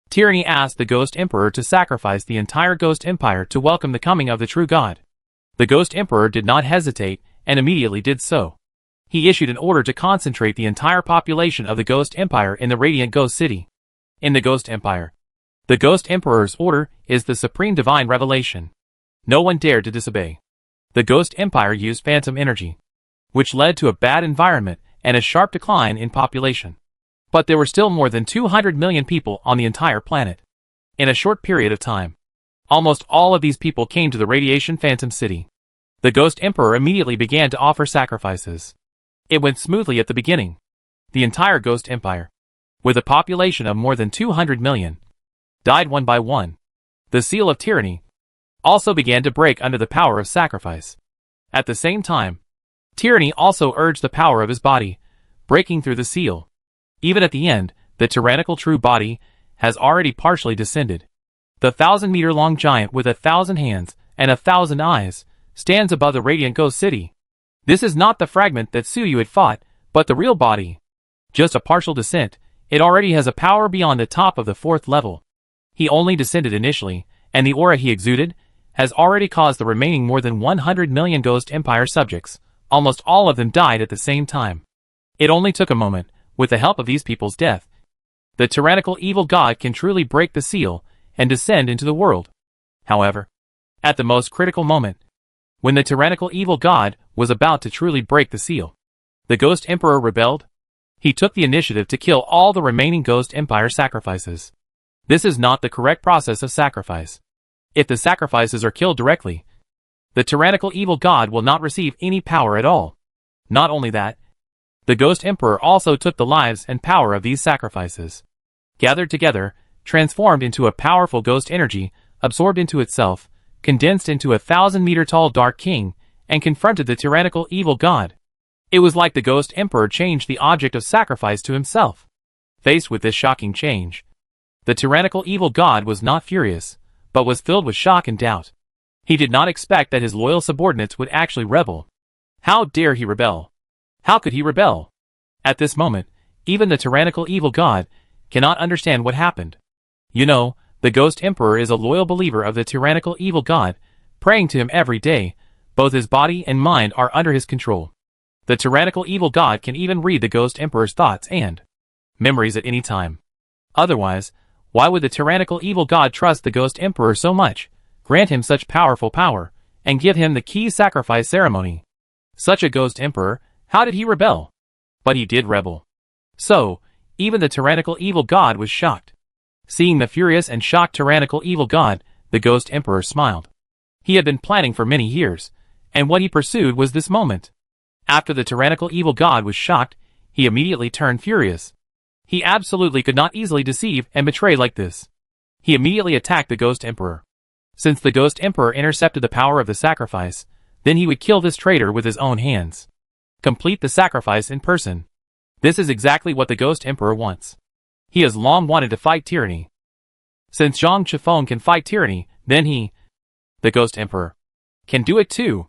tyranny asked the Ghost Emperor to sacrifice the entire Ghost Empire to welcome the coming of the true god. The Ghost Emperor did not hesitate, and immediately did so. He issued an order to concentrate the entire population of the Ghost Empire in the Radiant Ghost City. In the Ghost Empire, the Ghost Emperor's order is the supreme divine revelation. No one dared to disobey. The Ghost Empire used phantom energy, which led to a bad environment and a sharp decline in population. But there were still more than 200 million people on the entire planet. In a short period of time, almost all of these people came to the Radiation Phantom City. The Ghost Emperor immediately began to offer sacrifices. It went smoothly at the beginning. The entire Ghost Empire, with a population of more than 200 million, died one by one. The seal of tyranny also began to break under the power of sacrifice. At the same time, tyranny also urged the power of his body, breaking through the seal. Even at the end, the tyrannical true body has already partially descended. The 1,000-meter-long giant with 1,000 hands and 1,000 eyes stands above the radiant ghost city. This is not the fragment that Suyu had fought, but the real body. Just a partial descent, it already has a power beyond the top of the 4th level. He only descended initially, and the aura he exuded has already caused the remaining more than 100 million Ghost Empire subjects. Almost all of them died at the same time. It only took a moment. With the help of these people's death, the tyrannical evil god can truly break the seal and descend into the world. However, at the most critical moment, when the tyrannical evil god was about to truly break the seal, the Ghost Emperor rebelled. He took the initiative to kill all the remaining Ghost Empire sacrifices. This is not the correct process of sacrifice. If the sacrifices are killed directly, the tyrannical evil god will not receive any power at all. Not only that, the Ghost Emperor also took the lives and power of these sacrifices, gathered together, transformed into a powerful ghost energy, absorbed into itself, condensed into a 1,000-meter-tall Dark King, and confronted the tyrannical evil god. It was like the Ghost Emperor changed the object of sacrifice to himself. Faced with this shocking change, the tyrannical evil god was not furious, but was filled with shock and doubt. He did not expect that his loyal subordinates would actually rebel. How dare he rebel? How could he rebel? At this moment, even the tyrannical evil god cannot understand what happened. You know, the Ghost Emperor is a loyal believer of the tyrannical evil god, praying to him every day. Both his body and mind are under his control. The tyrannical evil god can even read the Ghost Emperor's thoughts and memories at any time. Otherwise, why would the tyrannical evil god trust the Ghost Emperor so much, grant him such powerful power, and give him the key sacrifice ceremony? Such a Ghost Emperor, how did he rebel? But he did rebel. So, even the tyrannical evil god was shocked. Seeing the furious and shocked tyrannical evil god, the Ghost Emperor smiled. He had been planning for many years, and what he pursued was this moment. After the tyrannical evil god was shocked, he immediately turned furious. He absolutely could not easily deceive and betray like this. He immediately attacked the Ghost Emperor. Since the Ghost Emperor intercepted the power of the sacrifice, then he would kill this traitor with his own hands. Complete the sacrifice in person. This is exactly what the Ghost Emperor wants. He has long wanted to fight tyranny. Since Zhang Chifeng can fight tyranny, then he, the Ghost Emperor, can do it too.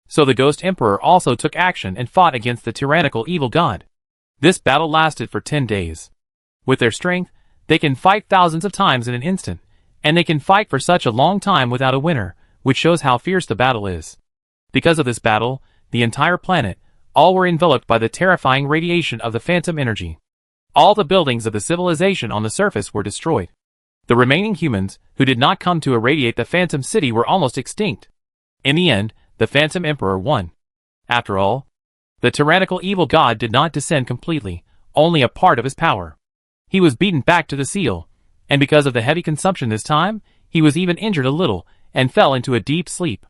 So the Ghost Emperor also took action and fought against the tyrannical evil god. This battle lasted for 10 days. With their strength, they can fight thousands of times in an instant, and they can fight for such a long time without a winner, which shows how fierce the battle is. Because of this battle, the entire planet, all were enveloped by the terrifying radiation of the phantom energy. All the buildings of the civilization on the surface were destroyed. The remaining humans, who did not come to irradiate the phantom city, were almost extinct. In the end, the Phantom Emperor won. After all, the tyrannical evil god did not descend completely, only a part of his power. He was beaten back to the seal, and because of the heavy consumption this time, he was even injured a little, and fell into a deep sleep.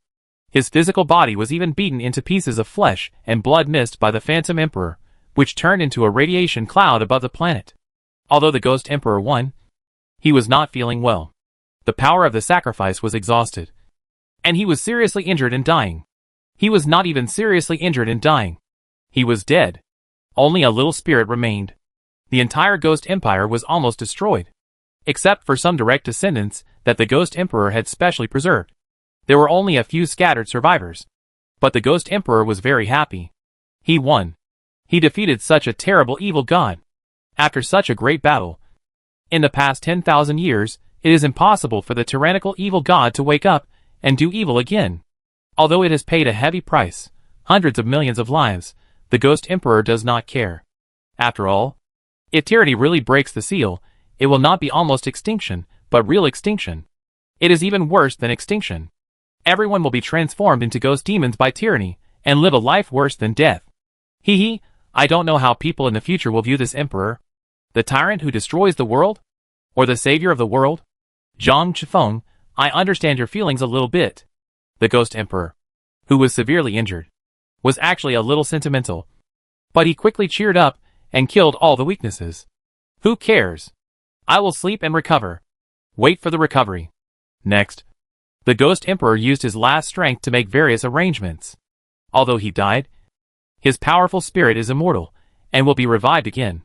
His physical body was even beaten into pieces of flesh and blood missed by the Phantom Emperor, which turned into a radiation cloud above the planet. Although the Ghost Emperor won, he was not feeling well. The power of the sacrifice was exhausted, and he was seriously injured and dying. He was not even seriously injured and dying. He was dead. Only a little spirit remained. The entire Ghost Empire was almost destroyed, except for some direct descendants that the Ghost Emperor had specially preserved. There were only a few scattered survivors. But the Ghost Emperor was very happy. He won. He defeated such a terrible evil god. After such a great battle, in the past 10,000 years, it is impossible for the tyrannical evil god to wake up and do evil again. Although it has paid a heavy price, hundreds of millions of lives, the Ghost Emperor does not care. After all, if tyranny really breaks the seal, it will not be almost extinction, but real extinction. It is even worse than extinction. Everyone will be transformed into ghost demons by tyranny, and live a life worse than death. I don't know how people in the future will view this emperor. The tyrant who destroys the world? Or the savior of the world? Zhang Chifeng, I understand your feelings a little bit. The ghost emperor, who was severely injured, was actually a little sentimental. But he quickly cheered up and killed all the weaknesses. Who cares? I will sleep and recover. Wait for the recovery. Next, the ghost emperor used his last strength to make various arrangements. Although he died, his powerful spirit is immortal and will be revived again.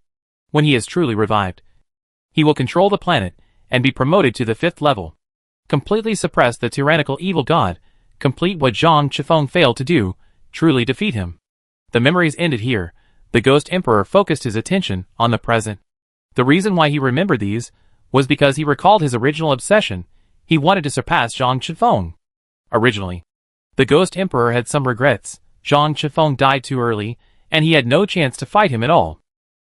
When he is truly revived, he will control the planet and be promoted to the 5th level. Completely suppress the tyrannical evil god, complete what Zhang Chifeng failed to do, truly defeat him. The memories ended here. The ghost emperor focused his attention on the present. The reason why he remembered these was because he recalled his original obsession. He wanted to surpass Zhang Chifeng. Originally, the ghost emperor had some regrets. Zhang Chifeng died too early, and he had no chance to fight him at all.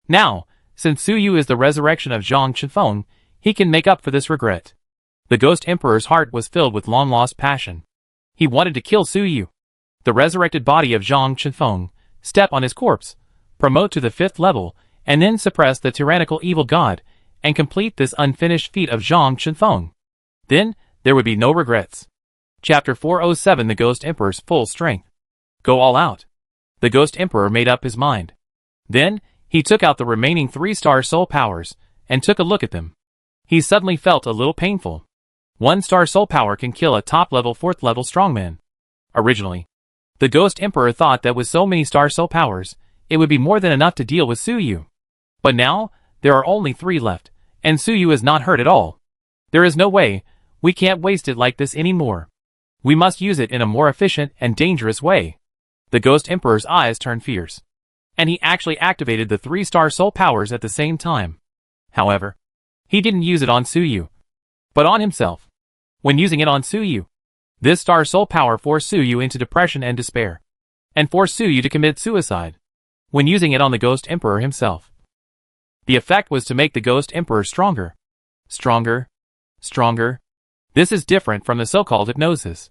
Now, since Su Yu is the resurrection of Zhang Chifeng, he can make up for this regret. The ghost emperor's heart was filled with long-lost passion. He wanted to kill Su Yu, the resurrected body of Zhang Chifeng, step on his corpse, promote to the 5th level, and then suppress the tyrannical evil god, and complete this unfinished feat of Zhang Chifeng. Then, there would be no regrets. Chapter 407 The Ghost Emperor's Full Strength. Go all out. The ghost emperor made up his mind. Then, he took out the remaining 3-star soul powers, and took a look at them. He suddenly felt a little painful. 1-star soul power can kill a top-level 4th-level strongman. Originally, the ghost emperor thought that with so many star soul powers, it would be more than enough to deal with Su Yu. But now, there are only 3 left, and Su Yu is not hurt at all. There is no way, we can't waste it like this anymore. We must use it in a more efficient and dangerous way. The ghost emperor's eyes turned fierce, and he actually activated the 3-star soul powers at the same time. However, he didn't use it on Su Yu, but on himself. When using it on Su Yu, this star soul power forced Su Yu into depression and despair, and forced Su Yu to commit suicide. When using it on the ghost emperor himself, the effect was to make the ghost emperor stronger. Stronger. Stronger. This is different from the so-called hypnosis.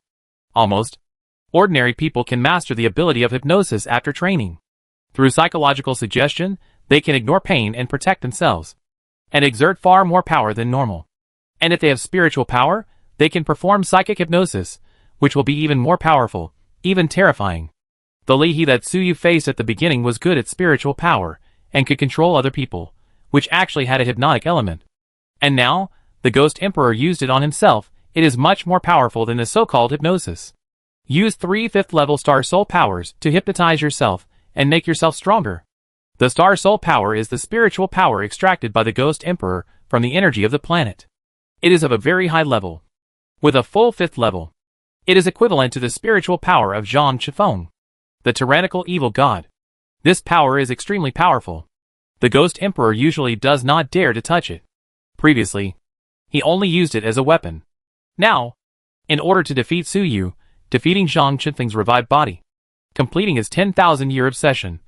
Almost ordinary people can master the ability of hypnosis after training. Through psychological suggestion, they can ignore pain and protect themselves, and exert far more power than normal. And if they have spiritual power, they can perform psychic hypnosis, which will be even more powerful, even terrifying. The Li He that Su Yu faced at the beginning was good at spiritual power, and could control other people, which actually had a hypnotic element. And now, the ghost emperor used it on himself. It is much more powerful than the so-called hypnosis. Use 3 5th-level star soul powers to hypnotize yourself and make yourself stronger. The star soul power is the spiritual power extracted by the ghost emperor from the energy of the planet. It is of a very high level. With a full 5th level, it is equivalent to the spiritual power of Zhang Chifeng, the tyrannical evil god. This power is extremely powerful. The ghost emperor usually does not dare to touch it. Previously, he only used it as a weapon. Now, in order to defeat Su Yu, defeating Zhang Chifeng's revived body, completing his 10,000-year obsession,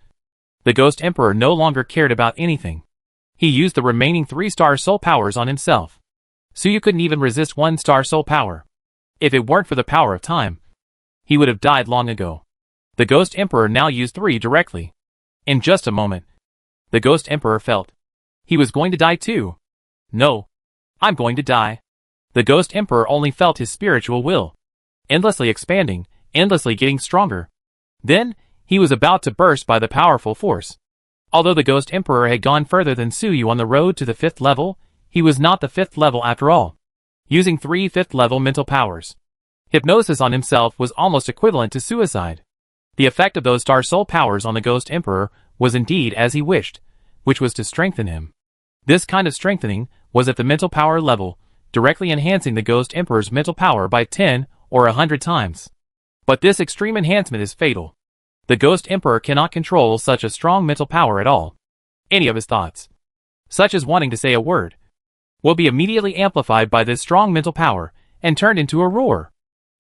the ghost emperor no longer cared about anything. He used the remaining 3-star soul powers on himself. Su Yu couldn't even resist 1-star soul power. If it weren't for the power of time, he would have died long ago. The ghost emperor now used 3 directly. In just a moment, the ghost emperor felt he was going to die too. No, I'm going to die. The ghost emperor only felt his spiritual will endlessly expanding, endlessly getting stronger. Then, he was about to burst by the powerful force. Although the ghost emperor had gone further than Su Yu on the road to the 5th level, he was not the 5th level after all. Using 3 5th-level mental powers, hypnosis on himself was almost equivalent to suicide. The effect of those star soul powers on the ghost emperor was indeed as he wished, which was to strengthen him. This kind of strengthening was at the mental power level, directly enhancing the ghost emperor's mental power by 10 or 100 times. But this extreme enhancement is fatal. The ghost emperor cannot control such a strong mental power at all. Any of his thoughts, such as wanting to say a word, will be immediately amplified by this strong mental power and turned into a roar.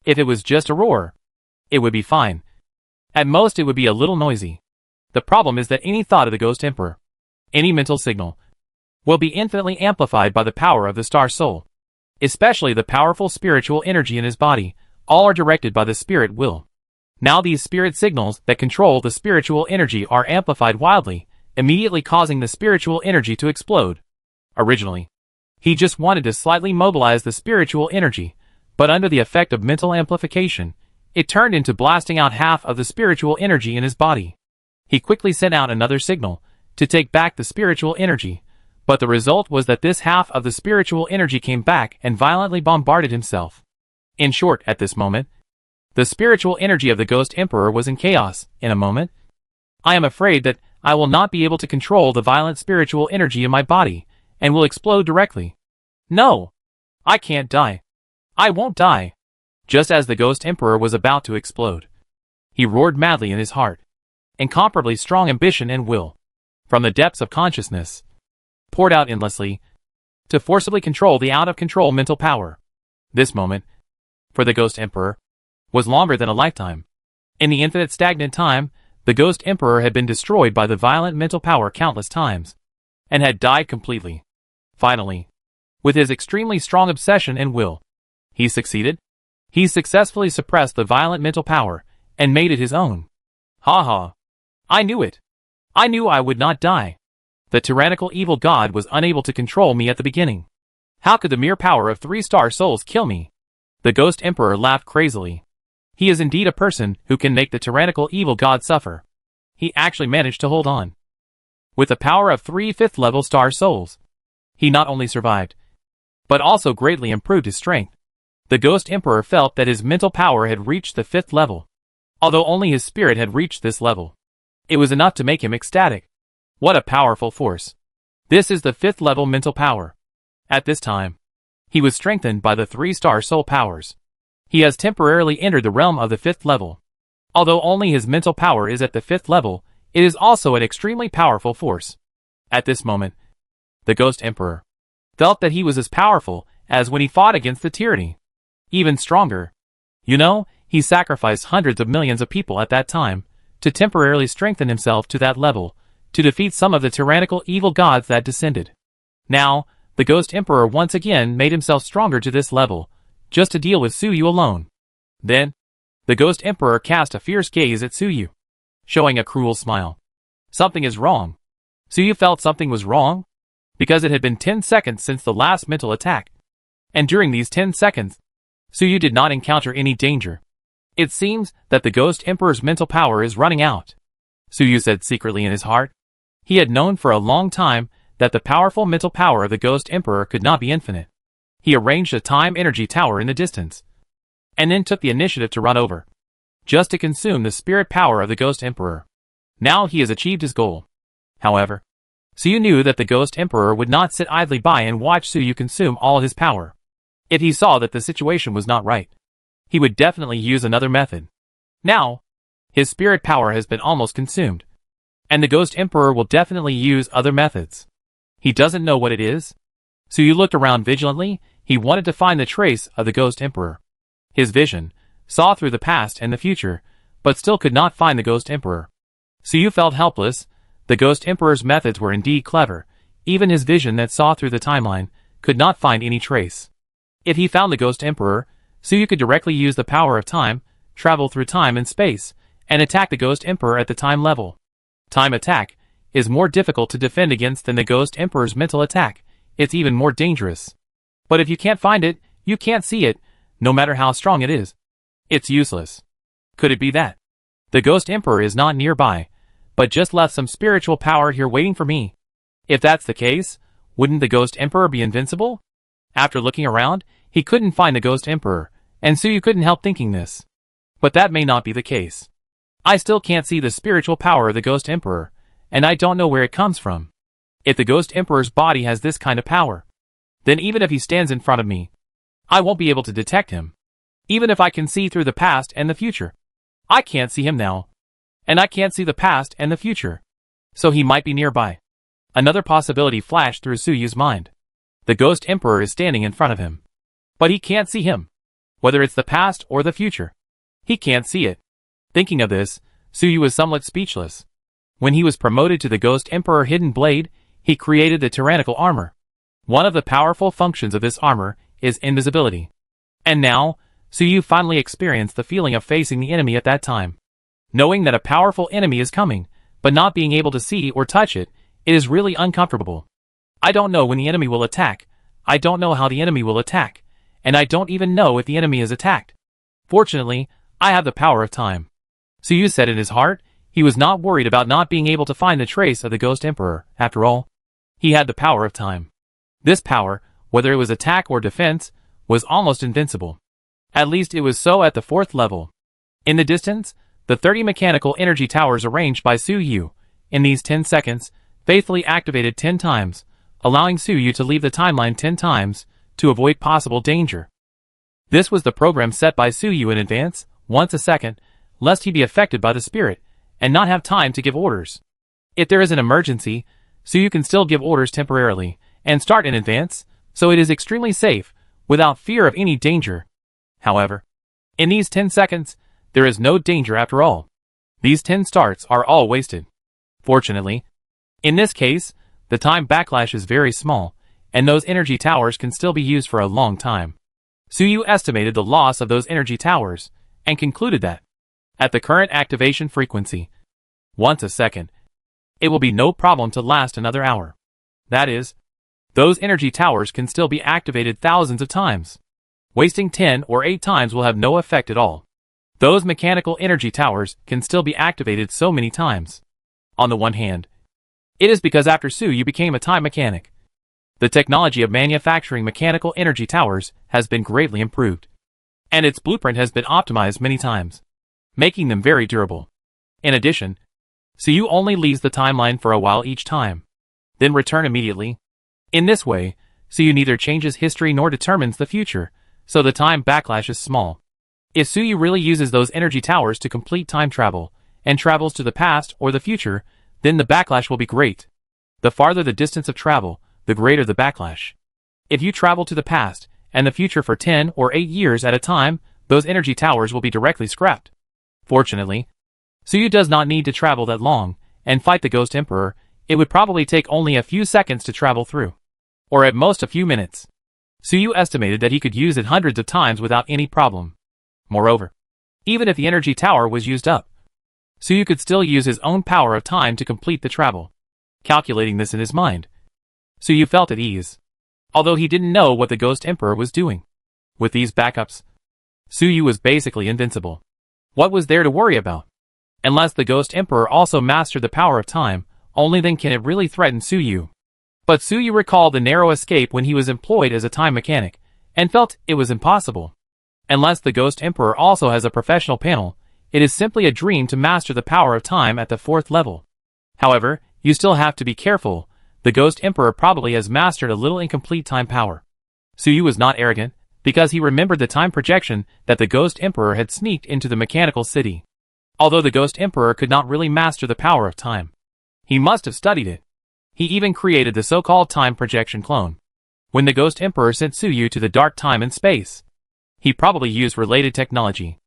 If it was just a roar, it would be fine. At most it would be a little noisy. The problem is that any thought of the ghost emperor, any mental signal, will be infinitely amplified by the power of the star soul. Especially the powerful spiritual energy in his body, all are directed by the spirit will. Now these spirit signals that control the spiritual energy are amplified wildly, immediately causing the spiritual energy to explode. Originally, he just wanted to slightly mobilize the spiritual energy, but under the effect of mental amplification, it turned into blasting out half of the spiritual energy in his body. He quickly sent out another signal to take back the spiritual energy, but the result was that this half of the spiritual energy came back and violently bombarded himself. In short, at this moment, the spiritual energy of the Ghost Emperor was in chaos. In a moment, I am afraid that I will not be able to control the violent spiritual energy in my body, and will explode directly. No! I can't die. I won't die. Just as the Ghost Emperor was about to explode, he roared madly in his heart. Incomparably strong ambition and will, from the depths of consciousness, poured out endlessly, to forcibly control the out-of-control mental power. This moment, for the Ghost Emperor, was longer than a lifetime. In the infinite stagnant time, the Ghost Emperor had been destroyed by the violent mental power countless times, and had died completely. Finally, with his extremely strong obsession and will, he succeeded. He successfully suppressed the violent mental power, and made it his own. Ha ha! I knew it! I knew I would not die. The tyrannical evil god was unable to control me at the beginning. How could the mere power of 3-star souls kill me? The Ghost Emperor laughed crazily. He is indeed a person who can make the tyrannical evil god suffer. He actually managed to hold on. With the power of 3 5th-level star souls, he not only survived, but also greatly improved his strength. The Ghost Emperor felt that his mental power had reached the 5th level. Although only his spirit had reached this level, it was enough to make him ecstatic. What a powerful force. This is the 5th level mental power. At this time, he was strengthened by the 3-star soul powers. He has temporarily entered the realm of the 5th level. Although only his mental power is at the 5th level, it is also an extremely powerful force. At this moment, the Ghost Emperor felt that he was as powerful as when he fought against the tyranny. Even stronger. You know, he sacrificed hundreds of millions of people at that time to temporarily strengthen himself to that level, to defeat some of the tyrannical evil gods that descended. Now, the Ghost Emperor once again made himself stronger to this level, just to deal with Suyu alone. Then, the Ghost Emperor cast a fierce gaze at Suyu, showing a cruel smile. Something is wrong. Suyu felt something was wrong, because it had been 10 seconds since the last mental attack. And during these 10 seconds, Suyu did not encounter any danger. It seems that the Ghost Emperor's mental power is running out, Suyu said secretly in his heart. He had known for a long time that the powerful mental power of the Ghost Emperor could not be infinite. He arranged a time-energy tower in the distance, and then took the initiative to run over, just to consume the spirit power of the Ghost Emperor. Now he has achieved his goal. However, Suyu knew that the Ghost Emperor would not sit idly by and watch Suyu consume all his power. If he saw that the situation was not right, he would definitely use another method. Now, his spirit power has been almost consumed, and the Ghost Emperor will definitely use other methods. He doesn't know what it is. Suyu looked around vigilantly. He wanted to find the trace of the Ghost Emperor. His vision saw through the past and the future, but still could not find the Ghost Emperor. Suyu felt helpless. The Ghost Emperor's methods were indeed clever. Even his vision that saw through the timeline could not find any trace. If he found the Ghost Emperor, Suyu could directly use the power of time, travel through time and space, and attack the Ghost Emperor at the time level. Time attack is more difficult to defend against than the Ghost Emperor's mental attack. It's even more dangerous. But if you can't find it, you can't see it, no matter how strong it is. It's useless. Could it be that the Ghost Emperor is not nearby, but just left some spiritual power here waiting for me? If that's the case, wouldn't the Ghost Emperor be invincible? After looking around, he couldn't find the Ghost Emperor, and Suyu couldn't help thinking this. But that may not be the case. I still can't see the spiritual power of the Ghost Emperor, and I don't know where it comes from. If the Ghost Emperor's body has this kind of power, then even if he stands in front of me, I won't be able to detect him. Even if I can see through the past and the future, I can't see him now. And I can't see the past and the future. So he might be nearby. Another possibility flashed through Suyu's mind. The Ghost Emperor is standing in front of him, but he can't see him. Whether it's the past or the future, he can't see it. Thinking of this, Suyu was somewhat speechless. When he was promoted to the Ghost Emperor Hidden Blade, he created the tyrannical armor. One of the powerful functions of this armor is invisibility. And now, Suyu finally experienced the feeling of facing the enemy at that time. Knowing that a powerful enemy is coming, but not being able to see or touch it, it is really uncomfortable. I don't know when the enemy will attack, I don't know how the enemy will attack, and I don't even know if the enemy is attacked. Fortunately, I have the power of time. Suyu said in his heart. He was not worried about not being able to find the trace of the Ghost Emperor. After all, he had the power of time. This power, whether it was attack or defense, was almost invincible. At least it was so at the 4th level. In the distance, the 30 mechanical energy towers arranged by Suyu, in these 10 seconds, faithfully activated 10 times, allowing Suyu to leave the timeline 10 times, to avoid possible danger. This was the program set by Suyu in advance, once a second, lest he be affected by the spirit, and not have time to give orders. If there is an emergency, Suyu can still give orders temporarily, and start in advance, so it is extremely safe, without fear of any danger. However, in these 10 seconds, there is no danger after all. These 10 starts are all wasted. Fortunately, in this case, the time backlash is very small, and those energy towers can still be used for a long time. Suyu estimated the loss of those energy towers, and concluded that, at the current activation frequency, once a second, it will be no problem to last another hour. That is, those energy towers can still be activated thousands of times. Wasting 10 or 8 times will have no effect at all. Those mechanical energy towers can still be activated so many times. On the one hand, it is because after Suyu became a time mechanic, the technology of manufacturing mechanical energy towers has been greatly improved, and its blueprint has been optimized many times, making them very durable. In addition, Suyu only leaves the timeline for a while each time, then return immediately. In this way, Suyu neither changes history nor determines the future, so the time backlash is small. If Suyu really uses those energy towers to complete time travel, and travels to the past or the future, then the backlash will be great. The farther the distance of travel, the greater the backlash. If you travel to the past and the future for 10 or 8 years at a time, those energy towers will be directly scrapped. Fortunately, Suyu does not need to travel that long and fight the Ghost Emperor. It would probably take only a few seconds to travel through, or at most a few minutes. Suyu estimated that he could use it hundreds of times without any problem. Moreover, even if the energy tower was used up, Suyu could still use his own power of time to complete the travel. Calculating this in his mind, Suyu felt at ease, although he didn't know what the Ghost Emperor was doing. With these backups, Suyu was basically invincible. What was there to worry about? Unless the Ghost Emperor also mastered the power of time, only then can it really threaten Suyu. But Suyu recalled the narrow escape when he was employed as a time mechanic, and felt it was impossible. Unless the Ghost Emperor also has a professional panel, it is simply a dream to master the power of time at the 4th level. However, you still have to be careful. The Ghost Emperor probably has mastered a little incomplete time power. Suyu was not arrogant, because he remembered the time projection that the Ghost Emperor had sneaked into the mechanical city. Although the Ghost Emperor could not really master the power of time, he must have studied it. He even created the so-called time projection clone. When the Ghost Emperor sent Suyu to the dark time and space, he probably used related technology.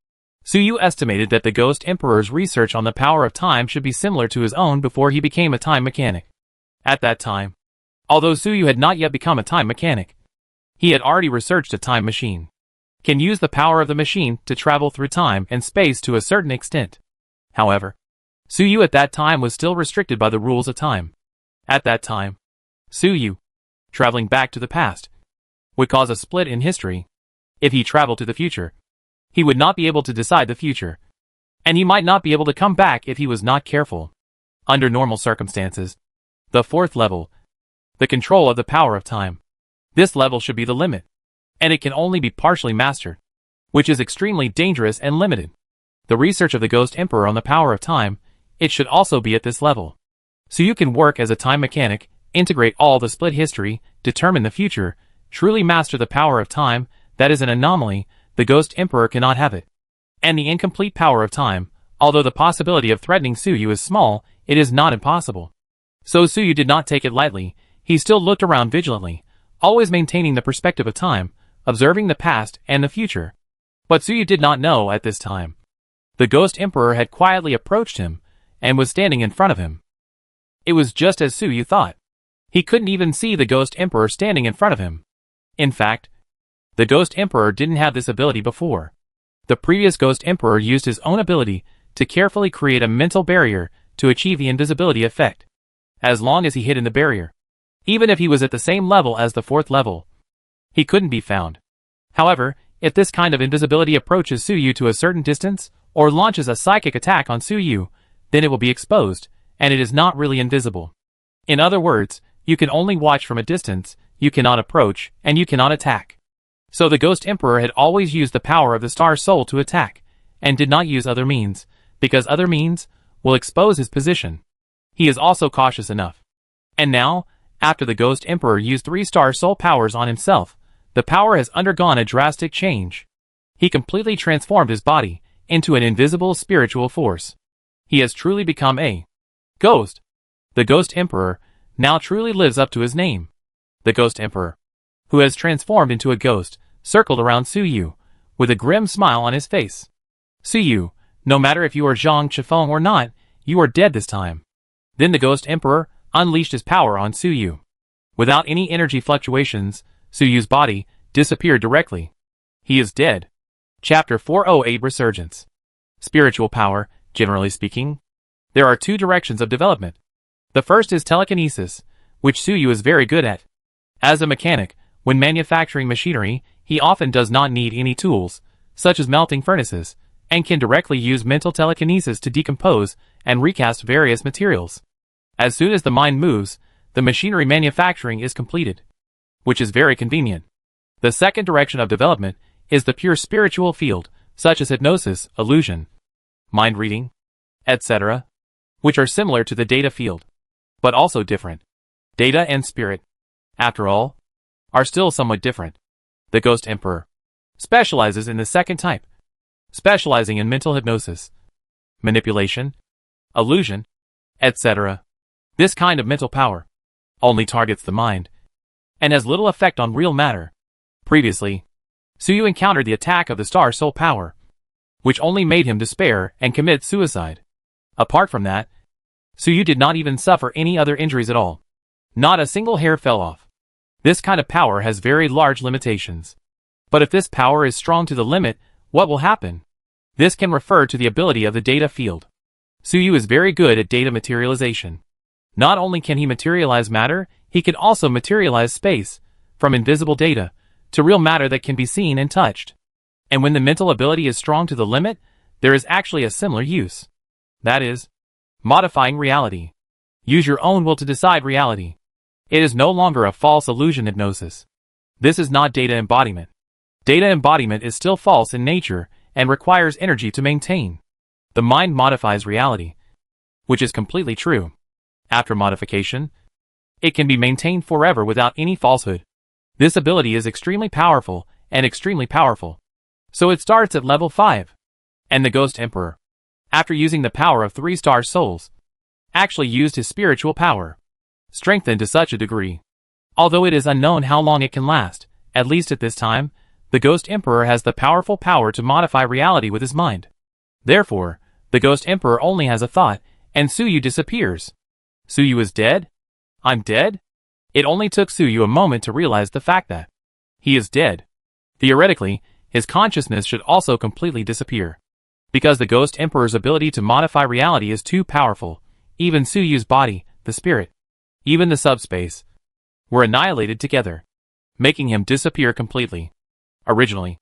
Suyu estimated that the Ghost Emperor's research on the power of time should be similar to his own before he became a time mechanic. At that time, although Suyu had not yet become a time mechanic, he had already researched a time machine. Can use the power of the machine to travel through time and space to a certain extent. However, Suyu at that time was still restricted by the rules of time. At that time, Suyu, traveling back to the past, would cause a split in history. If he traveled to the future, he would not be able to decide the future, and he might not be able to come back if he was not careful. Under normal circumstances, the 4th level, the control of the power of time. This level should be the limit, and it can only be partially mastered, which is extremely dangerous and limited. The research of the Ghost Emperor on the power of time, it should also be at this level. So you can work as a time mechanic, integrate all the split history, determine the future, truly master the power of time. That is an anomaly. The Ghost Emperor cannot have it. And the incomplete power of time, although the possibility of threatening Suyu is small, it is not impossible. So Suyu did not take it lightly. He still looked around vigilantly, always maintaining the perspective of time, observing the past and the future. But Suyu did not know at this time. The Ghost Emperor had quietly approached him, and was standing in front of him. It was just as Suyu thought. He couldn't even see the Ghost Emperor standing in front of him. In fact, the Ghost Emperor didn't have this ability before. The previous Ghost Emperor used his own ability to carefully create a mental barrier to achieve the invisibility effect. As long as he hid in the barrier, even if he was at the same level as the 4th level, he couldn't be found. However, if this kind of invisibility approaches Suyu to a certain distance, or launches a psychic attack on Suyu, then it will be exposed, and it is not really invisible. In other words, you can only watch from a distance, you cannot approach, and you cannot attack. So the Ghost Emperor had always used the power of the Star Soul to attack, and did not use other means, because other means will expose his position. He is also cautious enough. And now, after the Ghost Emperor used 3 Star Soul powers on himself, the power has undergone a drastic change. He completely transformed his body into an invisible spiritual force. He has truly become a ghost. The Ghost Emperor now truly lives up to his name. The Ghost Emperor, who has transformed into a ghost, circled around Suyu, with a grim smile on his face. Suyu, no matter if you are Zhang Chifeng or not, you are dead this time. Then the Ghost Emperor unleashed his power on Suyu. Without any energy fluctuations, Suyu's body disappeared directly. He is dead. Chapter 408 Resurgence. Spiritual power, generally speaking. There are 2 directions of development. The first is telekinesis, which Suyu is very good at. As a mechanic, when manufacturing machinery, he often does not need any tools, such as melting furnaces, and can directly use mental telekinesis to decompose and recast various materials. As soon as the mind moves, the machinery manufacturing is completed, which is very convenient. The second direction of development is the pure spiritual field, such as hypnosis, illusion, mind reading, etc., which are similar to the data field, but also different. Data and spirit, after all, are still somewhat different. The Ghost Emperor specializes in the second type, specializing in mental hypnosis, manipulation, illusion, etc. This kind of mental power only targets the mind and has little effect on real matter. Previously, Suyu encountered the attack of the Star Soul power, which only made him despair and commit suicide. Apart from that, Suyu did not even suffer any other injuries at all. Not a single hair fell off. This kind of power has very large limitations. But if this power is strong to the limit, what will happen? This can refer to the ability of the data field. Suyu is very good at data materialization. Not only can he materialize matter, he can also materialize space, from invisible data, to real matter that can be seen and touched. And when the mental ability is strong to the limit, there is actually a similar use. That is, modifying reality. Use your own will to decide reality. It is no longer a false illusion hypnosis. This is not data embodiment. Data embodiment is still false in nature and requires energy to maintain. The mind modifies reality, which is completely true. After modification, it can be maintained forever without any falsehood. This ability is extremely powerful and extremely powerful. So it starts at level 5. And the Ghost Emperor, after using the power of 3 Star Souls, actually used his spiritual power, strengthened to such a degree. Although it is unknown how long it can last, at least at this time, the Ghost Emperor has the powerful power to modify reality with his mind. Therefore, the Ghost Emperor only has a thought, and Suyu disappears. Suyu is dead? I'm dead? It only took Suyu a moment to realize the fact that he is dead. Theoretically, his consciousness should also completely disappear. Because the Ghost Emperor's ability to modify reality is too powerful, even Suyu's body, the spirit, even the subspace, were annihilated together, making him disappear completely. Originally,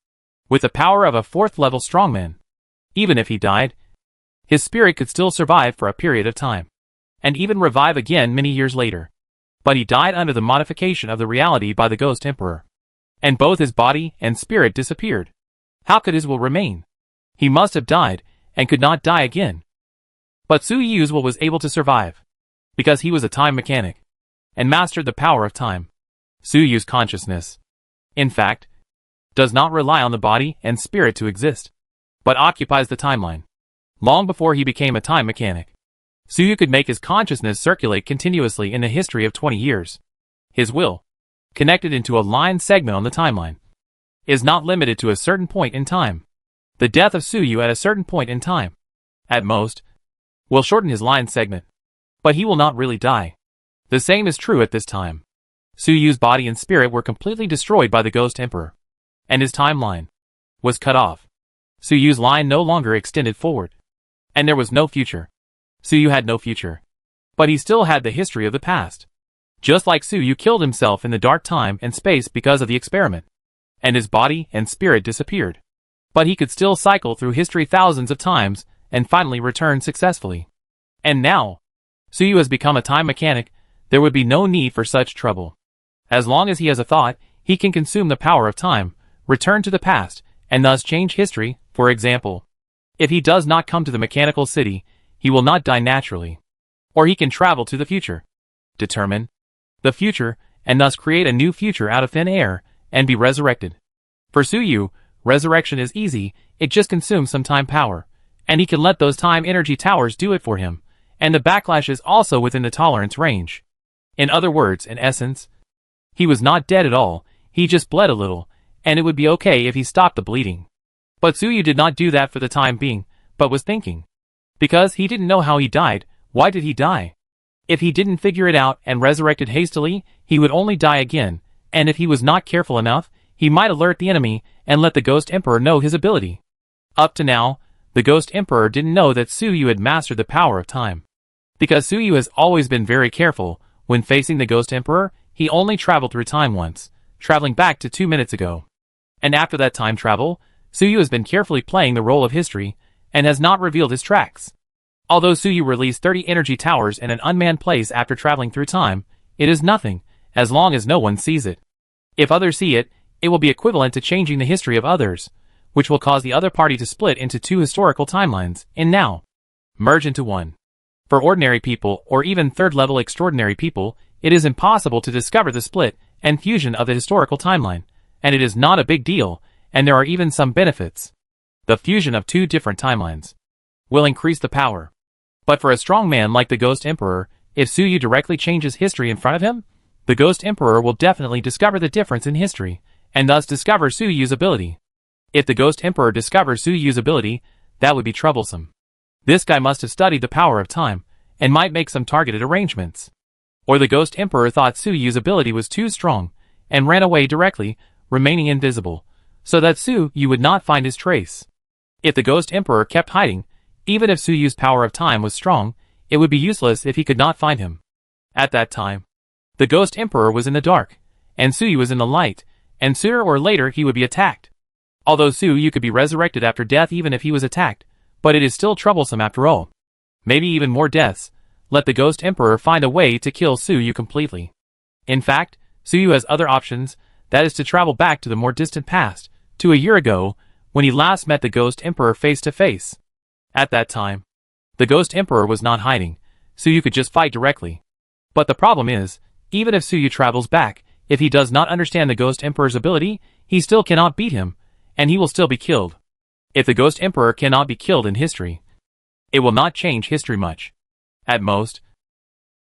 with the power of a 4th level strongman, even if he died, his spirit could still survive for a period of time, and even revive again many years later. But he died under the modification of the reality by the Ghost Emperor, and both his body and spirit disappeared. How could his will remain? He must have died, and could not die again. But Suyu's will was able to survive, because he was a time mechanic, and mastered the power of time. Suyu's consciousness, in fact, does not rely on the body and spirit to exist, but occupies the timeline. Long before he became a time mechanic, Suyu could make his consciousness circulate continuously in a history of 20 years. His will, connected into a line segment on the timeline, is not limited to a certain point in time. The death of Suyu at a certain point in time, at most, will shorten his line segment, but he will not really die. The same is true at this time. Suyu's body and spirit were completely destroyed by the Ghost Emperor, and his timeline was cut off. Suyu's line no longer extended forward. And there was no future. Suyu had no future. But he still had the history of the past. Just like Suyu killed himself in the dark time and space because of the experiment. And his body and spirit disappeared. But he could still cycle through history thousands of times and finally return successfully. And now, Suyu has become a time mechanic. There would be no need for such trouble. As long as he has a thought, he can consume the power of time, return to the past, and thus change history. For example, if he does not come to the mechanical city, he will not die naturally. Or he can travel to the future, determine the future, and thus create a new future out of thin air, and be resurrected. For Suyu, resurrection is easy, it just consumes some time power, and he can let those time energy towers do it for him, and the backlash is also within the tolerance range. In other words, in essence, he was not dead at all, he just bled a little, and it would be okay if he stopped the bleeding. But Suyu did not do that for the time being, but was thinking. Because he didn't know how he died, why did he die? If he didn't figure it out and resurrected hastily, he would only die again, and if he was not careful enough, he might alert the enemy and let the Ghost Emperor know his ability. Up to now, the Ghost Emperor didn't know that Suyu had mastered the power of time. Because Suyu has always been very careful, when facing the Ghost Emperor, he only traveled through time once, traveling back to 2 minutes ago. And after that time travel, Suyu has been carefully playing the role of history, and has not revealed his tracks. Although Suyu released 30 energy towers in an unmanned place after traveling through time, it is nothing, as long as no one sees it. If others see it, it will be equivalent to changing the history of others, which will cause the other party to split into 2 historical timelines, and now merge into one. For ordinary people, or even third-level extraordinary people, it is impossible to discover the split and fusion of the historical timeline, and it is not a big deal, and there are even some benefits. The fusion of 2 different timelines will increase the power. But for a strong man like the Ghost Emperor, if Suyu directly changes history in front of him, the Ghost Emperor will definitely discover the difference in history, and thus discover Suyu's ability. If the Ghost Emperor discovers Suyu's ability, that would be troublesome. This guy must have studied the power of time, and might make some targeted arrangements. Or the Ghost Emperor thought Suyu's ability was too strong, and ran away directly, remaining invisible, so that Suyu would not find his trace. If the Ghost Emperor kept hiding, even if Suyu's power of time was strong, it would be useless if he could not find him. At that time, the Ghost Emperor was in the dark, and Suyu was in the light, and sooner or later he would be attacked. Although Suyu could be resurrected after death even if he was attacked, but it is still troublesome after all. Maybe even more deaths. Let the Ghost Emperor find a way to kill Suyu completely. In fact, Suyu has other options, that is to travel back to the more distant past, to a year ago, when he last met the Ghost Emperor face to face. At that time, the Ghost Emperor was not hiding, Suyu could just fight directly. But the problem is, even if Suyu travels back, if he does not understand the Ghost Emperor's ability, he still cannot beat him, and he will still be killed. If the Ghost Emperor cannot be killed in history, it will not change history much. At most,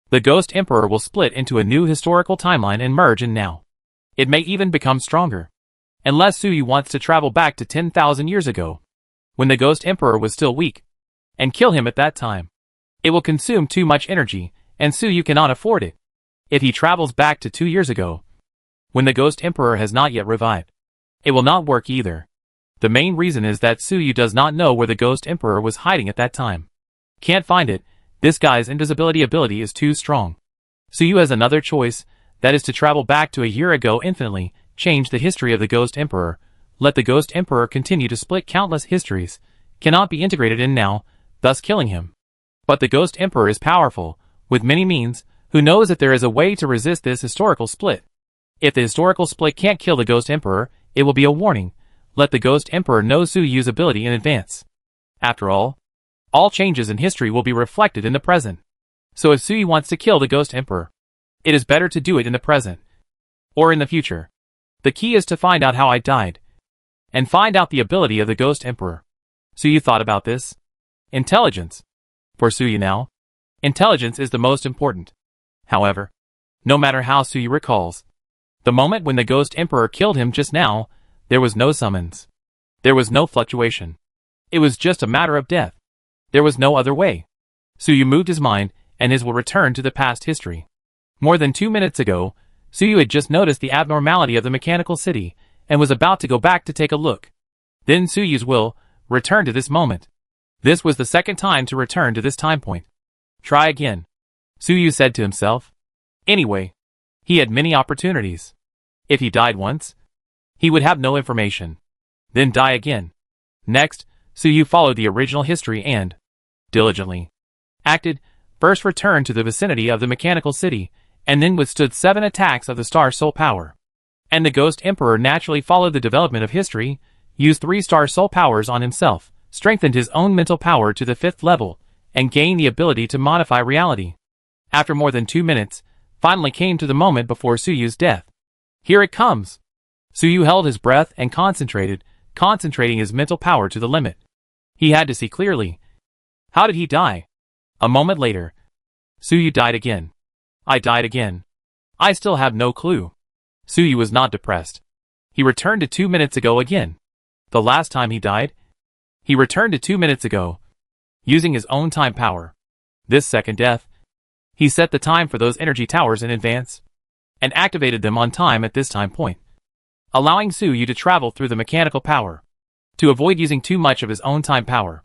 the Ghost Emperor will split into a new historical timeline and merge in now. It may even become stronger. Unless Suyu wants to travel back to 10,000 years ago, when the Ghost Emperor was still weak, and kill him at that time. It will consume too much energy, and Suyu cannot afford it. If he travels back to 2 years ago, when the Ghost Emperor has not yet revived, it will not work either. The main reason is that Suyu does not know where the Ghost Emperor was hiding at that time. Can't find it, this guy's invisibility ability is too strong. Suyu has another choice, that is to travel back to a year ago infinitely, change the history of the Ghost Emperor, let the Ghost Emperor continue to split countless histories, cannot be integrated in now, thus killing him. But the Ghost Emperor is powerful, with many means, who knows that there is a way to resist this historical split. If the historical split can't kill the Ghost Emperor, it will be a warning. Let the Ghost Emperor know Suyu's ability in advance. After all changes in history will be reflected in the present. So if Suyu wants to kill the Ghost Emperor, it is better to do it in the present. Or in the future. The key is to find out how I died. And find out the ability of the Ghost Emperor. Suyu thought about this. Intelligence. For Suyu now, intelligence is the most important. However, no matter how Suyu recalls, the moment when the Ghost Emperor killed him just now, there was no summons. There was no fluctuation. It was just a matter of death. There was no other way. Suyu moved his mind, and his will return to the past history. More than 2 minutes ago, Suyu had just noticed the abnormality of the mechanical city, and was about to go back to take a look. Then Suyu's will Return to this moment. This was the second time to return to this time point. Try again, Suyu said to himself. Anyway, he had many opportunities. If he died once, he would have no information. Then die again. Next, Suyu followed the original history and, diligently, acted, first returned to the vicinity of the mechanical city, and then withstood 7 attacks of the Star Soul Power. And the Ghost Emperor naturally followed the development of history, used 3 Star Soul Powers on himself, strengthened his own mental power to the 5th level, and gained the ability to modify reality. After more than 2 minutes, finally came to the moment before Suyu's death. Here it comes! Suyu held his breath and concentrating his mental power to the limit. He had to see clearly. How did he die? A moment later, Suyu died again. I died again. I still have no clue. Suyu was not depressed. He returned to 2 minutes ago again. The last time he died? He returned to 2 minutes ago, using his own time power. This second death, he set the time for those energy towers in advance, and activated them on time at this time point, allowing Suyu to travel through the mechanical power, to avoid using too much of his own time power.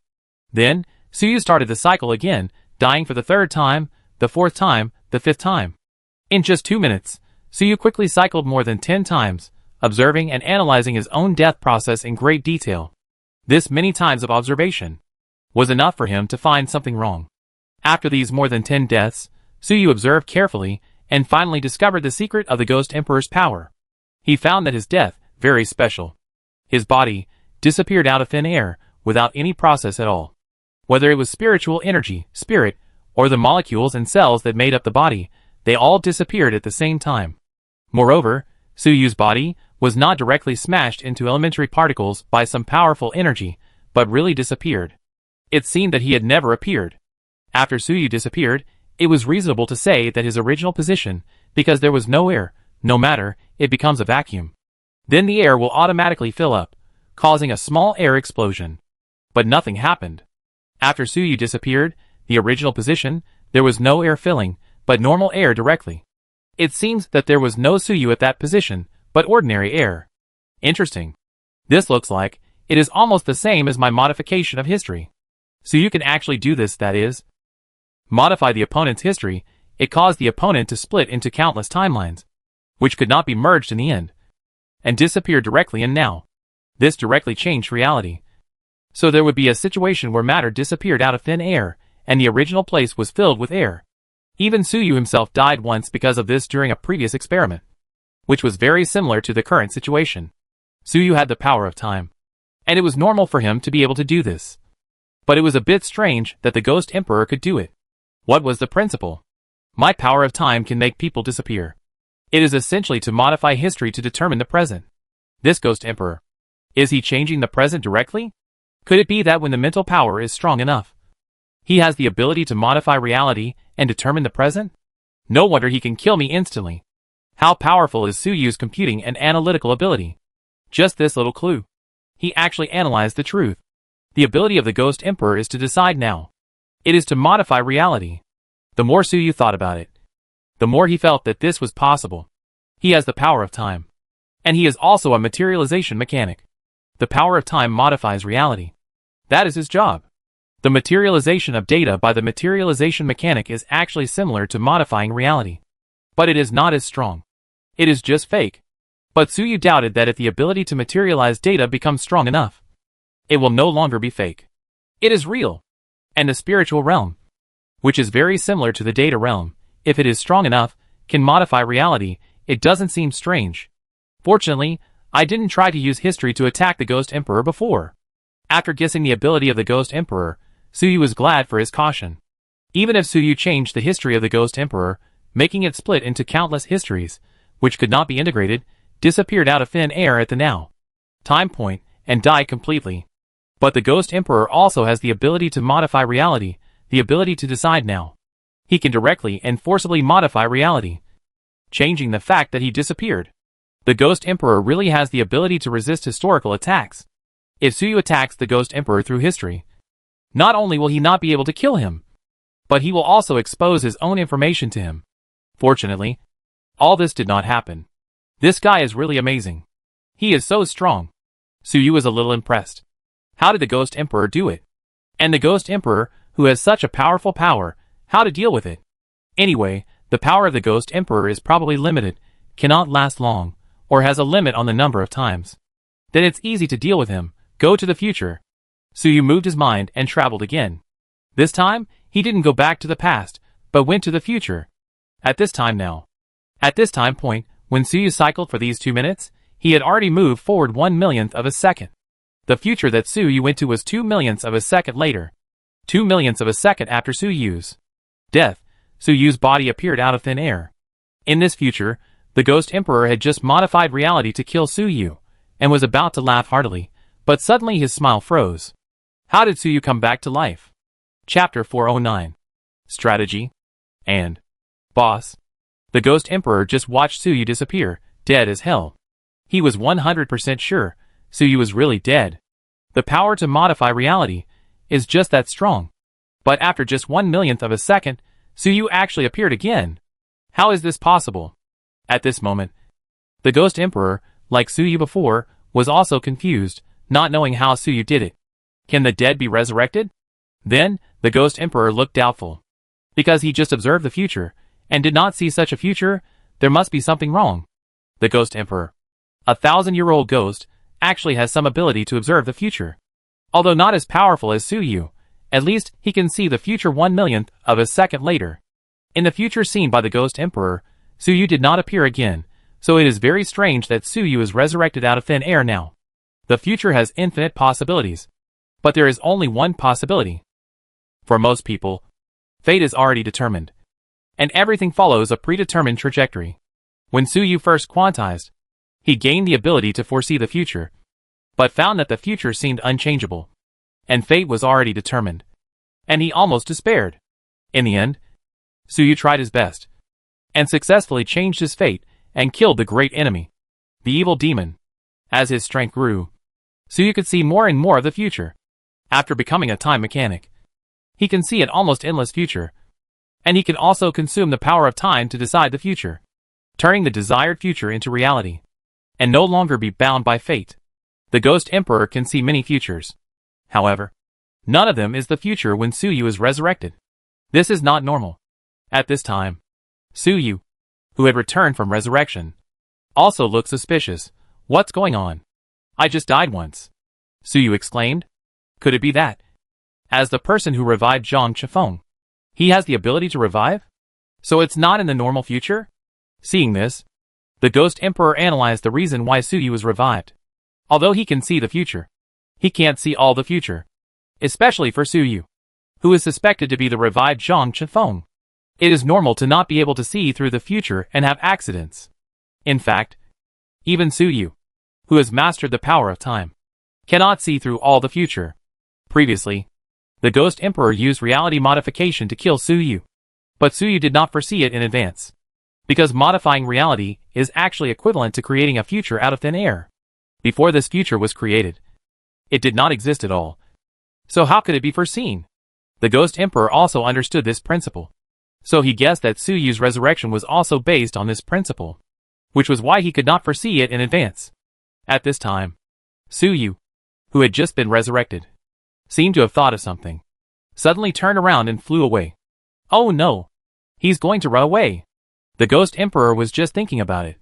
Then, Suyu started the cycle again, dying for the 3rd time, the 4th time, the 5th time. In just 2 minutes, Suyu quickly cycled more than 10 times, observing and analyzing his own death process in great detail. This many times of observation was enough for him to find something wrong. After these more than 10 deaths, Suyu observed carefully and finally discovered the secret of the Ghost Emperor's power. He found that his death, very special. His body disappeared out of thin air without any process at all. Whether it was spiritual energy, spirit, or the molecules and cells that made up the body, they all disappeared at the same time. Moreover, Suyu's body was not directly smashed into elementary particles by some powerful energy, but really disappeared. It seemed that he had never appeared. After Suyu disappeared, it was reasonable to say that his original position, because there was no air, no matter, it becomes a vacuum. Then the air will automatically fill up, causing a small air explosion. But nothing happened. After Suyu disappeared, the original position, there was no air filling, but normal air directly. It seems that there was no Suyu at that position, but ordinary air. Interesting. This looks like it is almost the same as my modification of history. So you can actually do this, that is, modify the opponent's history. It caused the opponent to split into countless timelines, which could not be merged in the end, and disappear directly in now. This directly changed reality. So there would be a situation where matter disappeared out of thin air, and the original place was filled with air. Even Suyu himself died once because of this during a previous experiment, which was very similar to the current situation. Suyu had the power of time, and it was normal for him to be able to do this. But it was a bit strange that the Ghost Emperor could do it. What was the principle? My power of time can make people disappear. It is essentially to modify history to determine the present. This Ghost Emperor, is he changing the present directly? Could it be that when the mental power is strong enough, he has the ability to modify reality and determine the present? No wonder he can kill me instantly. How powerful is Suyu's computing and analytical ability? Just this little clue. He actually analyzed the truth. The ability of the Ghost Emperor is to decide now. It is to modify reality. The more Suyu thought about it, the more he felt that this was possible. He has the power of time. And he is also a materialization mechanic. The power of time modifies reality. That is his job. The materialization of data by the materialization mechanic is actually similar to modifying reality. But it is not as strong. It is just fake. But Suyu doubted that if the ability to materialize data becomes strong enough, it will no longer be fake. It is real. And the spiritual realm, which is very similar to the data realm, if it is strong enough, can modify reality. It doesn't seem strange. Fortunately, I didn't try to use history to attack the Ghost Emperor before. After guessing the ability of the Ghost Emperor, Suyu was glad for his caution. Even if Suyu changed the history of the Ghost Emperor, making it split into countless histories, which could not be integrated, disappeared out of thin air at the now time point, and died completely. But the Ghost Emperor also has the ability to modify reality, the ability to decide now. He can directly and forcibly modify reality, changing the fact that he disappeared. The Ghost Emperor really has the ability to resist historical attacks. If Suyu attacks the Ghost Emperor through history, not only will he not be able to kill him, but he will also expose his own information to him. Fortunately, all this did not happen. This guy is really amazing. He is so strong. Suyu was a little impressed. How did the Ghost Emperor do it? And the Ghost Emperor, who has such a powerful power, how to deal with it? Anyway, the power of the Ghost Emperor is probably limited, cannot last long, or has a limit on the number of times. Then it's easy to deal with him. Go to the future. Suyu moved his mind and traveled again. This time, he didn't go back to the past, but went to the future. At this time point, when Suyu cycled for these 2 minutes, he had already moved forward 1/millionth of a second. The future that Suyu went to was 2/millionths of a second later. 2/millionths of a second after Suyu's death, Suyu's body appeared out of thin air. In this future, the Ghost Emperor had just modified reality to kill Suyu, and was about to laugh heartily, but suddenly his smile froze. How did Suyu come back to life? Chapter 409. Strategy. And boss. The Ghost Emperor just watched Suyu disappear, dead as hell. He was 100% sure Suyu was really dead. The power to modify reality is just that strong. But after just 1/millionth of a second, Suyu actually appeared again. How is this possible? At this moment, the Ghost Emperor, like Suyu before, was also confused, not knowing how Suyu did it. Can the dead be resurrected? Then, the Ghost Emperor looked doubtful. Because he just observed the future, and did not see such a future, there must be something wrong. The Ghost Emperor, a 1,000-year-old ghost, actually has some ability to observe the future. Although not as powerful as Suyu, at least he can see the future 1/millionth of a second later. In the future seen by the Ghost Emperor, Suyu did not appear again, so it is very strange that Suyu is resurrected out of thin air now. The future has infinite possibilities. But there is only one possibility. For most people, fate is already determined. And everything follows a predetermined trajectory. When Suyu first quantized, he gained the ability to foresee the future, but found that the future seemed unchangeable. And fate was already determined. And he almost despaired. In the end, Suyu tried his best, and successfully changed his fate and killed the great enemy, the evil demon. As his strength grew, Suyu could see more and more of the future. After becoming a time mechanic, he can see an almost endless future, and he can also consume the power of time to decide the future, turning the desired future into reality, and no longer be bound by fate. The Ghost Emperor can see many futures. However, none of them is the future when Suyu is resurrected. This is not normal. At this time, Suyu, who had returned from resurrection, also looked suspicious. What's going on? I just died once, Suyu exclaimed. Could it be that, as the person who revived Zhang Chifeng, he has the ability to revive? So it's not in the normal future? Seeing this, the Ghost Emperor analyzed the reason why Suyu was revived. Although he can see the future, he can't see all the future. Especially for Suyu, who is suspected to be the revived Zhang Chifeng. It is normal to not be able to see through the future and have accidents. In fact, even Suyu, who has mastered the power of time, cannot see through all the future. Previously, the Ghost Emperor used reality modification to kill Suyu. But Suyu did not foresee it in advance. Because modifying reality is actually equivalent to creating a future out of thin air. Before this future was created, it did not exist at all. So how could it be foreseen? The Ghost Emperor also understood this principle. So he guessed that Suyu's resurrection was also based on this principle, which was why he could not foresee it in advance. At this time, Suyu, who had just been resurrected, seemed to have thought of something. Suddenly turned around and flew away. Oh no! He's going to run away! The Ghost Emperor was just thinking about it.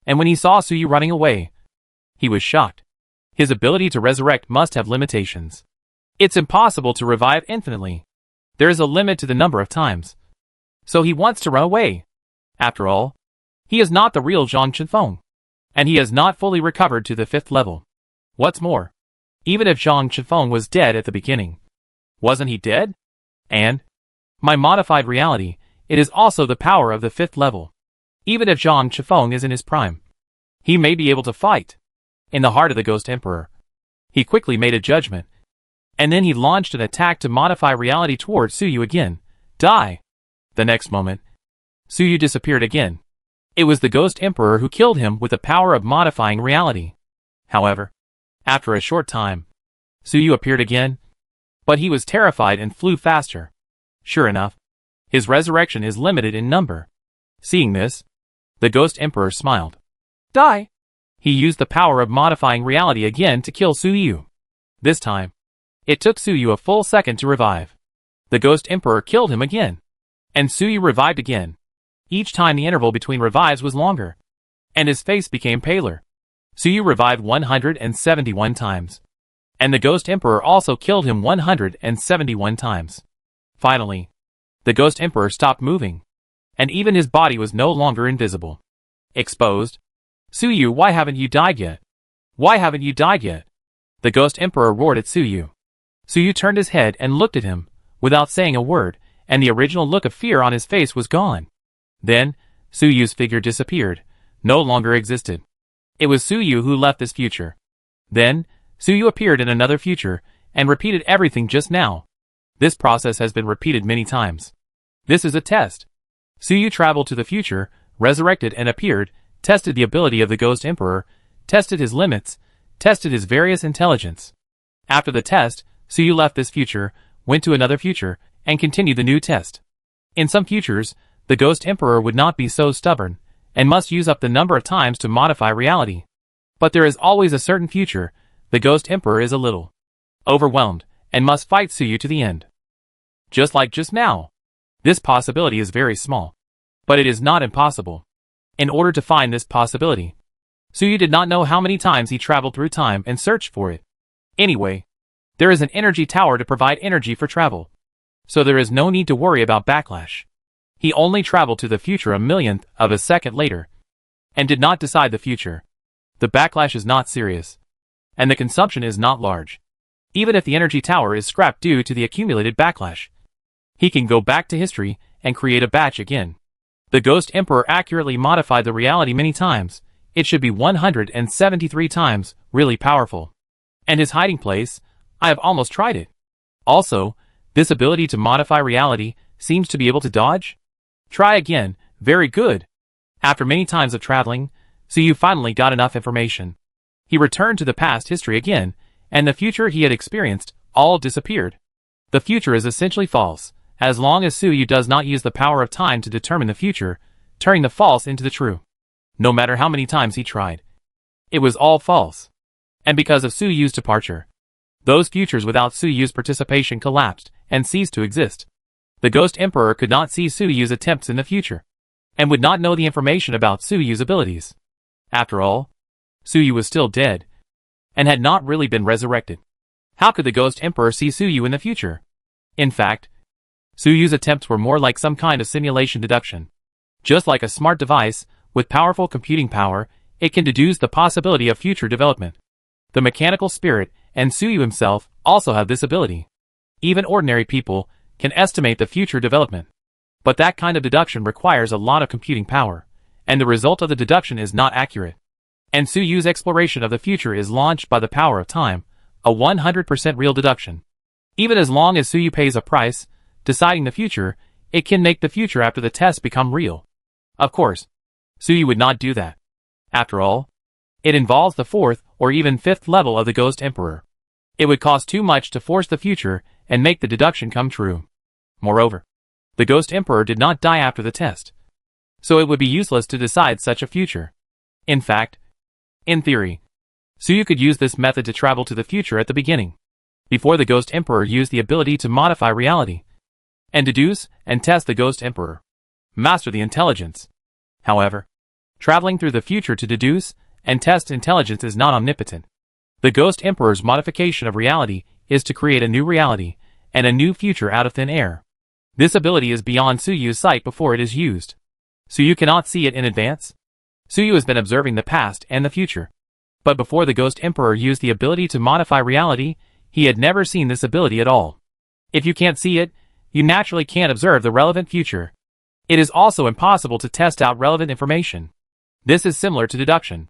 And when he saw Suyu running away, he was shocked. His ability to resurrect must have limitations. It's impossible to revive infinitely. There is a limit to the number of times. So he wants to run away. After all, he is not the real Zhang Chifeng. And he has not fully recovered to the 5th level. What's more, even if Zhang Chifeng was dead at the beginning, wasn't he dead? And my modified reality, it is also the power of the 5th level. Even if Zhang Chifeng is in his prime, he may be able to fight. In the heart of the Ghost Emperor, he quickly made a judgment. And then he launched an attack to modify reality towards Suyu again. Die! The next moment, Suyu disappeared again. It was the Ghost Emperor who killed him with the power of modifying reality. However, after a short time, Suyu appeared again, but he was terrified and flew faster. Sure enough, his resurrection is limited in number. Seeing this, the Ghost Emperor smiled. Die! He used the power of modifying reality again to kill Suyu. This time, it took Suyu a full second to revive. The Ghost Emperor killed him again. And Suyu revived again. Each time the interval between revives was longer. And his face became paler. Suyu revived 171 times. And the Ghost Emperor also killed him 171 times. Finally, the Ghost Emperor stopped moving. And even his body was no longer invisible. Exposed. Suyu, why haven't you died yet? Why haven't you died yet? The Ghost Emperor roared at Suyu. Suyu turned his head and looked at him, without saying a word, and the original look of fear on his face was gone. Then, Suyu's figure disappeared, no longer existed. It was Suyu who left this future. Then, Suyu appeared in another future, and repeated everything just now. This process has been repeated many times. This is a test. Suyu traveled to the future, resurrected and appeared, tested the ability of the Ghost Emperor, tested his limits, tested his various intelligence. After the test, Suyu left this future, went to another future, and continued the new test. In some futures, the Ghost Emperor would not be so stubborn, and must use up the number of times to modify reality. But there is always a certain future, the Ghost Emperor is a little overwhelmed, and must fight Suyu to the end. Just like just now. This possibility is very small. But it is not impossible. In order to find this possibility, Suyu did not know how many times he traveled through time and searched for it. Anyway, there is an energy tower to provide energy for travel. So there is no need to worry about backlash. He only traveled to the future a millionth of a second later, and did not decide the future. The backlash is not serious, and the consumption is not large. Even if the energy tower is scrapped due to the accumulated backlash, he can go back to history and create a batch again. The Ghost Emperor accurately modified the reality many times. It should be 173 times, really powerful. And his hiding place, I have almost tried it. Also, this ability to modify reality seems to be able to dodge. Try again, very good. After many times of traveling, Suyu finally got enough information. He returned to the past history again, and the future he had experienced all disappeared. The future is essentially false, as long as Suyu does not use the power of time to determine the future, turning the false into the true. No matter how many times he tried, it was all false. And because of Suyu's departure, those futures without Suyu's participation collapsed and ceased to exist. The Ghost Emperor could not see Suyu's attempts in the future, and would not know the information about Suyu's abilities. After all, Suyu was still dead, and had not really been resurrected. How could the Ghost Emperor see Suyu in the future? In fact, Suyu's attempts were more like some kind of simulation deduction. Just like a smart device, with powerful computing power, it can deduce the possibility of future development. The mechanical spirit and Suyu himself also have this ability. Even ordinary people can estimate the future development. But that kind of deduction requires a lot of computing power, and the result of the deduction is not accurate. And Suyu's exploration of the future is launched by the power of time, a 100% real deduction. Even as long as Suyu pays a price, deciding the future, it can make the future after the test become real. Of course, Suyu would not do that. After all, it involves the fourth or even fifth level of the Ghost Emperor. It would cost too much to force the future and make the deduction come true. Moreover, the Ghost Emperor did not die after the test, so it would be useless to decide such a future. In fact, in theory, Suyu could use this method to travel to the future at the beginning, before the Ghost Emperor used the ability to modify reality, and deduce and test the Ghost Emperor. Master the intelligence. However, traveling through the future to deduce and test intelligence is not omnipotent. The Ghost Emperor's modification of reality is to create a new reality and a new future out of thin air. This ability is beyond Suyu's sight before it is used. Suyu cannot see it in advance. Suyu has been observing the past and the future. But before the Ghost Emperor used the ability to modify reality, he had never seen this ability at all. If you can't see it, you naturally can't observe the relevant future. It is also impossible to test out relevant information. This is similar to deduction.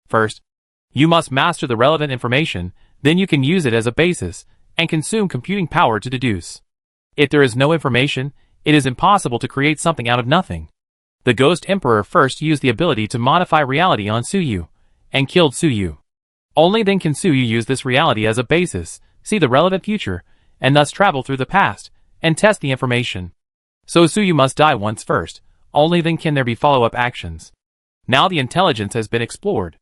First, you must master the relevant information, then you can use it as a basis, and consume computing power to deduce. If there is no information, it is impossible to create something out of nothing. The Ghost Emperor first used the ability to modify reality on Suyu, and killed Suyu. Only then can Suyu use this reality as a basis, see the relevant future, and thus travel through the past, and test the information. So Suyu must die once first, only then can there be follow-up actions. Now the intelligence has been explored.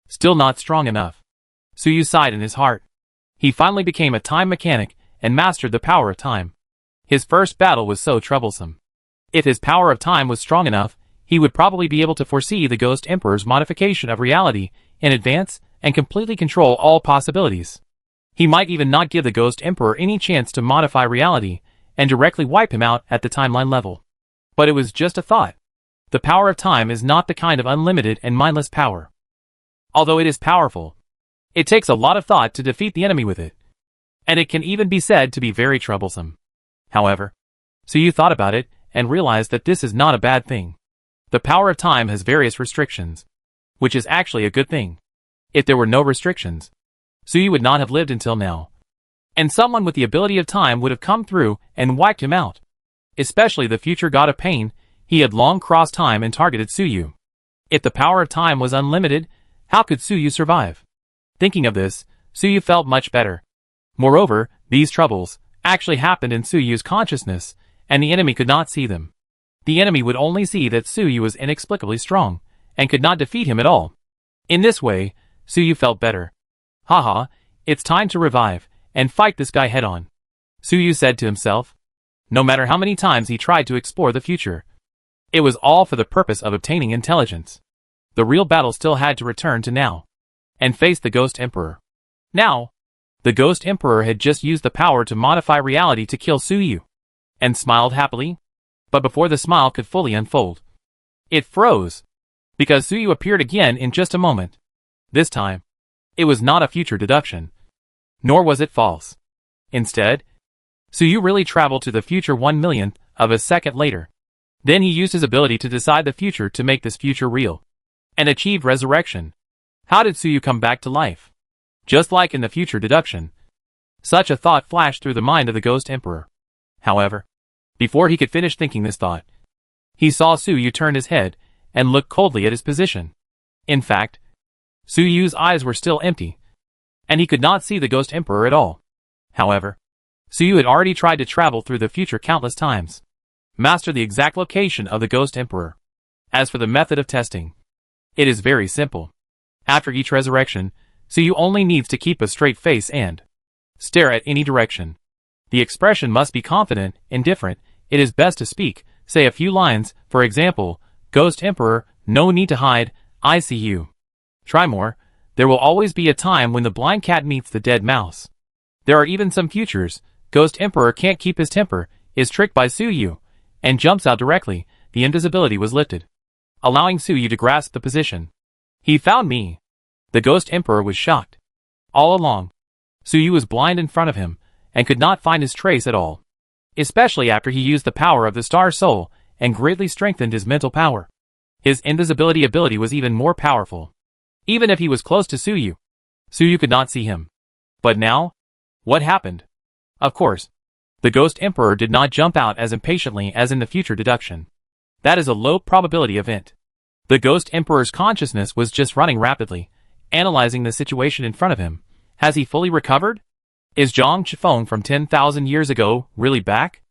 Still not strong enough. Suyu sighed in his heart. He finally became a time mechanic and mastered the power of time. His first battle was so troublesome. If his power of time was strong enough, he would probably be able to foresee the Ghost Emperor's modification of reality in advance and completely control all possibilities. He might even not give the Ghost Emperor any chance to modify reality and directly wipe him out at the timeline level. But it was just a thought. The power of time is not the kind of unlimited and mindless power. Although it is powerful, it takes a lot of thought to defeat the enemy with it. And it can even be said to be very troublesome. However, Suyu thought about it and realized that this is not a bad thing. The power of time has various restrictions, which is actually a good thing. If there were no restrictions, Suyu would not have lived until now. And someone with the ability of time would have come through and wiped him out. Especially the future god of pain, he had long crossed time and targeted Suyu. If the power of time was unlimited, how could Suyu survive? Thinking of this, Suyu felt much better. Moreover, these troubles actually happened in Suyu's consciousness, and the enemy could not see them. The enemy would only see that Suyu was inexplicably strong, and could not defeat him at all. In this way, Suyu felt better. Haha, it's time to revive, and fight this guy head-on, Suyu said to himself. No matter how many times he tried to explore the future, it was all for the purpose of obtaining intelligence. The real battle still had to return to now, and face the Ghost Emperor. Now, the Ghost Emperor had just used the power to modify reality to kill Suyu, and smiled happily. But before the smile could fully unfold, it froze, because Suyu appeared again in just a moment. This time, it was not a future deduction, nor was it false. Instead, Suyu really traveled to the future 1/1,000,000th of a second later. Then he used his ability to decide the future to make this future real, and achieved resurrection. How did Suyu come back to life? Just like in the future deduction. Such a thought flashed through the mind of the Ghost Emperor. However, before he could finish thinking this thought, he saw Suyu turn his head and look coldly at his position. In fact, Suyu's eyes were still empty, and he could not see the Ghost Emperor at all. However, Suyu had already tried to travel through the future countless times, master the exact location of the Ghost Emperor. As for the method of testing, it is very simple. After each resurrection, Suyu only needs to keep a straight face and stare at any direction. The expression must be confident, indifferent. It is best to speak, say a few lines, for example, Ghost Emperor, no need to hide, I see you. Try more. There will always be a time when the blind cat meets the dead mouse. There are even some futures. Ghost Emperor can't keep his temper, is tricked by Suyu, and jumps out directly. The invisibility was lifted, allowing Suyu to grasp the position. He found me. The Ghost Emperor was shocked. All along, Suyu was blind in front of him, and could not find his trace at all. Especially after he used the power of the Star Soul, and greatly strengthened his mental power. His invisibility ability was even more powerful. Even if he was close to Suyu, Suyu could not see him. But now, what happened? Of course, the Ghost Emperor did not jump out as impatiently as in the future deduction. That is a low probability event. The Ghost Emperor's consciousness was just running rapidly, analyzing the situation in front of him. Has he fully recovered? Is Zhang Chifeng from 10,000 years ago really back?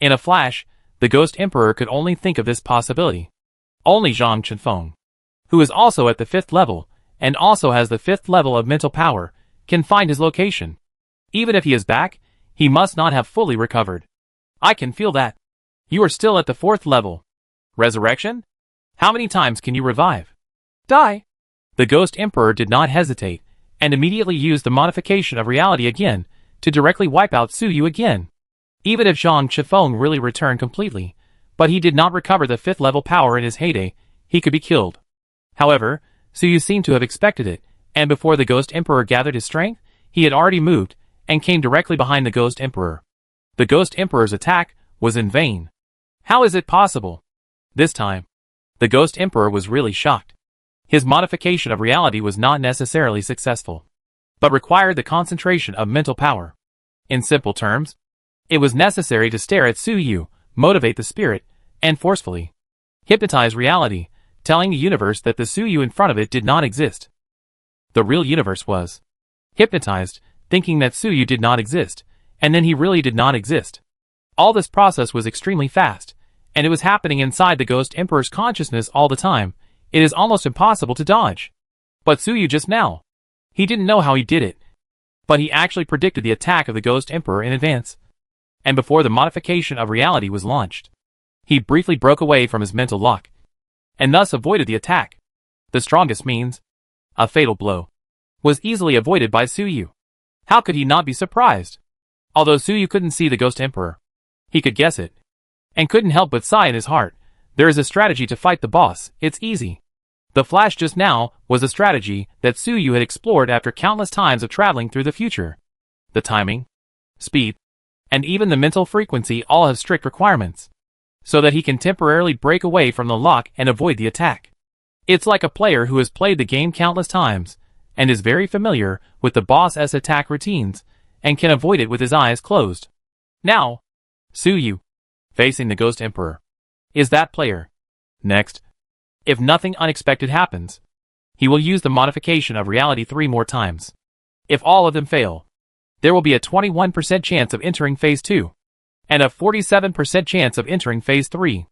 In a flash, the Ghost Emperor could only think of this possibility. Only Zhang Chifeng, who is also at the 5th level, and also has the 5th level of mental power, can find his location. Even if he is back, he must not have fully recovered. I can feel that. You are still at the 4th level. Resurrection? How many times can you revive? Die? The Ghost Emperor did not hesitate, and immediately used the modification of reality again, to directly wipe out Suyu again. Even if Zhang Chifeng really returned completely, but he did not recover the 5th level power in his heyday, he could be killed. However, Suyu seemed to have expected it, and before the Ghost Emperor gathered his strength, he had already moved, and came directly behind the Ghost Emperor. The Ghost Emperor's attack was in vain. How is it possible? This time, the Ghost Emperor was really shocked. His modification of reality was not necessarily successful, but required the concentration of mental power. In simple terms, it was necessary to stare at Suyu, motivate the spirit, and forcefully hypnotize reality, telling the universe that the Suyu in front of it did not exist. The real universe was hypnotized, thinking that Suyu did not exist, and then he really did not exist. All this process was extremely fast, and it was happening inside the Ghost Emperor's consciousness all the time. It is almost impossible to dodge. But Suyu just now, he didn't know how he did it. But he actually predicted the attack of the Ghost Emperor in advance. And before the modification of reality was launched, he briefly broke away from his mental lock, and thus avoided the attack. The strongest means, a fatal blow, was easily avoided by Suyu. How could he not be surprised? Although Suyu couldn't see the Ghost Emperor, he could guess it, and couldn't help but sigh in his heart. There is a strategy to fight the boss, it's easy. The flash just now was a strategy that Suyu had explored after countless times of traveling through the future. The timing, speed, and even the mental frequency all have strict requirements, so that he can temporarily break away from the lock and avoid the attack. It's like a player who has played the game countless times, and is very familiar with the boss's attack routines, and can avoid it with his eyes closed. Now, Suyu, facing the Ghost Emperor, is that player. Next, if nothing unexpected happens, he will use the modification of reality 3 more times. If all of them fail, there will be a 21% chance of entering Phase 2, and a 47% chance of entering Phase 3.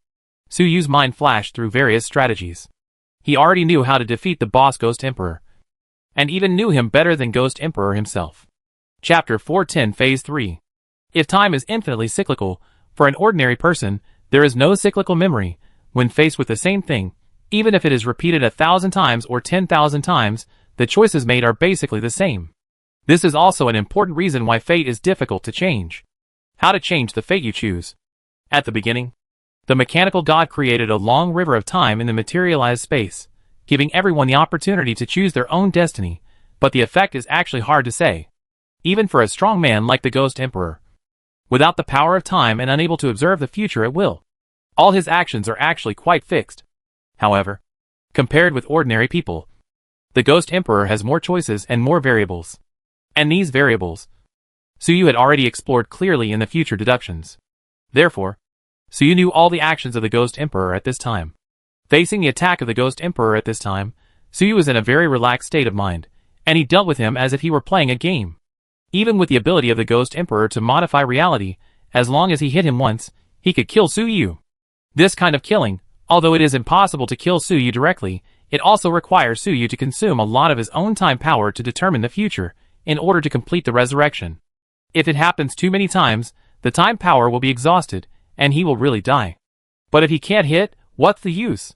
Suyu's mind flashed through various strategies. He already knew how to defeat the boss Ghost Emperor, and even knew him better than Ghost Emperor himself. Chapter 410 Phase 3. If time is infinitely cyclical, for an ordinary person, there is no cyclical memory. When faced with the same thing, even if it is repeated 1,000 times or 10,000 times, the choices made are basically the same. This is also an important reason why fate is difficult to change. How to change the fate you choose. At the beginning, the mechanical god created a long river of time in the materialized space, giving everyone the opportunity to choose their own destiny, but the effect is actually hard to say, even for a strong man like the Ghost Emperor. Without the power of time and unable to observe the future at will, all his actions are actually quite fixed. However, compared with ordinary people, the Ghost Emperor has more choices and more variables. And these variables, Suyu had already explored clearly in the future deductions. Therefore, Suyu knew all the actions of the Ghost Emperor at this time. Facing the attack of the Ghost Emperor at this time, Suyu was in a very relaxed state of mind, and he dealt with him as if he were playing a game. Even with the ability of the Ghost Emperor to modify reality, as long as he hit him once, he could kill Suyu. This kind of killing, although it is impossible to kill Suyu directly, it also requires Suyu to consume a lot of his own time power to determine the future, in order to complete the resurrection. If it happens too many times, the time power will be exhausted, and he will really die. But if he can't hit, what's the use?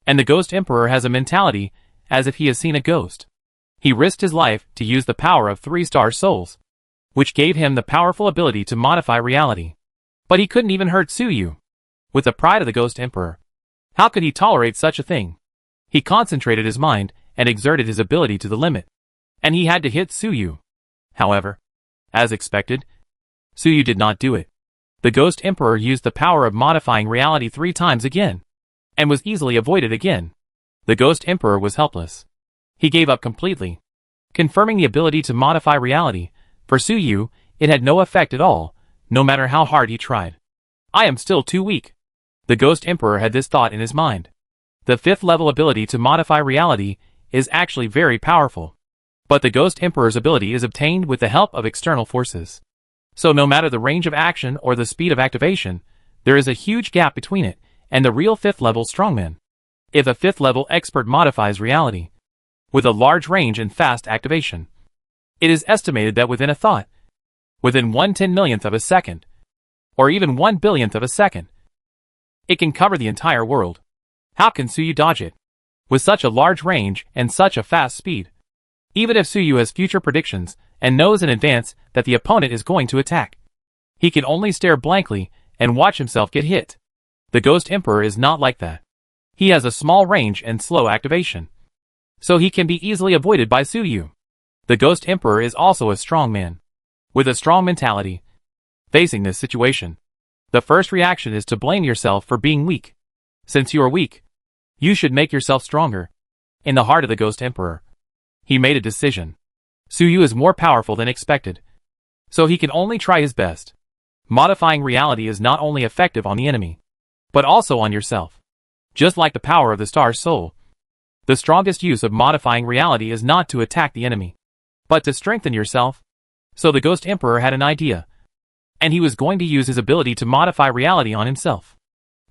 And the Ghost Emperor has a mentality, as if he has seen a ghost. He risked his life to use the power of 3-star souls, which gave him the powerful ability to modify reality. But he couldn't even hurt Suyu. With the pride of the Ghost Emperor, how could he tolerate such a thing? He concentrated his mind, and exerted his ability to the limit. And he had to hit Suyu. However, as expected, Suyu did not do it. The Ghost Emperor used the power of modifying reality 3 times again, and was easily avoided again. The Ghost Emperor was helpless. He gave up completely, confirming the ability to modify reality. For Suyu, it had no effect at all, no matter how hard he tried. I am still too weak. The Ghost Emperor had this thought in his mind. The 5th level ability to modify reality is actually very powerful. But the Ghost Emperor's ability is obtained with the help of external forces. So no matter the range of action or the speed of activation, there is a huge gap between it and the real 5th level strongman. If a 5th level expert modifies reality with a large range and fast activation, it is estimated that within a thought, within 1/10,000,000th of a second, or even 1/1000,000,000th of a second, it can cover the entire world. How can Suyu dodge it? With such a large range and such a fast speed. Even if Suyu has future predictions and knows in advance that the opponent is going to attack, he can only stare blankly and watch himself get hit. The Ghost Emperor is not like that. He has a small range and slow activation, so he can be easily avoided by Suyu. The Ghost Emperor is also a strong man, with a strong mentality. Facing this situation, the first reaction is to blame yourself for being weak. Since you are weak, you should make yourself stronger. In the heart of the Ghost Emperor, he made a decision. Suyu is more powerful than expected, so he can only try his best. Modifying reality is not only effective on the enemy, but also on yourself. Just like the power of the star soul, the strongest use of modifying reality is not to attack the enemy, but to strengthen yourself. So the Ghost Emperor had an idea, and he was going to use his ability to modify reality on himself.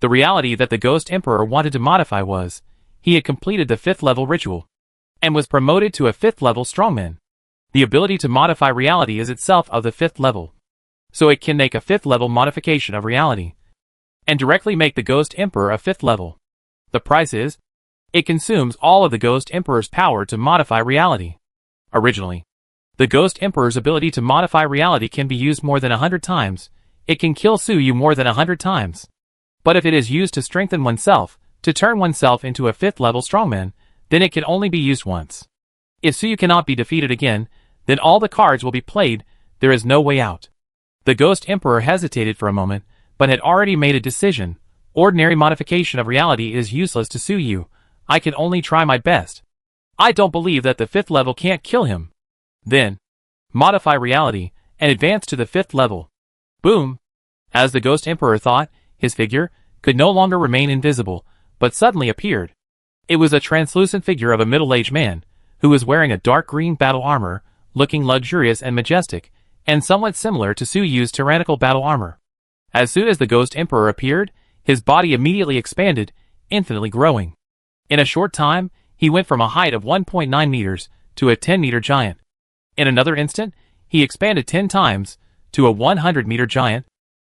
The reality that the Ghost Emperor wanted to modify was, he had completed the 5th level ritual, and was promoted to a 5th level strongman. The ability to modify reality is itself of the 5th level. So it can make a 5th level modification of reality, and directly make the Ghost Emperor a 5th level. The price is, it consumes all of the Ghost Emperor's power to modify reality. Originally, the Ghost Emperor's ability to modify reality can be used more than 100 times. It can kill Suyu more than 100 times. But if it is used to strengthen oneself, to turn oneself into a 5th level strongman, then it can only be used once. If Suyu cannot be defeated again, then all the cards will be played. There is no way out. The Ghost Emperor hesitated for a moment, but had already made a decision. Ordinary modification of reality is useless to Suyu. I can only try my best. I don't believe that the 5th level can't kill him. Then, modify reality, and advance to the 5th level. Boom! As the Ghost Emperor thought, his figure could no longer remain invisible, but suddenly appeared. It was a translucent figure of a middle-aged man, who was wearing a dark green battle armor, looking luxurious and majestic, and somewhat similar to Suyu's tyrannical battle armor. As soon as the Ghost Emperor appeared, his body immediately expanded, infinitely growing. In a short time, he went from a height of 1.9 meters to a 10-meter giant. In another instant, he expanded 10 times to a 100-meter giant.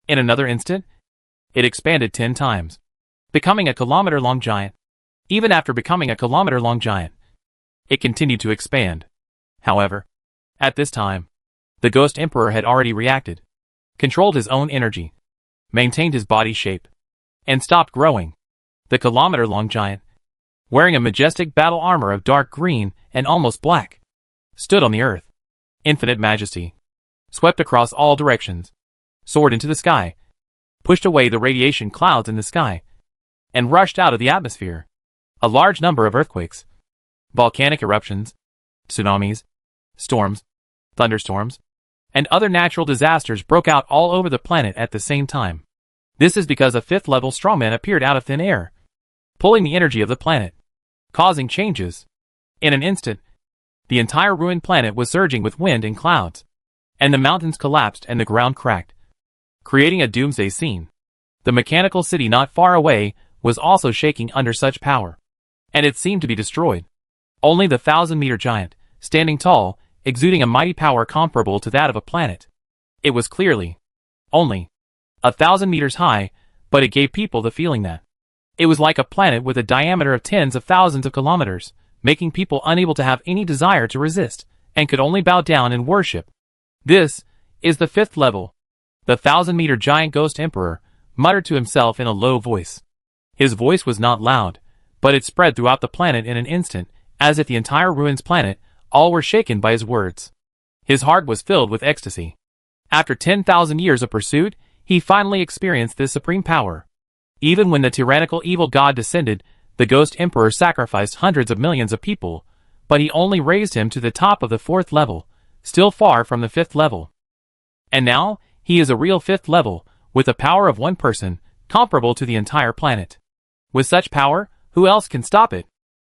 In another instant, it expanded 10 times, becoming a kilometer-long giant. Even after becoming a kilometer-long giant, it continued to expand. However, at this time, the Ghost Emperor had already reacted, controlled his own energy, maintained his body shape, and stopped growing. The kilometer-long giant, wearing a majestic battle armor of dark green and almost black, stood on the earth. Infinite majesty swept across all directions, soared into the sky, pushed away the radiation clouds in the sky, and rushed out of the atmosphere. A large number of earthquakes, volcanic eruptions, tsunamis, storms, thunderstorms, and other natural disasters broke out all over the planet at the same time. This is because a 5th level strongman appeared out of thin air, pulling the energy of the planet, causing changes. In an instant, the entire ruined planet was surging with wind and clouds, and the mountains collapsed and the ground cracked, creating a doomsday scene. The mechanical city not far away was also shaking under such power, and it seemed to be destroyed. Only the 1,000-meter giant, standing tall, exuding a mighty power comparable to that of a planet. It was clearly only 1,000 meters high, but it gave people the feeling that it was like a planet with a diameter of tens of thousands of kilometers, making people unable to have any desire to resist, and could only bow down and worship. This is the 5th level. The 1,000-meter giant Ghost Emperor muttered to himself in a low voice. His voice was not loud, but it spread throughout the planet in an instant, as if the entire ruins planet all were shaken by his words. His heart was filled with ecstasy. After 10,000 years of pursuit, he finally experienced this supreme power. Even when the tyrannical evil god descended, the Ghost Emperor sacrificed hundreds of millions of people, but he only raised him to the top of the 4th level, still far from the 5th level. And now, he is a real 5th level, with the power of one person, comparable to the entire planet. With such power, who else can stop it?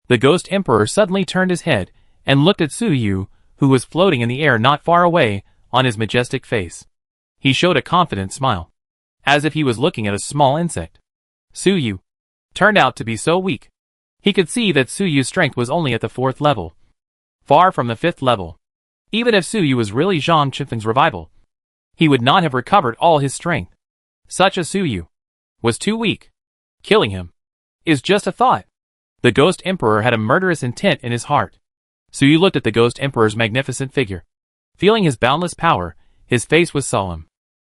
The Ghost Emperor suddenly turned his head, and looked at Suyu, who was floating in the air not far away, on his majestic face. He showed a confident smile, as if he was looking at a small insect. Suyu turned out to be so weak. He could see that Suyu's strength was only at the 4th level, far from the 5th level. Even if Suyu was really Zhang Qinfeng's revival, he would not have recovered all his strength. Such a Suyu was too weak. Killing him is just a thought. The Ghost Emperor had a murderous intent in his heart. Suyu looked at the Ghost Emperor's magnificent figure. Feeling his boundless power, his face was solemn.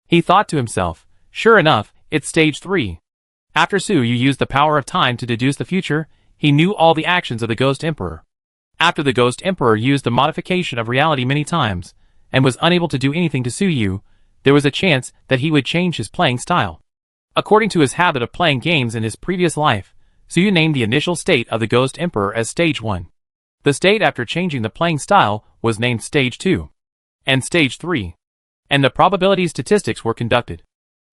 He thought to himself, sure enough, it's stage 3. After Suyu used the power of time to deduce the future, he knew all the actions of the Ghost Emperor. After the Ghost Emperor used the modification of reality many times, and was unable to do anything to Suyu, there was a chance that he would change his playing style. According to his habit of playing games in his previous life, Suyu named the initial state of the Ghost Emperor as Stage 1. The state after changing the playing style was named Stage 2. And Stage 3. And the probability statistics were conducted.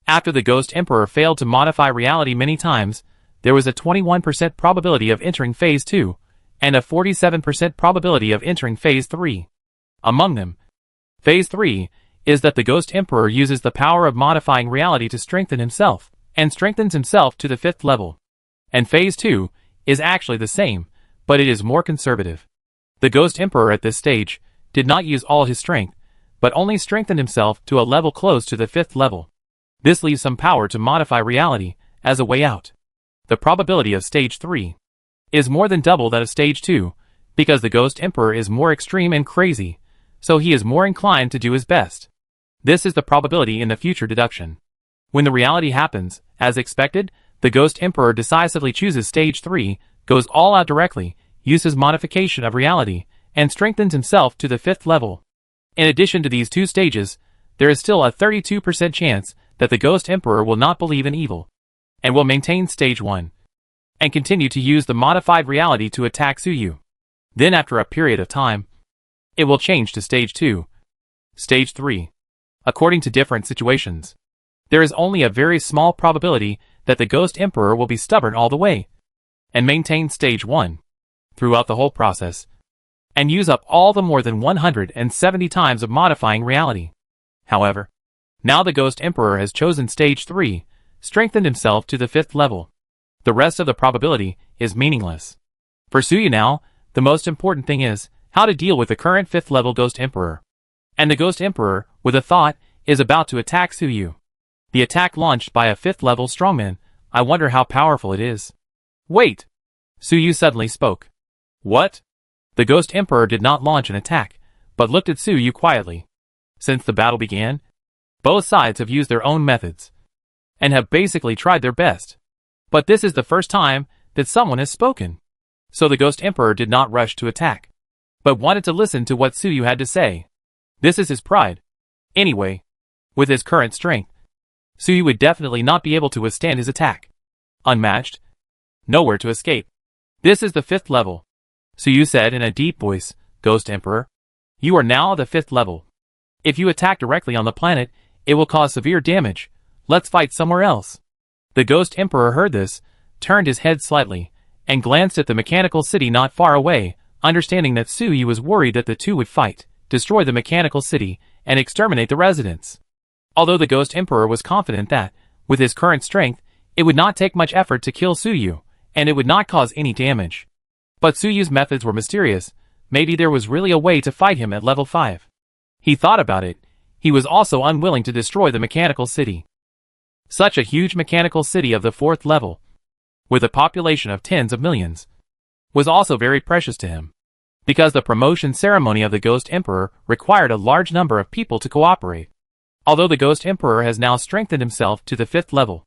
After the Ghost Emperor failed to modify reality many times, there was a 21% probability of entering Phase 2, and a 47% probability of entering Phase 3. Among them, Phase 3 is that the Ghost Emperor uses the power of modifying reality to strengthen himself, and strengthens himself to the 5th level. And Phase 2 is actually the same, but it is more conservative. The Ghost Emperor at this stage did not use all his strength, but only strengthened himself to a level close to the 5th level. This leaves some power to modify reality as a way out. The probability of Stage 3 is more than double that of Stage 2, because the Ghost Emperor is more extreme and crazy, so he is more inclined to do his best. This is the probability in the future deduction. When the reality happens, as expected, the Ghost Emperor decisively chooses Stage 3, goes all out directly, uses modification of reality, and strengthens himself to the 5th level. In addition to these two stages, there is still a 32% chance that the Ghost Emperor will not believe in evil, and will maintain Stage 1, and continue to use the modified reality to attack Tsuyu. Then after a period of time, it will change to Stage 2, Stage 3. According to different situations, there is only a very small probability that the Ghost Emperor will be stubborn all the way, and maintain Stage 1 throughout the whole process, and use up all the more than 170 times of modifying reality. However, now the Ghost Emperor has chosen Stage 3, strengthened himself to the 5th level. The rest of the probability is meaningless. For Tsuyu now, the most important thing is how to deal with the current 5th level Ghost Emperor. And the Ghost Emperor, with a thought, is about to attack Tsuyu. The attack launched by a 5th level strongman. I wonder how powerful it is. Wait! Tsuyu suddenly spoke. What? The Ghost Emperor did not launch an attack, but looked at Tsuyu quietly. Since the battle began, both sides have used their own methods, and have basically tried their best. But this is the first time that someone has spoken. So the Ghost Emperor did not rush to attack, but wanted to listen to what Tsuyu had to say. This is his pride. Anyway, with his current strength, Tsuyu would definitely not be able to withstand his attack. Unmatched. Nowhere to escape. This is the 5th level. Tsuyu said in a deep voice, Ghost Emperor, you are now the 5th level. If you attack directly on the planet, it will cause severe damage. Let's fight somewhere else. The Ghost Emperor heard this, turned his head slightly, and glanced at the mechanical city not far away, understanding that Tsuyu was worried that the two would fight, destroy the mechanical city, and exterminate the residents. Although the Ghost Emperor was confident that, with his current strength, it would not take much effort to kill Tsuyu, and it would not cause any damage. But Tsuyu's methods were mysterious. Maybe there was really a way to fight him at level 5. He thought about it. He was also unwilling to destroy the mechanical city. Such a huge mechanical city of the 4th level, with a population of tens of millions, was also very precious to him, because the promotion ceremony of the Ghost Emperor required a large number of people to cooperate. Although the Ghost Emperor has now strengthened himself to the 5th level,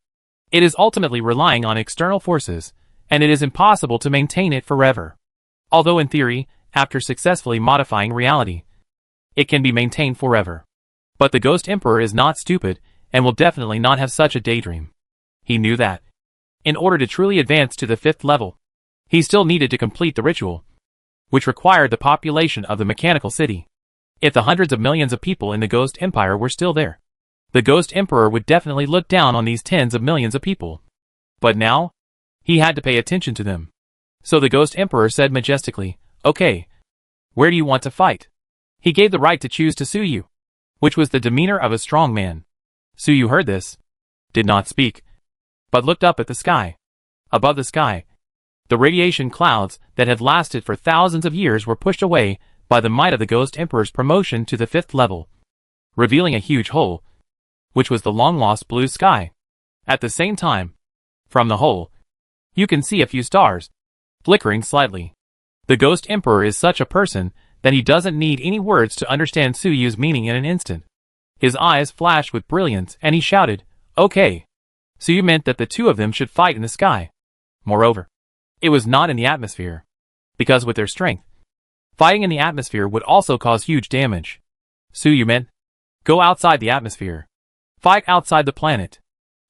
it is ultimately relying on external forces, and it is impossible to maintain it forever. Although in theory, after successfully modifying reality, it can be maintained forever. But the Ghost Emperor is not stupid, and will definitely not have such a daydream. He knew that, in order to truly advance to the 5th level, he still needed to complete the ritual, which required the population of the mechanical city. If the hundreds of millions of people in the Ghost Empire were still there, the Ghost Emperor would definitely look down on these tens of millions of people. But now, he had to pay attention to them. So the Ghost Emperor said majestically, okay, where do you want to fight? He gave the right to choose to Tsuyu, which was the demeanor of a strong man. Tsuyu heard this, did not speak, but looked up at the sky. Above the sky, the radiation clouds that had lasted for thousands of years were pushed away by the might of the Ghost Emperor's promotion to the 5th level, revealing a huge hole, which was the long-lost blue sky. At the same time, from the hole, you can see a few stars, flickering slightly. The Ghost Emperor is such a person that he doesn't need any words to understand Tsuyu's meaning in an instant. His eyes flashed with brilliance and he shouted, okay. Tsuyu meant that the two of them should fight in the sky. Moreover, it was not in the atmosphere, because with their strength, fighting in the atmosphere would also cause huge damage. Tsuyu meant, go outside the atmosphere. Fight outside the planet.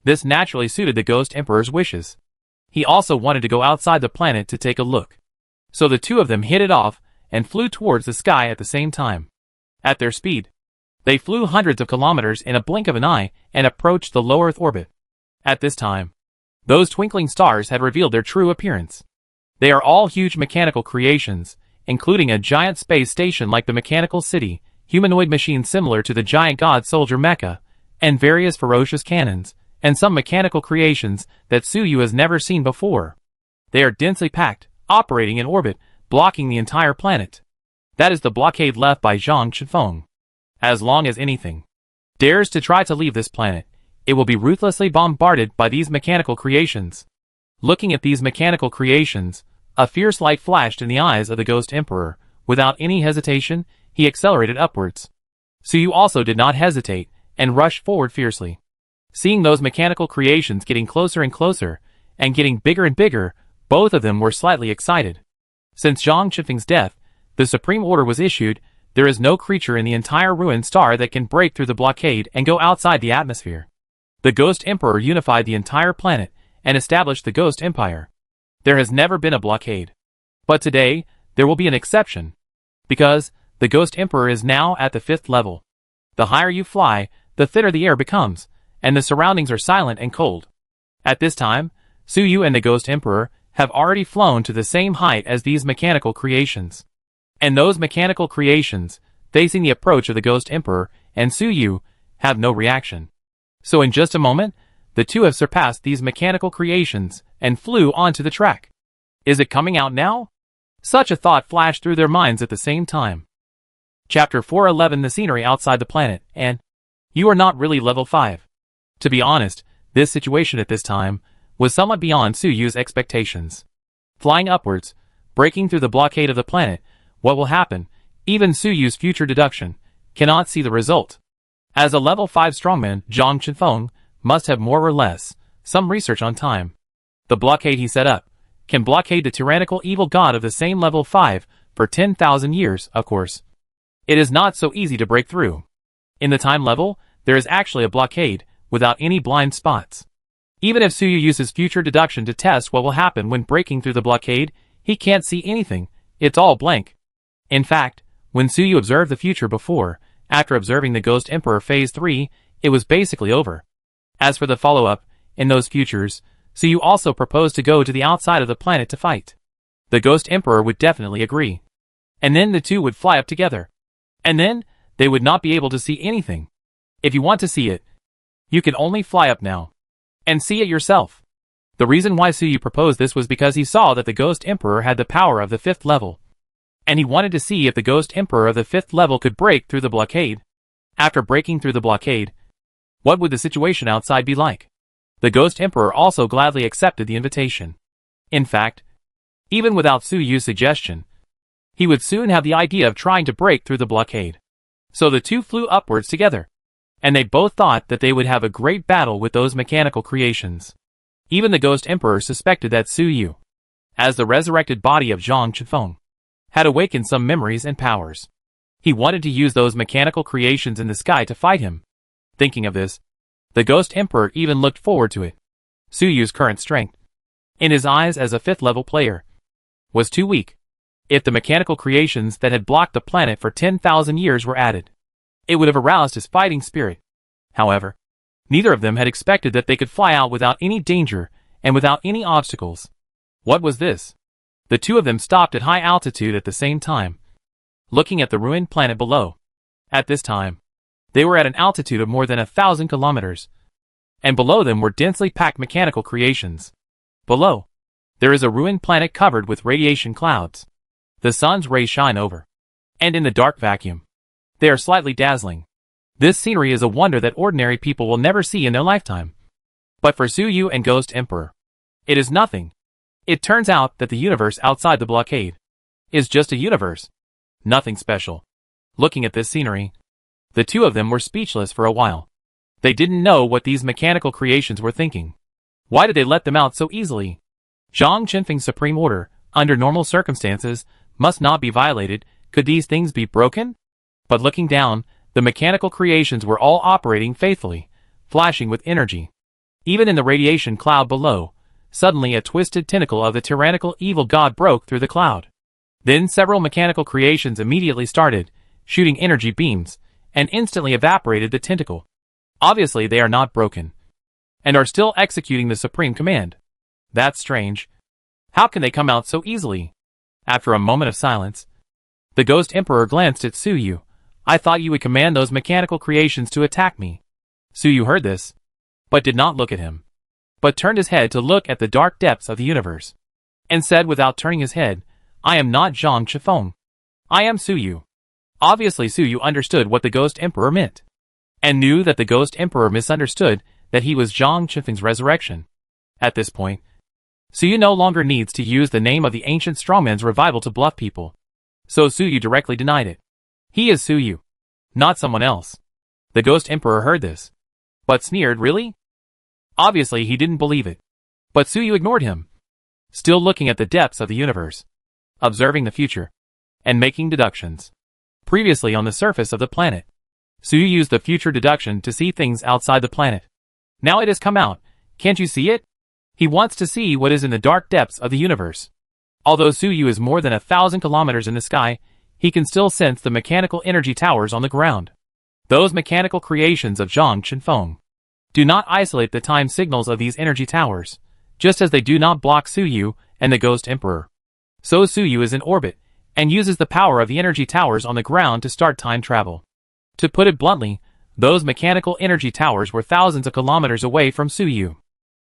This naturally suited the Ghost Emperor's wishes. He also wanted to go outside the planet to take a look. So the two of them hit it off and flew towards the sky at the same time. At their speed, they flew hundreds of kilometers in a blink of an eye and approached the low Earth orbit. At this time, those twinkling stars had revealed their true appearance. They are all huge mechanical creations, including a giant space station like the mechanical city, humanoid machines similar to the giant god soldier mecha, and various ferocious cannons, and some mechanical creations that Tsuyu has never seen before. They are densely packed, operating in orbit, blocking the entire planet. That is the blockade left by Zhang Chifeng. As long as anything dares to try to leave this planet, it will be ruthlessly bombarded by these mechanical creations. Looking at these mechanical creations, a fierce light flashed in the eyes of the Ghost Emperor. Without any hesitation, he accelerated upwards. Suyu also did not hesitate, and rushed forward fiercely. Seeing those mechanical creations getting closer and closer, and getting bigger and bigger, both of them were slightly excited. Since Zhang Chifeng's death, the supreme order was issued. There is no creature in the entire ruined star that can break through the blockade and go outside the atmosphere. The Ghost Emperor unified the entire planet and established the Ghost Empire. There has never been a blockade. But today, there will be an exception. Because the Ghost Emperor is now at the 5th level. The higher you fly, the thinner the air becomes, and the surroundings are silent and cold. At this time, Suyu and the Ghost Emperor have already flown to the same height as these mechanical creations. And those mechanical creations, facing the approach of the Ghost Emperor and Suyu, have no reaction. So in just a moment, the two have surpassed these mechanical creations and flew onto the track. Is it coming out now? Such a thought flashed through their minds at the same time. Chapter 411 The scenery outside the planet, and you are not really level 5. To be honest, this situation at this time was somewhat beyond Suyu's expectations. Flying upwards, breaking through the blockade of the planet, what will happen? Even Suyu's future deduction cannot see the result. As a level 5 strongman, Zhang Chifeng must have more or less some research on time. The blockade he set up can blockade the tyrannical evil god of the same level 5 for 10,000 years, of course. It is not so easy to break through. In the time level, there is actually a blockade without any blind spots. Even if Suyu uses future deduction to test what will happen when breaking through the blockade, he can't see anything. It's all blank. In fact, when Suyu observed the future before, after observing the Ghost Emperor Phase 3, it was basically over. As for the follow-up, in those futures, Suyu also proposed to go to the outside of the planet to fight. The Ghost Emperor would definitely agree. And then the two would fly up together. And then, they would not be able to see anything. If you want to see it, you can only fly up now. And see it yourself. The reason why Suyu proposed this was because he saw that the Ghost Emperor had the power of the 5th level. And he wanted to see if the Ghost Emperor of the 5th level could break through the blockade. After breaking through the blockade, what would the situation outside be like? The Ghost Emperor also gladly accepted the invitation. In fact, even without Suyu's suggestion, he would soon have the idea of trying to break through the blockade. So the two flew upwards together. And they both thought that they would have a great battle with those mechanical creations. Even the Ghost Emperor suspected that Suyu, as the resurrected body of Zhang Chifeng, had awakened some memories and powers. He wanted to use those mechanical creations in the sky to fight him. Thinking of this, the Ghost Emperor even looked forward to it. Suyu's current strength, in his eyes as a 5th level player, was too weak. If the mechanical creations that had blocked the planet for 10,000 years were added, it would have aroused his fighting spirit. However, neither of them had expected that they could fly out without any danger and without any obstacles. What was this? The two of them stopped at high altitude at the same time, looking at the ruined planet below. At this time, they were at an altitude of more than 1,000 kilometers, and below them were densely packed mechanical creations. Below, there is a ruined planet covered with radiation clouds. The sun's rays shine over, and in the dark vacuum, they are slightly dazzling. This scenery is a wonder that ordinary people will never see in their lifetime. But for Suyu and Ghost Emperor, it is nothing. It turns out that the universe outside the blockade is just a universe. Nothing special. Looking at this scenery, the two of them were speechless for a while. They didn't know what these mechanical creations were thinking. Why did they let them out so easily? Zhang Chifeng's supreme order, under normal circumstances, must not be violated. Could these things be broken? But looking down, the mechanical creations were all operating faithfully, flashing with energy. Even in the radiation cloud below, suddenly a twisted tentacle of the tyrannical evil god broke through the cloud. Then several mechanical creations immediately started, shooting energy beams, and instantly evaporated the tentacle. Obviously they are not broken, and are still executing the supreme command. That's strange. How can they come out so easily? After a moment of silence, the Ghost Emperor glanced at Suyu. I thought you would command those mechanical creations to attack me. Suyu heard this, but did not look at him, but turned his head to look at the dark depths of the universe, and said without turning his head, I am not Zhang Chifeng. I am Suyu. Obviously Suyu understood what the Ghost Emperor meant, and knew that the Ghost Emperor misunderstood that he was Zhang Qinfeng's resurrection. At this point, Suyu no longer needs to use the name of the ancient strongman's revival to bluff people. So Suyu directly denied it. He is Suyu, not someone else. The Ghost Emperor heard this, but sneered, really? Obviously he didn't believe it. But Suyu ignored him, still looking at the depths of the universe, observing the future, and making deductions. Previously on the surface of the planet, Suyu used the future deduction to see things outside the planet. Now it has come out, can't you see it? He wants to see what is in the dark depths of the universe. Although Suyu is more than 1,000 kilometers in the sky, he can still sense the mechanical energy towers on the ground. Those mechanical creations of Zhang Qinfeng do not isolate the time signals of these energy towers, just as they do not block Suyu and the Ghost Emperor. So Suyu is in orbit, and uses the power of the energy towers on the ground to start time travel. To put it bluntly, those mechanical energy towers were thousands of kilometers away from Suyu.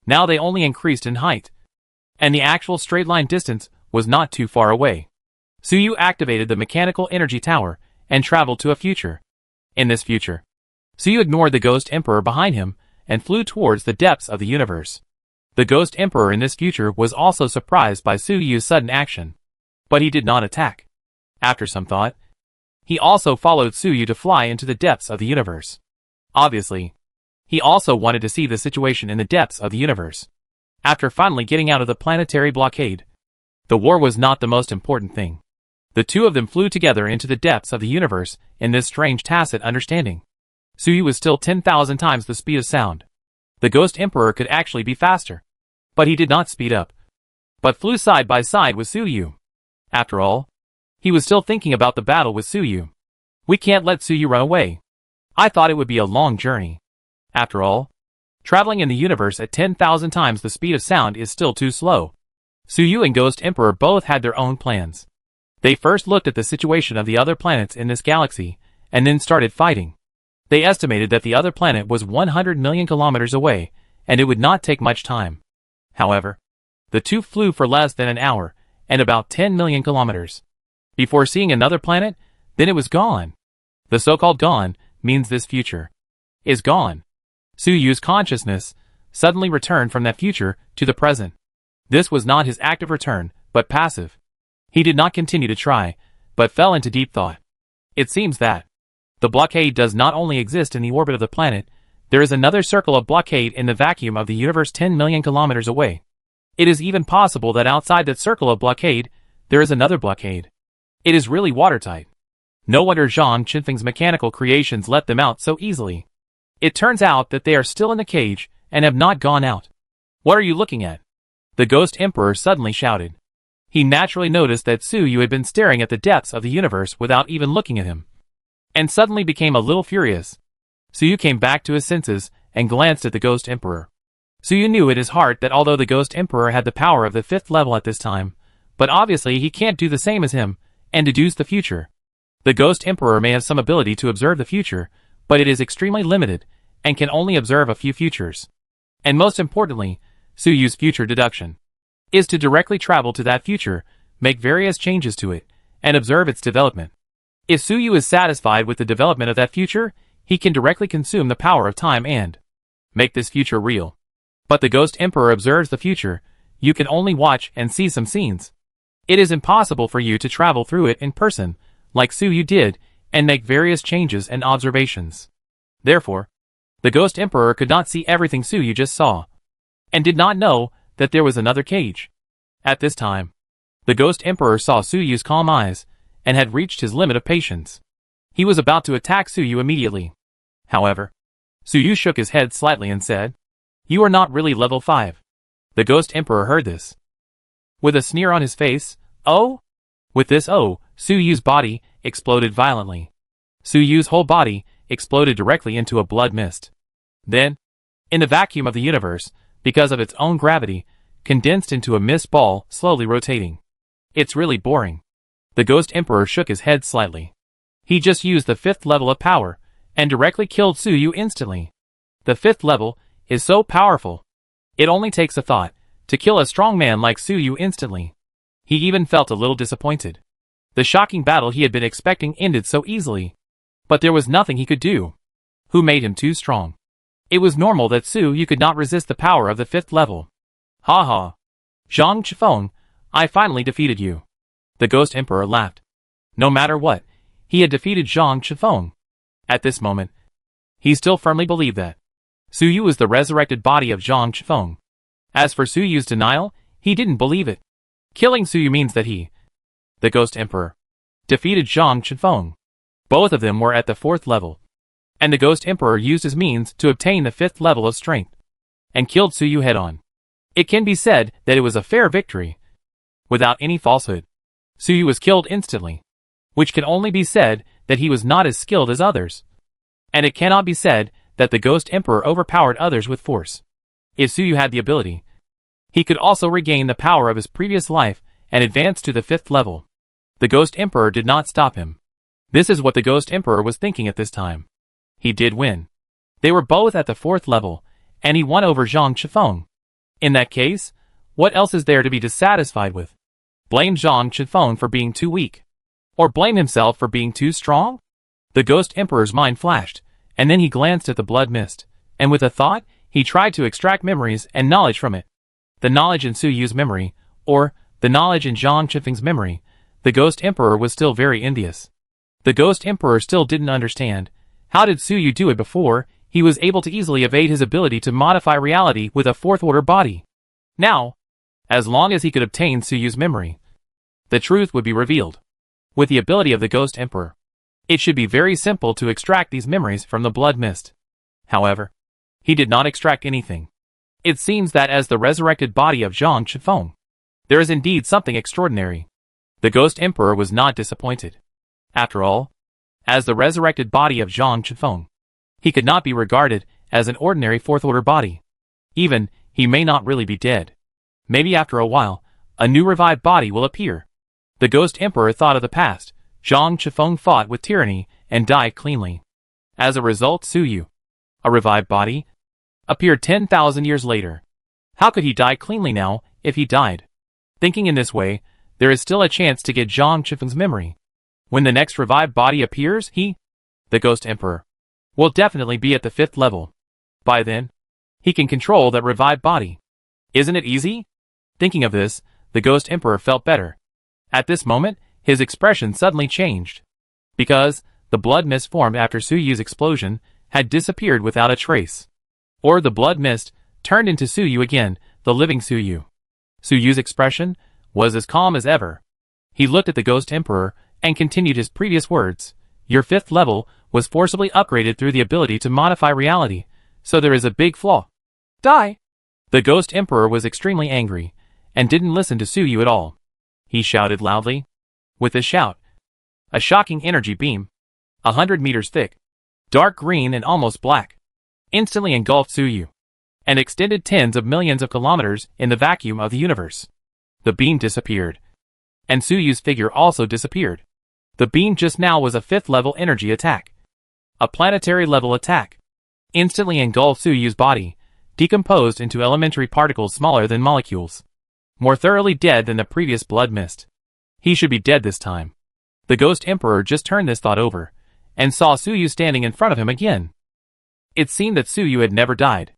Now they only increased in height, and the actual straight line distance was not too far away. Suyu activated the mechanical energy tower and traveled to a future. In this future, Suyu ignored the Ghost Emperor behind him and flew towards the depths of the universe. The Ghost Emperor in this future was also surprised by Suyu's sudden action, but he did not attack. After some thought, he also followed Suyu to fly into the depths of the universe. Obviously, he also wanted to see the situation in the depths of the universe. After finally getting out of the planetary blockade, the war was not the most important thing. The two of them flew together into the depths of the universe in this strange tacit understanding. Suyu was still 10,000 times the speed of sound. The Ghost Emperor could actually be faster, but he did not speed up, but flew side by side with Suyu. After all, he was still thinking about the battle with Suyu. We can't let Suyu run away. I thought it would be a long journey. After all, traveling in the universe at 10,000 times the speed of sound is still too slow. Suyu and Ghost Emperor both had their own plans. They first looked at the situation of the other planets in this galaxy, and then started fighting. They estimated that the other planet was 100 million kilometers away, and it would not take much time. However, the two flew for less than an hour, and about 10 million kilometers. Before seeing another planet, then it was gone. The so-called gone means this future is gone. Suyu's consciousness suddenly returned from that future to the present. This was not his active return, but passive. He did not continue to try, but fell into deep thought. It seems that the blockade does not only exist in the orbit of the planet, there is another circle of blockade in the vacuum of the universe 10 million kilometers away. It is even possible that outside that circle of blockade, there is another blockade. It is really watertight. No wonder Zhang Qinfeng's mechanical creations let them out so easily. It turns out that they are still in the cage and have not gone out. What are you looking at? The Ghost Emperor suddenly shouted. He naturally noticed that Suyu had been staring at the depths of the universe without even looking at him, and suddenly became a little furious. Suyu came back to his senses and glanced at the Ghost Emperor. Suyu knew in his heart that although the Ghost Emperor had the power of the 5th level at this time, but obviously he can't do the same as him and deduce the future. The Ghost Emperor may have some ability to observe the future, but it is extremely limited and can only observe a few futures. And most importantly, Suyu's future deduction is to directly travel to that future, make various changes to it, and observe its development. If Suyu is satisfied with the development of that future, he can directly consume the power of time and make this future real. But the Ghost Emperor observes the future. You can only watch and see some scenes. It is impossible for you to travel through it in person, like Suyu did, and make various changes and observations. Therefore, the Ghost Emperor could not see everything Suyu just saw, and did not know that there was another cage. At this time, the Ghost Emperor saw Suyu's calm eyes, and had reached his limit of patience. He was about to attack Suyu immediately. However, Suyu shook his head slightly and said, "You are not really level 5. The Ghost Emperor heard this. With a sneer on his face, "Oh?" With this "oh," Suyu's body exploded violently. Suyu's whole body exploded directly into a blood mist. Then, in the vacuum of the universe, because of its own gravity, condensed into a mist ball slowly rotating. It's really boring. The Ghost Emperor shook his head slightly. He just used the 5th level of power, and directly killed Suyu instantly. The 5th level is so powerful. It only takes a thought to kill a strong man like Suyu instantly. He even felt a little disappointed. The shocking battle he had been expecting ended so easily. But there was nothing he could do. Who made him too strong? It was normal that Su Yu could not resist the power of the 5th level. Ha ha. Zhang Chifeng, I finally defeated you. The Ghost Emperor laughed. No matter what, he had defeated Zhang Chifeng. At this moment, he still firmly believed that Su Yu was the resurrected body of Zhang Chifeng. As for Su Yu's denial, he didn't believe it. Killing Su Yu means that he, the Ghost Emperor, defeated Zhang Chifeng. Both of them were at the 4th level. And the Ghost Emperor used his means to obtain the 5th level of strength, and killed Su Yu head-on. It can be said that it was a fair victory. Without any falsehood, Su Yu was killed instantly, which can only be said that he was not as skilled as others. And it cannot be said that the Ghost Emperor overpowered others with force. If Su Yu had the ability, he could also regain the power of his previous life and advance to the 5th level. The Ghost Emperor did not stop him. This is what the Ghost Emperor was thinking at this time. He did win. They were both at the 4th level, and he won over Zhang Chifeng. In that case, what else is there to be dissatisfied with? Blame Zhang Chifeng for being too weak? Or blame himself for being too strong? The Ghost Emperor's mind flashed, and then he glanced at the blood mist, and with a thought, he tried to extract memories and knowledge from it. The knowledge in Su Yu's memory, or the knowledge in Zhang Chifeng's memory, the Ghost Emperor was still very envious. The Ghost Emperor still didn't understand. How did Su Yu do it before? He was able to easily evade his ability to modify reality with a 4th-order body. Now, as long as he could obtain Su Yu's memory, the truth would be revealed. With the ability of the Ghost Emperor, it should be very simple to extract these memories from the blood mist. However, he did not extract anything. It seems that as the resurrected body of Zhang Chifeng, there is indeed something extraordinary. The Ghost Emperor was not disappointed. After all, as the resurrected body of Zhang Chifeng, he could not be regarded as an ordinary 4th-order body. Even, he may not really be dead. Maybe after a while, a new revived body will appear. The Ghost Emperor thought of the past. Zhang Chifeng fought with tyranny and died cleanly. As a result, Su Yu, a revived body, appeared 10,000 years later. How could he die cleanly now, if he died? Thinking in this way, there is still a chance to get Zhang Chifeng's memory. When the next revived body appears, he, the Ghost Emperor, will definitely be at the 5th level. By then, he can control that revived body. Isn't it easy? Thinking of this, the Ghost Emperor felt better. At this moment, his expression suddenly changed. Because, the blood mist formed after Su Yu's explosion had disappeared without a trace. Or the blood mist turned into Su Yu again, the living Su Yu. Su Yu's expression was as calm as ever. He looked at the Ghost Emperor and continued his previous words. Your 5th level was forcibly upgraded through the ability to modify reality, so there is a big flaw. Die! The Ghost Emperor was extremely angry, and didn't listen to Su Yu at all. He shouted loudly. With his shout, a shocking energy beam, 100 meters thick, dark green and almost black, instantly engulfed Su Yu, and extended tens of millions of kilometers in the vacuum of the universe. The beam disappeared, and Su Yu's figure also disappeared. The beam just now was a 5th-level energy attack. A planetary-level attack. Instantly engulfed Su Yu's body, decomposed into elementary particles smaller than molecules. More thoroughly dead than the previous blood mist. He should be dead this time. The Ghost Emperor just turned this thought over, and saw Su Yu standing in front of him again. It seemed that Su Yu had never died.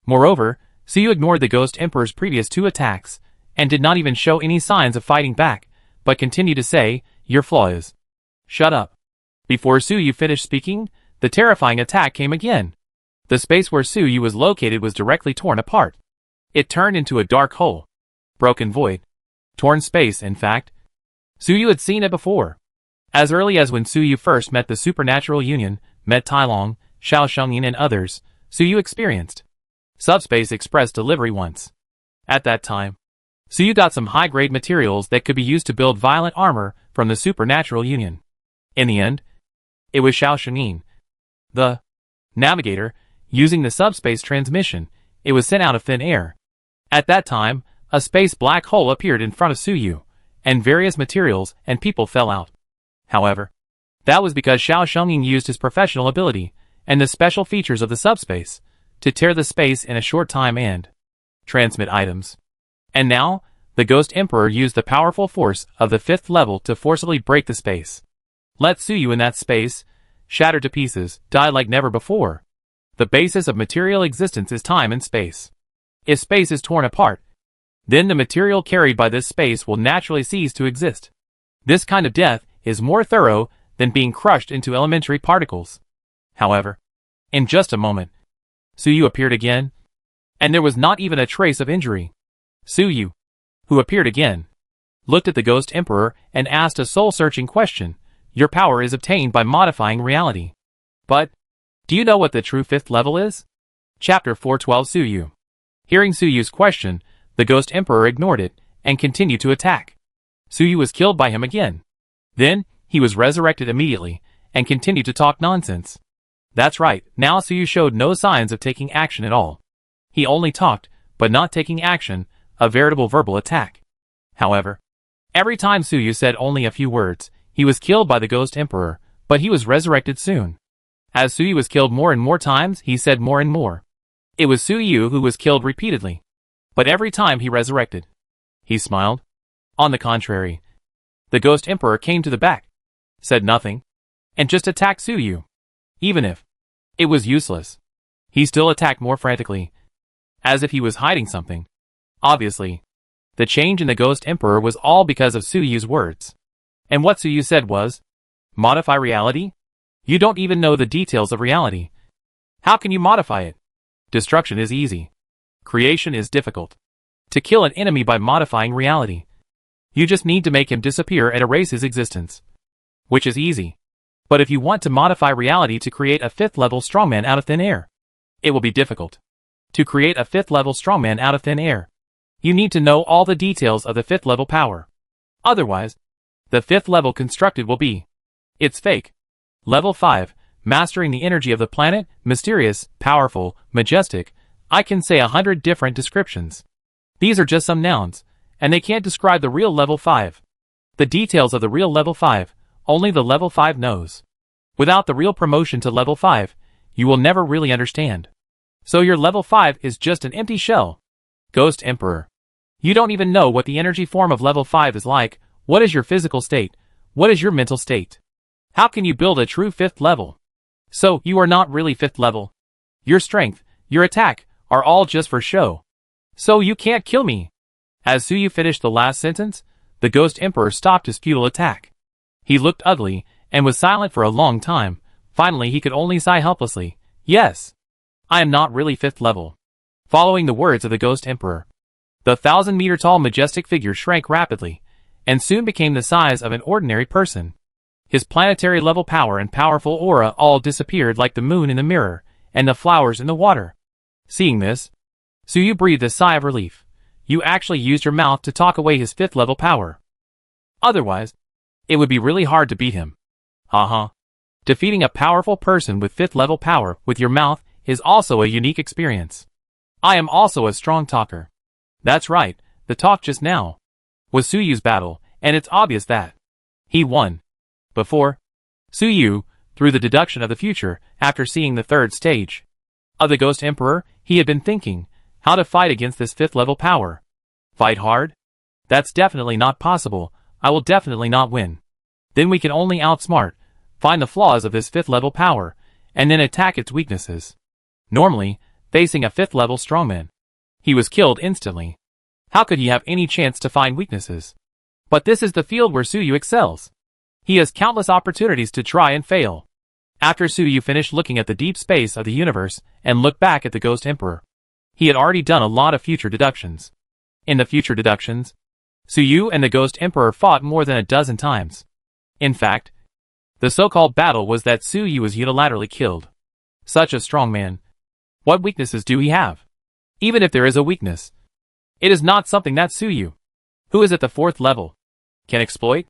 Moreover, Su Yu ignored the Ghost Emperor's previous 2 attacks, and did not even show any signs of fighting back, but continued to say, your flaw is... Shut up. Before Su Yu finished speaking, the terrifying attack came again. The space where Su Yu was located was directly torn apart. It turned into a dark hole. Broken void. Torn space, in fact. Su Yu had seen it before. As early as when Su Yu first met the Supernatural Union, met Tai Long, Xiao Shengyin and others, Su Yu experienced Subspace Express delivery once. At that time, Su Yu got some high-grade materials that could be used to build violent armor from the Supernatural Union. In the end, it was Xiao Shengyin, the navigator, using the subspace transmission. It was sent out of thin air. At that time, a space black hole appeared in front of Su Yu, and various materials and people fell out. However, that was because Xiao Shengyin used his professional ability, and the special features of the subspace, to tear the space in a short time and transmit items. And now, The Ghost Emperor used the powerful force of the 5th level to forcibly break the space. Let Suyu in that space, shattered to pieces, die like never before. The basis of material existence is time and space. If space is torn apart, then the material carried by this space will naturally cease to exist. This kind of death is more thorough than being crushed into elementary particles. However, in just a moment, Suyu appeared again, and there was not even a trace of injury. Suyu, who appeared again, looked at the Ghost Emperor and asked a soul-searching question. Your power is obtained by modifying reality. But, do you know what the true 5th level is? Chapter 412 Suyu. Hearing Suyu's question, the Ghost Emperor ignored it and continued to attack. Suyu was killed by him again. Then, he was resurrected immediately and continued to talk nonsense. That's right, now Suyu showed no signs of taking action at all. He only talked, but not taking action, a veritable verbal attack. However, every time Suyu said only a few words, he was killed by the Ghost Emperor, but he was resurrected soon. As Suyu was killed more and more times, he said more and more. It was Suyu who was killed repeatedly. But every time he resurrected, he smiled. On the contrary, the Ghost Emperor came to the back, said nothing, and just attacked Suyu. Even if it was useless, he still attacked more frantically, as if he was hiding something. Obviously, the change in the Ghost Emperor was all because of Suyu's words. And what Suyu said was, modify reality? You don't even know the details of reality. How can you modify it? Destruction is easy. Creation is difficult. To kill an enemy by modifying reality, you just need to make him disappear and erase his existence. Which is easy. But if you want to modify reality to create a 5th level strongman out of thin air, it will be difficult. To create a 5th level strongman out of thin air, you need to know all the details of the 5th level power. Otherwise, the 5th level constructed will be, it's fake. Level 5, mastering the energy of the planet, mysterious, powerful, majestic. I can say 100 different descriptions. These are just some nouns, and they can't describe the real level 5. The details of the real level 5, only the level 5 knows. Without the real promotion to level 5, you will never really understand. So your level 5 is just an empty shell. Ghost Emperor. You don't even know what the energy form of level 5 is like. What is your physical state? What is your mental state? How can you build a true 5th level? So, you are not really 5th level. Your strength, your attack, are all just for show. So you can't kill me. As Suyu finished the last sentence, the Ghost Emperor stopped his futile attack. He looked ugly, and was silent for a long time. Finally he could only sigh helplessly. Yes. I am not really 5th level. Following the words of the Ghost Emperor, the 1,000-meter-tall majestic figure shrank rapidly, and soon became the size of an ordinary person. His planetary level power and powerful aura all disappeared like the moon in the mirror, and the flowers in the water. Seeing this, Suyu breathed a sigh of relief. You actually used your mouth to talk away his 5th level power. Otherwise, it would be really hard to beat him. Haha. Defeating a powerful person with 5th level power with your mouth is also a unique experience. I am also a strong talker. That's right, the talk just now was Suyu's battle, and it's obvious that he won. Before, Suyu, through the deduction of the future, after seeing the 3rd stage of the Ghost Emperor, he had been thinking how to fight against this 5th level power. Fight hard? That's definitely not possible. I will definitely not win. Then we can only outsmart, find the flaws of this 5th level power, and then attack its weaknesses. Normally, facing a 5th level strongman, he was killed instantly. How could he have any chance to find weaknesses? But this is the field where Suyu excels. He has countless opportunities to try and fail. After Suyu finished looking at the deep space of the universe and looked back at the Ghost Emperor, he had already done a lot of future deductions. In the future deductions, Suyu and the Ghost Emperor fought more than a dozen times. In fact, the so-called battle was that Suyu was unilaterally killed. Such a strong man. What weaknesses do he have? Even if there is a weakness, it is not something that Suyu, who is at the 4th level, can exploit.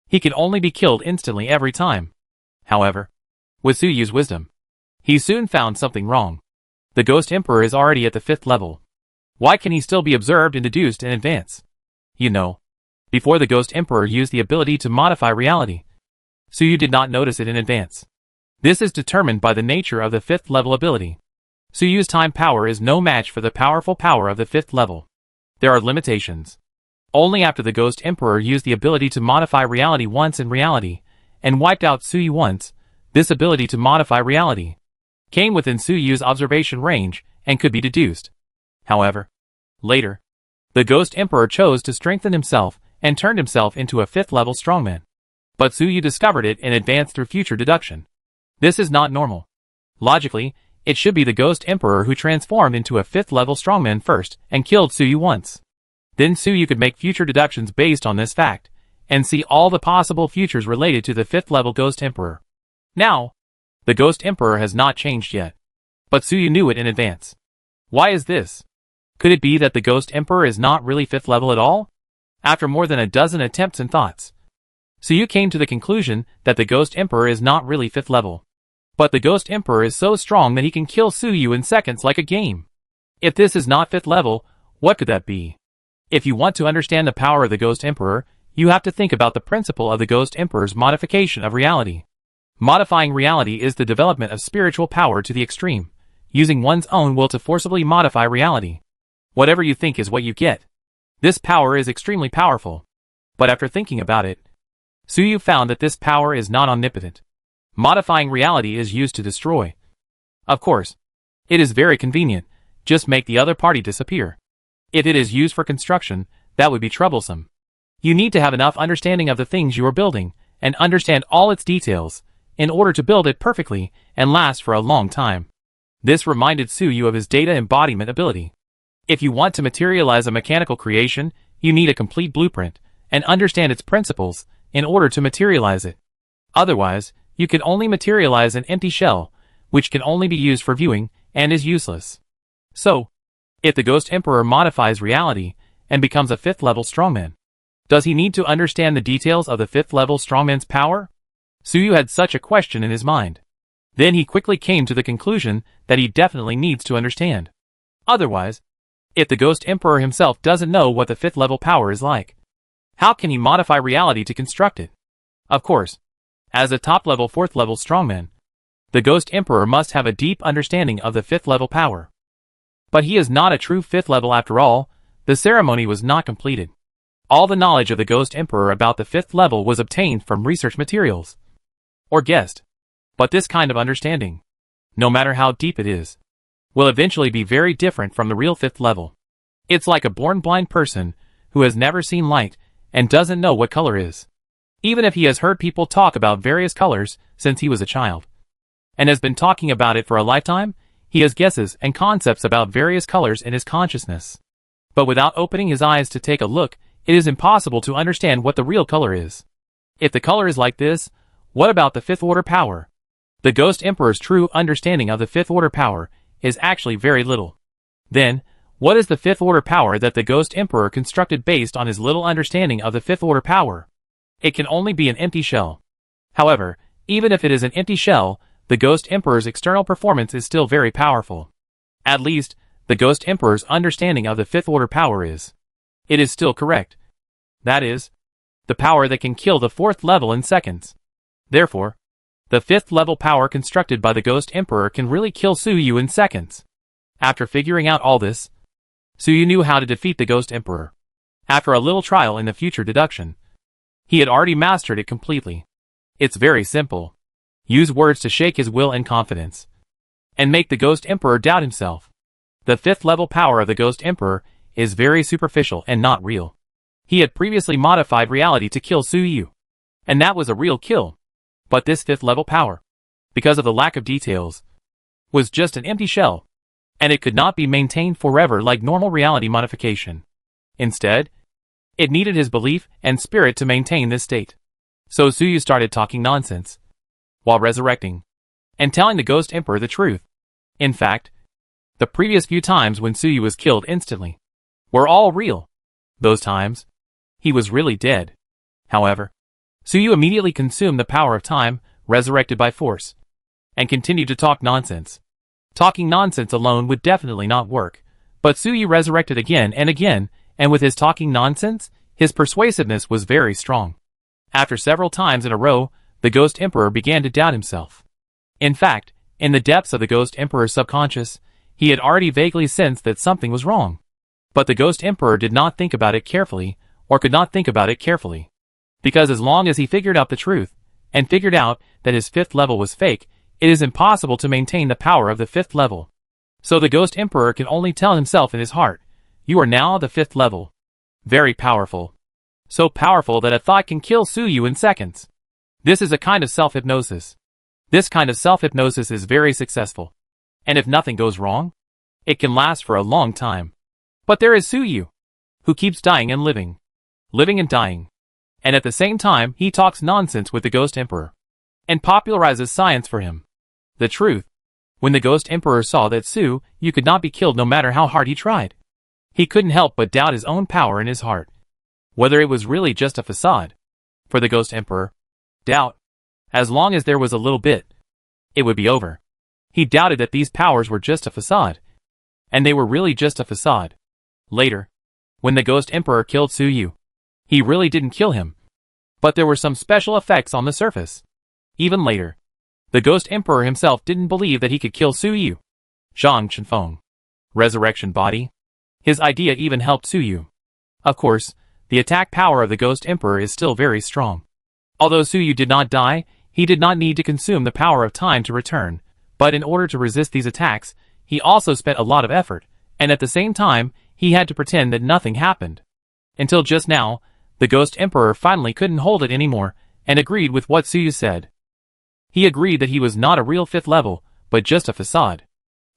He can only be killed instantly every time. However, with Suyu's wisdom, he soon found something wrong. The Ghost Emperor is already at the 5th level. Why can he still be observed and deduced in advance? You know, before the Ghost Emperor used the ability to modify reality, Suyu did not notice it in advance. This is determined by the nature of the 5th level ability. Suyu's time power is no match for the powerful power of the 5th level. There are limitations. Only after the Ghost Emperor used the ability to modify reality once in reality, and wiped out Suyu once, this ability to modify reality came within Suyu's observation range and could be deduced. However, later, the Ghost Emperor chose to strengthen himself and turned himself into a 5th level strongman. But Suyu discovered it in advance through future deduction. This is not normal. Logically, it should be the Ghost Emperor who transformed into a 5th level strongman first and killed Suyu once. Then Suyu could make future deductions based on this fact, and see all the possible futures related to the 5th level Ghost Emperor. Now, the Ghost Emperor has not changed yet. But Suyu knew it in advance. Why is this? Could it be that the Ghost Emperor is not really 5th level at all? After more than a dozen attempts and thoughts, Suyu came to the conclusion that the Ghost Emperor is not really 5th level. But the Ghost Emperor is so strong that he can kill Suyu in seconds like a game. If this is not 5th level, what could that be? If you want to understand the power of the Ghost Emperor, you have to think about the principle of the Ghost Emperor's modification of reality. Modifying reality is the development of spiritual power to the extreme, using one's own will to forcibly modify reality. Whatever you think is what you get. This power is extremely powerful. But after thinking about it, Suyu found that this power is not omnipotent. Modifying reality is used to destroy. Of course, it is very convenient, just make the other party disappear. If it is used for construction, that would be troublesome. You need to have enough understanding of the things you are building, and understand all its details, in order to build it perfectly and last for a long time. This reminded Suyu of his data embodiment ability. If you want to materialize a mechanical creation, you need a complete blueprint, and understand its principles, in order to materialize it. Otherwise, you can only materialize an empty shell, which can only be used for viewing, and is useless. So, if the Ghost Emperor modifies reality, and becomes a 5th level strongman, does he need to understand the details of the 5th level strongman's power? Suyu had such a question in his mind. Then he quickly came to the conclusion that he definitely needs to understand. Otherwise, if the Ghost Emperor himself doesn't know what the 5th level power is like, how can he modify reality to construct it? Of course, as a top level 4th level strongman, the Ghost Emperor must have a deep understanding of the 5th level power. But he is not a true 5th level after all. The ceremony was not completed. All the knowledge of the Ghost Emperor about the 5th level was obtained from research materials, or guessed. But this kind of understanding, no matter how deep it is, will eventually be very different from the real 5th level. It's like a born blind person who has never seen light and doesn't know what color is. Even if he has heard people talk about various colors since he was a child, and has been talking about it for a lifetime, he has guesses and concepts about various colors in his consciousness. But without opening his eyes to take a look, it is impossible to understand what the real color is. If the color is like this, what about the 5th order power? The Ghost Emperor's true understanding of the 5th order power is actually very little. Then, what is the 5th order power that the Ghost Emperor constructed based on his little understanding of the 5th order power? It can only be an empty shell. However, even if it is an empty shell, the Ghost Emperor's external performance is still very powerful. At least, the Ghost Emperor's understanding of the 5th order power is. It is still correct. That is, the power that can kill the 4th level in seconds. Therefore, the 5th level power constructed by the Ghost Emperor can really kill Suyu in seconds. After figuring out all this, Suyu knew how to defeat the Ghost Emperor. After a little trial in the future deduction, he had already mastered it completely. It's very simple. Use words to shake his will and confidence, and make the Ghost Emperor doubt himself. The 5th level power of the Ghost Emperor is very superficial and not real. He had previously modified reality to kill Suyu, and that was a real kill. But this 5th level power, because of the lack of details, was just an empty shell, and it could not be maintained forever like normal reality modification. Instead, it needed his belief and spirit to maintain this state. So Suyu started talking nonsense, while resurrecting, and telling the Ghost Emperor the truth. In fact, the previous few times when Suyu was killed instantly were all real. Those times, he was really dead. However, Suyu immediately consumed the power of time, resurrected by force, and continued to talk nonsense. Talking nonsense alone would definitely not work, but Suyu resurrected again, and with his talking nonsense, his persuasiveness was very strong. After several times in a row, the Ghost Emperor began to doubt himself. In fact, in the depths of the Ghost Emperor's subconscious, he had already vaguely sensed that something was wrong. But the Ghost Emperor did not think about it carefully, or could not think about it carefully. Because as long as he figured out the truth, and figured out that his 5th level was fake, it is impossible to maintain the power of the 5th level. So the Ghost Emperor can only tell himself in his heart, you are now the 5th level. Very powerful. So powerful that a thought can kill Suyu in seconds. This is a kind of self-hypnosis. This kind of self-hypnosis is very successful. And if nothing goes wrong, it can last for a long time. But there is Suyu, who keeps dying and living. Living and dying. And at the same time, he talks nonsense with the Ghost Emperor. And popularizes science for him. The truth. When the Ghost Emperor saw that Suyu could not be killed no matter how hard he tried, he couldn't help but doubt his own power in his heart. Whether it was really just a facade. For the Ghost Emperor, doubt, as long as there was a little bit, it would be over. He doubted that these powers were just a facade. And they were really just a facade. Later, when the Ghost Emperor killed Suyu, he really didn't kill him. But there were some special effects on the surface. Even later, the Ghost Emperor himself didn't believe that he could kill Suyu. Zhang Chenfeng. Resurrection body. His idea even helped Suyu. Of course, the attack power of the Ghost Emperor is still very strong. Although Suyu did not die, he did not need to consume the power of time to return. But in order to resist these attacks, he also spent a lot of effort, and at the same time, he had to pretend that nothing happened. Until just now, the Ghost Emperor finally couldn't hold it anymore, and agreed with what Suyu said. He agreed that he was not a real 5th level, but just a facade.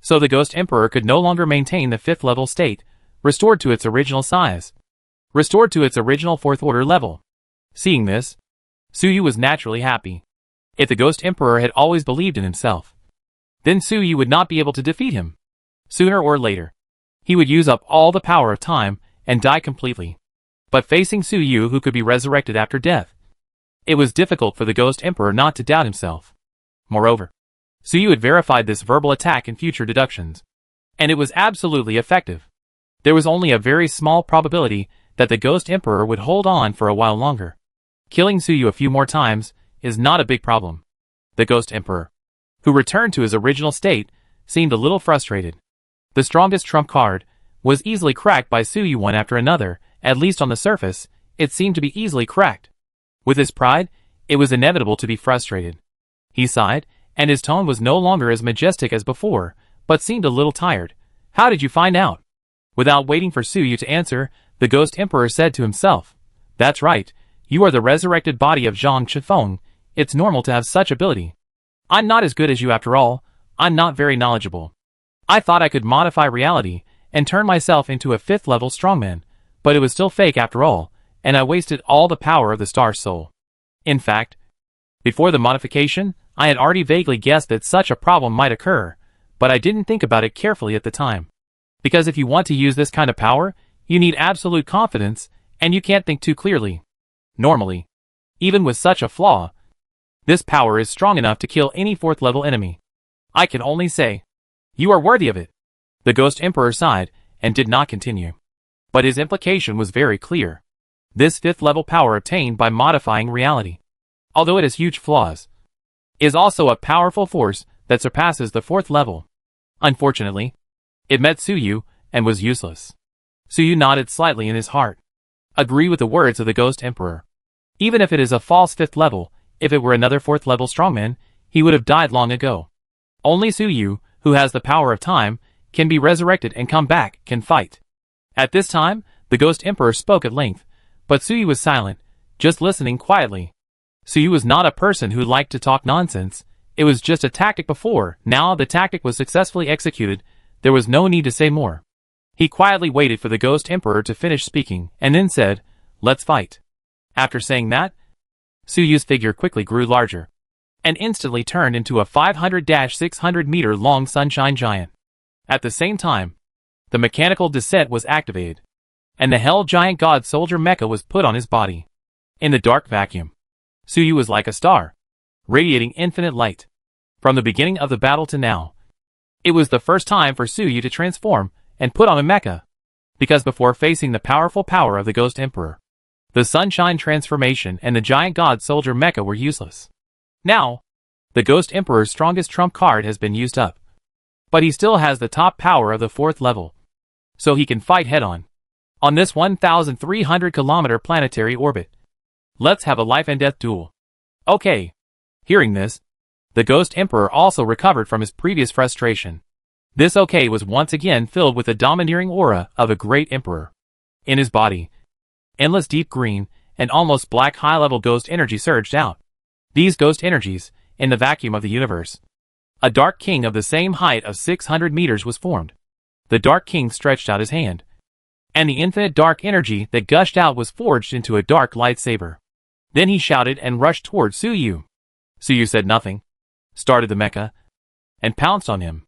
So the Ghost Emperor could no longer maintain the 5th level state, restored to its original size. Restored to its original 4th order level. Seeing this, Suyu was naturally happy. If the Ghost Emperor had always believed in himself, then Suyu would not be able to defeat him. Sooner or later, he would use up all the power of time and die completely. But facing Suyu, who could be resurrected after death, it was difficult for the Ghost Emperor not to doubt himself. Moreover, Suyu had verified this verbal attack in future deductions, and it was absolutely effective. There was only a very small probability that the Ghost Emperor would hold on for a while longer. Killing Suyu a few more times is not a big problem. The Ghost Emperor, who returned to his original state, seemed a little frustrated. The strongest trump card was easily cracked by Suyu one after another, at least on the surface, it seemed to be easily cracked. With his pride, it was inevitable to be frustrated. He sighed, and his tone was no longer as majestic as before, but seemed a little tired. How did you find out? Without waiting for Suyu to answer, the Ghost Emperor said to himself, that's right, you are the resurrected body of Zhang Chenfeng, it's normal to have such ability. I'm not as good as you after all, I'm not very knowledgeable. I thought I could modify reality, and turn myself into a 5th level strongman, but it was still fake after all, and I wasted all the power of the Star Soul. In fact, before the modification, I had already vaguely guessed that such a problem might occur, but I didn't think about it carefully at the time. Because if you want to use this kind of power, you need absolute confidence, and you can't think too clearly. Normally, even with such a flaw, this power is strong enough to kill any 4th level enemy. I can only say, you are worthy of it. The Ghost Emperor sighed, and did not continue. But his implication was very clear. This 5th level power obtained by modifying reality, although it has huge flaws, is also a powerful force that surpasses the 4th level. Unfortunately, it met Suyu, and was useless. Suyu nodded slightly in his heart. Agree with the words of the Ghost Emperor. Even if it is a false 5th level, if it were another 4th level strongman, he would have died long ago. Only Suyu, who has the power of time, can be resurrected and come back, can fight. At this time, the Ghost Emperor spoke at length, but Suyu was silent, just listening quietly. Suyu was not a person who liked to talk nonsense. It was just a tactic before, now the tactic was successfully executed, there was no need to say more. He quietly waited for the Ghost Emperor to finish speaking, and then said, let's fight. After saying that, Suyu's figure quickly grew larger, and instantly turned into a 500-600 meter long sunshine giant. At the same time, the mechanical descent was activated, and the Hell Giant God Soldier mecha was put on his body. In the dark vacuum, Suyu was like a star, radiating infinite light. From the beginning of the battle to now, it was the first time for Suyu to transform and put on a mecha, because before facing the powerful power of the Ghost Emperor, the Sunshine transformation and the Giant God Soldier mecha were useless. Now, the Ghost Emperor's strongest trump card has been used up, but he still has the top power of the 4th level, so he can fight head-on. on this 1,300-kilometer planetary orbit. Let's have a life and death duel. Okay. Hearing this, the Ghost Emperor also recovered from his previous frustration. This okay was once again filled with the domineering aura of a great emperor. In his body, endless deep green and almost black high-level ghost energy surged out. These ghost energies, in the vacuum of the universe, a Dark King of the same height of 600 meters was formed. The Dark King stretched out his hand, and the infinite dark energy that gushed out was forged into a dark lightsaber. Then he shouted and rushed toward Suyu. Suyu said nothing, started the mecha, and pounced on him.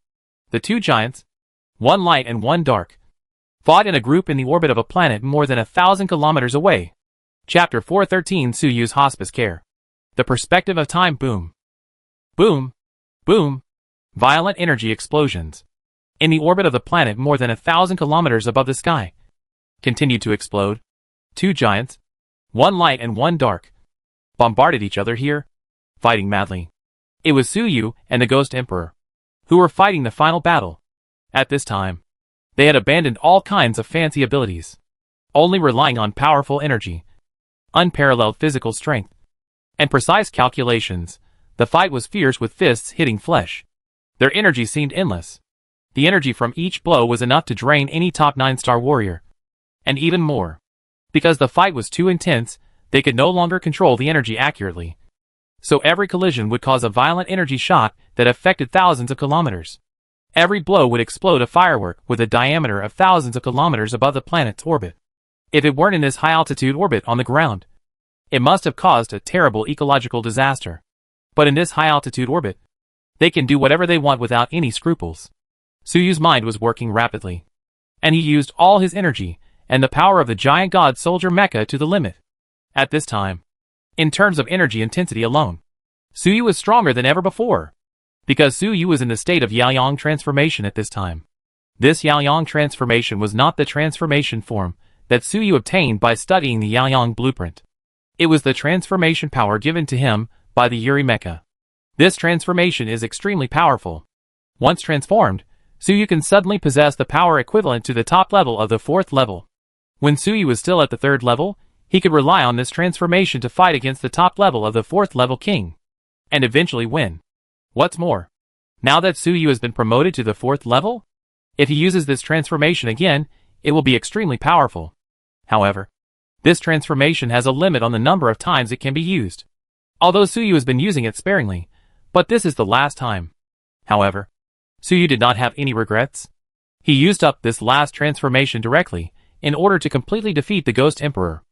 The two giants, one light and one dark, fought in a group in the orbit of a planet more than 1,000 kilometers away. Chapter 413 Suyu's Hospice Care. The Perspective of Time. Boom. Boom. Boom. Violent energy explosions. In the orbit of the planet more than 1,000 kilometers above the sky, continued to explode. Two giants, one light and one dark, bombarded each other here, fighting madly. It was Suyu and the Ghost Emperor, who were fighting the final battle. At this time, they had abandoned all kinds of fancy abilities, only relying on powerful energy, unparalleled physical strength, and precise calculations. The fight was fierce with fists hitting flesh. Their energy seemed endless. The energy from each blow was enough to drain any top 9-star warrior. And even more. Because the fight was too intense, they could no longer control the energy accurately. So every collision would cause a violent energy shock that affected thousands of kilometers. Every blow would explode a firework with a diameter of thousands of kilometers above the planet's orbit. If it weren't in this high-altitude orbit on the ground, it must have caused a terrible ecological disaster. But in this high-altitude orbit, they can do whatever they want without any scruples. Suyu's mind was working rapidly, and he used all his energy and the power of the giant god soldier mecha to the limit. At this time, in terms of energy intensity alone, Suyu was stronger than ever before, because Suyu was in the state of Yaoyang transformation at this time. This Yaoyang transformation was not the transformation form that Suyu obtained by studying the Yaoyang blueprint. It was the transformation power given to him by the Yuri mecha. This transformation is extremely powerful. Once transformed, Suyu can suddenly possess the power equivalent to the top level of the 4th level. When Suyu was still at the 3rd level, he could rely on this transformation to fight against the top level of the 4th level king, and eventually win. What's more, now that Suyu has been promoted to the 4th level, if he uses this transformation again, it will be extremely powerful. However, this transformation has a limit on the number of times it can be used. Although Suyu has been using it sparingly, but this is the last time. However, Suyu did not have any regrets. He used up this last transformation directly, in order to completely defeat the Ghost Emperor.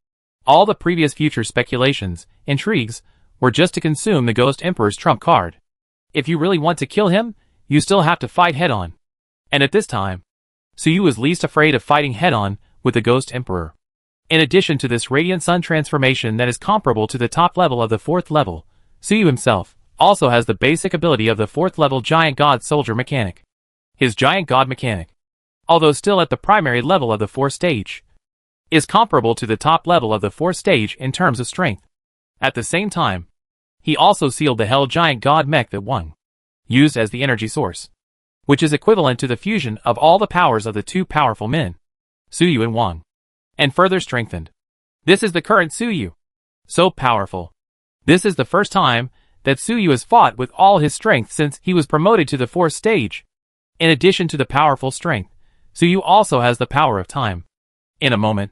All the previous future speculations, intrigues, were just to consume the Ghost Emperor's trump card. If you really want to kill him, you still have to fight head-on. And at this time, Suyu was least afraid of fighting head-on with the Ghost Emperor. In addition to this Radiant Sun transformation that is comparable to the top level of the 4th level, Suyu himself also has the basic ability of the 4th level Giant God Soldier mechanic. His Giant God mechanic, although still at the primary level of the 4th stage, is comparable to the top level of the 4th stage in terms of strength. At the same time, he also sealed the Hell Giant God mech that Wang used as the energy source, which is equivalent to the fusion of all the powers of the two powerful men, Suyu and Wang, and further strengthened. This is the current Suyu. So powerful. This is the first time that Suyu has fought with all his strength since he was promoted to the 4th stage. In addition to the powerful strength, Suyu also has the power of time. In a moment,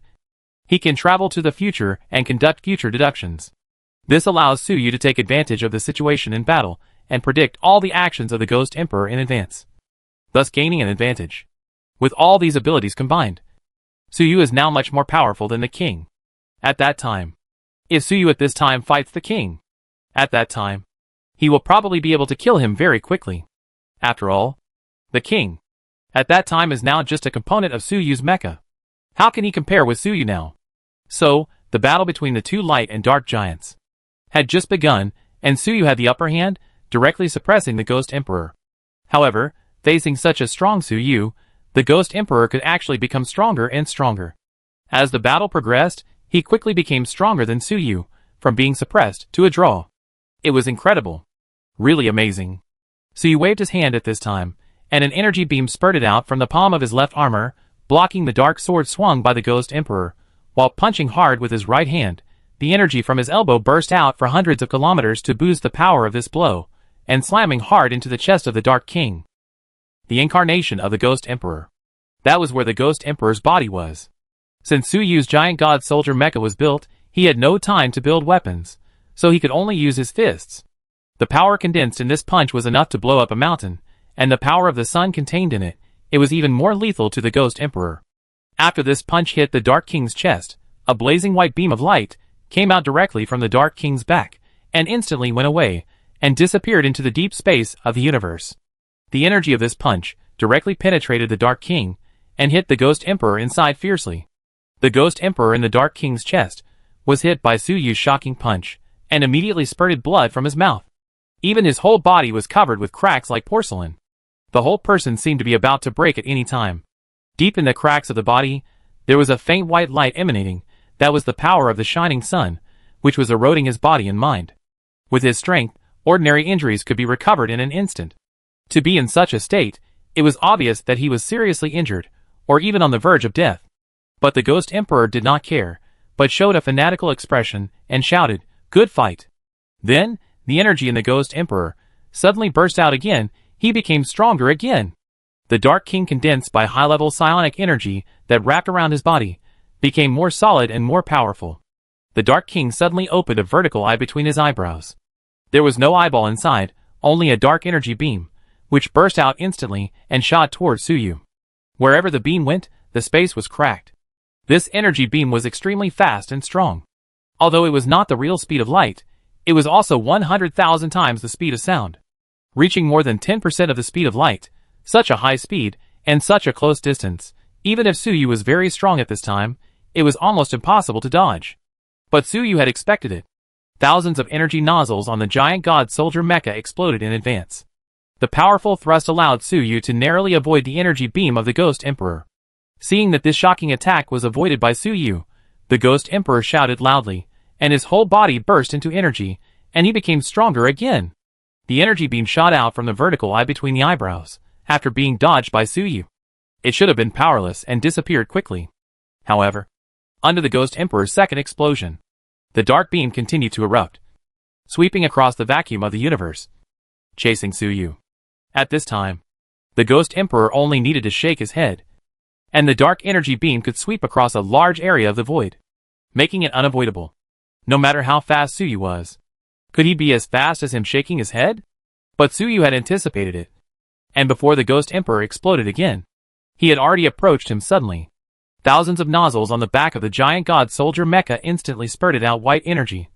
he can travel to the future and conduct future deductions. This allows Suyu to take advantage of the situation in battle and predict all the actions of the Ghost Emperor in advance, thus gaining an advantage. With all these abilities combined, Suyu is now much more powerful than the king. At that time, if Suyu at this time fights the king, at that time, he will probably be able to kill him very quickly. After all, the king, at that time, is now just a component of Suyu's mecha. How can he compare with Suyu now? So, the battle between the two light and dark giants had just begun, and Suyu had the upper hand, directly suppressing the Ghost Emperor. However, facing such a strong Suyu, the Ghost Emperor could actually become stronger and stronger. As the battle progressed, he quickly became stronger than Suyu, from being suppressed to a draw. It was incredible. Really amazing. Suyu waved his hand at this time, and an energy beam spurted out from the palm of his left armor, blocking the dark sword swung by the Ghost Emperor. While punching hard with his right hand, the energy from his elbow burst out for hundreds of kilometers to boost the power of this blow, and slamming hard into the chest of the Dark King. The incarnation of the Ghost Emperor. That was where the Ghost Emperor's body was. Since Su Yu's giant god soldier mecha was built, he had no time to build weapons, so he could only use his fists. The power condensed in this punch was enough to blow up a mountain, and the power of the sun contained in it, it was even more lethal to the Ghost Emperor. After this punch hit the Dark King's chest, a blazing white beam of light came out directly from the Dark King's back, and instantly went away, and disappeared into the deep space of the universe. The energy of this punch directly penetrated the Dark King, and hit the Ghost Emperor inside fiercely. The Ghost Emperor in the Dark King's chest was hit by Su Yu's shocking punch, and immediately spurted blood from his mouth. Even his whole body was covered with cracks like porcelain. The whole person seemed to be about to break at any time. Deep in the cracks of the body, there was a faint white light emanating. That was the power of the shining sun, which was eroding his body and mind. With his strength, ordinary injuries could be recovered in an instant. To be in such a state, it was obvious that he was seriously injured, or even on the verge of death. But the Ghost Emperor did not care, but showed a fanatical expression, and shouted, "Good fight!" Then, the energy in the Ghost Emperor suddenly burst out again. He became stronger again. The Dark King, condensed by high-level psionic energy that wrapped around his body, became more solid and more powerful. The Dark King suddenly opened a vertical eye between his eyebrows. There was no eyeball inside, only a dark energy beam, which burst out instantly and shot towards Su Yu. Wherever the beam went, the space was cracked. This energy beam was extremely fast and strong. Although it was not the real speed of light, it was also 100,000 times the speed of sound. Reaching more than 10% of the speed of light, such a high speed, and such a close distance, even if Su Yu was very strong at this time, it was almost impossible to dodge. But Su Yu had expected it. Thousands of energy nozzles on the giant god soldier mecha exploded in advance. The powerful thrust allowed Su Yu to narrowly avoid the energy beam of the Ghost Emperor. Seeing that this shocking attack was avoided by Su Yu, the Ghost Emperor shouted loudly, and his whole body burst into energy, and he became stronger again. The energy beam shot out from the vertical eye between the eyebrows, after being dodged by Su Yu. It should have been powerless and disappeared quickly. However, under the Ghost Emperor's second explosion, the dark beam continued to erupt, sweeping across the vacuum of the universe, chasing Su Yu. At this time, the Ghost Emperor only needed to shake his head, and the dark energy beam could sweep across a large area of the void, making it unavoidable. No matter how fast Su Yu was, could he be as fast as him shaking his head? But Su Yu had anticipated it, and before the Ghost Emperor exploded again, he had already approached him suddenly. Thousands of nozzles on the back of the giant god soldier mecha instantly spurted out white energy,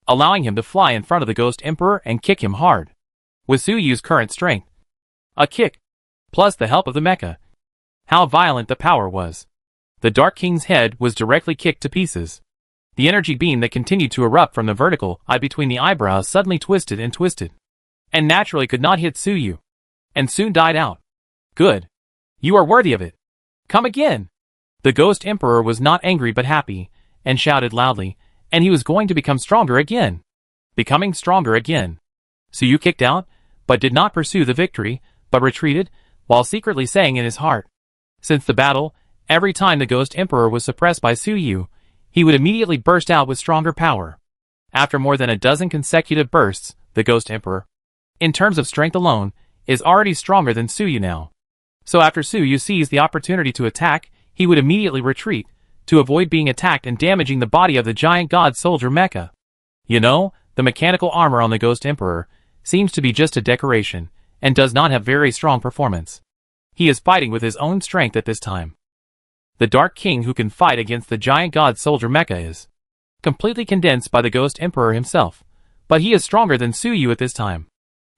allowing him to fly in front of the Ghost Emperor and kick him hard. With Su Yu's current strength, a kick, plus the help of the mecha, how violent the power was. The Dark King's head was directly kicked to pieces. The energy beam that continued to erupt from the vertical eye between the eyebrows suddenly twisted, and naturally could not hit Su Yu, and soon died out. Good. You are worthy of it. Come again. The Ghost Emperor was not angry but happy, and shouted loudly, and he was going to become stronger again. Becoming stronger again. Su Yu kicked out, but did not pursue the victory, but retreated, while secretly saying in his heart, since the battle, every time the Ghost Emperor was suppressed by Su Yu, he would immediately burst out with stronger power. After more than a dozen consecutive bursts, the Ghost Emperor, in terms of strength alone, is already stronger than Su Yu now. So after Su Yu seized the opportunity to attack, he would immediately retreat, to avoid being attacked and damaging the body of the giant god soldier mecha. You know, the mechanical armor on the Ghost Emperor seems to be just a decoration, and does not have very strong performance. He is fighting with his own strength at this time. The Dark King who can fight against the giant god soldier mecha is completely condensed by the Ghost Emperor himself, but he is stronger than Su Yu at this time.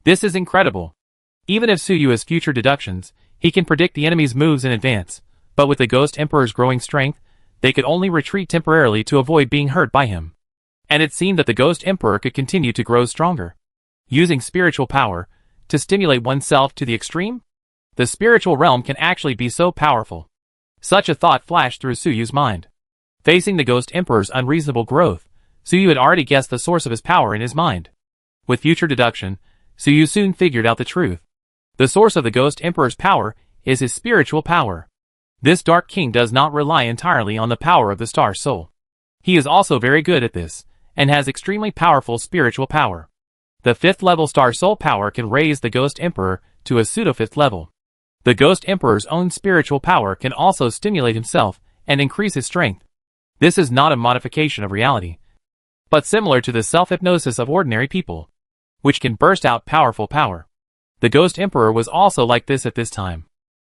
This is incredible. Even if Su Yu has future deductions, he can predict the enemy's moves in advance, but with the Ghost Emperor's growing strength, they could only retreat temporarily to avoid being hurt by him. And it seemed that the Ghost Emperor could continue to grow stronger, using spiritual power to stimulate oneself to the extreme. The spiritual realm can actually be so powerful. Such a thought flashed through Su Yu's mind. Facing the Ghost Emperor's unreasonable growth, Su Yu had already guessed the source of his power in his mind. With future deduction, Su Yu soon figured out the truth. The source of the Ghost Emperor's power is his spiritual power. This Dark King does not rely entirely on the power of the star soul. He is also very good at this, and has extremely powerful spiritual power. The 5th level star soul power can raise the Ghost Emperor to a pseudo-5th level. The Ghost Emperor's own spiritual power can also stimulate himself and increase his strength. This is not a modification of reality, but similar to the self-hypnosis of ordinary people, which can burst out powerful power. The Ghost Emperor was also like this at this time.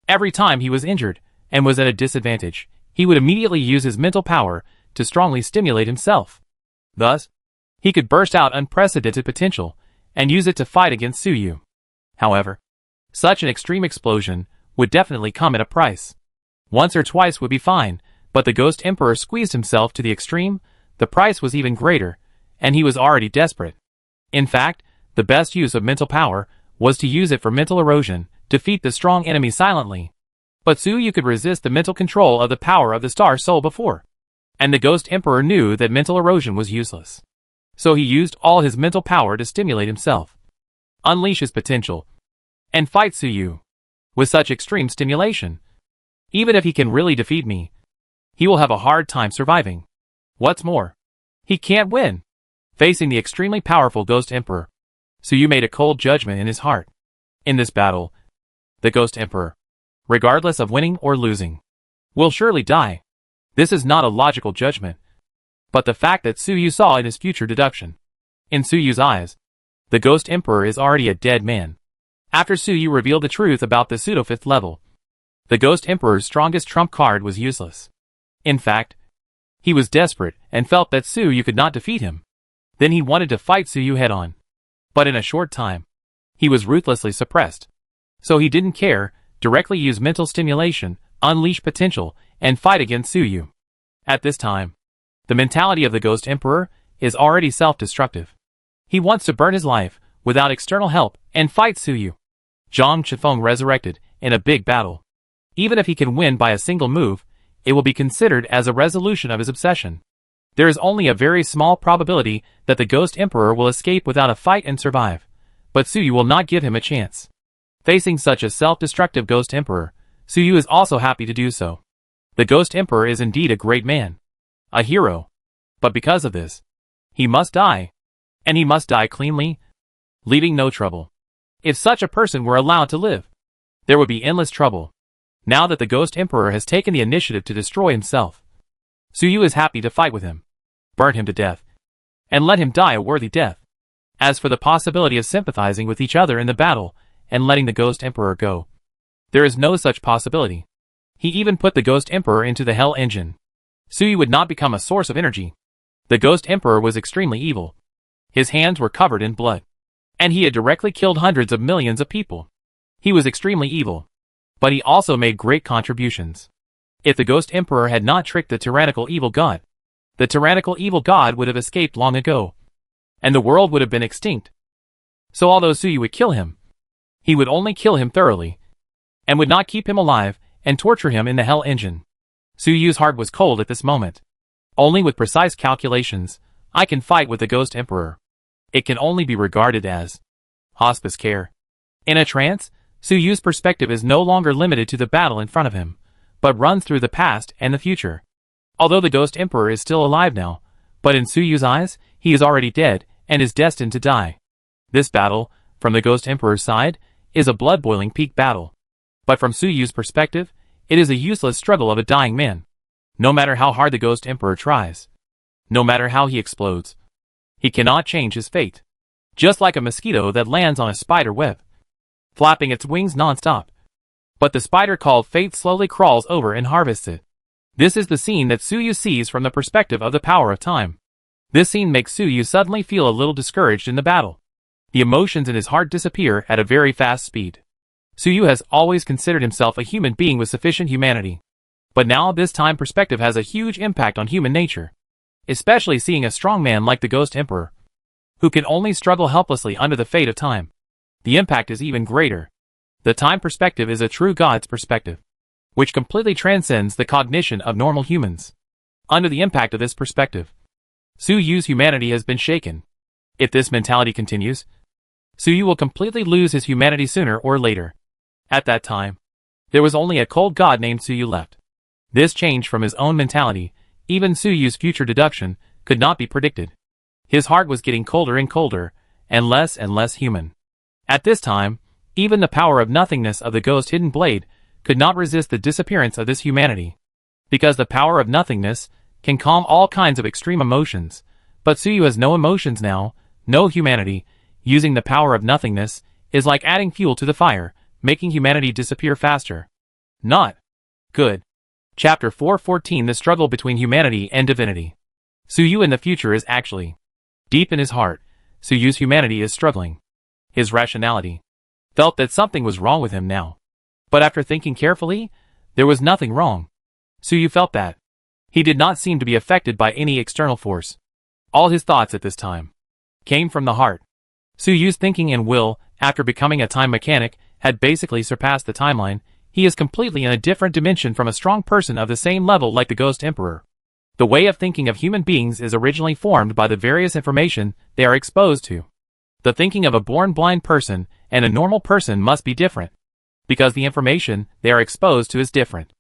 Every time he was injured and was at a disadvantage, he would immediately use his mental power to strongly stimulate himself. Thus, he could burst out unprecedented potential and use it to fight against Suyu. However, such an extreme explosion would definitely come at a price. Once or twice would be fine, but the Ghost Emperor squeezed himself to the extreme. The price was even greater, and he was already desperate. In fact, the best use of mental power was to use it for mental erosion, defeat the strong enemy silently. But Suyu could resist the mental control of the power of the Star Soul before, and the Ghost Emperor knew that mental erosion was useless. So he used all his mental power to stimulate himself, unleash his potential, and fight Suyu. With such extreme stimulation, even if he can really defeat me, he will have a hard time surviving. What's more, he can't win. Facing the extremely powerful Ghost Emperor, Suyu made a cold judgment in his heart. In this battle, the Ghost Emperor, regardless of winning or losing, will surely die. This is not a logical judgment, but the fact that Suyu saw in his future deduction. In Suyu's eyes, the Ghost Emperor is already a dead man. After Suyu revealed the truth about the pseudo-5th level, the Ghost Emperor's strongest trump card was useless. In fact, he was desperate and felt that Suyu could not defeat him. Then he wanted to fight Suyu head-on. But in a short time, he was ruthlessly suppressed. So he didn't care, directly use mental stimulation, unleash potential, and fight against Suyu. At this time, the mentality of the Ghost Emperor is already self-destructive. He wants to burn his life without external help and fight Suyu. Zhang Chifeng resurrected in a big battle. Even if he can win by a single move, it will be considered as a resolution of his obsession. There is only a very small probability that the Ghost Emperor will escape without a fight and survive, but Suyu will not give him a chance. Facing such a self-destructive Ghost Emperor, Suyu is also happy to do so. The Ghost Emperor is indeed a great man, a hero, but because of this, he must die, and he must die cleanly, leaving no trouble. If such a person were allowed to live, there would be endless trouble. Now that the Ghost Emperor has taken the initiative to destroy himself, Suyu is happy to fight with him, burn him to death, and let him die a worthy death. As for the possibility of sympathizing with each other in the battle and letting the Ghost Emperor go, there is no such possibility. He even put the Ghost Emperor into the Hell Engine. Suyu would not become a source of energy. The Ghost Emperor was extremely evil. His hands were covered in blood, and he had directly killed hundreds of millions of people. He was extremely evil, but he also made great contributions. If the Ghost Emperor had not tricked the tyrannical evil god, the tyrannical evil god would have escaped long ago, and the world would have been extinct. So although Suyu would kill him, he would only kill him thoroughly, and would not keep him alive and torture him in the Hell Engine. Suyu's heart was cold at this moment. Only with precise calculations, I can fight with the Ghost Emperor. It can only be regarded as hospice care. In a trance, Suyu's perspective is no longer limited to the battle in front of him, but runs through the past and the future. Although the Ghost Emperor is still alive now, but in Suyu's eyes, he is already dead and is destined to die. This battle, from the Ghost Emperor's side, is a blood-boiling peak battle. But from Suyu's perspective, it is a useless struggle of a dying man. No matter how hard the Ghost Emperor tries, no matter how he explodes, he cannot change his fate. Just like a mosquito that lands on a spider web, flapping its wings non-stop. But the spider called fate slowly crawls over and harvests it. This is the scene that Suyu sees from the perspective of the power of time. This scene makes Suyu suddenly feel a little discouraged in the battle. The emotions in his heart disappear at a very fast speed. Suyu has always considered himself a human being with sufficient humanity. But now this time perspective has a huge impact on human nature. Especially seeing a strong man like the Ghost Emperor, who can only struggle helplessly under the fate of time. The impact is even greater. The time perspective is a true God's perspective, which completely transcends the cognition of normal humans. Under the impact of this perspective, Suyu's humanity has been shaken. If this mentality continues, Suyu will completely lose his humanity sooner or later. At that time, There was only a cold god named Suyu left. This change from his own mentality, even Suyu's future deduction, could not be predicted. His heart was getting colder and less human. At this time, even the power of nothingness of the ghost hidden blade could not resist the disappearance of this humanity. Because the power of nothingness can calm all kinds of extreme emotions, but Suyu has no emotions now, no humanity. Using the power of nothingness is like adding fuel to the fire, making humanity disappear faster. Not good. Chapter 414: The Struggle Between Humanity and Divinity. Suyu in the future is actually deep in his heart. Suyu's humanity is struggling. His rationality felt that something was wrong with him now. But after thinking carefully, there was nothing wrong. Suyu felt that. He did not seem to be affected by any external force. All his thoughts at this time came from the heart. Suyu's thinking and will, after becoming a time mechanic, had basically surpassed the timeline. He is completely in a different dimension from a strong person of the same level like the Ghost Emperor. The way of thinking of human beings is originally formed by the various information they are exposed to. The thinking of a born blind person and a normal person must be different, because the information they are exposed to is different.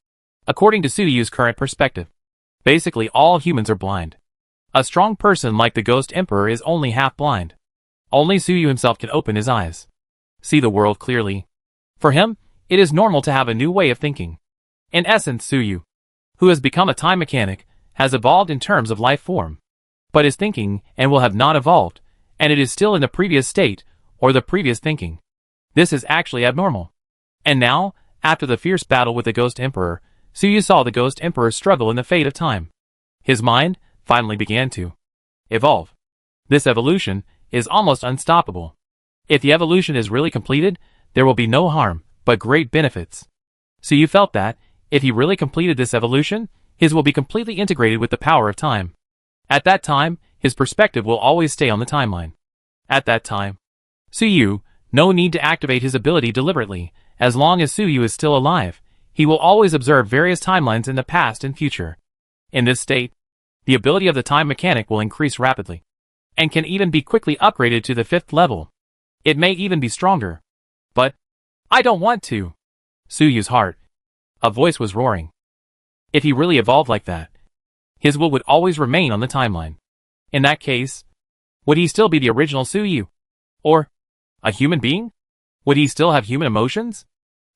According to Suyu's current perspective, basically all humans are blind. A strong person like the Ghost Emperor is only half blind. Only Suyu himself can open his eyes, see the world clearly. For him, it is normal to have a new way of thinking. In essence, Suyu, who has become a time mechanic, has evolved in terms of life form. But his thinking and will have not evolved, and it is still in the previous state, or the previous thinking. This is actually abnormal. And now, after the fierce battle with the Ghost Emperor, Suyu saw the Ghost Emperor struggle in the fate of time. His mind finally began to evolve. This evolution is almost unstoppable. If the evolution is really completed, there will be no harm, but great benefits. Suyu felt that, if he really completed this evolution, his will be completely integrated with the power of time. At that time, his perspective will always stay on the timeline. At that time, Suyu, no need to activate his ability deliberately. As long as Suyu is still alive, he will always observe various timelines in the past and future. In this state, the ability of the time mechanic will increase rapidly, and can even be quickly upgraded to the 5th level. It may even be stronger. But, I don't want to. Suyu's heart. A voice was roaring. If he really evolved like that, his will would always remain on the timeline. In that case, would he still be the original Suyu? Or, a human being? Would he still have human emotions?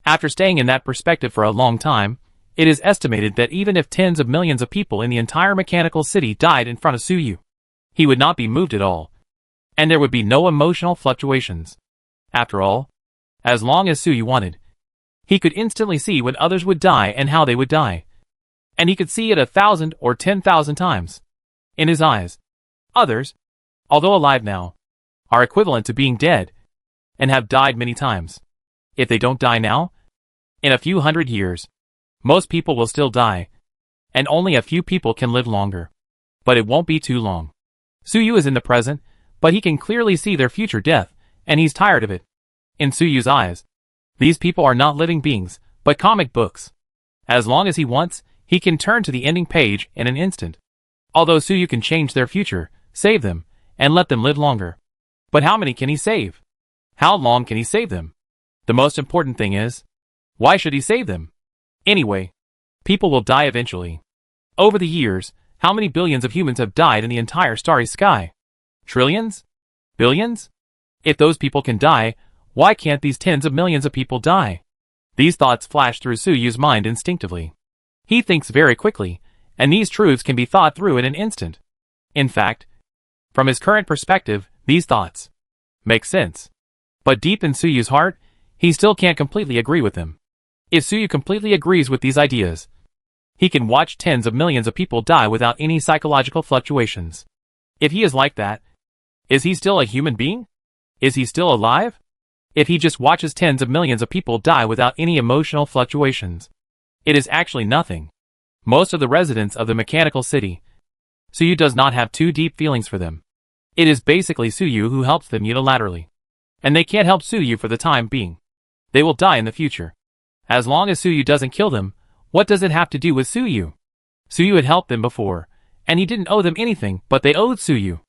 After staying in that perspective for a long time, it is estimated that even if tens of millions of people in the entire mechanical city died in front of Suyu, he would not be moved at all. And there would be no emotional fluctuations. After all, as long as Suyu wanted, he could instantly see when others would die and how they would die. And he could see it 1,000 or 10,000 times. In his eyes, others, although alive now, are equivalent to being dead, and have died many times. If they don't die now, in a few hundred years, most people will still die, and only a few people can live longer. But it won't be too long. Suyu is in the present, but he can clearly see their future death, and he's tired of it. In Suyu's eyes, these people are not living beings, but comic books. As long as he wants, he can turn to the ending page in an instant. Although Suyu can change their future, save them, and let them live longer. But how many can he save? How long can he save them? The most important thing is, why should he save them? Anyway, people will die eventually. Over the years, how many billions of humans have died in the entire starry sky? Trillions? Billions? If those people can die, why can't these tens of millions of people die? These thoughts flash through Suyu's mind instinctively. He thinks very quickly, and these truths can be thought through in an instant. In fact, from his current perspective, these thoughts make sense. But deep in Suyu's heart, he still can't completely agree with them. If Suyu completely agrees with these ideas, he can watch tens of millions of people die without any psychological fluctuations. If he is like that, is he still a human being? Is he still alive? If he just watches tens of millions of people die without any emotional fluctuations, it is actually nothing. Most of the residents of the mechanical city, Suyu does not have too deep feelings for them. It is basically Suyu who helps them unilaterally. And they can't help Suyu for the time being. They will die in the future. As long as Suyu doesn't kill them, what does it have to do with Suyu? Suyu had helped them before, and he didn't owe them anything, but they owed Suyu.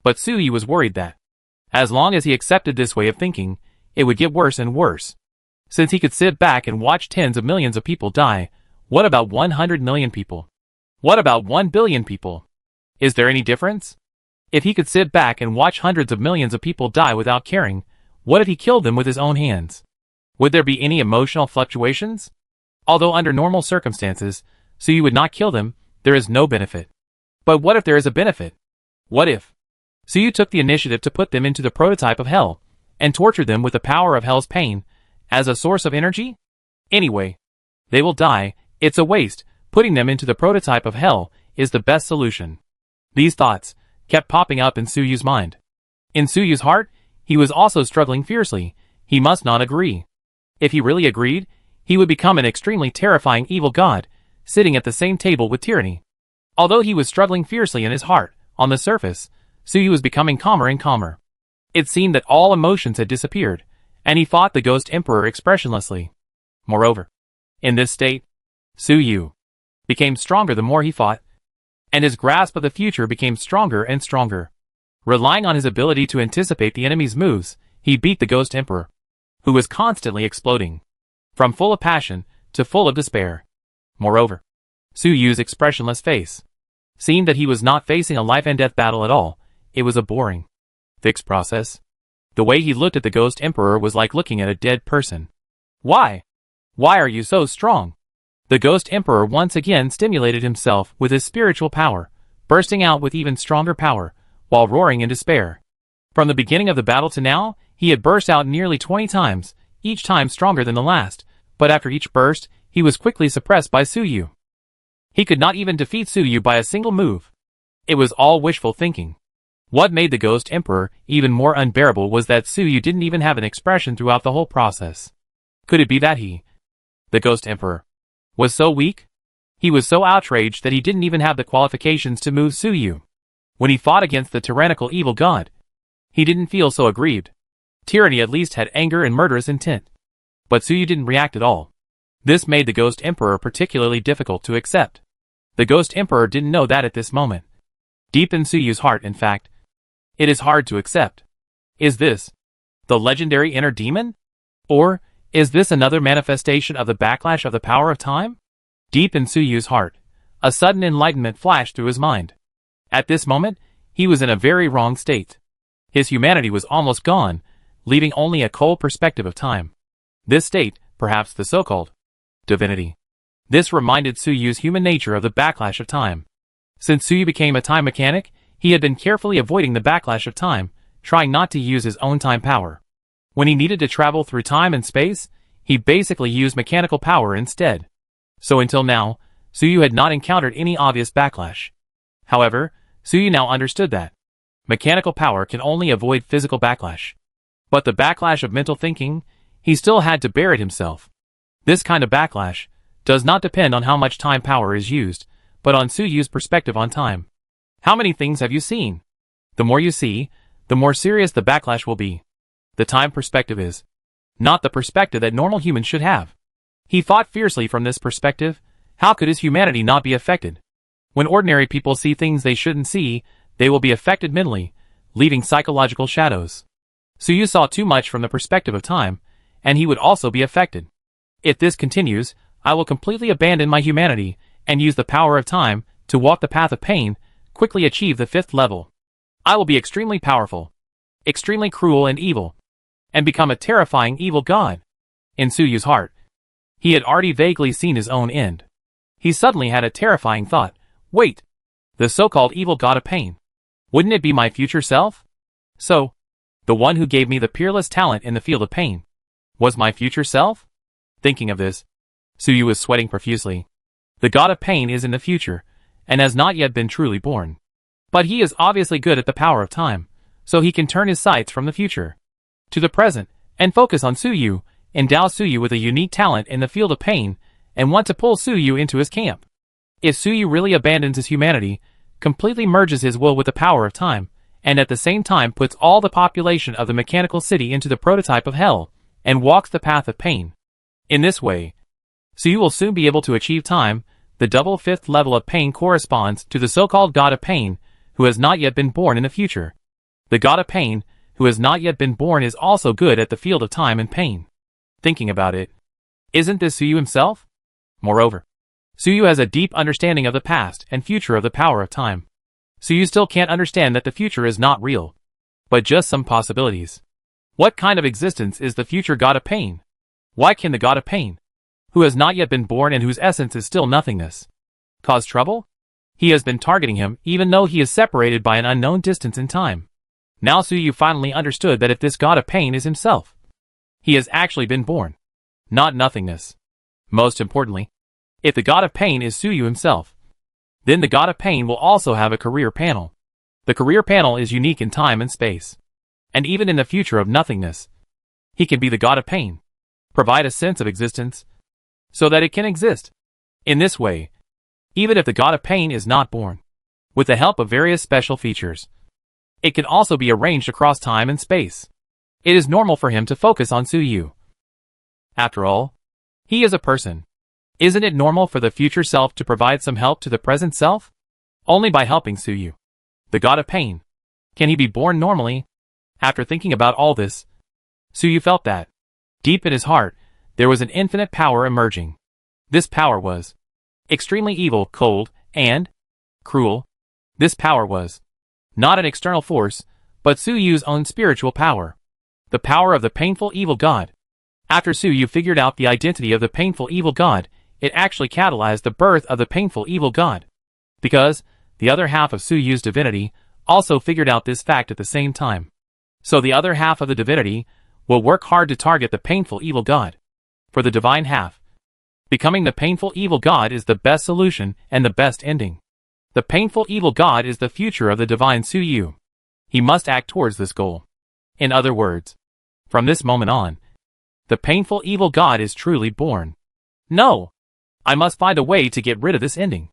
But Suyu was worried that, as long as he accepted this way of thinking, it would get worse and worse. Since he could sit back and watch tens of millions of people die, what about 100 million people? What about 1 billion people? Is there any difference? If he could sit back and watch hundreds of millions of people die without caring, what if he killed them with his own hands? Would there be any emotional fluctuations? Although under normal circumstances, so you would not kill them, there is no benefit. But what if there is a benefit? What if? So you took the initiative to put them into the prototype of hell, and tortured them with the power of hell's pain, as a source of energy? Anyway, they will die, it's a waste, putting them into the prototype of hell is the best solution. These thoughts kept popping up in Suyu's mind. In Suyu's heart, he was also struggling fiercely. He must not agree. If he really agreed, he would become an extremely terrifying evil god, sitting at the same table with tyranny. Although he was struggling fiercely in his heart, on the surface, Suyu was becoming calmer and calmer. It seemed that all emotions had disappeared, and he fought the Ghost Emperor expressionlessly. Moreover, in this state, Suyu became stronger the more he fought, and his grasp of the future became stronger and stronger. Relying on his ability to anticipate the enemy's moves, he beat the Ghost Emperor, who was constantly exploding, from full of passion to full of despair. Moreover, Suyu's expressionless face seemed that he was not facing a life-and-death battle at all. It was a boring, fixed process. The way he looked at the Ghost Emperor was like looking at a dead person. Why? Why are you so strong? The Ghost Emperor once again stimulated himself with his spiritual power, bursting out with even stronger power, while roaring in despair. From the beginning of the battle to now, he had burst out nearly 20 times, each time stronger than the last, but after each burst, he was quickly suppressed by Suyu. He could not even defeat Suyu by a single move. It was all wishful thinking. What made the Ghost Emperor even more unbearable was that Suyu didn't even have an expression throughout the whole process. Could it be that he, the Ghost Emperor, was so weak? He was so outraged that he didn't even have the qualifications to move Suyu. When he fought against the tyrannical evil god, he didn't feel so aggrieved. Tyranny at least had anger and murderous intent. But Suyu didn't react at all. This made the Ghost Emperor particularly difficult to accept. The Ghost Emperor didn't know that at this moment. Deep in Suyu's heart, in fact, it is hard to accept. Is this the legendary inner demon? Or is this another manifestation of the backlash of the power of time? Deep in Suyu's heart, a sudden enlightenment flashed through his mind. At this moment, he was in a very wrong state. His humanity was almost gone, leaving only a cold perspective of time. This state, perhaps the so-called divinity. This reminded Suyu's human nature of the backlash of time. Since Suyu became a time mechanic, he had been carefully avoiding the backlash of time, trying not to use his own time power. When he needed to travel through time and space, he basically used mechanical power instead. So until now, Suyu had not encountered any obvious backlash. However, Suyu now understood that mechanical power can only avoid physical backlash. But the backlash of mental thinking, he still had to bear it himself. This kind of backlash does not depend on how much time power is used, but on Suyu's perspective on time. How many things have you seen? The more you see, the more serious the backlash will be. The time perspective is not the perspective that normal humans should have. He fought fiercely from this perspective. How could his humanity not be affected? When ordinary people see things they shouldn't see, they will be affected mentally, leaving psychological shadows. Suyu saw too much from the perspective of time, and he would also be affected. If this continues, I will completely abandon my humanity, and use the power of time to walk the path of pain, quickly achieve the 5th level. I will be extremely powerful, extremely cruel and evil, and become a terrifying evil god. In Suyu's heart, he had already vaguely seen his own end. He suddenly had a terrifying thought. Wait, the so-called evil god of pain. Wouldn't it be my future self? So, the one who gave me the peerless talent in the field of pain was my future self? Thinking of this, Suyu was sweating profusely. The god of pain is in the future, and has not yet been truly born. But he is obviously good at the power of time, so he can turn his sights from the future to the present, and focus on Suyu, endow Suyu with a unique talent in the field of pain, and want to pull Suyu into his camp. If Suyu really abandons his humanity, completely merges his will with the power of time, and at the same time puts all the population of the mechanical city into the prototype of hell, and walks the path of pain. In this way, Suyu will soon be able to achieve time. The double 5th level of pain corresponds to the so-called god of pain, who has not yet been born in the future. The god of pain, who has not yet been born, is also good at the field of time and pain. Thinking about it, isn't this Suyu himself? Moreover, Suyu has a deep understanding of the past and future of the power of time. Suyu still can't understand that the future is not real, but just some possibilities. What kind of existence is the future god of pain? Why can the god of pain, who has not yet been born and whose essence is still nothingness, cause trouble? He has been targeting him even though he is separated by an unknown distance in time. Now Suyu finally understood that if this god of pain is himself, he has actually been born, not nothingness. Most importantly, if the god of pain is Suyu himself, then the god of pain will also have a career panel. The career panel is unique in time and space, and even in the future of nothingness. He can be the god of pain, provide a sense of existence, so that it can exist. In this way, even if the god of pain is not born, with the help of various special features, it can also be arranged across time and space. It is normal for him to focus on Suyu. After all, he is a person. Isn't it normal for the future self to provide some help to the present self? Only by helping Suyu, the god of pain, can he be born normally. After thinking about all this, Suyu felt that, deep in his heart, there was an infinite power emerging. This power was extremely evil, cold, and cruel. This power was not an external force, but Suyu's own spiritual power. The power of the painful evil god. After Suyu figured out the identity of the painful evil god, it actually catalyzed the birth of the painful evil god. Because the other half of Suyu's divinity also figured out this fact at the same time. So the other half of the divinity will work hard to target the painful evil god. For the divine half, becoming the painful evil god is the best solution and the best ending. The painful evil god is the future of the divine Suyu. He must act towards this goal. In other words, from this moment on, the painful evil god is truly born. No! I must find a way to get rid of this ending.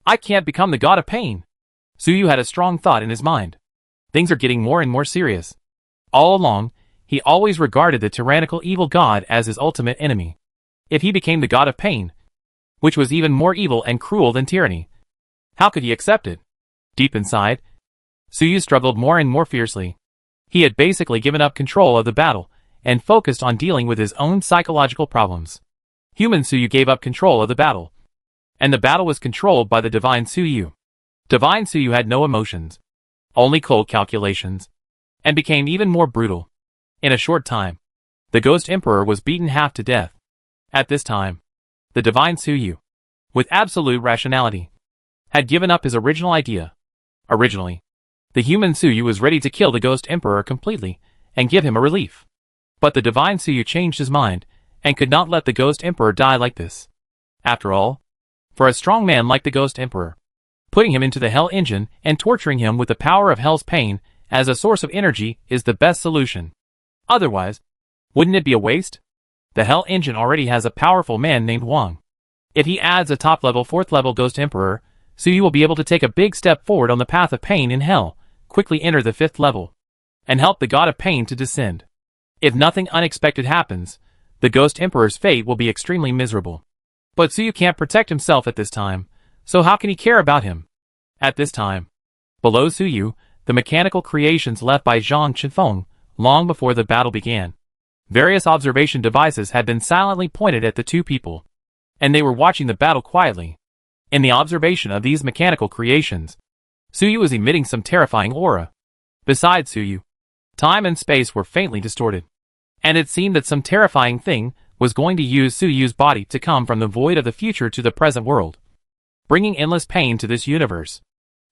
I can't become the god of pain. Suyu had a strong thought in his mind. Things are getting more and more serious. All along, he always regarded the tyrannical evil god as his ultimate enemy. If he became the god of pain, which was even more evil and cruel than tyranny, how could he accept it? Deep inside, Suyu struggled more and more fiercely. He had basically given up control of the battle and focused on dealing with his own psychological problems. Human Suyu gave up control of the battle, and the battle was controlled by the divine Suyu. Divine Suyu had no emotions, only cold calculations, and became even more brutal. In a short time, the Ghost Emperor was beaten half to death. At this time, the divine Suyu, with absolute rationality, had given up his original idea. Originally, the human Suyu was ready to kill the Ghost Emperor completely and give him a relief. But the divine Suyu changed his mind and could not let the Ghost Emperor die like this. After all, for a strong man like the Ghost Emperor, putting him into the Hell Engine and torturing him with the power of Hell's pain as a source of energy is the best solution. Otherwise, wouldn't it be a waste? The Hell Engine already has a powerful man named Wang. If he adds a top-level 4th-level Ghost Emperor, Suyu will be able to take a big step forward on the path of pain in Hell, quickly enter the 5th level, and help the god of pain to descend. If nothing unexpected happens, the Ghost Emperor's fate will be extremely miserable. But Suyu can't protect himself at this time, so how can he care about him? At this time, below Suyu, the mechanical creations left by Zhang Chenfeng, long before the battle began. Various observation devices had been silently pointed at the two people, and they were watching the battle quietly. In the observation of these mechanical creations, Suyu was emitting some terrifying aura. Besides Suyu, time and space were faintly distorted, and it seemed that some terrifying thing was going to use Suyu's body to come from the void of the future to the present world, bringing endless pain to this universe.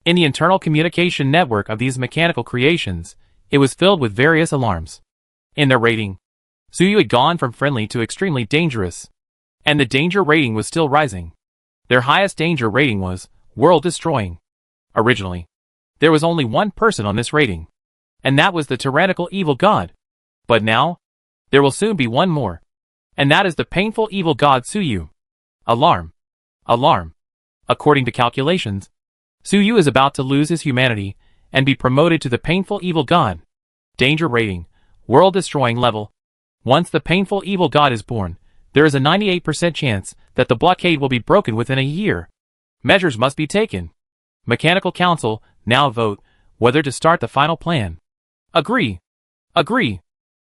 In the internal communication network of these mechanical creations, it was filled with various alarms. In their rating, Suyu had gone from friendly to extremely dangerous, and the danger rating was still rising. Their highest danger rating was world-destroying. Originally, there was only one person on this rating, and that was the tyrannical evil god. But now, there will soon be one more, and that is the painful evil god Suyu. Alarm. Alarm. According to calculations, Suyu is about to lose his humanity and be promoted to the painful evil god. Danger rating, world-destroying level. Once the painful evil god is born, there is a 98% chance that the blockade will be broken within a year. Measures must be taken. Mechanical Council, now vote whether to start the final plan. Agree. Agree.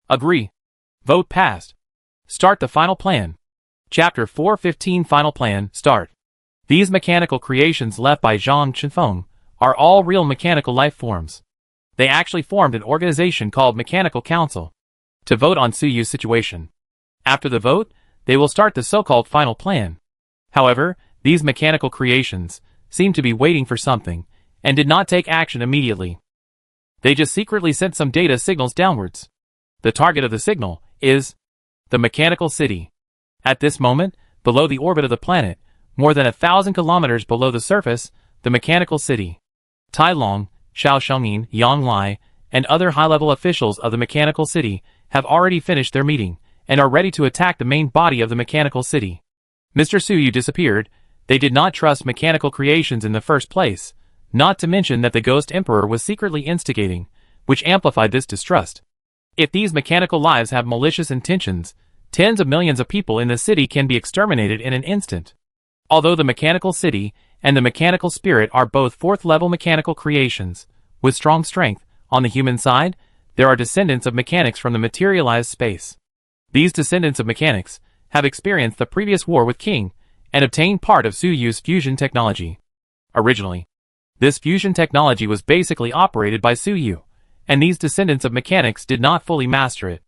Agree. Vote passed. Start the final plan. Chapter 415 Final Plan, Start. These mechanical creations left by Zhang Chenfeng are all real mechanical life forms. They actually formed an organization called Mechanical Council to vote on Suyu's situation. After the vote, they will start the so-called final plan. However, these mechanical creations seemed to be waiting for something and did not take action immediately. They just secretly sent some data signals downwards. The target of the signal is the mechanical city. At this moment, below the orbit of the planet, more than 1,000 kilometers below the surface, the mechanical city. Tai Long, Xiao Xiaomin, Yang Lai, and other high-level officials of the mechanical city have already finished their meeting and are ready to attack the main body of the mechanical city. Mr. Suyu disappeared. They did not trust mechanical creations in the first place, not to mention that the Ghost Emperor was secretly instigating, which amplified this distrust. If these mechanical lives have malicious intentions, tens of millions of people in the city can be exterminated in an instant. Although the mechanical city and the mechanical spirit are both fourth-level mechanical creations, with strong strength, on the human side, there are descendants of mechanics from the materialized space. These descendants of mechanics have experienced the previous war with King and obtained part of Suyu's fusion technology. Originally, this fusion technology was basically operated by Suyu, and these descendants of mechanics did not fully master it.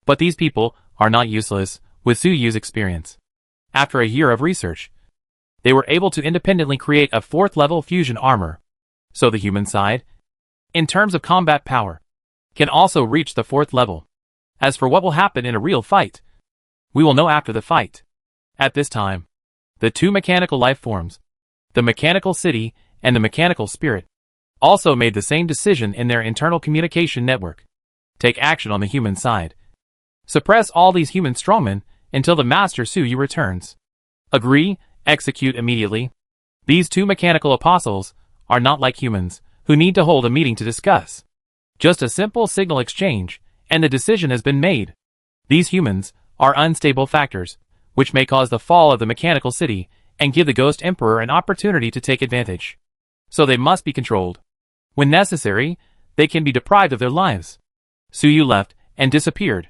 But these people are not useless with Suyu's experience. After a year of research, they were able to independently create a fourth-level fusion armor. So the human side, in terms of combat power, can also reach the fourth level. As for what will happen in a real fight, we will know after the fight. At this time, the two mechanical life forms, the mechanical city and the mechanical spirit, also made the same decision in their internal communication network. Take action on the human side. Suppress all these human strongmen until the Master Suyu returns. Agree, execute immediately. These two mechanical apostles are not like humans, who need to hold a meeting to discuss. Just a simple signal exchange, and the decision has been made. These humans are unstable factors, which may cause the fall of the mechanical city and give the Ghost Emperor an opportunity to take advantage. So they must be controlled. When necessary, they can be deprived of their lives. Suyu left and disappeared.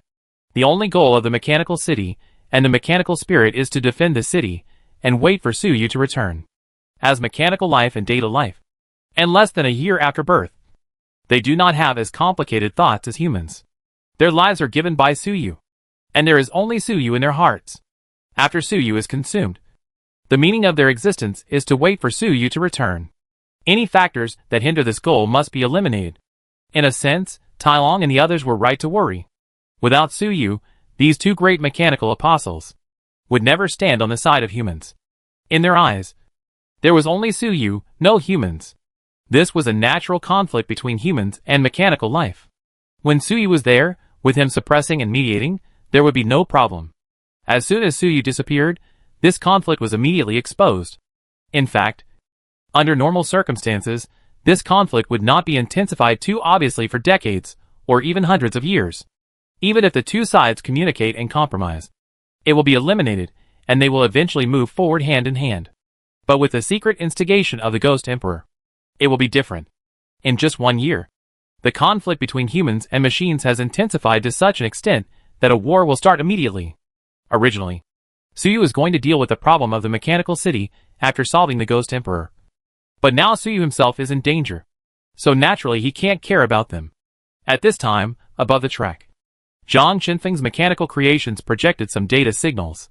The only goal of the mechanical city and the mechanical spirit is to defend the city and wait for Suyu to return. As mechanical life and data life, and less than a year after birth, they do not have as complicated thoughts as humans. Their lives are given by Suyu, and there is only Suyu in their hearts. After Suyu is consumed, the meaning of their existence is to wait for Suyu to return. Any factors that hinder this goal must be eliminated. In a sense, Tai Long and the others were right to worry. Without Suyu, these two great mechanical apostles would never stand on the side of humans. In their eyes, there was only Suyu, no humans. This was a natural conflict between humans and mechanical life. When Suyu was there, with him suppressing and mediating, there would be no problem. As soon as Suyu disappeared, this conflict was immediately exposed. In fact, under normal circumstances, this conflict would not be intensified too obviously for decades, or even hundreds of years. Even if the two sides communicate and compromise, it will be eliminated, and they will eventually move forward hand in hand. But with the secret instigation of the Ghost Emperor, it will be different. In just 1 year, the conflict between humans and machines has intensified to such an extent that a war will start immediately. Originally, Suyu is going to deal with the problem of the mechanical city after solving the Ghost Emperor. But now Suyu himself is in danger, so naturally he can't care about them. At this time, above the track, Zhang Chenfeng's mechanical creations projected some data signals.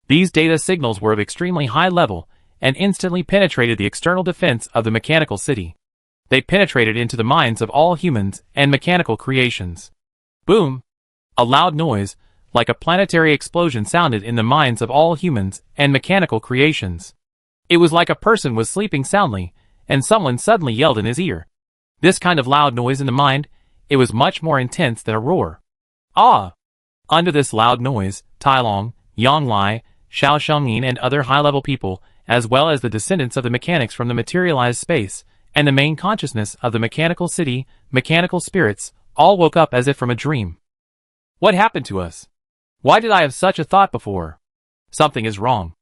These data signals were of extremely high level and instantly penetrated the external defense of the mechanical city. They penetrated into the minds of all humans and mechanical creations. Boom! A loud noise, like a planetary explosion, sounded in the minds of all humans and mechanical creations. It was like a person was sleeping soundly, and someone suddenly yelled in his ear. This kind of loud noise in the mind, it was much more intense than a roar. Ah! Under this loud noise, Tai Long, Yang Lai, Xiao Xiaomin and other high-level people, as well as the descendants of the mechanics from the materialized space, and the main consciousness of the mechanical city, mechanical spirits, all woke up as if from a dream. What happened to us? Why did I have such a thought before? Something is wrong.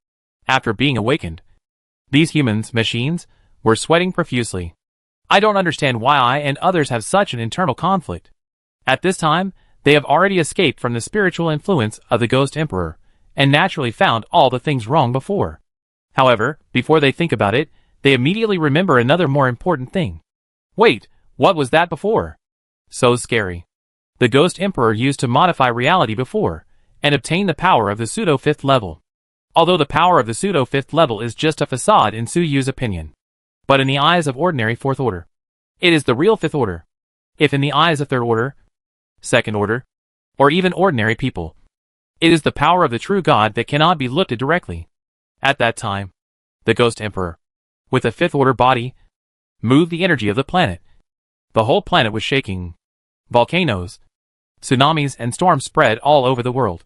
After being awakened, these humans, machines, were sweating profusely. I don't understand why I and others have such an internal conflict. At this time, They have already escaped from the spiritual influence of the Ghost Emperor, and naturally found all the things wrong before. However, before they think about it, they immediately remember another more important thing. Wait, what was that before? So scary. The Ghost Emperor used to modify reality before, and obtain the power of the pseudo-fifth level. Although the power of the pseudo-fifth level is just a facade in Suyu's opinion. But in the eyes of ordinary fourth order, it is the real fifth order. If in the eyes of third order, second order, or even ordinary people, it is the power of the true God that cannot be looked at directly. At that time, the Ghost Emperor, with a fifth order body, moved the energy of the planet. The whole planet was shaking. Volcanoes, tsunamis and storms spread all over the world.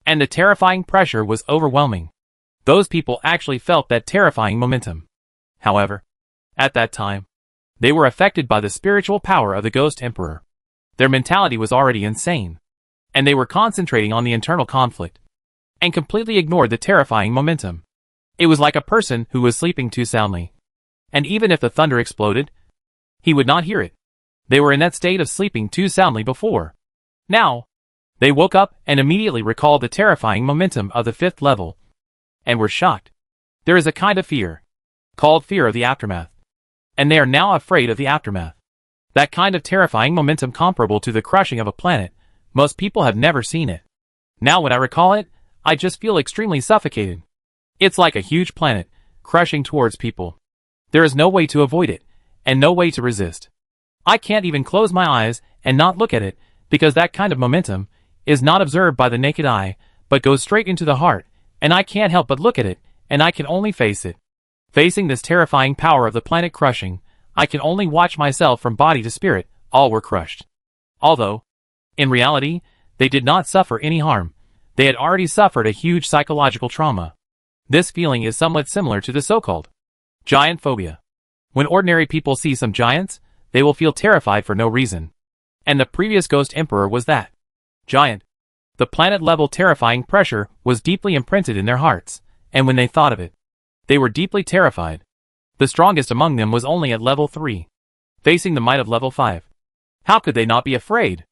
And the terrifying pressure was overwhelming. Those people actually felt that terrifying momentum. However, at that time, they were affected by the spiritual power of the Ghost Emperor. Their mentality was already insane, and they were concentrating on the internal conflict, and completely ignored the terrifying momentum. It was like a person who was sleeping too soundly, and even if the thunder exploded, he would not hear it. They were in that state of sleeping too soundly before. Now, they woke up and immediately recalled the terrifying momentum of the fifth level, and were shocked. There is a kind of fear, called fear of the aftermath, and they are now afraid of the aftermath. That kind of terrifying momentum comparable to the crushing of a planet. Most people have never seen it. Now when I recall it, I just feel extremely suffocated. It's like a huge planet, crushing towards people. There is no way to avoid it, and no way to resist. I can't even close my eyes and not look at it, because that kind of momentum is not observed by the naked eye, but goes straight into the heart, and I can't help but look at it, and I can only face it. Facing this terrifying power of the planet crushing, I can only watch myself from body to spirit, all were crushed. Although, in reality, they did not suffer any harm. They had already suffered a huge psychological trauma. This feeling is somewhat similar to the so-called giant phobia. When ordinary people see some giants, they will feel terrified for no reason. And the previous Ghost Emperor was that giant. The planet-level terrifying pressure was deeply imprinted in their hearts, and when they thought of it, they were deeply terrified. The strongest among them was only at level 3, facing the might of level 5. How could they not be afraid?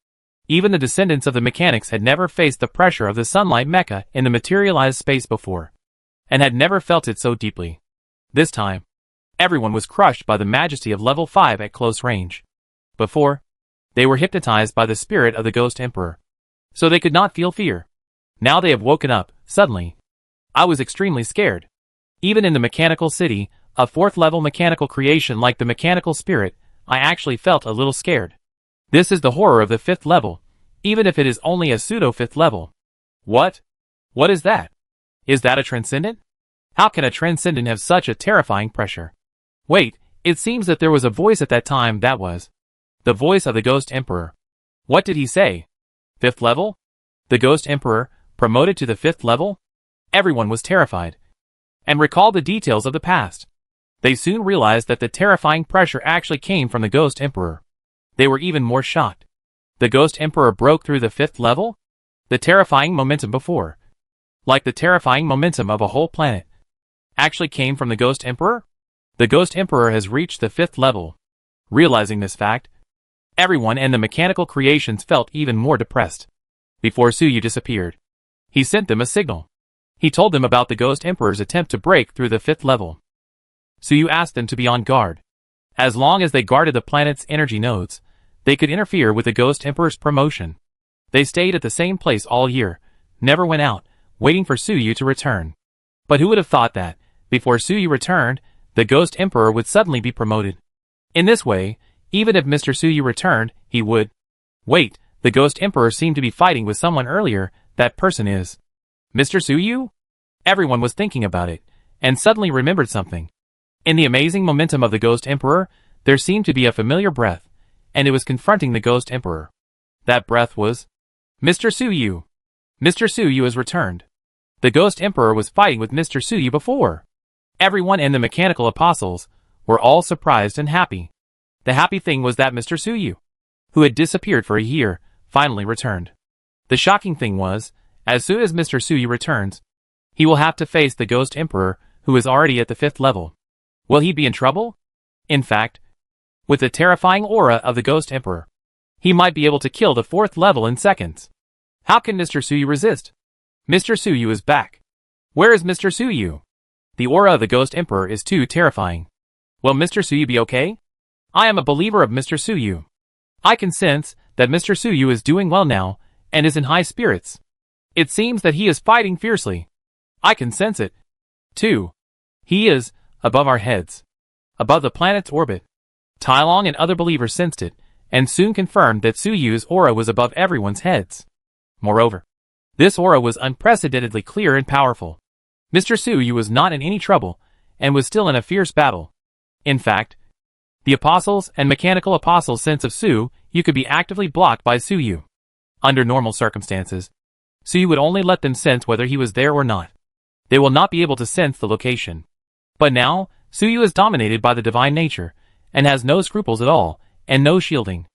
Even the descendants of the mechanics had never faced the pressure of the sunlight mecha in the materialized space before, and had never felt it so deeply. This time, everyone was crushed by the majesty of level 5 at close range. Before, they were hypnotized by the spirit of the Ghost Emperor, so they could not feel fear. Now they have woken up, suddenly. I was extremely scared. Even in the mechanical city, a fourth-level mechanical creation like the mechanical spirit, I actually felt a little scared. This is the horror of the fifth level, even if it is only a pseudo-fifth level. What? What is that? Is that a transcendent? How can a transcendent have such a terrifying pressure? Wait, it seems that there was a voice at that time that was the voice of the Ghost Emperor. What did he say? Fifth level? The Ghost Emperor, promoted to the fifth level? Everyone was terrified, and recalled the details of the past. They soon realized that the terrifying pressure actually came from the Ghost Emperor. They were even more shocked. The Ghost Emperor broke through the fifth level? The terrifying momentum before, like the terrifying momentum of a whole planet, actually came from the Ghost Emperor? The Ghost Emperor has reached the fifth level. Realizing this fact, everyone and the mechanical creations felt even more depressed. Before Suyu disappeared, he sent them a signal. He told them about the Ghost Emperor's attempt to break through the fifth level. Suyu asked them to be on guard. As long as they guarded the planet's energy nodes, they could interfere with the Ghost Emperor's promotion. They stayed at the same place all year, never went out, waiting for Suyu to return. But who would have thought that, before Suyu returned, the Ghost Emperor would suddenly be promoted? In this way, even if Mr. Suyu returned, he would. Wait, the Ghost Emperor seemed to be fighting with someone earlier. That person is Mr. Suyu? Everyone was thinking about it, and suddenly remembered something. In the amazing momentum of the Ghost Emperor, there seemed to be a familiar breath, and it was confronting the Ghost Emperor. That breath was Mr. Suyu. Mr. Suyu has returned. The Ghost Emperor was fighting with Mr. Suyu before. Everyone and the mechanical apostles were all surprised and happy. The happy thing was that Mr. Suyu, who had disappeared for a year, finally returned. The shocking thing was, as soon as Mr. Suyu returns, he will have to face the Ghost Emperor, who is already at the fifth level. Will he be in trouble? In fact, with the terrifying aura of the Ghost Emperor, He might be able to kill the 4th level in seconds. How can Mr. Suyu resist? Mr. Suyu is back. Where is Mr. Suyu? The aura of the Ghost Emperor is too terrifying. Will Mr. Suyu be okay? I am a believer of Mr. Suyu. I can sense that Mr. Suyu is doing well now and is in high spirits. It seems that he is fighting fiercely. I can sense it. too. He is above our heads, above the planet's orbit. Tai Long and other believers sensed it, and soon confirmed that Suyu's aura was above everyone's heads. Moreover, this aura was unprecedentedly clear and powerful. Mr. Suyu was not in any trouble, and was still in a fierce battle. In fact, the apostles and mechanical apostles' sense of Suyu could be actively blocked by Suyu. Under normal circumstances, Suyu would only let them sense whether he was there or not. They will not be able to sense the location. But now, Suyu is dominated by the divine nature, and has no scruples at all, and no shielding.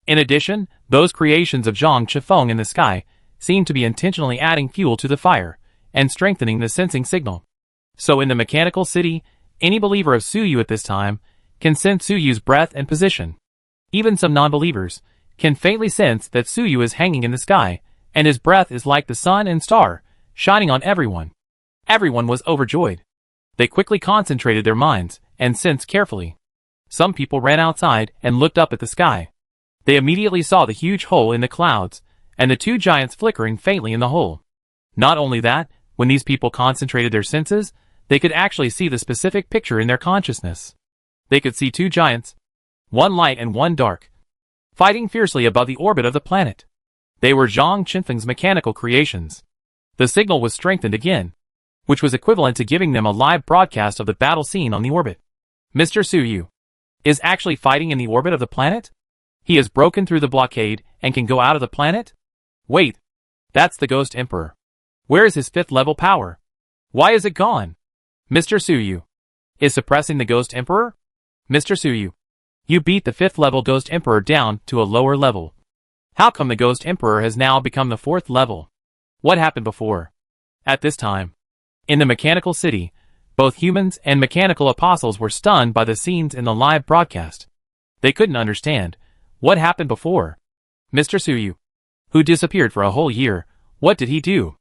In addition, those creations of Zhang Chifeng in the sky seem to be intentionally adding fuel to the fire, and strengthening the sensing signal. So in the mechanical city, any believer of Suyu at this time can sense Suyu's breath and position. Even some non-believers can faintly sense that Suyu is hanging in the sky, and his breath is like the sun and star, shining on everyone. Everyone was overjoyed. They quickly concentrated their minds, and sensed carefully. Some people ran outside and looked up at the sky. They immediately saw the huge hole in the clouds, and the two giants flickering faintly in the hole. Not only that, when these people concentrated their senses, they could actually see the specific picture in their consciousness. They could see two giants, one light and one dark, fighting fiercely above the orbit of the planet. They were Zhang Qinfeng's mechanical creations. The signal was strengthened again, which was equivalent to giving them a live broadcast of the battle scene on the orbit. Mr. Suyu is actually fighting in the orbit of the planet? He has broken through the blockade and can go out of the planet? Wait, that's the Ghost Emperor. Where is his 5th level power? Why is it gone? Mr. Suyu is suppressing the Ghost Emperor? Mr. Suyu, you beat the 5th level Ghost Emperor down to a lower level. How come the Ghost Emperor has now become the 4th level? What happened before? At this time, in the mechanical city, both humans and mechanical apostles were stunned by the scenes in the live broadcast. They couldn't understand what happened before. Mr. Suyu, who disappeared for a whole year, what did he do?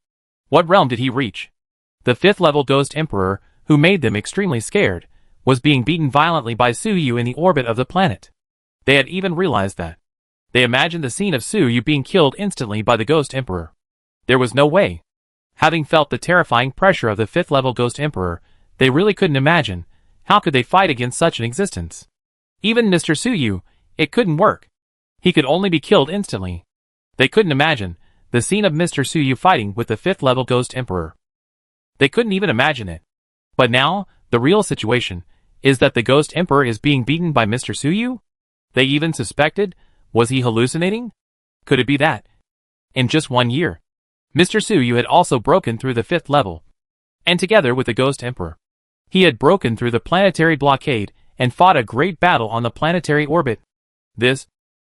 What realm did he reach? The 5th level Ghost Emperor, who made them extremely scared, was being beaten violently by Suyu in the orbit of the planet. They had even realized that. They imagined the scene of Suyu being killed instantly by the Ghost Emperor. There was no way. Having felt the terrifying pressure of the 5th level Ghost Emperor, they really couldn't imagine how could they fight against such an existence. Even Mr. Suyu, it couldn't work. He could only be killed instantly. They couldn't imagine the scene of Mr. Suyu fighting with the 5th level Ghost Emperor. They couldn't even imagine it. But now, the real situation is that the Ghost Emperor is being beaten by Mr. Suyu? They even suspected, was he hallucinating? Could it be that, in just 1 year, Mr. Suyu had also broken through the 5th level, and together with the Ghost Emperor, he had broken through the planetary blockade and fought a great battle on the planetary orbit. This,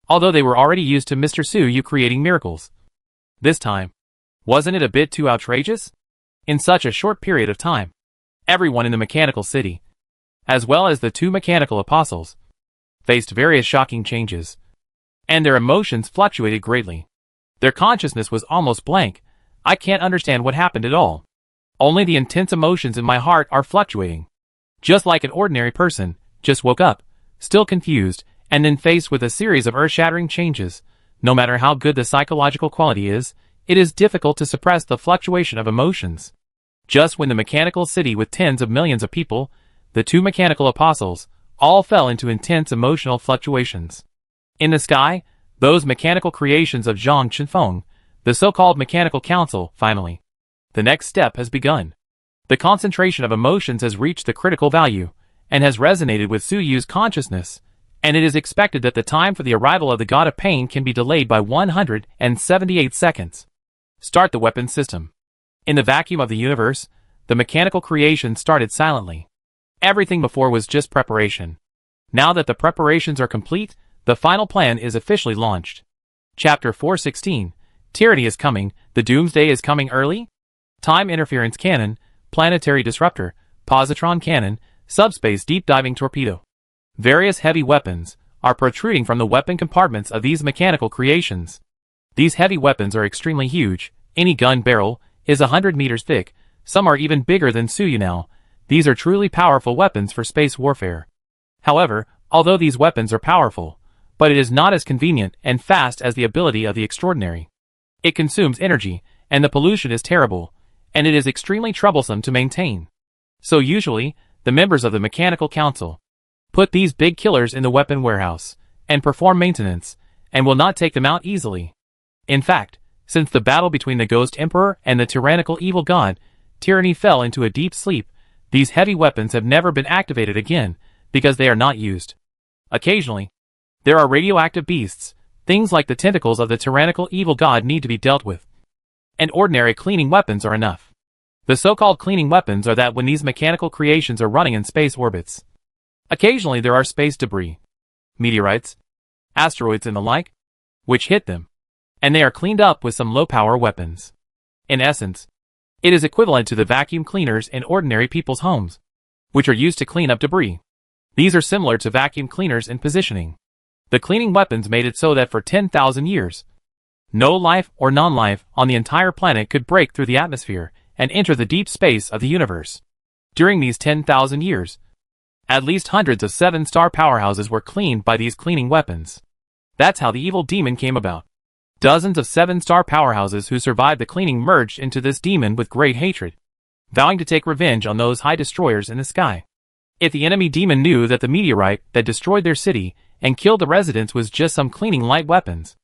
although they were already used to Mr. Suyu creating miracles. This time, wasn't it a bit too outrageous? In such a short period of time, everyone in the mechanical city, as well as the 2 mechanical apostles, faced various shocking changes, and their emotions fluctuated greatly. Their consciousness was almost blank. I can't understand what happened at all. Only the intense emotions in my heart are fluctuating. Just like an ordinary person, just woke up, still confused, and then faced with a series of earth-shattering changes. No matter how good the psychological quality is, it is difficult to suppress the fluctuation of emotions. Just when the mechanical city with tens of millions of people, the 2 mechanical apostles, all fell into intense emotional fluctuations. In the sky, those mechanical creations of Zhang Qinfeng, the so-called mechanical council, finally. The next step has begun. The concentration of emotions has reached the critical value, and has resonated with Suyu's consciousness, and it is expected that the time for the arrival of the God of Pain can be delayed by 178 seconds. Start the weapon system. In the vacuum of the universe, the mechanical creation started silently. Everything before was just preparation. Now that the preparations are complete, the final plan is officially launched. Chapter 416, Tyranny is coming, the doomsday is coming early? Time interference cannon, planetary disruptor, positron cannon, subspace deep diving torpedo. Various heavy weapons, are protruding from the weapon compartments of these mechanical creations. These heavy weapons are extremely huge. Any gun barrel is 100 meters thick. Some are even bigger than Suyu now. These are truly powerful weapons for space warfare. However, although these weapons are powerful, but it is not as convenient and fast as the ability of the extraordinary. It consumes energy, and the pollution is terrible, and it is extremely troublesome to maintain. So usually, the members of the Mechanical Council put these big killers in the weapon warehouse, and perform maintenance, and will not take them out easily. In fact, since the battle between the Ghost Emperor and the tyrannical evil god, Tyranny fell into a deep sleep, these heavy weapons have never been activated again, because they are not used. Occasionally, there are radioactive beasts. Things like the tentacles of the tyrannical evil god need to be dealt with. And ordinary cleaning weapons are enough. The so-called cleaning weapons are that when these mechanical creations are running in space orbits. Occasionally there are space debris, meteorites, asteroids and the like, which hit them, and they are cleaned up with some low-power weapons. In essence, it is equivalent to the vacuum cleaners in ordinary people's homes, which are used to clean up debris. These are similar to vacuum cleaners in positioning. The cleaning weapons made it so that for 10,000 years, no life or non-life on the entire planet could break through the atmosphere and enter the deep space of the universe. During these 10,000 years, at least hundreds of 7-star powerhouses were cleaned by these cleaning weapons. That's how the evil demon came about. Dozens of 7-star powerhouses who survived the cleaning merged into this demon with great hatred, vowing to take revenge on those high destroyers in the sky. If the enemy demon knew that the meteorite that destroyed their city and killed the residents was just some cleaning light weapons,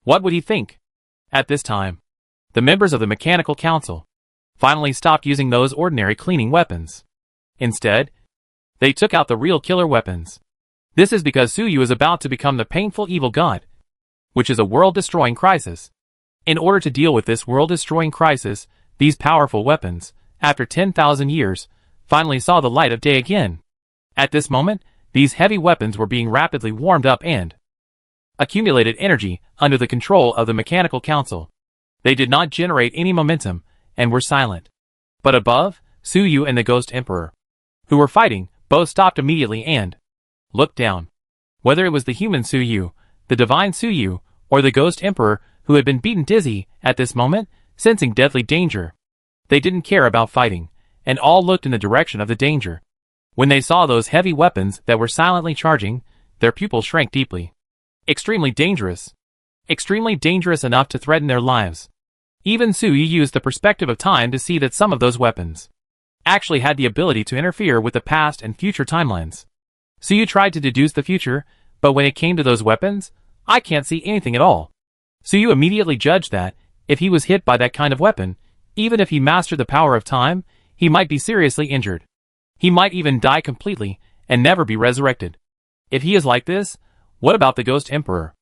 what would he think? At this time, the members of the Mechanical Council finally stopped using those ordinary cleaning weapons. Instead, they took out the real killer weapons. This is because Suyu is about to become the painful evil god, which is a world-destroying crisis. In order to deal with this world-destroying crisis, these powerful weapons, after 10,000 years, finally saw the light of day again. At this moment, these heavy weapons were being rapidly warmed up and accumulated energy under the control of the Mechanical Council. They did not generate any momentum and were silent. But above, Suyu and the Ghost Emperor, who were fighting, both stopped immediately and looked down. Whether it was the human Suyu, the divine Suyu, or the Ghost Emperor who had been beaten dizzy at this moment, sensing deadly danger, they didn't care about fighting, and all looked in the direction of the danger. When they saw those heavy weapons that were silently charging, their pupils shrank deeply. Extremely dangerous enough to threaten their lives. Even Suyu used the perspective of time to see that some of those weapons actually had the ability to interfere with the past and future timelines. Suyu tried to deduce the future, but when it came to those weapons, I can't see anything at all. Suyu immediately judged that, if he was hit by that kind of weapon, even if he mastered the power of time, he might be seriously injured. He might even die completely, and never be resurrected. If he is like this, what about the Ghost Emperor?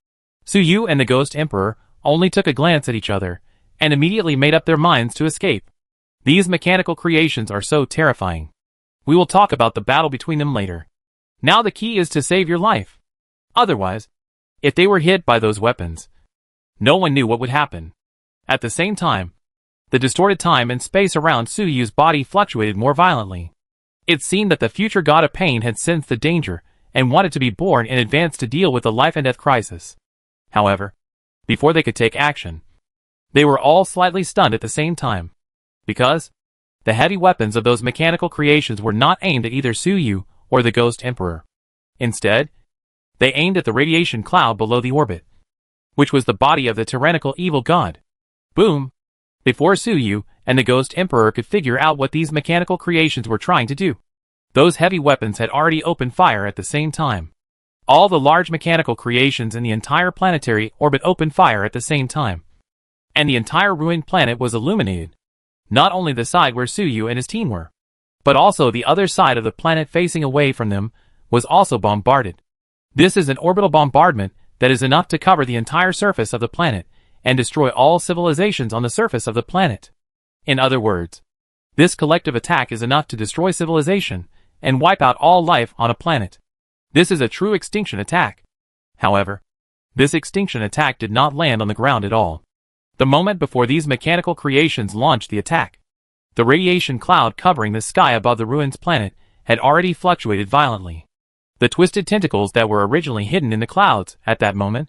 Suyu and the Ghost Emperor only took a glance at each other, and immediately made up their minds to escape. These mechanical creations are so terrifying. We will talk about the battle between them later. Now the key is to save your life. Otherwise, if they were hit by those weapons, no one knew what would happen. At the same time, the distorted time and space around Suyu's body fluctuated more violently. It seemed that the future god of pain had sensed the danger and wanted to be born in advance to deal with the life and death crisis. However, before they could take action, they were all slightly stunned at the same time, because the heavy weapons of those mechanical creations were not aimed at either Suyu or the Ghost Emperor. Instead, they aimed at the radiation cloud below the orbit, which was the body of the tyrannical evil god. Boom! Before Suyu and the Ghost Emperor could figure out what these mechanical creations were trying to do, those heavy weapons had already opened fire at the same time. All the large mechanical creations in the entire planetary orbit opened fire at the same time, and the entire ruined planet was illuminated. Not only the side where Suyu and his team were, but also the other side of the planet facing away from them was also bombarded. This is an orbital bombardment that is enough to cover the entire surface of the planet and destroy all civilizations on the surface of the planet. In other words, this collective attack is enough to destroy civilization and wipe out all life on a planet. This is a true extinction attack. However, this extinction attack did not land on the ground at all. The moment before these mechanical creations launched the attack, the radiation cloud covering the sky above the ruins planet had already fluctuated violently. The twisted tentacles that were originally hidden in the clouds at that moment.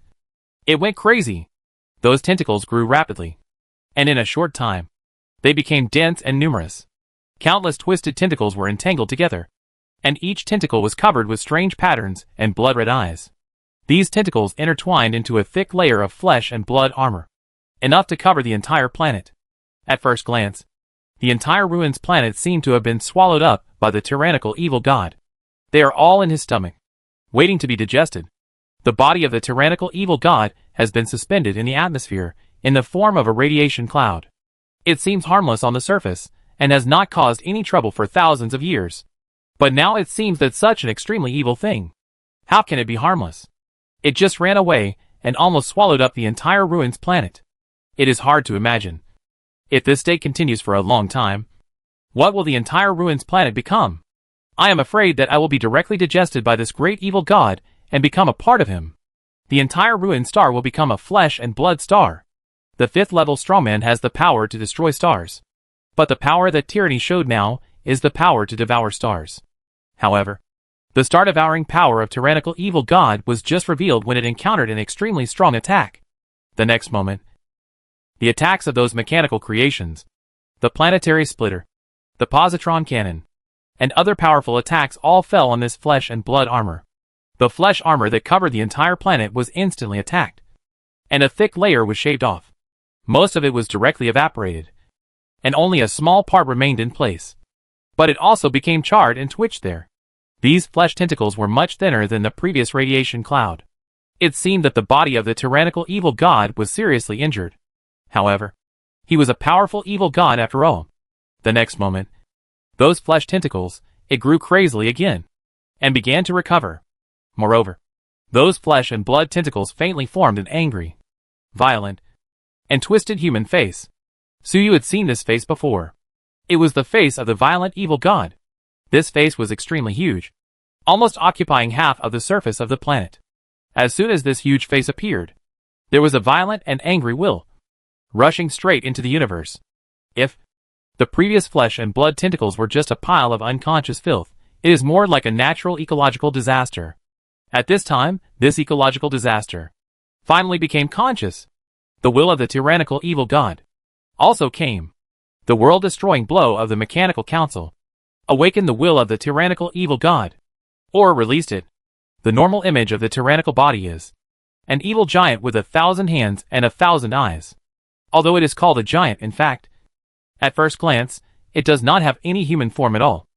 It went crazy. Those tentacles grew rapidly. And in a short time, they became dense and numerous. Countless twisted tentacles were entangled together. And each tentacle was covered with strange patterns and blood-red eyes. These tentacles intertwined into a thick layer of flesh and blood armor. Enough to cover the entire planet. At first glance, the entire ruins planet seemed to have been swallowed up by the tyrannical evil god. They are all in his stomach, waiting to be digested. The body of the tyrannical evil god has been suspended in the atmosphere in the form of a radiation cloud. It seems harmless on the surface and has not caused any trouble for thousands of years. But now it seems that such an extremely evil thing. How can it be harmless? It just ran away and almost swallowed up the entire ruins planet. It is hard to imagine. If this state continues for a long time, what will the entire ruins planet become? I am afraid that I will be directly digested by this great evil god and become a part of him. The entire ruined star will become a flesh and blood star. The 5th level strongman has the power to destroy stars. But the power that tyranny showed now is the power to devour stars. However, the star-devouring power of tyrannical evil god was just revealed when it encountered an extremely strong attack. The next moment, the attacks of those mechanical creations, the planetary splitter, the positron cannon, and other powerful attacks all fell on this flesh and blood armor. The flesh armor that covered the entire planet was instantly attacked, and a thick layer was shaved off. Most of it was directly evaporated, and only a small part remained in place. But it also became charred and twitched there. These flesh tentacles were much thinner than the previous radiation cloud. It seemed that the body of the tyrannical evil god was seriously injured. However, he was a powerful evil god after all. The next moment, those flesh tentacles, it grew crazily again, and began to recover. Moreover, those flesh and blood tentacles faintly formed an angry, violent, and twisted human face. Suyu had seen this face before. It was the face of the violent evil god. This face was extremely huge, almost occupying half of the surface of the planet. As soon as this huge face appeared, there was a violent and angry will, rushing straight into the universe. If the previous flesh and blood tentacles were just a pile of unconscious filth, it is more like a natural ecological disaster. At this time, this ecological disaster finally became conscious. The will of the tyrannical evil god also came. The world-destroying blow of the mechanical council awakened the will of the tyrannical evil god, or released it. The normal image of the tyrannical body is an evil giant with 1,000 hands and 1,000 eyes. Although it is called a giant, in fact, at first glance, it does not have any human form at all,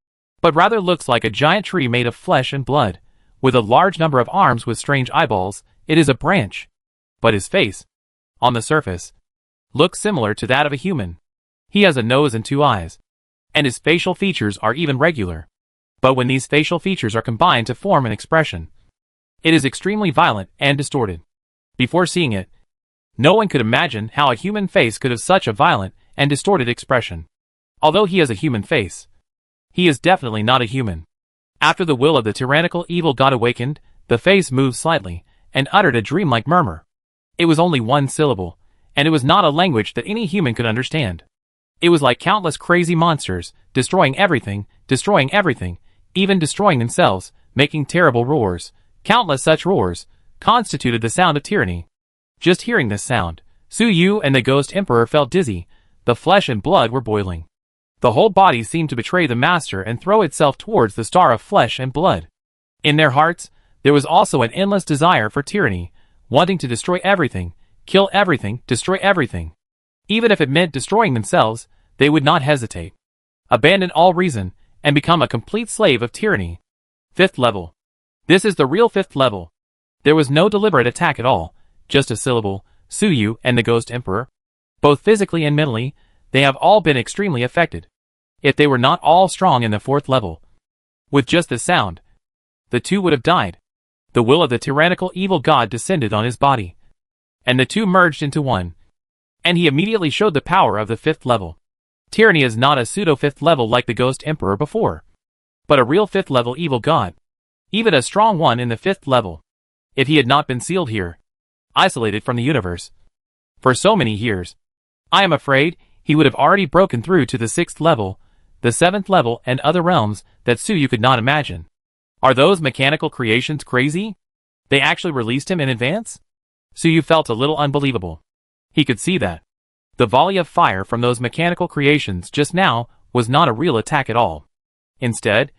but rather looks like a giant tree made of flesh and blood, with a large number of arms with strange eyeballs. It is a branch. But his face, on the surface, looks similar to that of a human. He has a nose and 2 eyes, and his facial features are even regular. But when these facial features are combined to form an expression, it is extremely violent and distorted. Before seeing it, no one could imagine how a human face could have such a violent and distorted expression. Although he has a human face, he is definitely not a human. After the will of the tyrannical evil god awakened, the face moved slightly, and uttered a dreamlike murmur. It was only one syllable, and it was not a language that any human could understand. It was like countless crazy monsters, destroying everything, even destroying themselves, making terrible roars. Countless such roars constituted the sound of tyranny. Just hearing this sound, Suyu and the Ghost Emperor felt dizzy. The flesh and blood were boiling. The whole body seemed to betray the master and throw itself towards the star of flesh and blood. In their hearts, there was also an endless desire for tyranny, wanting to destroy everything, kill everything, destroy everything. Even if it meant destroying themselves, they would not hesitate. Abandon all reason, and become a complete slave of tyranny. 5th level. This is the real 5th level. There was no deliberate attack at all, just a syllable, Suyu and the Ghost Emperor. Both physically and mentally, they have all been extremely affected. If they were not all strong in the 4th level, with just this sound, the two would have died. The will of the tyrannical evil god descended on his body, and the two merged into one. And he immediately showed the power of the 5th level. Tyranny is not a pseudo-5th level like the Ghost Emperor before, but a real 5th level evil god. Even a strong one in the 5th level. If he had not been sealed here, isolated from the universe, for so many years, I am afraid he would have already broken through to the 6th level, the 7th level and other realms that Suyu could not imagine. Are those mechanical creations crazy? They actually released him in advance? Suyu felt a little unbelievable. He could see that the volley of fire from those mechanical creations just now was not a real attack at all. Instead,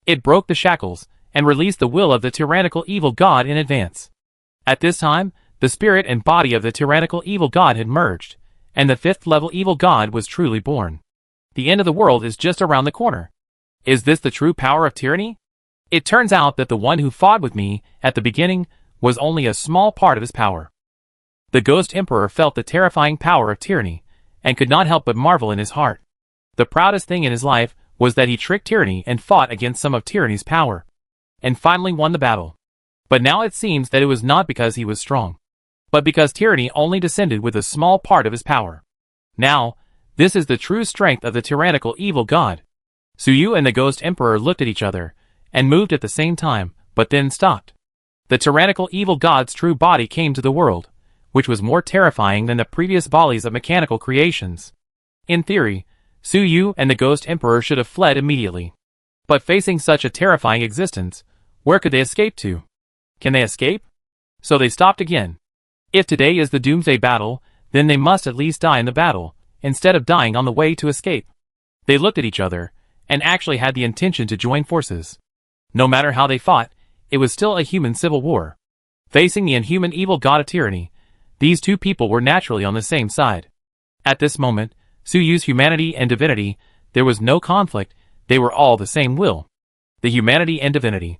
it broke the shackles and released the will of the tyrannical evil god in advance. At this time, the spirit and body of the tyrannical evil god had merged, and the fifth-level evil god was truly born. The end of the world is just around the corner. Is this the true power of tyranny? It turns out that the one who fought with me at the beginning was only a small part of his power. The Ghost Emperor felt the terrifying power of tyranny, and could not help but marvel in his heart. The proudest thing in his life was that he tricked tyranny and fought against some of tyranny's power, and finally won the battle. But now it seems that it was not because he was strong, but because tyranny only descended with a small part of his power. Now, this is the true strength of the tyrannical evil god. Suyu and the Ghost Emperor looked at each other, and moved at the same time, but then stopped. The tyrannical evil god's true body came to the world, which was more terrifying than the previous volleys of mechanical creations. In theory, Suyu and the Ghost Emperor should have fled immediately. But facing such a terrifying existence, where could they escape to? Can they escape? So they stopped again. If today is the Doomsday Battle, then they must at least die in the battle, instead of dying on the way to escape. They looked at each other, and actually had the intention to join forces. No matter how they fought, it was still a human civil war. Facing the inhuman evil god of tyranny, these two people were naturally on the same side. At this moment, Suyu's humanity and divinity, there was no conflict, they were all the same will. The humanity and divinity,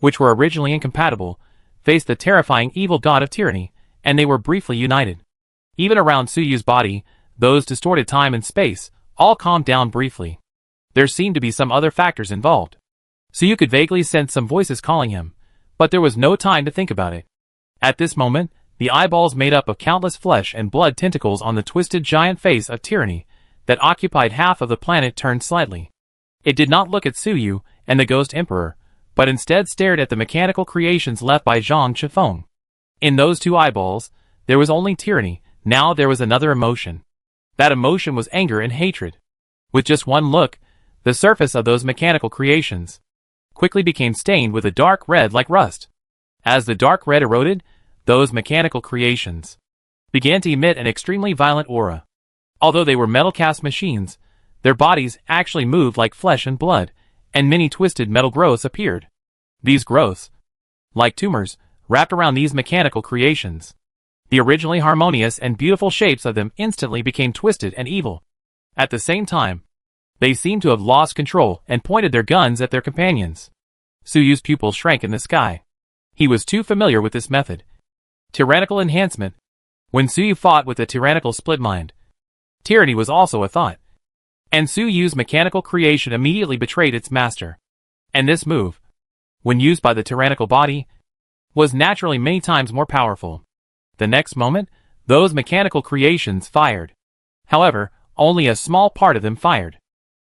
which were originally incompatible, faced the terrifying evil god of tyranny, and they were briefly united. Even around Suyu's body, those distorted time and space, all calmed down briefly. There seemed to be some other factors involved. Suyu could vaguely sense some voices calling him, but there was no time to think about it. At this moment, the eyeballs made up of countless flesh and blood tentacles on the twisted giant face of tyranny that occupied half of the planet turned slightly. It did not look at Suyu and the Ghost Emperor, but instead stared at the mechanical creations left by Zhang Chifeng. In those two eyeballs, there was only tyranny. Now there was another emotion. That emotion was anger and hatred. With just one look, the surface of those mechanical creations quickly became stained with a dark red like rust. As the dark red eroded, those mechanical creations began to emit an extremely violent aura. Although they were metal-cast machines, their bodies actually moved like flesh and blood, and many twisted metal growths appeared. These growths, like tumors, wrapped around these mechanical creations. The originally harmonious and beautiful shapes of them instantly became twisted and evil. At the same time, they seemed to have lost control and pointed their guns at their companions. Suyu's pupils shrank in the sky. He was too familiar with this method. Tyrannical enhancement. When Suyu fought with the tyrannical split mind, tyranny was also a thought. And Suyu's mechanical creation immediately betrayed its master. And this move, when used by the tyrannical body, was naturally many times more powerful. The next moment, those mechanical creations fired. However, only a small part of them fired.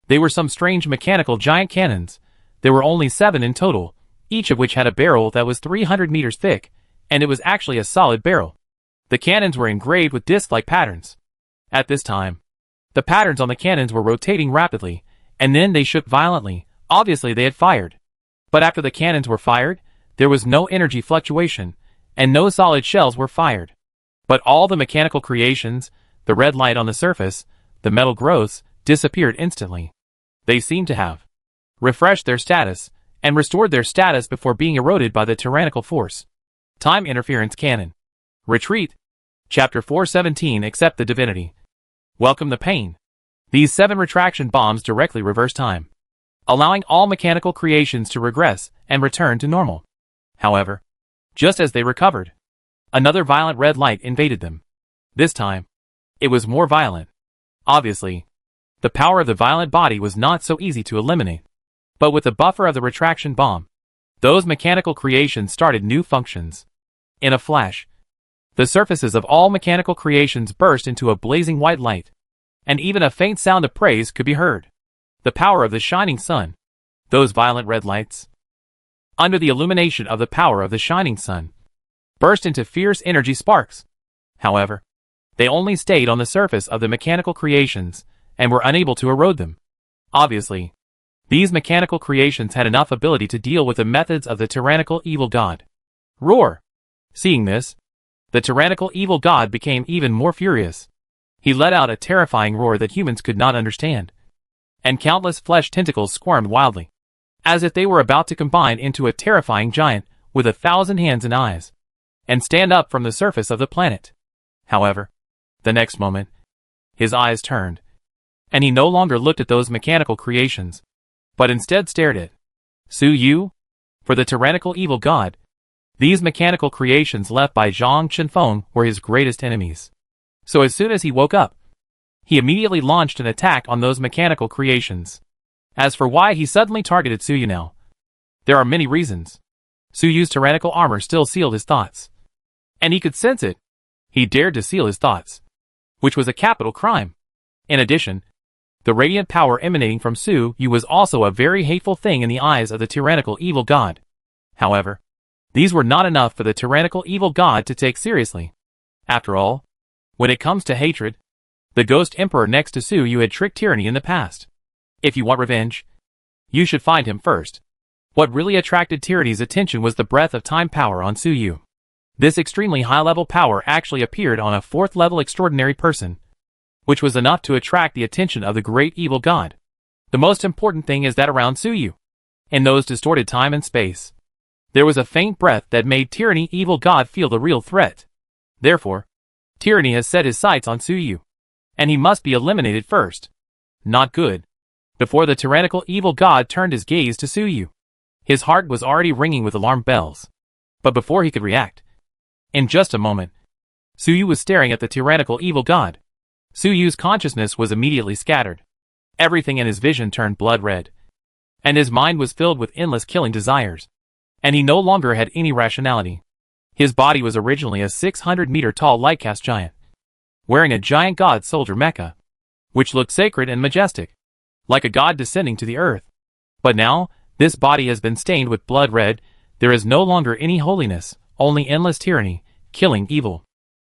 They were some strange mechanical giant cannons. There were only 7 in total, each of which had a barrel that was 300 meters thick, and it was actually a solid barrel. The cannons were engraved with disc-like patterns. At this time, the patterns on the cannons were rotating rapidly, and then they shook violently. Obviously they had fired. But after the cannons were fired, there was no energy fluctuation, and no solid shells were fired. But all the mechanical creations, the red light on the surface, the metal growths, disappeared instantly. They seemed to have refreshed their status, and restored their status before being eroded by the tyrannical force. Time Interference Cannon. Retreat. Chapter 417. Accept the Divinity. Welcome the Pain. These 7 retraction bombs directly reverse time, allowing all mechanical creations to regress and return to normal. However, just as they recovered, another violent red light invaded them. This time, it was more violent. Obviously, the power of the violent body was not so easy to eliminate. But with the buffer of the retraction bomb, those mechanical creations started new functions. In a flash, the surfaces of all mechanical creations burst into a blazing white light, and even a faint sound of praise could be heard. The power of the shining sun. Those violent red lights, under the illumination of the power of the shining sun, burst into fierce energy sparks. However, they only stayed on the surface of the mechanical creations, and were unable to erode them. Obviously, These mechanical creations had enough ability to deal with the methods of the tyrannical evil god. Roar! Seeing this, the tyrannical evil god became even more furious. He let out a terrifying roar that humans could not understand. And countless flesh tentacles squirmed wildly, as if they were about to combine into a terrifying giant with 1,000 hands and eyes, and stand up from the surface of the planet. However, the next moment, his eyes turned, and he no longer looked at those mechanical creations, but instead stared at Su Yu. For the tyrannical evil god, these mechanical creations left by Zhang Chenfeng were his greatest enemies. So as soon as he woke up, he immediately launched an attack on those mechanical creations. As for why he suddenly targeted Su Yu now, there are many reasons. Su Yu's tyrannical armor still sealed his thoughts, and he could sense it. He dared to seal his thoughts, which was a capital crime. In addition, the radiant power emanating from Su Yu was also a very hateful thing in the eyes of the tyrannical evil god. However, these were not enough for the tyrannical evil god to take seriously. After all, when it comes to hatred, the Ghost Emperor next to Su Yu had tricked tyranny in the past. If you want revenge, you should find him first. What really attracted tyranny's attention was the breath of time power on Su Yu. This extremely high-level power actually appeared on a 4th-level extraordinary person, which was enough to attract the attention of the great evil god. The most important thing is that around Su Yu, in those distorted time and space, there was a faint breath that made tyranny evil god feel the real threat. Therefore, tyranny has set his sights on Su Yu, and he must be eliminated first. Not good. Before the tyrannical evil god turned his gaze to Su Yu, his heart was already ringing with alarm bells. But before he could react, in just a moment, Su Yu was staring at the tyrannical evil god. Su Yu's consciousness was immediately scattered. Everything in his vision turned blood red, and his mind was filled with endless killing desires. And he no longer had any rationality. His body was originally a 600-meter-tall light-cast giant, wearing a giant god soldier mecha, which looked sacred and majestic, like a god descending to the earth. But now, this body has been stained with blood red. There is no longer any holiness, only endless tyranny, killing evil.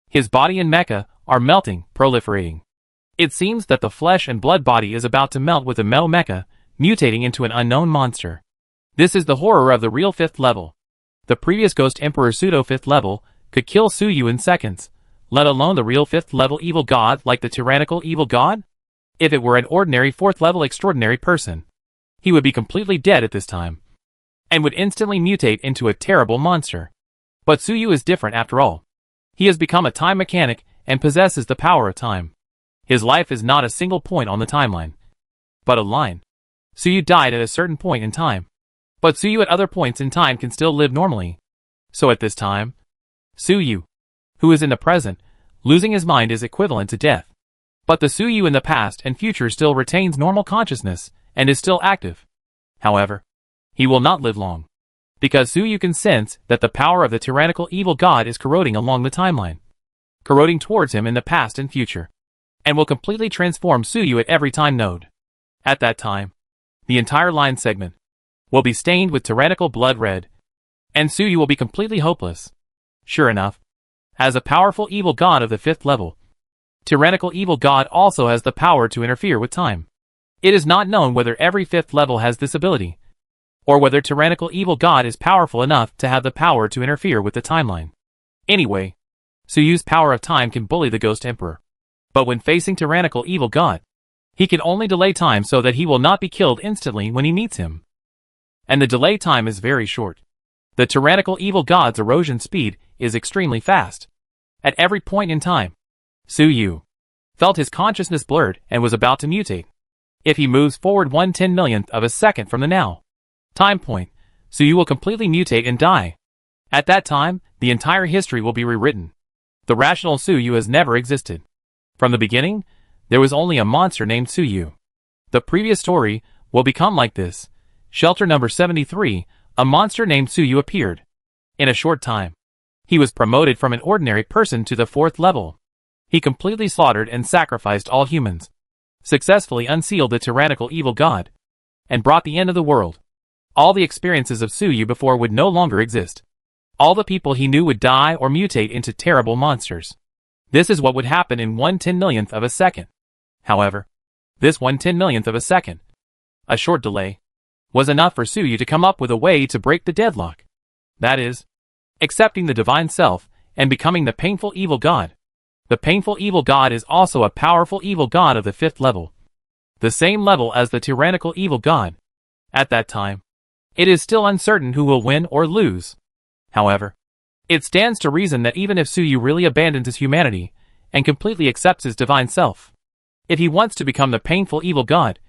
His body and mecha are melting, proliferating. It seems that the flesh and blood body is about to melt with the metal mecha, mutating into an unknown monster. This is the horror of the real 5th level. The previous Ghost Emperor pseudo 5th level could kill Su Yu in seconds, let alone the real 5th level evil god like the tyrannical evil god? If it were an ordinary 4th level extraordinary person, he would be completely dead at this time, and would instantly mutate into a terrible monster. But Su Yu is different after all. He has become a time mechanic and possesses the power of time. His life is not a single point on the timeline, but a line. Su Yu died at a certain point in time, but Su Yu at other points in time can still live normally. So at this time, Su Yu, who is in the present, losing his mind is equivalent to death. But the Su Yu in the past and future still retains normal consciousness and is still active. However, he will not live long, because Su Yu can sense that the power of the tyrannical evil god is corroding along the timeline, corroding towards him in the past and future, and will completely transform Su Yu at every time node. At that time, the entire line segment will be stained with tyrannical blood red, and Su Yu will be completely hopeless. Sure enough, as a powerful evil god of the 5th level, tyrannical evil god also has the power to interfere with time. It is not known whether every 5th level has this ability, or whether tyrannical evil god is powerful enough to have the power to interfere with the timeline. Anyway, Su Yu's power of time can bully the Ghost Emperor, but when facing tyrannical evil god, he can only delay time so that he will not be killed instantly when he meets him. And the delay time is very short. The tyrannical evil god's erosion speed is extremely fast. At every point in time, Su Yu felt his consciousness blurred and was about to mutate. If he moves forward 1/10,000,000th of a second from the now time point, Su Yu will completely mutate and die. At that time, the entire history will be rewritten. The rational Su Yu has never existed. From the beginning, there was only a monster named Su Yu. The previous story will become like this. Shelter number 73, a monster named Su Yu appeared. In a short time, he was promoted from an ordinary person to the 4th level. He completely slaughtered and sacrificed all humans, successfully unsealed the tyrannical evil god, and brought the end of the world. All the experiences of Su Yu before would no longer exist. All the people he knew would die or mutate into terrible monsters. This is what would happen in 1/10,000,000th of a second. However, this 1/10,000,000th of a second, a short delay, was enough for Suyu to come up with a way to break the deadlock. That is, accepting the divine self and becoming the painful evil god. The painful evil god is also a powerful evil god of the 5th level, the same level as the tyrannical evil god. At that time, it is still uncertain who will win or lose. However, it stands to reason that even if Suyu really abandons his humanity and completely accepts his divine self, if he wants to become the painful evil god,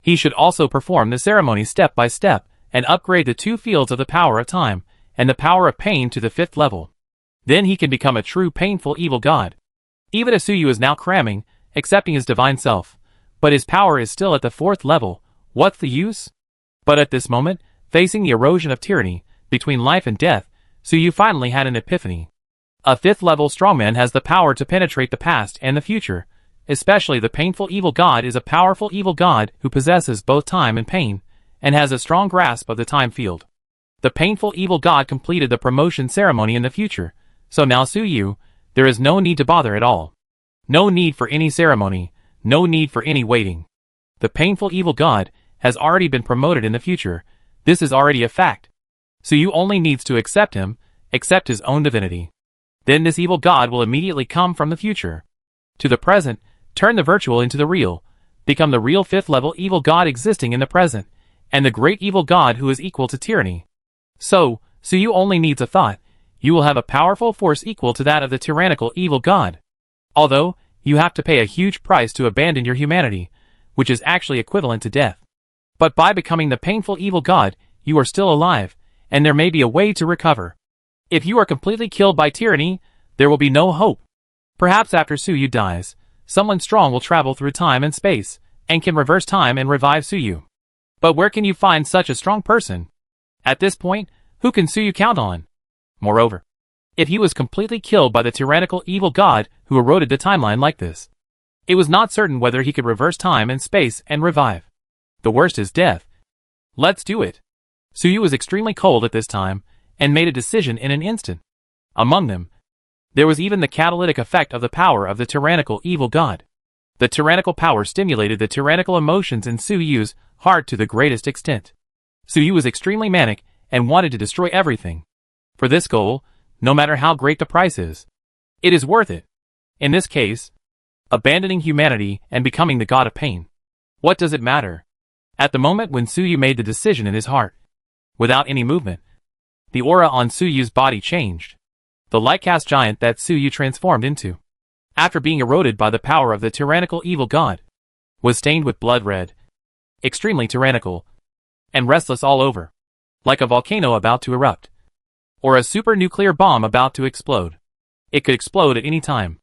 he should also perform the ceremony step by step and upgrade the 2 fields of the power of time and the power of pain to the 5th level. Then he can become a true painful evil god. Even if Suyu is now cramming, accepting his divine self, but his power is still at the 4th level, what's the use? But at this moment, facing the erosion of tyranny, between life and death, Suyu finally had an epiphany. A 5th level strongman has the power to penetrate the past and the future. Especially the painful evil god is a powerful evil god who possesses both time and pain, and has a strong grasp of the time field. The painful evil god completed the promotion ceremony in the future, so now Suyu, there is no need to bother at all. No need for any ceremony, no need for any waiting. The painful evil god has already been promoted in the future. This is already a fact. Suyu only needs to accept him, accept his own divinity. Then this evil god will immediately come from the future to the present, turn the virtual into the real, become the real 5th level evil god existing in the present, and the great evil god who is equal to tyranny. So Suyu only needs a thought. You will have a powerful force equal to that of the tyrannical evil god. Although, you have to pay a huge price to abandon your humanity, which is actually equivalent to death. But by becoming the painful evil god, you are still alive, and there may be a way to recover. If you are completely killed by tyranny, there will be no hope. Perhaps after Suyu dies, someone strong will travel through time and space, and can reverse time and revive Suyu. But where can you find such a strong person? At this point, who can Suyu count on? Moreover, if he was completely killed by the tyrannical evil god who eroded the timeline like this, it was not certain whether he could reverse time and space and revive. The worst is death. Let's do it. Suyu was extremely cold at this time, and made a decision in an instant. Among them, there was even the catalytic effect of the power of the tyrannical evil god. The tyrannical power stimulated the tyrannical emotions in Suyu's heart to the greatest extent. Suyu was extremely manic and wanted to destroy everything. For this goal, no matter how great the price is, it is worth it. In this case, abandoning humanity and becoming the god of pain. What does it matter? At the moment when Suyu made the decision in his heart, without any movement, the aura on Suyu's body changed. The light-cast giant that Suyu transformed into, after being eroded by the power of the tyrannical evil god, was stained with blood red, extremely tyrannical, and restless all over, like a volcano about to erupt, or a super-nuclear bomb about to explode. It could explode at any time.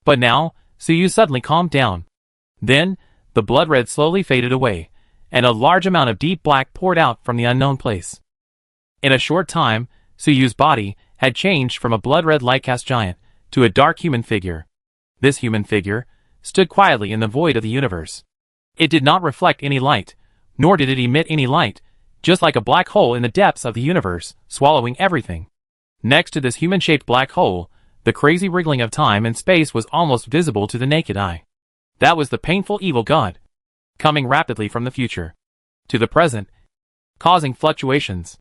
But now, Suyu suddenly calmed down. Then, the blood red slowly faded away, and a large amount of deep black poured out from the unknown place. In a short time, Suyu's body had changed from a blood-red light-cast giant to a dark human figure. This human figure stood quietly in the void of the universe. It did not reflect any light, nor did it emit any light, just like a black hole in the depths of the universe, swallowing everything. Next to this human-shaped black hole, the crazy wriggling of time and space was almost visible to the naked eye. That was the painful evil god, coming rapidly from the future to the present, causing fluctuations.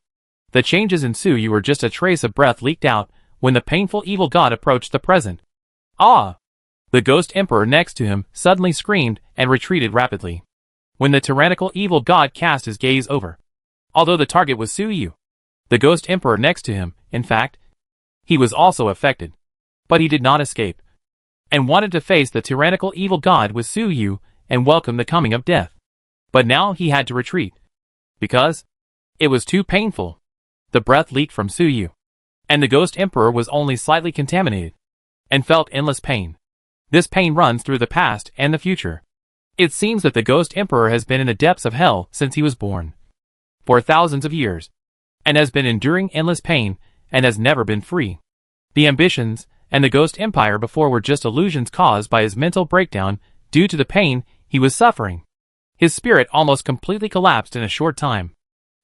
The changes in Suyu were just a trace of breath leaked out when the painful evil god approached the present. Ah! The ghost emperor next to him suddenly screamed and retreated rapidly when the tyrannical evil god cast his gaze over. Although the target was Suyu, the ghost emperor next to him, in fact, he was also affected. But he did not escape, and wanted to face the tyrannical evil god with Suyu and welcome the coming of death. But now he had to retreat, because it was too painful. The breath leaked from Suyu, and the ghost emperor was only slightly contaminated, and felt endless pain. This pain runs through the past and the future. It seems that the ghost emperor has been in the depths of hell since he was born, for thousands of years, and has been enduring endless pain, and has never been free. The ambitions and the ghost empire before were just illusions caused by his mental breakdown due to the pain he was suffering. His spirit almost completely collapsed in a short time.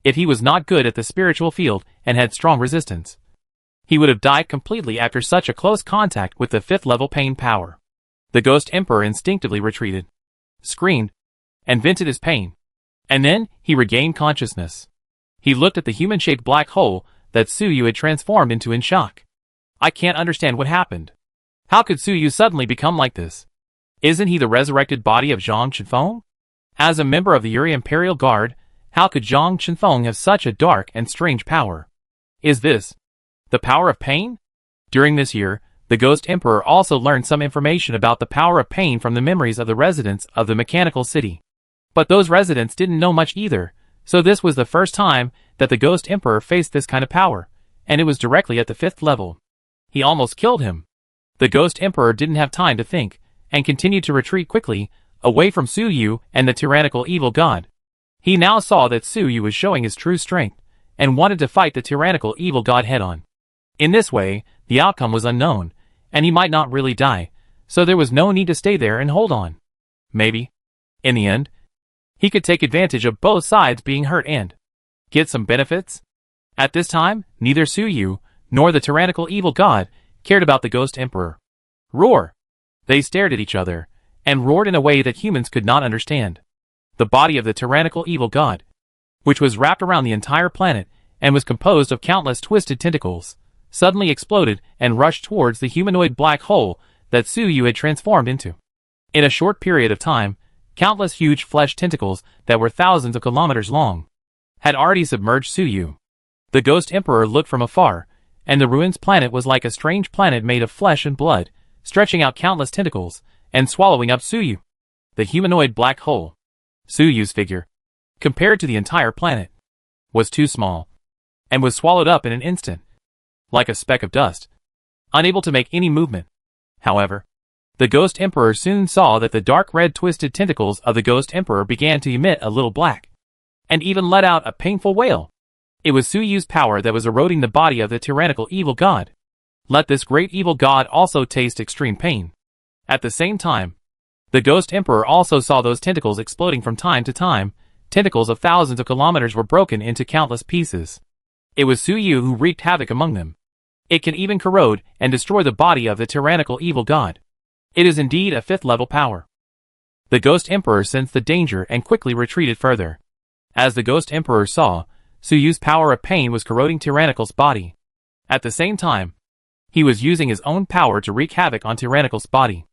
If he was not good at the spiritual field and had strong resistance, he would have died completely after such a close contact with the 5th level pain power. The ghost emperor instinctively retreated, screamed, and vented his pain. And then, he regained consciousness. He looked at the human-shaped black hole that Suyu had transformed into in shock. I can't understand what happened. How could Suyu suddenly become like this? Isn't he the resurrected body of Zhang Chenfeng? As a member of the Yuri Imperial Guard, how could Zhang Chenfeng have such a dark and strange power? Is this the power of pain? During this year, the Ghost Emperor also learned some information about the power of pain from the memories of the residents of the mechanical city. But those residents didn't know much either, so this was the first time that the Ghost Emperor faced this kind of power, and it was directly at the 5th level. He almost killed him. The Ghost Emperor didn't have time to think, and continued to retreat quickly, away from Suyu and the tyrannical evil god. He now saw that Suyu was showing his true strength, and wanted to fight the tyrannical evil god head-on. In this way, the outcome was unknown, and he might not really die, so there was no need to stay there and hold on. Maybe, in the end, he could take advantage of both sides being hurt and get some benefits. At this time, neither Suyu, nor the tyrannical evil god, cared about the Ghost Emperor. Roar! They stared at each other, and roared in a way that humans could not understand. The body of the tyrannical evil god, which was wrapped around the entire planet, and was composed of countless twisted tentacles, suddenly exploded and rushed towards the humanoid black hole that Suyu had transformed into. In a short period of time, countless huge flesh tentacles that were thousands of kilometers long had already submerged Suyu. The Ghost Emperor looked from afar, and the ruins planet was like a strange planet made of flesh and blood, stretching out countless tentacles, and swallowing up Suyu. The humanoid black hole. Suyu's figure, compared to the entire planet, was too small, and was swallowed up in an instant, like a speck of dust, unable to make any movement. However, the Ghost Emperor soon saw that the dark red twisted tentacles of the Ghost Emperor began to emit a little black, and even let out a painful wail. It was Suyu's power that was eroding the body of the tyrannical evil god. Let this great evil god also taste extreme pain. At the same time, the Ghost Emperor also saw those tentacles exploding from time to time. Tentacles of thousands of kilometers were broken into countless pieces. It was Suyu who wreaked havoc among them. It can even corrode and destroy the body of the tyrannical evil god. It is indeed a 5th level power. The Ghost Emperor sensed the danger and quickly retreated further. As the Ghost Emperor saw, Suyu's power of pain was corroding Tyrannical's body. At the same time, he was using his own power to wreak havoc on Tyrannical's body.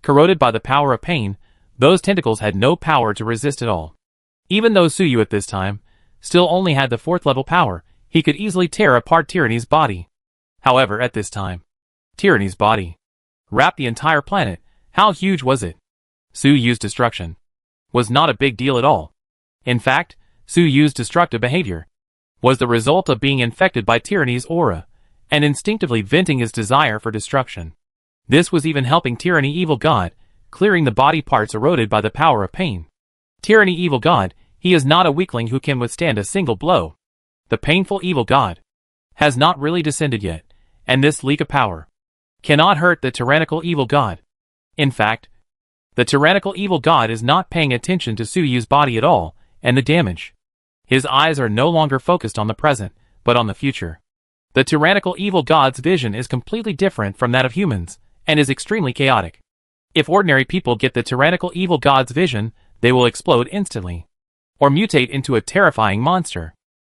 Corroded by the power of pain, those tentacles had no power to resist at all. Even though Suyu at this time still only had the 4th level power, he could easily tear apart Tyranny's body. However, at this time, Tyranny's body wrapped the entire planet. How huge was it? Suyu's destruction was not a big deal at all. In fact, Suyu's destructive behavior was the result of being infected by Tyranny's aura, and instinctively venting his desire for destruction. This was even helping Tyranny Evil God, clearing the body parts eroded by the power of pain. Tyranny Evil God, he is not a weakling who can withstand a single blow. The painful evil god has not really descended yet, and this leak of power cannot hurt the tyrannical evil god. In fact, the tyrannical evil god is not paying attention to Suyu's body at all, and the damage. His eyes are no longer focused on the present, but on the future. The tyrannical evil god's vision is completely different from that of humans, and is extremely chaotic. If ordinary people get the tyrannical evil god's vision, they will explode instantly, or mutate into a terrifying monster.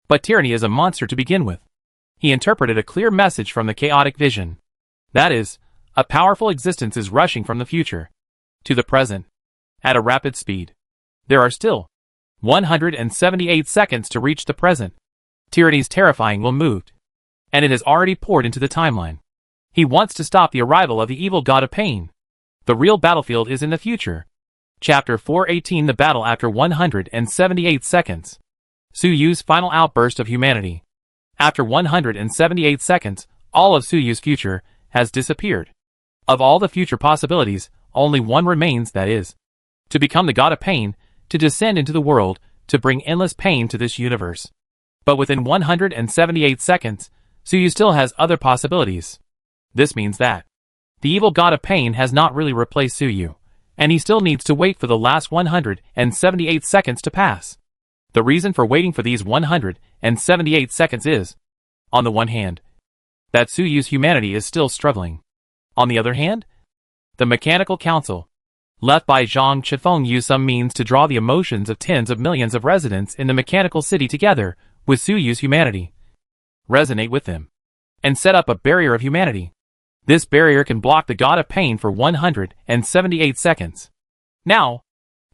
But Tyranny is a monster to begin with. He interpreted a clear message from the chaotic vision. That is, a powerful existence is rushing from the future to the present at a rapid speed. There are still 178 seconds to reach the present. Tyranny's terrifying will moved, and it has already poured into the timeline. He wants to stop the arrival of the evil god of pain. The real battlefield is in the future. Chapter 418: The Battle After 178 Seconds. Suyu's final outburst of humanity. After 178 seconds, all of Suyu's future has disappeared. Of all the future possibilities, only one remains, that is, to become the god of pain, to descend into the world, to bring endless pain to this universe. But within 178 seconds, Suyu still has other possibilities. This means that the evil god of pain has not really replaced Suyu, and he still needs to wait for the last 178 seconds to pass. The reason for waiting for these 178 seconds is, on the one hand, that Suyu's humanity is still struggling. On the other hand, the Mechanical Council left by Zhang Chifeng, used some means to draw the emotions of tens of millions of residents in the mechanical city together with Su Yu's humanity, resonate with them, and set up a barrier of humanity. This barrier can block the God of Pain for 178 seconds. Now,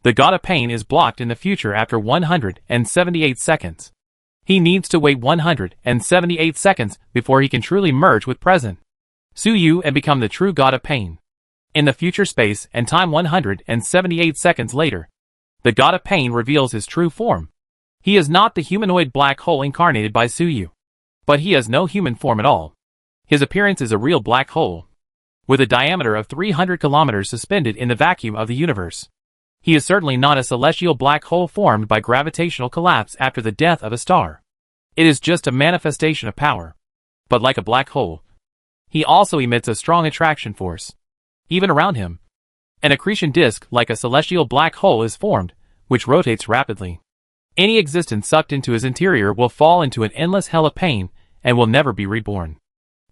the God of Pain is blocked in the future after 178 seconds. He needs to wait 178 seconds before he can truly merge with present Su Yu and become the true God of Pain. In the future space and time 178 seconds later, the God of Pain reveals his true form. He is not the humanoid black hole incarnated by Su Yu, but he has no human form at all. His appearance is a real black hole, with a diameter of 300 kilometers suspended in the vacuum of the universe. He is certainly not a celestial black hole formed by gravitational collapse after the death of a star. It is just a manifestation of power. But like a black hole, he also emits a strong attraction force, even around him. An accretion disk like a celestial black hole is formed, which rotates rapidly. Any existence sucked into his interior will fall into an endless hell of pain and will never be reborn.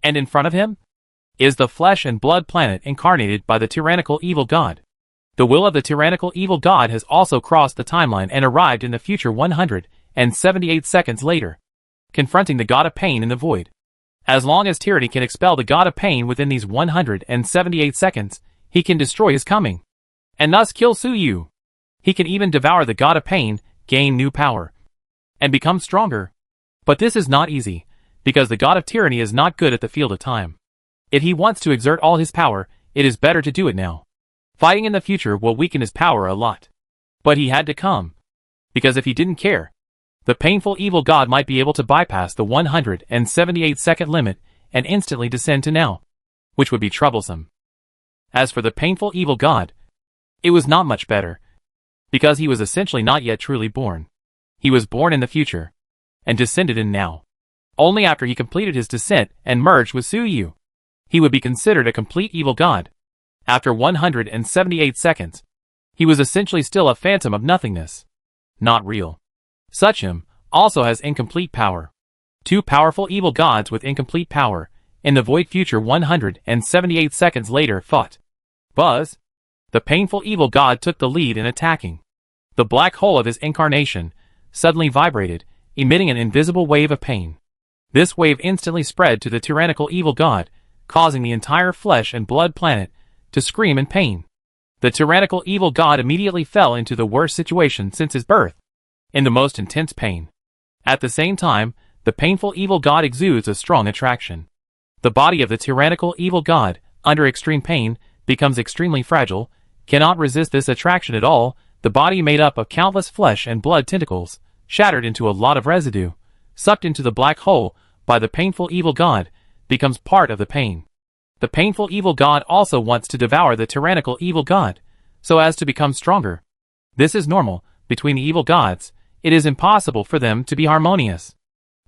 And in front of him is the flesh and blood planet incarnated by the tyrannical evil god. The will of the tyrannical evil god has also crossed the timeline and arrived in the future 178 seconds later, confronting the God of Pain in the void. As long as tyranny can expel the God of Pain within these 178 seconds, he can destroy his coming, and thus kill Su Yu. He can even devour the God of Pain, gain new power, and become stronger. But this is not easy, because the God of Tyranny is not good at the field of time. If he wants to exert all his power, it is better to do it now. Fighting in the future will weaken his power a lot. But he had to come, because if he didn't care, the painful evil god might be able to bypass the 178-second limit and instantly descend to now, which would be troublesome. As for the painful evil god, it was not much better, because he was essentially not yet truly born. He was born in the future, and descended in now. Only after he completed his descent and merged with Su Yu, he would be considered a complete evil god. After 178 seconds, he was essentially still a phantom of nothingness. Not real. Such him also has incomplete power. Two powerful evil gods with incomplete power, in the void future 178 seconds later fought. Buzz, the painful evil god, took the lead in attacking. The black hole of his incarnation suddenly vibrated, emitting an invisible wave of pain. This wave instantly spread to the tyrannical evil god, causing the entire flesh and blood planet to scream in pain. The tyrannical evil god immediately fell into the worst situation since his birth, in the most intense pain. At the same time, the painful evil god exudes a strong attraction. The body of the tyrannical evil god, under extreme pain, becomes extremely fragile, cannot resist this attraction at all. The body, made up of countless flesh and blood tentacles, shattered into a lot of residue, sucked into the black hole by the painful evil god, becomes part of the pain. The painful evil god also wants to devour the tyrannical evil god, so as to become stronger. This is normal between the evil gods. It is impossible for them to be harmonious.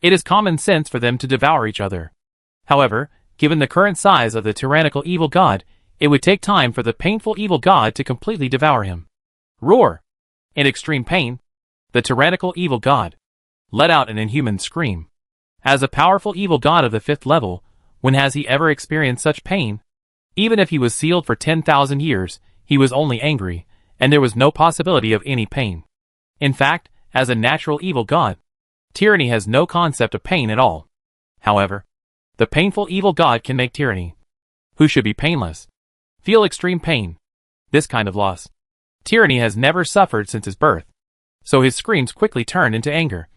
It is common sense for them to devour each other. However, given the current size of the tyrannical evil god, it would take time for the painful evil god to completely devour him. Roar! In extreme pain, the tyrannical evil god let out an inhuman scream. As a powerful evil god of the 5th level, when has he ever experienced such pain? Even if he was sealed for 10,000 years, he was only angry, and there was no possibility of any pain. In fact, as a natural evil god, tyranny has no concept of pain at all. However, the painful evil god can make tyranny, who should be painless, feel extreme pain. This kind of loss tyranny has never suffered since his birth, so his screams quickly turn into anger.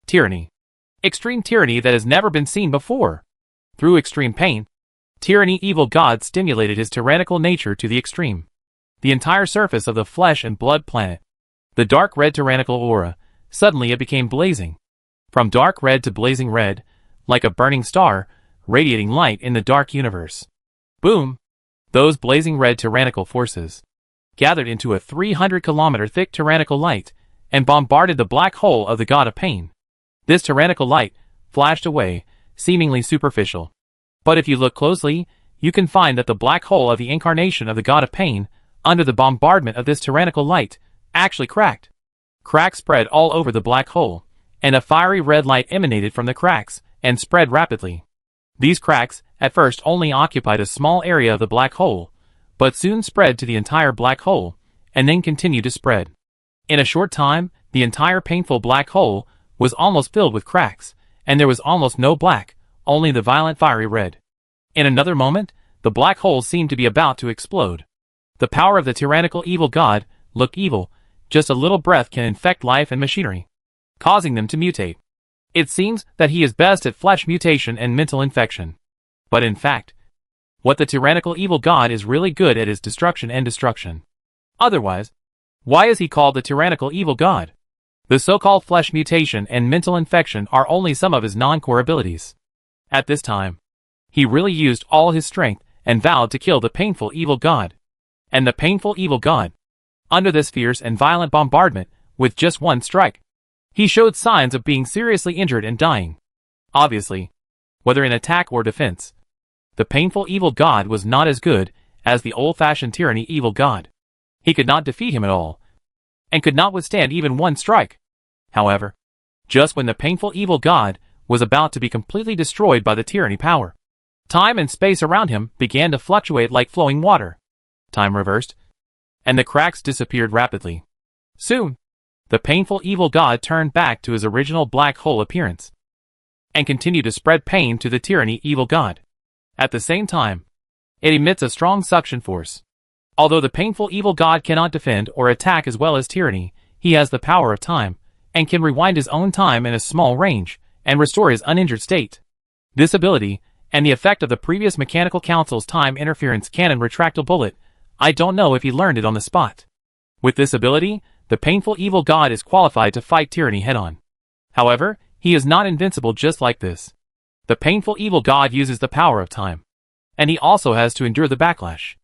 Tyranny. Extreme tyranny that has never been seen before. Through extreme pain, tyranny evil god stimulated his tyrannical nature to the extreme. The entire surface of the flesh and blood planet, the dark red tyrannical aura, suddenly it became blazing. From dark red to blazing red, like a burning star, radiating light in the dark universe. Boom! Those blazing red tyrannical forces gathered into a 300-kilometer thick tyrannical light and bombarded the black hole of the god of pain. This tyrannical light flashed away, seemingly superficial. But if you look closely, you can find that the black hole of the incarnation of the god of pain, under the bombardment of this tyrannical light, actually cracked. Cracks spread all over the black hole, and a fiery red light emanated from the cracks and spread rapidly. These cracks, at first, only occupied a small area of the black hole, but soon spread to the entire black hole, and then continued to spread. In a short time, the entire painful black hole was almost filled with cracks, and there was almost no black, only the violent fiery red. In another moment, the black hole seemed to be about to explode. The power of the tyrannical evil god looked evil. Just a little breath can infect life and machinery, causing them to mutate. It seems that he is best at flesh mutation and mental infection. But in fact, what the tyrannical evil god is really good at is destruction and destruction. Otherwise, why is he called the tyrannical evil god? The so-called flesh mutation and mental infection are only some of his non-core abilities. At this time, he really used all his strength and vowed to kill the painful evil god. And the painful evil god, under this fierce and violent bombardment, with just one strike, he showed signs of being seriously injured and dying. Obviously, whether in attack or defense, the painful evil god was not as good as the old-fashioned tyranny evil god. He could not defeat him at all, and could not withstand even one strike. However, just when the painful evil god was about to be completely destroyed by the tyranny power, time and space around him began to fluctuate like flowing water. Time reversed, and the cracks disappeared rapidly. Soon, the painful evil god turned back to his original black hole appearance, and continued to spread pain to the tyranny evil god. At the same time, it emits a strong suction force. Although the painful evil god cannot defend or attack as well as tyranny, he has the power of time, and can rewind his own time in a small range, and restore his uninjured state. This ability, and the effect of the previous Mechanical Council's time interference cannon retractable bullet, I don't know if he learned it on the spot. With this ability, the painful evil god is qualified to fight tyranny head-on. However, he is not invincible just like this. The painful evil god uses the power of time, and he also has to endure the backlash.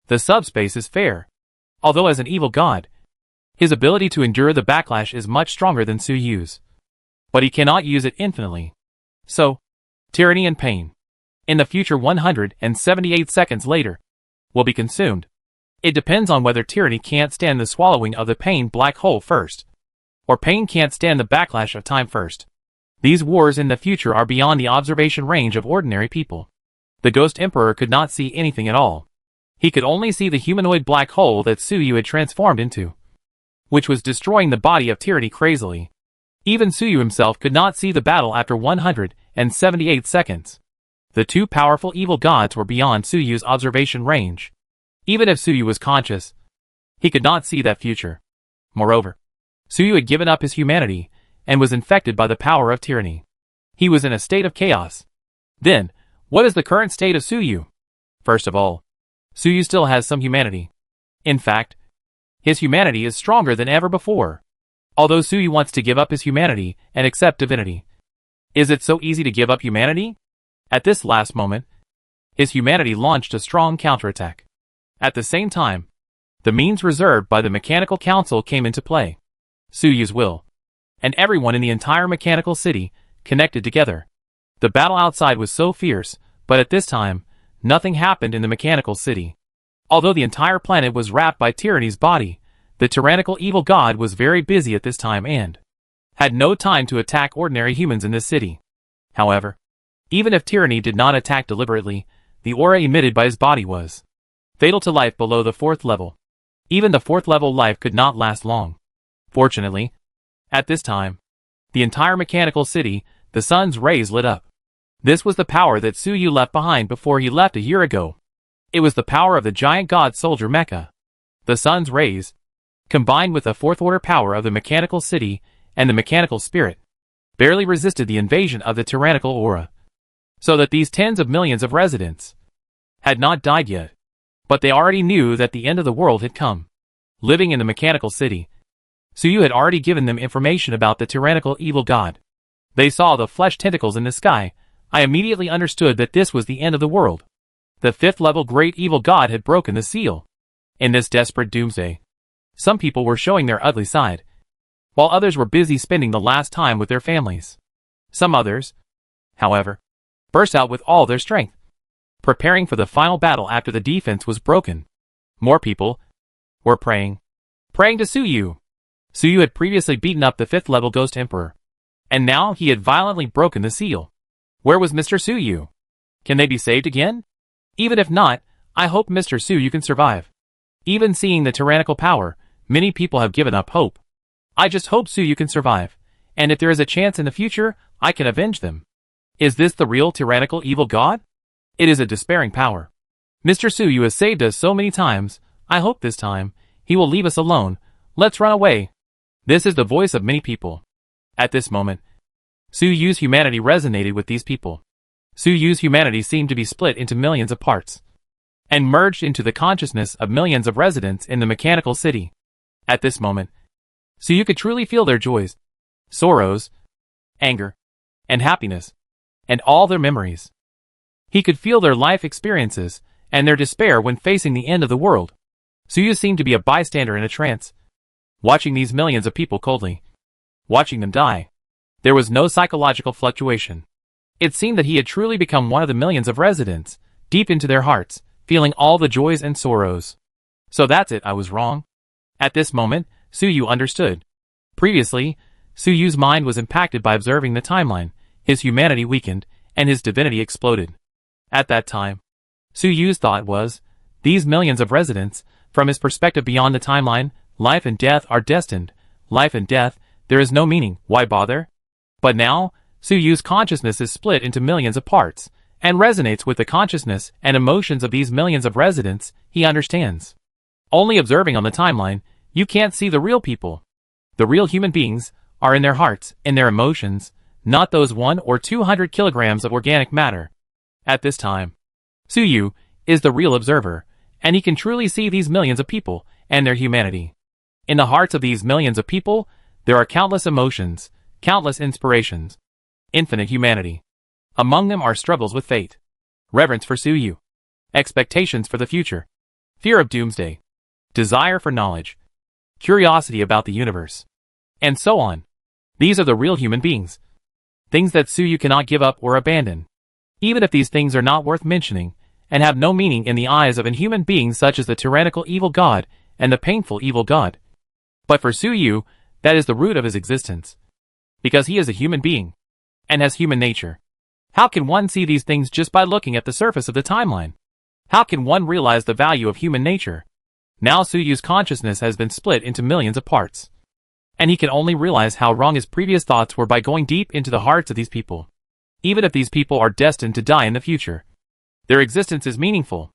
The subspace is fair. Although as an evil god, his ability to endure the backlash is much stronger than Suyu's. But he cannot use it infinitely. So, tyranny and pain, in the future 178 seconds later, will be consumed. It depends on whether tyranny can't stand the swallowing of the pain black hole first, or pain can't stand the backlash of time first. These wars in the future are beyond the observation range of ordinary people. The Ghost Emperor could not see anything at all. He could only see the humanoid black hole that Suyu had transformed into, which was destroying the body of tyranny crazily. Even Suyu himself could not see the battle after 178 seconds. The two powerful evil gods were beyond Suyu's observation range. Even if Suyu was conscious, he could not see that future. Moreover, Suyu had given up his humanity, and was infected by the power of tyranny. He was in a state of chaos. Then, what is the current state of Suyu? First of all, Suyu still has some humanity. In fact, his humanity is stronger than ever before. Although Suyu wants to give up his humanity and accept divinity. Is it so easy to give up humanity? At this last moment, his humanity launched a strong counterattack. At the same time, the means reserved by the Mechanical Council came into play. Suyu's will, and everyone in the entire mechanical city, connected together. The battle outside was so fierce, but at this time, nothing happened in the mechanical city. Although the entire planet was wrapped by tyranny's body, the tyrannical evil god was very busy at this time and had no time to attack ordinary humans in this city. However, even if tyranny did not attack deliberately, the aura emitted by his body was fatal to life below the 4th level. Even the 4th level life could not last long. Fortunately, at this time, the entire mechanical city, the sun's rays lit up. This was the power that Suyu left behind before he left a year ago. It was the power of the giant god soldier mecha. The sun's rays, combined with the 4th order power of the mechanical city and the mechanical spirit, barely resisted the invasion of the tyrannical aura. So that these tens of millions of residents had not died yet. But they already knew that the end of the world had come. Living in the mechanical city, Suyu had already given them information about the tyrannical evil god. They saw the flesh tentacles in the sky. I immediately understood that this was the end of the world. The 5th level great evil god had broken the seal. In this desperate doomsday, some people were showing their ugly side, while others were busy spending the last time with their families. Some others, however, burst out with all their strength, preparing for the final battle after the defense was broken. More people were praying to Suyu. Suyu had previously beaten up the 5th level Ghost Emperor, and now he had violently broken the seal. Where was Mr. Suyu? Can they be saved again? Even if not, I hope Mr. Su you can survive. Even seeing the tyrannical power, many people have given up hope. I just hope Su you can survive, and if there is a chance in the future, I can avenge them. Is this the real tyrannical evil god? It is a despairing power. Mr. Su you has saved us so many times, I hope this time, he will leave us alone. Let's run away. This is the voice of many people. At this moment, Su Yu's humanity resonated with these people. Su Yu's humanity seemed to be split into millions of parts and merged into the consciousness of millions of residents in the mechanical city. At this moment, Su Yu could truly feel their joys, sorrows, anger, and happiness, and all their memories. He could feel their life experiences and their despair when facing the end of the world. Su Yu seemed to be a bystander in a trance, watching these millions of people coldly, watching them die. There was no psychological fluctuation. It seemed that he had truly become one of the millions of residents, deep into their hearts, feeling all the joys and sorrows. So that's it, I was wrong. At this moment, Su Yu understood. Previously, Su Yu's mind was impacted by observing the timeline, his humanity weakened, and his divinity exploded. At that time, Su Yu's thought was, these millions of residents, from his perspective beyond the timeline, life and death are destined. Life and death, there is no meaning, why bother? But now, Su Yu's consciousness is split into millions of parts, and resonates with the consciousness and emotions of these millions of residents. He understands. Only observing on the timeline, you can't see the real people. The real human beings are in their hearts, in their emotions, not those 100 or 200 kilograms of organic matter. At this time, Su Yu is the real observer, and he can truly see these millions of people and their humanity. In the hearts of these millions of people, there are countless emotions, countless inspirations, infinite humanity. Among them are struggles with fate, reverence for Su Yu, expectations for the future, fear of doomsday, desire for knowledge, curiosity about the universe, and so on. These are the real human beings. Things that Su Yu cannot give up or abandon. Even if these things are not worth mentioning, and have no meaning in the eyes of inhuman beings such as the tyrannical evil god and the painful evil god. But for Su Yu, that is the root of his existence. Because he is a human being, and has human nature. How can one see these things just by looking at the surface of the timeline? How can one realize the value of human nature? Now Su Yu's consciousness has been split into millions of parts. And he can only realize how wrong his previous thoughts were by going deep into the hearts of these people. Even if these people are destined to die in the future, their existence is meaningful.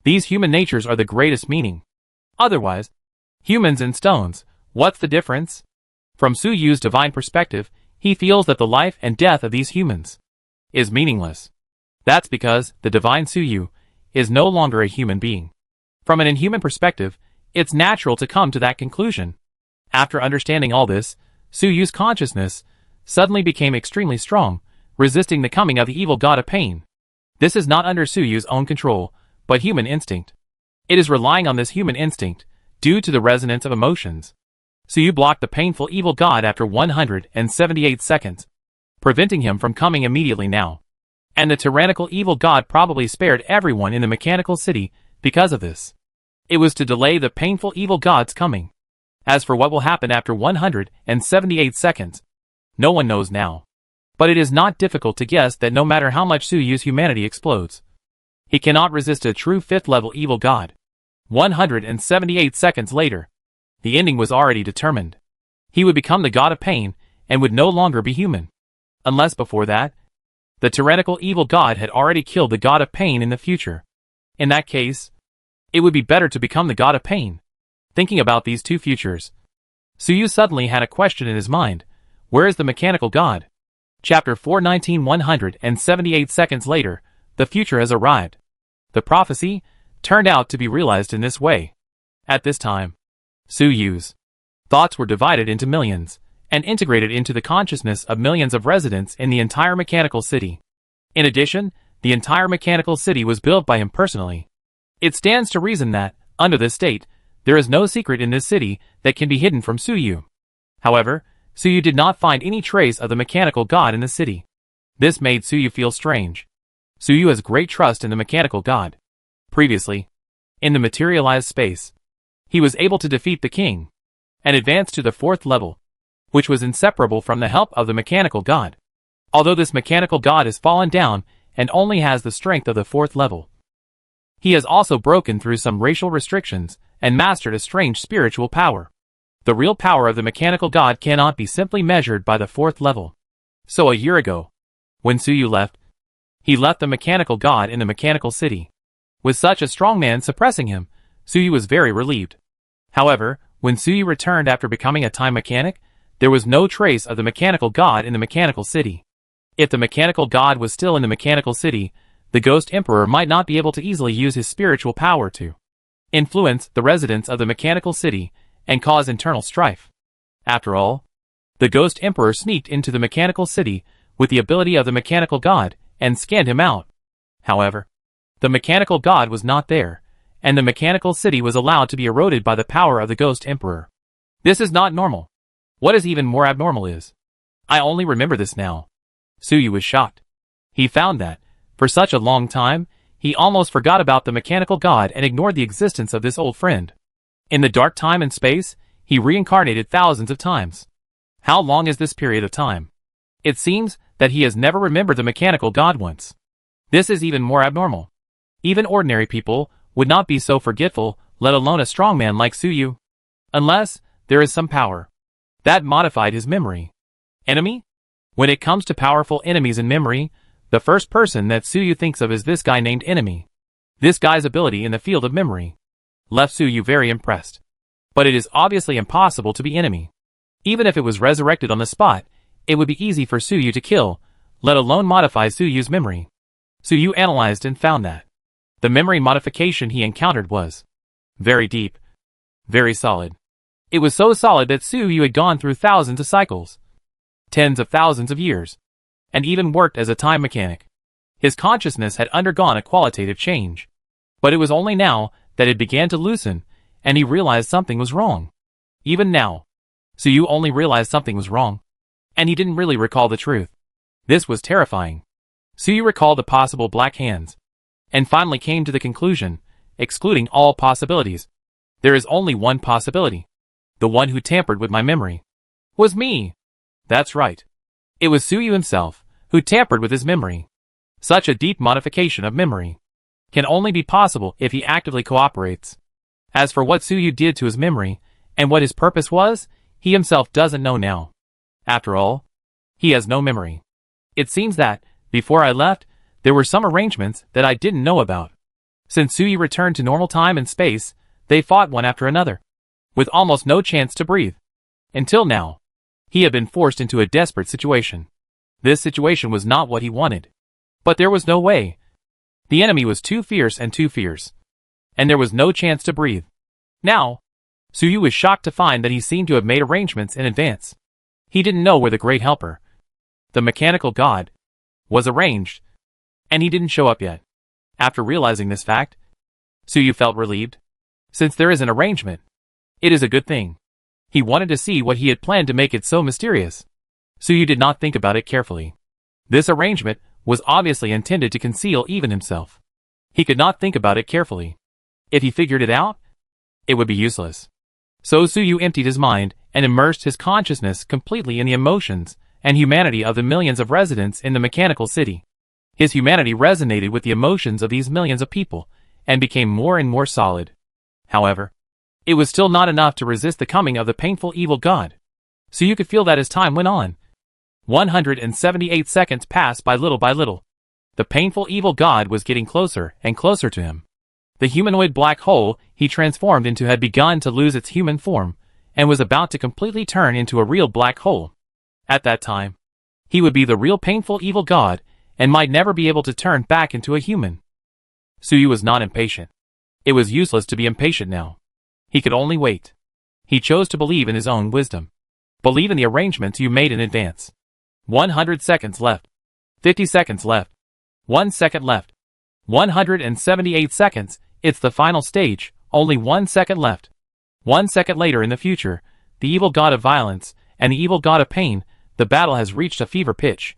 These human natures are the greatest meaning. Otherwise, humans and stones, what's the difference? From Su Yu's divine perspective, he feels that the life and death of these humans is meaningless. That's because the divine Su Yu is no longer a human being. From an inhuman perspective, it's natural to come to that conclusion. After understanding all this, Su Yu's consciousness suddenly became extremely strong, resisting the coming of the evil god of pain. This is not under Su Yu's own control, but human instinct. It is relying on this human instinct, due to the resonance of emotions. Su Yu blocked the painful evil god after 178 seconds, preventing him from coming immediately now. And the tyrannical evil god probably spared everyone in the mechanical city because of this. It was to delay the painful evil god's coming. As for what will happen after 178 seconds, no one knows now. But it is not difficult to guess that no matter how much Su Yu's humanity explodes, he cannot resist a true 5th level evil god. 178 seconds later, the ending was already determined. He would become the god of pain and would no longer be human. Unless before that, the tyrannical evil god had already killed the god of pain in the future. In that case, it would be better to become the god of pain. Thinking about these two futures, Su Yu suddenly had a question in his mind. Where is the mechanical god? Chapter 419. 178 seconds later, the future has arrived. The prophecy turned out to be realized in this way. At this time, Su Yu's thoughts were divided into millions, and integrated into the consciousness of millions of residents in the entire mechanical city. In addition, the entire mechanical city was built by him personally. It stands to reason that, under this state, there is no secret in this city that can be hidden from Su Yu. However, Su Yu did not find any trace of the mechanical god in the city. This made Su Yu feel strange. Su Yu has great trust in the mechanical god. Previously, in the materialized space, he was able to defeat the king, and advance to the 4th level, which was inseparable from the help of the mechanical god. Although this mechanical god has fallen down and only has the strength of the 4th level, He has also broken through some racial restrictions and mastered a strange spiritual power. The real power of the mechanical god cannot be simply measured by the fourth level. So a year ago, when Suyu left, he left the mechanical god in the mechanical city. With such a strong man suppressing him, Suyu was very relieved. However, when Suyu returned after becoming a time mechanic, there was no trace of the mechanical god in the mechanical city. If the mechanical god was still in the mechanical city, the Ghost Emperor might not be able to easily use his spiritual power to influence the residents of the mechanical city and cause internal strife. After all, the Ghost Emperor sneaked into the mechanical city with the ability of the mechanical god and scanned him out. However, the mechanical god was not there, and the mechanical city was allowed to be eroded by the power of the Ghost Emperor. This is not normal. What is even more abnormal is, I only remember this now. Suyu was shocked. He found that, for such a long time, he almost forgot about the mechanical god and ignored the existence of this old friend. In the dark time and space, he reincarnated thousands of times. How long is this period of time? It seems that he has never remembered the mechanical god once. This is even more abnormal. Even ordinary people would not be so forgetful, let alone a strong man like Suyu. Unless there is some power that modified his memory. Enemy? When it comes to powerful enemies in memory, the first person that Suyu thinks of is this guy named Enemy. This guy's ability in the field of memory left Suyu very impressed. But it is obviously impossible to be Enemy. Even if it was resurrected on the spot, it would be easy for Suyu to kill, let alone modify Suyu's memory. Suyu analyzed and found that the memory modification he encountered was very deep, very solid. It was so solid that Suyu had gone through thousands of cycles, tens of thousands of years, and even worked as a time mechanic. His consciousness had undergone a qualitative change. But it was only now that it began to loosen, and he realized something was wrong. Even now, Suyu only realized something was wrong, and he didn't really recall the truth. This was terrifying. Suyu recalled the possible black hands, and finally came to the conclusion, excluding all possibilities. There is only one possibility. The one who tampered with my memory was me. That's right. It was Suyu himself who tampered with his memory. Such a deep modification of memory can only be possible if he actively cooperates. As for what Suyu did to his memory, and what his purpose was, he himself doesn't know now. After all, he has no memory. It seems that, before I left, there were some arrangements that I didn't know about. Since Suyu returned to normal time and space, they fought one after another, with almost no chance to breathe. Until now, he had been forced into a desperate situation. This situation was not what he wanted. But there was no way. The enemy was too fierce, and there was no chance to breathe. Now, Suyu was shocked to find that he seemed to have made arrangements in advance. He didn't know where the great helper, the mechanical god, was arranged, and he didn't show up yet. After realizing this fact, Suyu felt relieved. Since there is an arrangement, it is a good thing. He wanted to see what he had planned to make it so mysterious. Suyu did not think about it carefully. This arrangement was obviously intended to conceal even himself. He could not think about it carefully. If he figured it out, it would be useless. So Suyu emptied his mind and immersed his consciousness completely in the emotions and humanity of the millions of residents in the mechanical city. His humanity resonated with the emotions of these millions of people and became more and more solid. However, it was still not enough to resist the coming of the painful evil god. Suyu could feel that as time went on. 178 seconds passed by little. The painful evil god was getting closer and closer to him. The humanoid black hole he transformed into had begun to lose its human form, and was about to completely turn into a real black hole. At that time, he would be the real painful evil god, and might never be able to turn back into a human. Suyu was not impatient. It was useless to be impatient now. He could only wait. He chose to believe in his own wisdom. Believe in the arrangements you made in advance. 100 seconds left. 50 seconds left. 1 second left. 178 seconds, it's the final stage, only 1 second left. 1 second later in the future, the evil god of violence, and the evil god of pain, the battle has reached a fever pitch.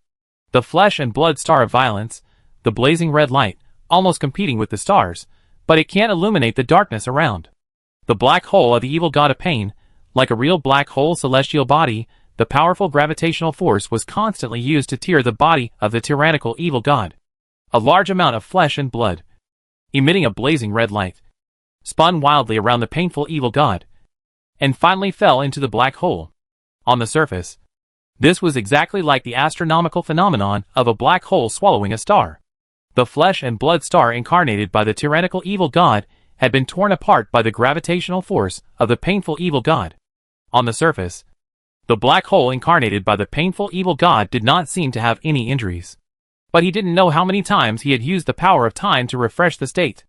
The flesh and blood star of violence, the blazing red light, almost competing with the stars, but it can't illuminate the darkness around. The black hole of the evil god of pain, like a real black hole celestial body, the powerful gravitational force was constantly used to tear the body of the tyrannical evil god. A large amount of flesh and blood, emitting a blazing red light, spun wildly around the painful evil god, and finally fell into the black hole. On the surface, this was exactly like the astronomical phenomenon of a black hole swallowing a star. The flesh and blood star incarnated by the tyrannical evil god had been torn apart by the gravitational force of the painful evil god. On the surface, the black hole incarnated by the painful evil god did not seem to have any injuries. But he didn't know how many times he had used the power of time to refresh the state.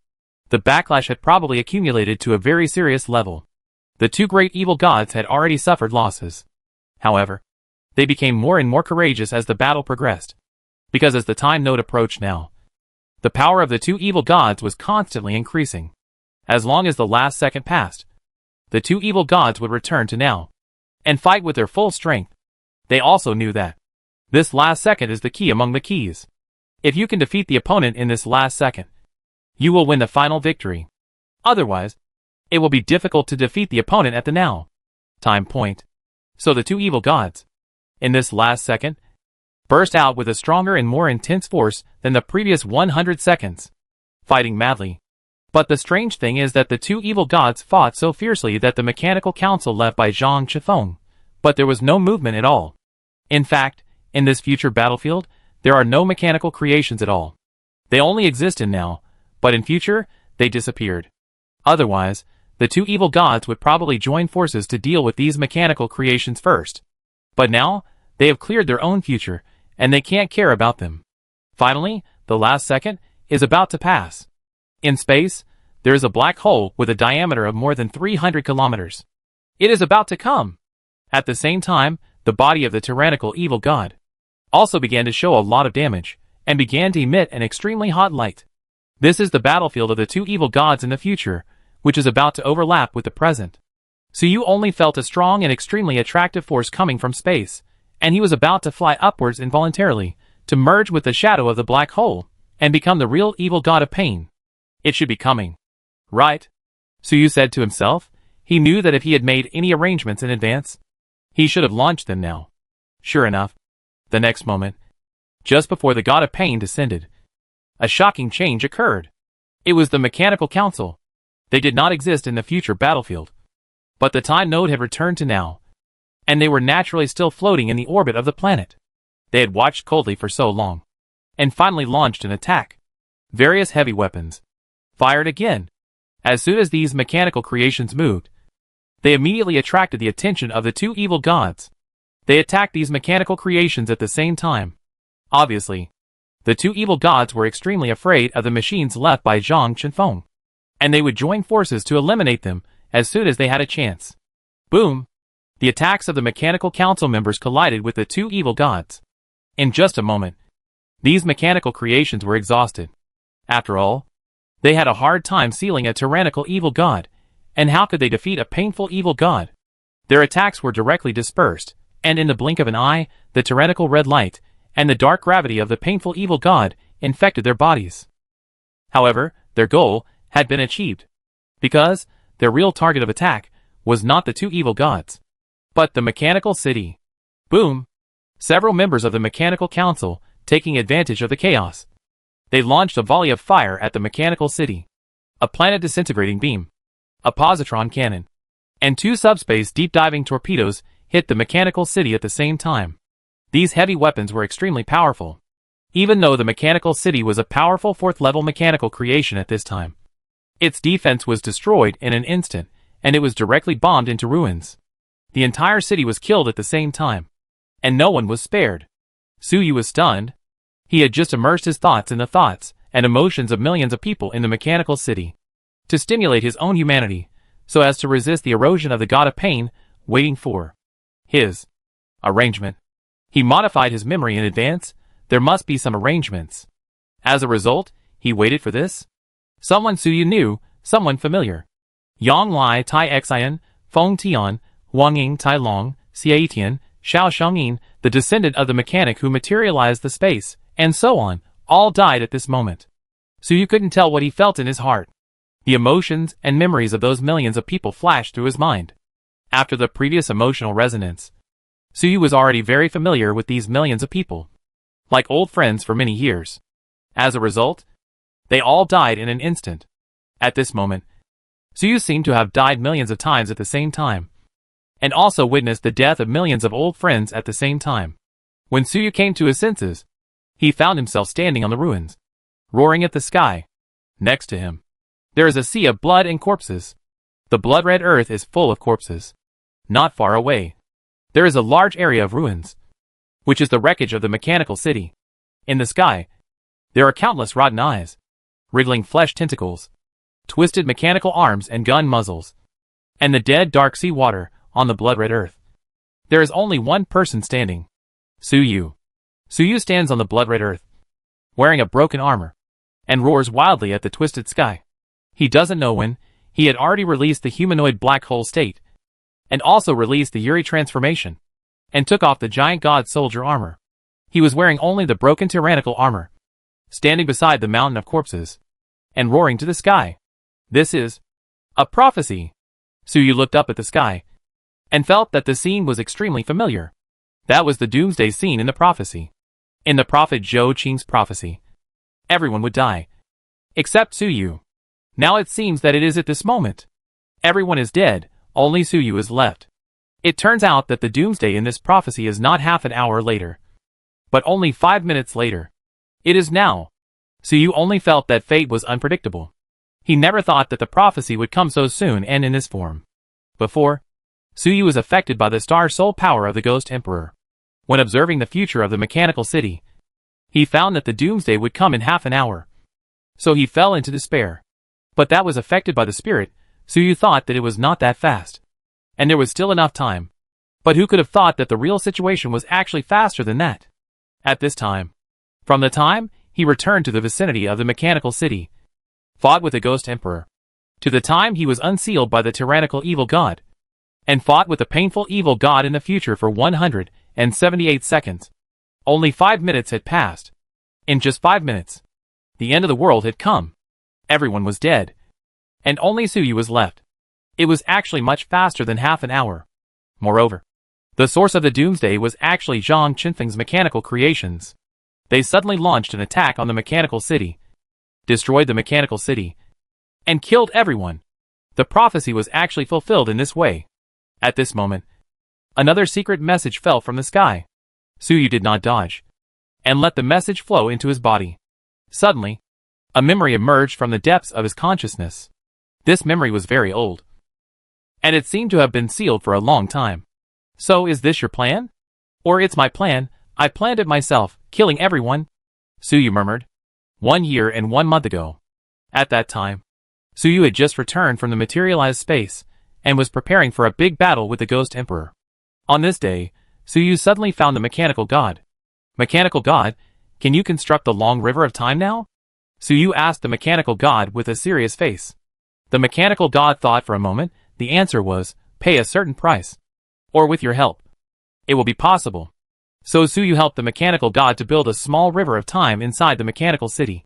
The backlash had probably accumulated to a very serious level. The two great evil gods had already suffered losses. However, they became more and more courageous as the battle progressed. Because as the time node approached now, the power of the two evil gods was constantly increasing. As long as the last second passed, the two evil gods would return to now and fight with their full strength. They also knew that this last second is the key among the keys. If you can defeat the opponent in this last second, you will win the final victory. Otherwise, it will be difficult to defeat the opponent at the now time point. So the two evil gods, in this last second, burst out with a stronger and more intense force than the previous 100 seconds, fighting madly. But the strange thing is that the two evil gods fought so fiercely that the mechanical council left by Zhang Chifeng, but there was no movement at all. In fact, in this future battlefield, there are no mechanical creations at all. They only exist in now, but in future, they disappeared. Otherwise, the two evil gods would probably join forces to deal with these mechanical creations first. But now, they have cleared their own future, and they can't care about them. Finally, the last second is about to pass. In space, there is a black hole with a diameter of more than 300 kilometers. It is about to come. At the same time, the body of the tyrannical evil god also began to show a lot of damage, and began to emit an extremely hot light. This is the battlefield of the two evil gods in the future, which is about to overlap with the present. So you only felt a strong and extremely attractive force coming from space, and he was about to fly upwards involuntarily, to merge with the shadow of the black hole, and become the real evil god of pain. It should be coming. Right? Suyu said to himself. He knew that if he had made any arrangements in advance, he should have launched them now. Sure enough, the next moment, just before the god of pain descended, a shocking change occurred. It was the mechanical council. They did not exist in the future battlefield. But the time node had returned to now, and they were naturally still floating in the orbit of the planet. They had watched coldly for so long, and finally launched an attack. Various heavy weapons fired again. As soon as these mechanical creations moved, they immediately attracted the attention of the two evil gods. They attacked these mechanical creations at the same time. Obviously, the two evil gods were extremely afraid of the machines left by Zhang Chifeng, and they would join forces to eliminate them as soon as they had a chance. Boom! The attacks of the mechanical council members collided with the two evil gods. In just a moment, these mechanical creations were exhausted. After all, they had a hard time sealing a tyrannical evil god, and how could they defeat a painful evil god? Their attacks were directly dispersed, and in the blink of an eye, the tyrannical red light and the dark gravity of the painful evil god infected their bodies. However, their goal had been achieved, because their real target of attack was not the two evil gods, but the mechanical city. Boom! Several members of the mechanical council, taking advantage of the chaos, they launched a volley of fire at the mechanical city. A planet disintegrating beam, a positron cannon, and two subspace deep-diving torpedoes hit the mechanical city at the same time. These heavy weapons were extremely powerful, even though the mechanical city was a powerful fourth-level mechanical creation at this time. Its defense was destroyed in an instant, and it was directly bombed into ruins. The entire city was killed at the same time, and no one was spared. Suyu was stunned. He had just immersed his thoughts in the thoughts and emotions of millions of people in the mechanical city, to stimulate his own humanity, so as to resist the erosion of the god of pain, waiting for his arrangement. He modified his memory in advance. There must be some arrangements. As a result, he waited for this. Someone Suyu knew, someone familiar. Yang Lai Tai Xian, Feng Tian, Wang Ying Tai Long, Xie Tian, Xiao Shengyin, the descendant of the mechanic who materialized the space, and so on, all died at this moment. Suyu couldn't tell what he felt in his heart. The emotions and memories of those millions of people flashed through his mind. After the previous emotional resonance, Suyu was already very familiar with these millions of people, like old friends for many years. As a result, They all died in an instant. At this moment, Suyu seemed to have died millions of times at the same time, and also witnessed the death of millions of old friends at the same time. When Suyu came to his senses, he found himself standing on the ruins, roaring at the sky. Next to him, there is a sea of blood and corpses. The blood-red earth is full of corpses. Not far away, there is a large area of ruins, which is the wreckage of the mechanical city. In the sky, there are countless rotten eyes, wriggling flesh tentacles, twisted mechanical arms and gun muzzles, and the dead dark sea water on the blood-red earth. There is only one person standing. Suyu. Suyu stands on the blood-red earth, wearing a broken armor, and roars wildly at the twisted sky. He doesn't know when. He had already released the humanoid black hole state, and also released the Yuri transformation, and took off the giant god soldier armor. He was wearing only the broken tyrannical armor, standing beside the mountain of corpses, and roaring to the sky. This is a prophecy. Suyu looked up at the sky, and felt that the scene was extremely familiar. That was the doomsday scene in the prophecy. In the prophet Zhou Qing's prophecy, everyone would die, except Suyu. Now it seems that it is at this moment. Everyone is dead, only Suyu is left. It turns out that the doomsday in this prophecy is not half an hour later, but only 5 minutes later. It is now. Suyu only felt that fate was unpredictable. He never thought that the prophecy would come so soon and in this form. Before, Suyu was affected by the star soul power of the Ghost Emperor. When observing the future of the mechanical city, he found that the doomsday would come in half an hour. So he fell into despair. But that was affected by the spirit. Suyu thought that it was not that fast, and there was still enough time. But who could have thought that the real situation was actually faster than that? At this time, from the time he returned to the vicinity of the mechanical city, fought with the Ghost Emperor, to the time he was unsealed by the tyrannical evil god, and fought with the painful evil god in the future for 178 seconds. Only 5 minutes had passed. In just 5 minutes, the end of the world had come. Everyone was dead, and only Suyu was left. It was actually much faster than half an hour. Moreover, the source of the doomsday was actually Zhang Qinfeng's mechanical creations. They suddenly launched an attack on the mechanical city, destroyed the mechanical city, and killed everyone. The prophecy was actually fulfilled in this way. At this moment, another secret message fell from the sky. Suyu did not dodge, and let the message flow into his body. Suddenly, a memory emerged from the depths of his consciousness. This memory was very old, and it seemed to have been sealed for a long time. So is this your plan? Or it's my plan, I planned it myself, killing everyone? Suyu murmured. 1 year and 1 month ago. At that time, Suyu had just returned from the materialized space, and was preparing for a big battle with the Ghost Emperor. On this day, Suyu suddenly found the mechanical god. Mechanical god, can you construct the long river of time now? Suyu asked the mechanical god with a serious face. The mechanical god thought for a moment. The answer was, pay a certain price. Or with your help, it will be possible. So Suyu helped the mechanical god to build a small river of time inside the mechanical city.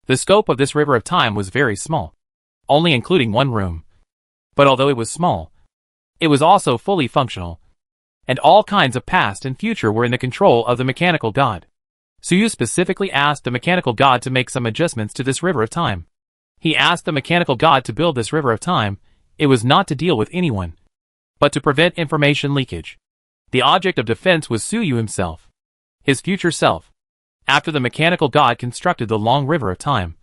The scope of this river of time was very small, only including 1 room. But although it was small, it was also fully functional, and all kinds of past and future were in the control of the mechanical god. Suyu specifically asked the mechanical god to make some adjustments to this river of time. He asked the mechanical god to build this river of time. It was not to deal with anyone, but to prevent information leakage. The object of defense was Suyu himself, his future self. After the mechanical god constructed the long river of time,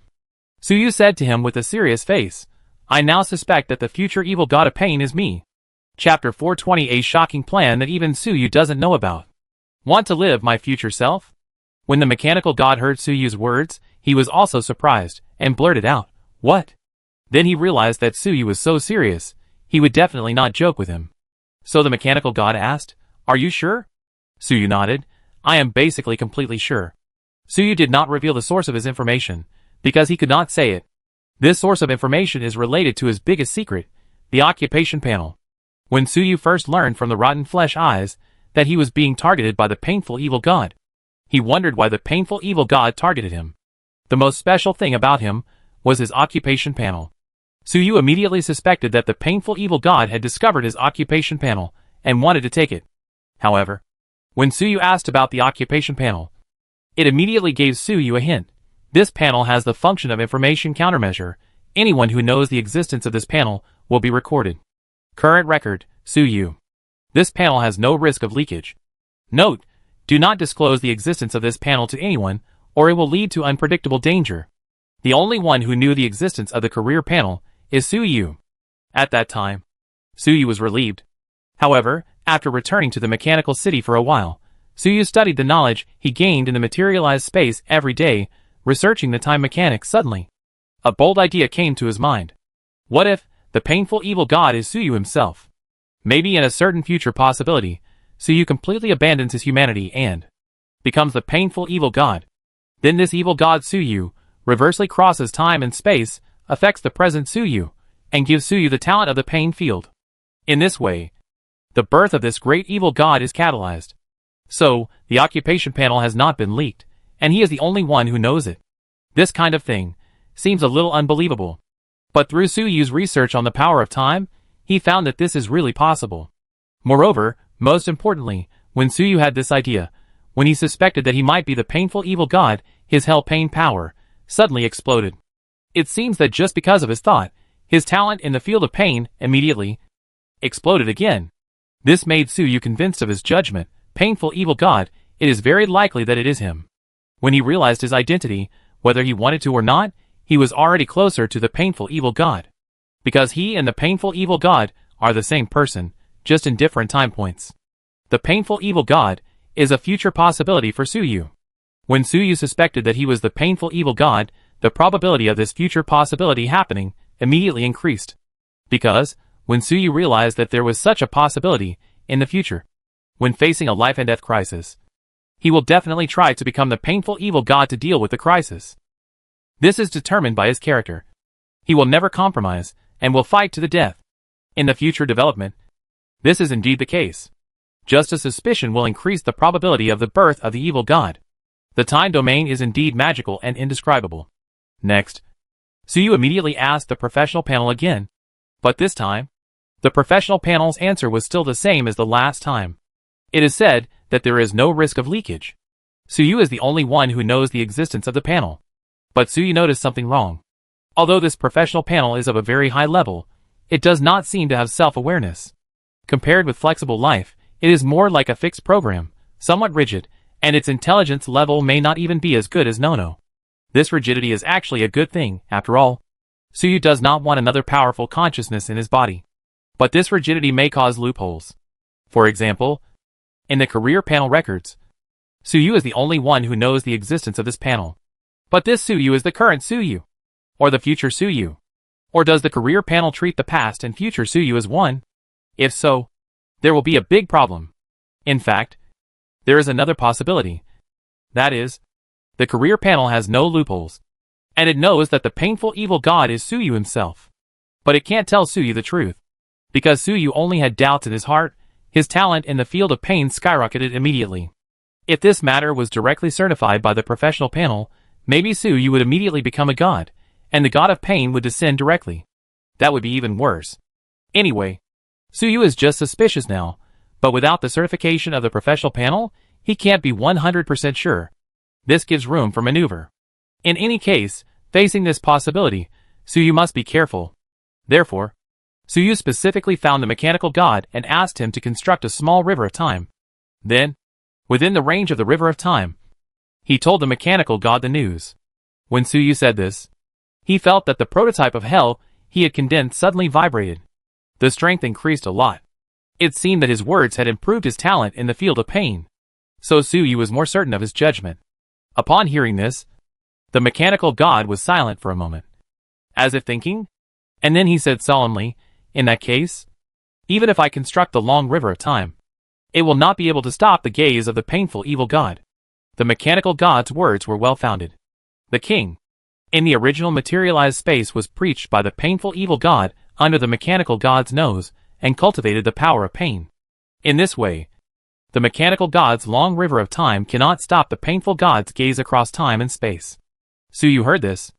Suyu said to him with a serious face, I now suspect that the future evil god of pain is me. Chapter 420. A shocking plan that even Suyu doesn't know about. Want to live my future self? When the mechanical god heard Suyu's words, he was also surprised, and blurted out, what? Then he realized that Suyu was so serious, he would definitely not joke with him. So the mechanical god asked, are you sure? Suyu nodded, I am basically completely sure. Suyu did not reveal the source of his information, because he could not say it. This source of information is related to his biggest secret, the occupation panel. When Suyu first learned from the rotten flesh eyes that he was being targeted by the painful evil god, he wondered why the painful evil god targeted him. The most special thing about him was his occupation panel. Suyu immediately suspected that the painful evil god had discovered his occupation panel and wanted to take it. However, when Suyu asked about the occupation panel, it immediately gave Suyu a hint. This panel has the function of information countermeasure. Anyone who knows the existence of this panel will be recorded. Current record, Suyu. This panel has no risk of leakage. Note: do not disclose the existence of this panel to anyone, or it will lead to unpredictable danger. The only one who knew the existence of the career panel is Suyu. At that time, Suyu was relieved. However, after returning to the mechanical city for a while, Suyu studied the knowledge he gained in the materialized space every day, researching the time mechanics. Suddenly, a bold idea came to his mind. What if the painful evil god is Suyu himself? Maybe in a certain future possibility, Suyu completely abandons his humanity and becomes the painful evil god. Then this evil god Suyu reversely crosses time and space, affects the present Suyu, and gives Suyu the talent of the pain field. In this way, the birth of this great evil god is catalyzed. So, the occupation panel has not been leaked, and he is the only one who knows it. This kind of thing seems a little unbelievable. But through Suyu's research on the power of time, he found that this is really possible. Moreover, most importantly, when Suyu had this idea, when he suspected that he might be the painful evil god, his hell pain power suddenly exploded. It seems that just because of his thought, his talent in the field of pain immediately exploded again. This made Suyu convinced of his judgment. Painful evil god, it is very likely that it is him. When he realized his identity, whether he wanted to or not, he was already closer to the painful evil god. Because he and the painful evil god are the same person, just in different time points. The painful evil god is a future possibility for Suyu. When Suyu suspected that he was the painful evil god, the probability of this future possibility happening immediately increased. Because, when Suyu realized that there was such a possibility in the future, when facing a life and death crisis, he will definitely try to become the painful evil god to deal with the crisis. This is determined by his character. He will never compromise, and will fight to the death. In the future development, this is indeed the case. Just as suspicion will increase the probability of the birth of the evil god. The time domain is indeed magical and indescribable. Next, Suyu immediately asked the professional panel again. But this time, the professional panel's answer was still the same as the last time. It is said that there is no risk of leakage. Suyu is the only one who knows the existence of the panel. But Suyu noticed something wrong. Although this professional panel is of a very high level, it does not seem to have self-awareness. Compared with flexible life, it is more like a fixed program, somewhat rigid, and its intelligence level may not even be as good as Nono. This rigidity is actually a good thing, after all. Suyu does not want another powerful consciousness in his body. But this rigidity may cause loopholes. For example, in the career panel records, Suyu is the only one who knows the existence of this panel. But this Suyu is the current Suyu, or the future Suyu. Or does the career panel treat the past and future Suyu as one? If so, there will be a big problem. In fact, there is another possibility. That is, the career panel has no loopholes, and it knows that the painful evil god is Suyu himself. But it can't tell Suyu the truth. Because Suyu only had doubts in his heart, his talent in the field of pain skyrocketed immediately. If this matter was directly certified by the professional panel, maybe Suyu would immediately become a god, and the god of pain would descend directly. That would be even worse. Anyway, Suyu is just suspicious now, but without the certification of the professional panel, he can't be 100% sure. This gives room for maneuver. In any case, facing this possibility, Suyu must be careful. Therefore, Suyu specifically found the mechanical god and asked him to construct a small river of time. Then, within the range of the river of time, he told the mechanical god the news. When Suyu said this, he felt that the prototype of hell he had condensed suddenly vibrated. The strength increased a lot. It seemed that his words had improved his talent in the field of pain. So Suyu was more certain of his judgment. Upon hearing this, the mechanical god was silent for a moment, as if thinking, and then he said solemnly, "In that case, even if I construct the long river of time, it will not be able to stop the gaze of the painful evil god." The mechanical god's words were well-founded. The king, in the original materialized space, was preached by the painful evil god under the mechanical god's nose, and cultivated the power of pain. In this way, the mechanical god's long river of time cannot stop the painful god's gaze across time and space. Suyu heard this,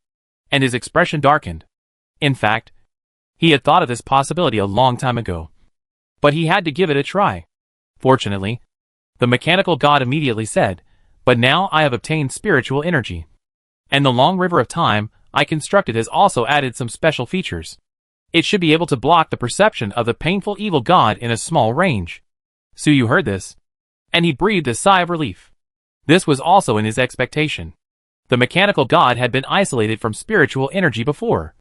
and his expression darkened. In fact, he had thought of this possibility a long time ago. But he had to give it a try. Fortunately, the mechanical god immediately said, "But now I have obtained spiritual energy. And the long river of time I constructed has also added some special features. It should be able to block the perception of the painful evil god in a small range. Suyu heard this, and he breathed a sigh of relief. This was also in his expectation. The mechanical god had been isolated from spiritual energy before.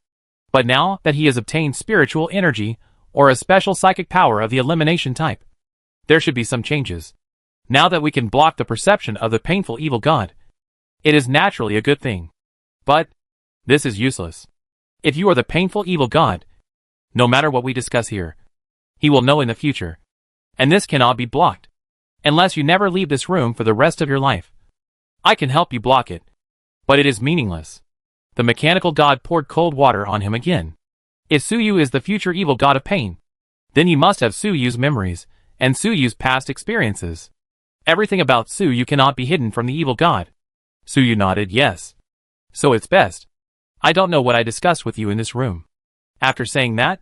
But now that he has obtained spiritual energy, or a special psychic power of the elimination type, there should be some changes. Now that we can block the perception of the painful evil god, it is naturally a good thing. But this is useless. If you are the painful evil god, no matter what we discuss here, he will know in the future. And this cannot be blocked, unless you never leave this room for the rest of your life. I can help you block it, but it is meaningless. The mechanical god poured cold water on him again. If Suyu is the future evil god of pain, then he must have Suyu's memories, and Suyu's past experiences. Everything about Suyu cannot be hidden from the evil god. Suyu nodded yes. So it's best. I don't know what I discussed with you in this room. After saying that,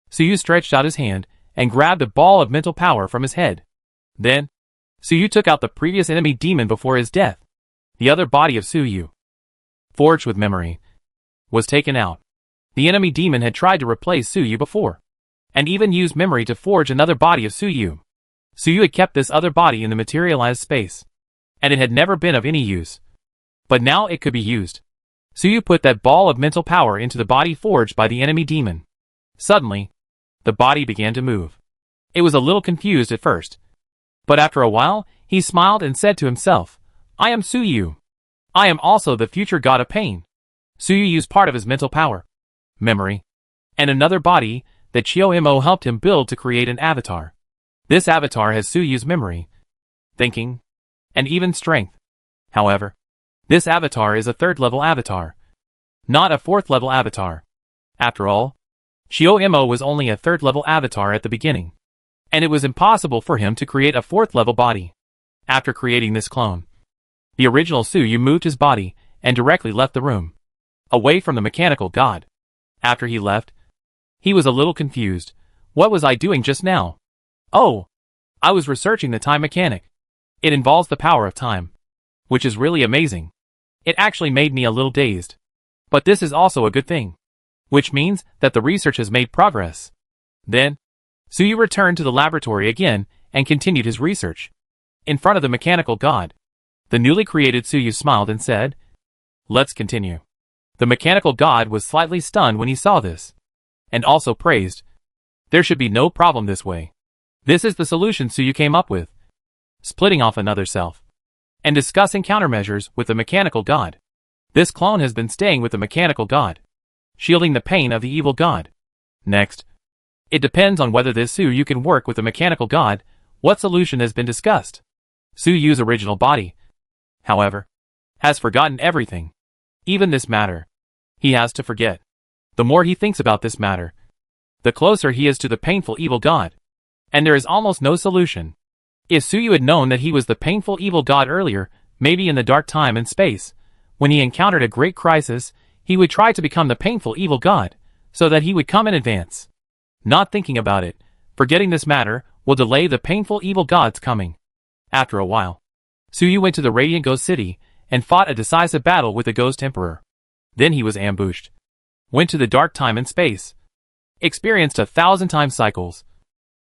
Suyu stretched out his hand and grabbed a ball of mental power from his head. Then, Suyu took out the previous enemy demon before his death. The other body of Suyu, forged with memory, was taken out. The enemy demon had tried to replace Suyu before, and even used memory to forge another body of Suyu. Suyu had kept this other body in the materialized space, and it had never been of any use. But now it could be used. Suyu put that ball of mental power into the body forged by the enemy demon. Suddenly, the body began to move. It was a little confused at first, but after a while, he smiled and said to himself, I am Suyu. I am also the future god of pain. Suyu used part of his mental power, memory, and another body that Chiyo-Mo helped him build to create an avatar. This avatar has Suyu's memory, thinking, and even strength. However, this avatar is a third-level avatar, not a fourth-level avatar. After all, Chiyo-Mo was only a third-level avatar at the beginning, and it was impossible for him to create a fourth-level body. After creating this clone, the original Suyu moved his body and directly left the room, away from the mechanical god. After he left, he was a little confused. What was I doing just now? Oh, I was researching the time mechanic. It involves the power of time, which is really amazing. It actually made me a little dazed. But this is also a good thing, which means that the research has made progress. Then, Suyu returned to the laboratory again and continued his research. In front of the mechanical god, the newly created Suyu smiled and said, Let's continue. The mechanical god was slightly stunned when he saw this, and also praised. There should be no problem this way. This is the solution Suyu came up with. Splitting off another self, and discussing countermeasures with the mechanical god. This clone has been staying with the mechanical god, shielding the pain of the evil god. Next, it depends on whether this Suyu can work with the mechanical god. What solution has been discussed? Suyu's original body, however, has forgotten everything. Even this matter, he has to forget. The more he thinks about this matter, the closer he is to the painful evil god. And there is almost no solution. If Suyu had known that he was the painful evil god earlier, maybe in the dark time and space, when he encountered a great crisis, he would try to become the painful evil god, so that he would come in advance. Not thinking about it, forgetting this matter, will delay the painful evil god's coming. After a while, Suyu went to the Radiant Ghost City, and fought a decisive battle with the Ghost Emperor. Then he was ambushed. Went to the dark time and space. Experienced 1,000 time cycles.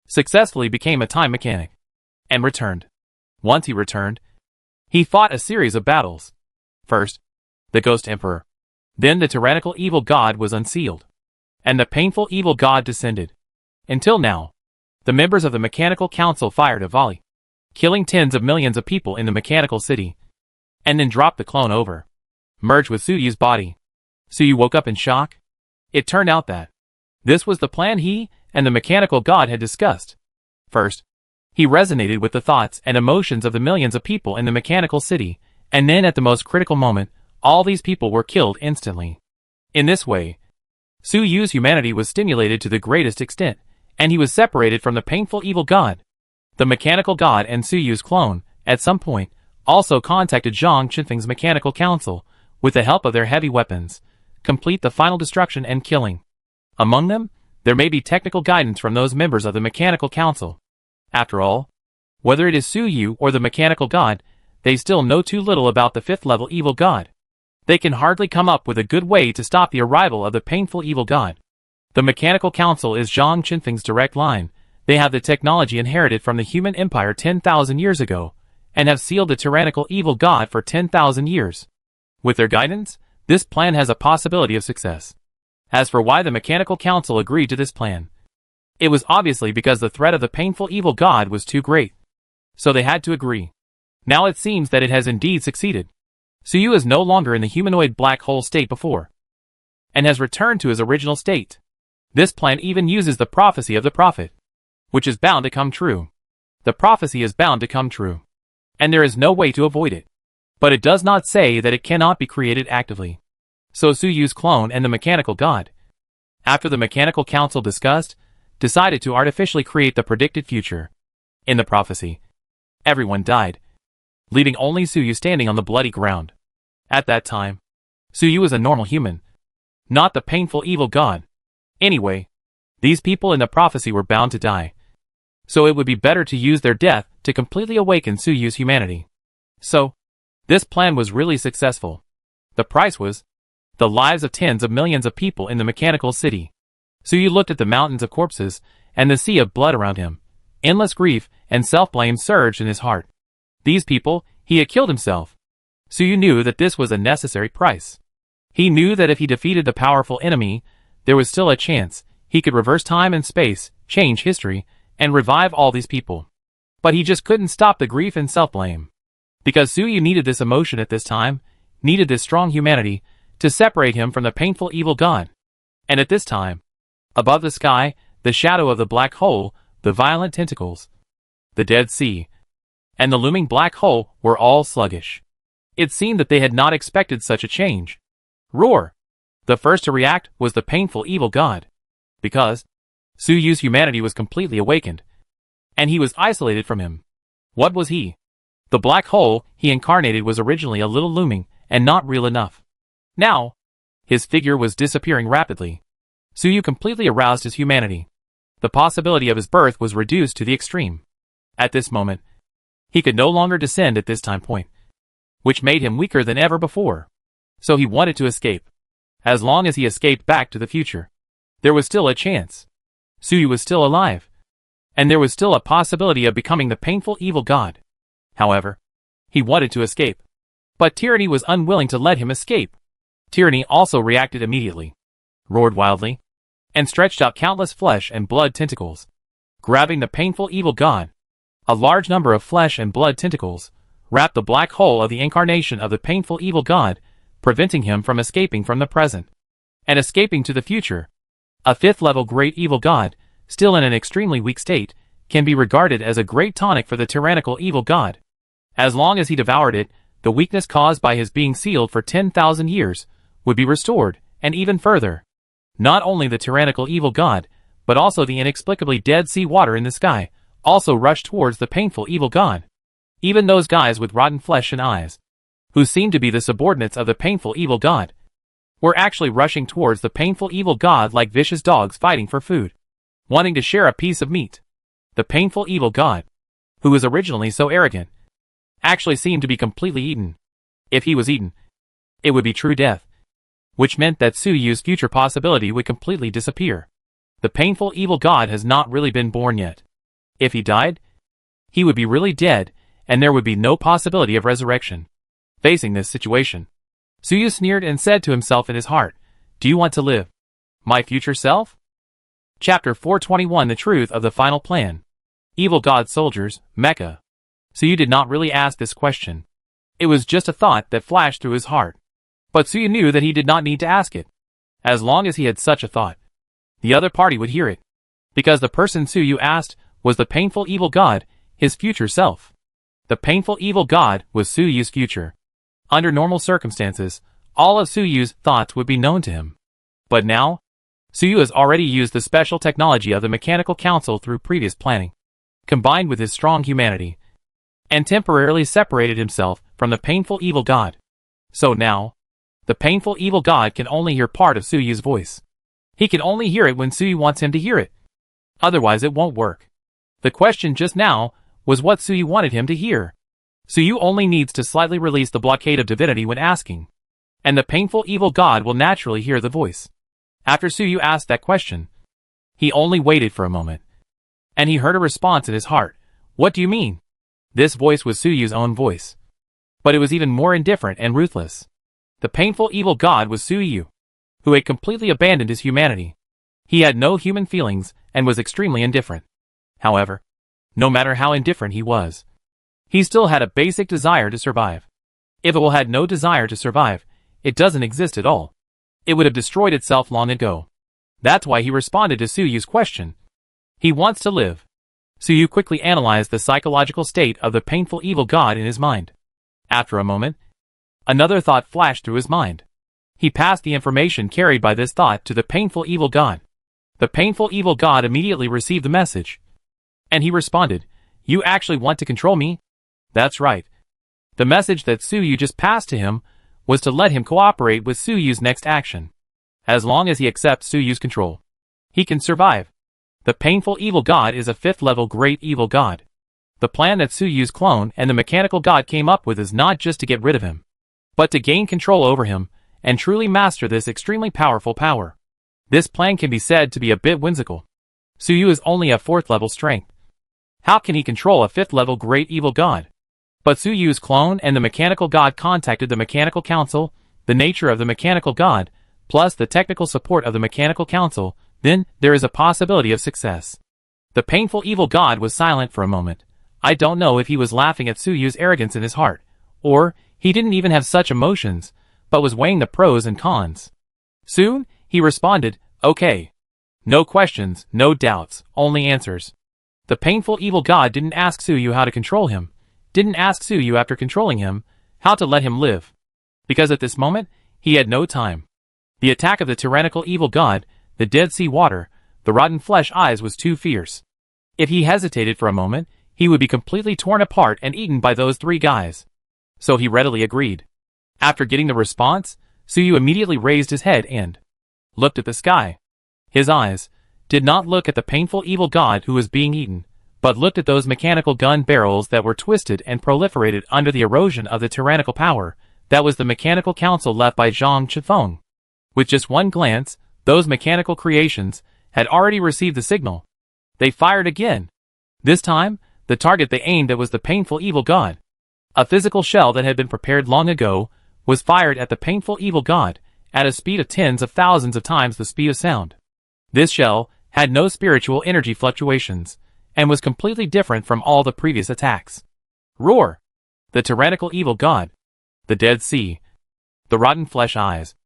Successfully became a time mechanic. And returned. Once he returned, he fought a series of battles. First, the Ghost Emperor. Then the tyrannical evil god was unsealed. And the painful evil god descended. Until now, the members of the Mechanical Council fired a volley, killing tens of millions of people in the Mechanical City, and then dropped the clone over, merged with Suyu's body. Suyu woke up in shock. It turned out that this was the plan he and the mechanical god had discussed. First, he resonated with the thoughts and emotions of the millions of people in the Mechanical City, and then at the most critical moment, all these people were killed instantly. In this way, Suyu's humanity was stimulated to the greatest extent, and he was separated from the painful evil god. The mechanical god and Suyu's clone, at some point, also contacted Zhang Qinfeng's Mechanical Council, with the help of their heavy weapons, complete the final destruction and killing. Among them, there may be technical guidance from those members of the Mechanical Council. After all, whether it is Suyu or the mechanical god, they still know too little about the fifth-level evil god. They can hardly come up with a good way to stop the arrival of the painful evil god. The Mechanical Council is Zhang Qinfeng's direct line. They have the technology inherited from the human empire 10,000 years ago, and have sealed the tyrannical evil god for 10,000 years. With their guidance, this plan has a possibility of success. As for why the Mechanical Council agreed to this plan, it was obviously because the threat of the painful evil god was too great. So they had to agree. Now it seems that it has indeed succeeded. Suyu is no longer in the humanoid black hole state before, and has returned to his original state. This plan even uses the prophecy of the prophet, which is bound to come true. The prophecy is bound to come true, and there is no way to avoid it. But it does not say that it cannot be created actively. So Suyu's clone and the mechanical god, after the Mechanical Council decided to artificially create the predicted future. In the prophecy, everyone died, leaving only Suyu standing on the bloody ground. At that time, Suyu was a normal human, not the painful evil god. Anyway, these people in the prophecy were bound to die. So it would be better to use their death to completely awaken Suyu's humanity. So, this plan was really successful. The price was the lives of tens of millions of people in the mechanical city. Suyu looked at the mountains of corpses and the sea of blood around him. Endless grief and self-blame surged in his heart. These people, he had killed himself. Suyu knew that this was a necessary price. He knew that if he defeated the powerful enemy, there was still a chance he could reverse time and space, change history, and revive all these people. But he just couldn't stop the grief and self-blame. Because Suyu needed this emotion at this time, needed this strong humanity, to separate him from the painful evil god. And at this time, above the sky, the shadow of the black hole, the violent tentacles, the dead sea, and the looming black hole were all sluggish. It seemed that they had not expected such a change. Roar! The first to react was the painful evil god. Because Suyu's humanity was completely awakened, and he was isolated from him. What was he? The black hole he incarnated was originally a little looming and not real enough. Now, his figure was disappearing rapidly. Suyu completely aroused his humanity. The possibility of his birth was reduced to the extreme. At this moment, he could no longer descend at this time point, which made him weaker than ever before. So he wanted to escape. As long as he escaped back to the future, there was still a chance. Suyu was still alive, and there was still a possibility of becoming the painful evil god. However, he wanted to escape. But tyranny was unwilling to let him escape. Tyranny also reacted immediately, roared wildly, and stretched out countless flesh and blood tentacles, grabbing the painful evil god. A large number of flesh and blood tentacles wrapped the black hole of the incarnation of the painful evil god, preventing him from escaping from the present and escaping to the future. A fifth-level great evil god, still in an extremely weak state, can be regarded as a great tonic for the tyrannical evil god. As long as he devoured it, the weakness caused by his being sealed for 10,000 years would be restored, and even further. Not only the tyrannical evil god, but also the inexplicably dead sea water in the sky, also rushed towards the painful evil god. Even those guys with rotten flesh and eyes, who seemed to be the subordinates of the painful evil god, were actually rushing towards the painful evil god like vicious dogs fighting for food, wanting to share a piece of meat. The painful evil god, who was originally so arrogant, actually seemed to be completely eaten. If he was eaten, it would be true death, which meant that Suyu's future possibility would completely disappear. The painful evil god has not really been born yet. If he died, he would be really dead, and there would be no possibility of resurrection. Facing this situation, Suyu sneered and said to himself in his heart, "Do you want to live? My future self?" Chapter 421 The Truth of the Final Plan. Evil God Soldiers, Mecha. Suyu did not really ask this question. It was just a thought that flashed through his heart. But Suyu knew that he did not need to ask it. As long as he had such a thought, the other party would hear it. Because the person Suyu asked was the painful evil god, his future self. The painful evil god was Suyu's future. Under normal circumstances, all of Suyu's thoughts would be known to him. But now, Suyu has already used the special technology of the Mechanical Council through previous planning, combined with his strong humanity, and temporarily separated himself from the painful evil god. So now, the painful evil god can only hear part of Suyu's voice. He can only hear it when Suyu wants him to hear it. Otherwise it won't work. The question just now was what Suyu wanted him to hear. Suyu only needs to slightly release the blockade of divinity when asking. And the painful evil god will naturally hear the voice. After Suyu asked that question, he only waited for a moment. And he heard a response in his heart. What do you mean? This voice was Suyu's own voice. But it was even more indifferent and ruthless. The painful evil god was Suyu, who had completely abandoned his humanity. He had no human feelings and was extremely indifferent. However, no matter how indifferent he was, he still had a basic desire to survive. If it had no desire to survive, it doesn't exist at all. It would have destroyed itself long ago. That's why he responded to Suyu's question. He wants to live. Suyu quickly analyzed the psychological state of the painful evil god in his mind. After a moment, another thought flashed through his mind. He passed the information carried by this thought to the painful evil god. The painful evil god immediately received the message. And he responded, "You actually want to control me?" That's right. The message that Suyu just passed to him was to let him cooperate with Suyu's next action. As long as he accepts Suyu's control, he can survive. The painful evil god is a 5th level great evil god. The plan that Suyu's clone and the mechanical god came up with is not just to get rid of him, but to gain control over him and truly master this extremely powerful power. This plan can be said to be a bit whimsical. Suyu is only a 4th level strength. How can he control a 5th level great evil god? But Suyu's clone and the mechanical god contacted the mechanical council, the nature of the mechanical god, plus the technical support of the mechanical council, then there is a possibility of success. The painful evil god was silent for a moment. I don't know if he was laughing at Suyu's arrogance in his heart, or he didn't even have such emotions, but was weighing the pros and cons. Soon, he responded, "Okay. No questions, no doubts, only answers." The painful evil god didn't ask Suyu how to control him, didn't ask Suyu after controlling him, how to let him live. Because at this moment, he had no time. The attack of the tyrannical evil god, the Dead Sea Water, the rotten flesh eyes was too fierce. If he hesitated for a moment, he would be completely torn apart and eaten by those 3 guys. So he readily agreed. After getting the response, Suyu immediately raised his head and looked at the sky. His eyes did not look at the painful evil god who was being eaten, but looked at those mechanical gun barrels that were twisted and proliferated under the erosion of the tyrannical power. That was the mechanical council left by Zhang Chifeng. With just one glance, those mechanical creations had already received the signal. They fired again. This time, the target they aimed at was the painful evil god. A physical shell that had been prepared long ago was fired at the painful evil god at a speed of tens of thousands of times the speed of sound. This shell had no spiritual energy fluctuations and was completely different from all the previous attacks. Roar! The tyrannical evil god, the Dead Sea, the rotten flesh eyes,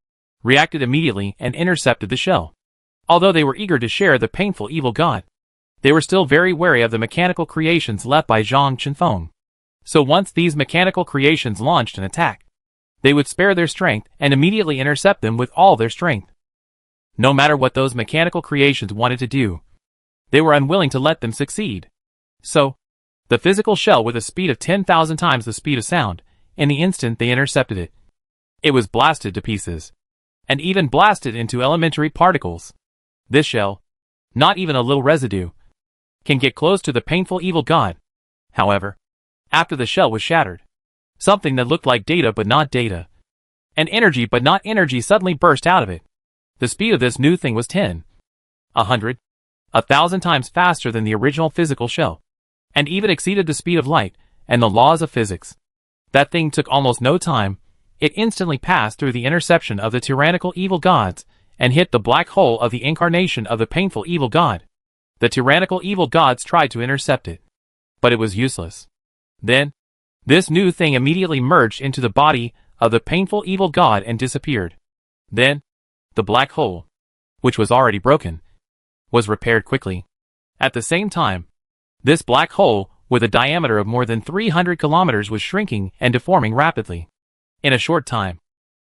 reacted immediately and intercepted the shell. Although they were eager to share the painful evil god, they were still very wary of the mechanical creations left by Zhang Chifeng. So once these mechanical creations launched an attack, they would spare their strength and immediately intercept them with all their strength. No matter what those mechanical creations wanted to do, they were unwilling to let them succeed. So, the physical shell with a speed of 10,000 times the speed of sound, in the instant they intercepted it, it was blasted to pieces, and even blasted into elementary particles. This shell, not even a little residue, can get close to the painful evil god. However, after the shell was shattered, something that looked like data but not data, and energy but not energy suddenly burst out of it. The speed of this new thing was 10, 100, 1,000 times faster than the original physical shell, and even exceeded the speed of light and the laws of physics. That thing took almost no time. It instantly passed through the interception of the tyrannical evil gods and hit the black hole of the incarnation of the painful evil god. The tyrannical evil gods tried to intercept it, but it was useless. Then, this new thing immediately merged into the body of the painful evil god and disappeared. Then, the black hole, which was already broken, was repaired quickly. At the same time, this black hole, with a diameter of more than 300 kilometers, was shrinking and deforming rapidly. In a short time,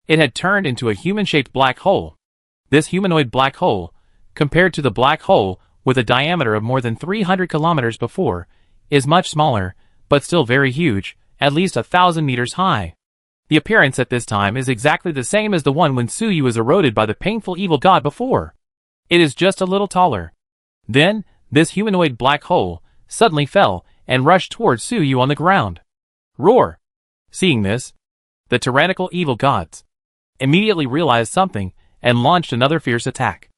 it had turned into a human-shaped black hole. This humanoid black hole, compared to the black hole with a diameter of more than 300 kilometers before, is much smaller, but still very huge, at least 1,000 meters high. The appearance at this time is exactly the same as the one when Suyu was eroded by the painful evil god before. It is just a little taller. Then, this humanoid black hole suddenly fell and rushed towards Suyu on the ground. Roar! Seeing this, the tyrannical evil gods immediately realized something and launched another fierce attack.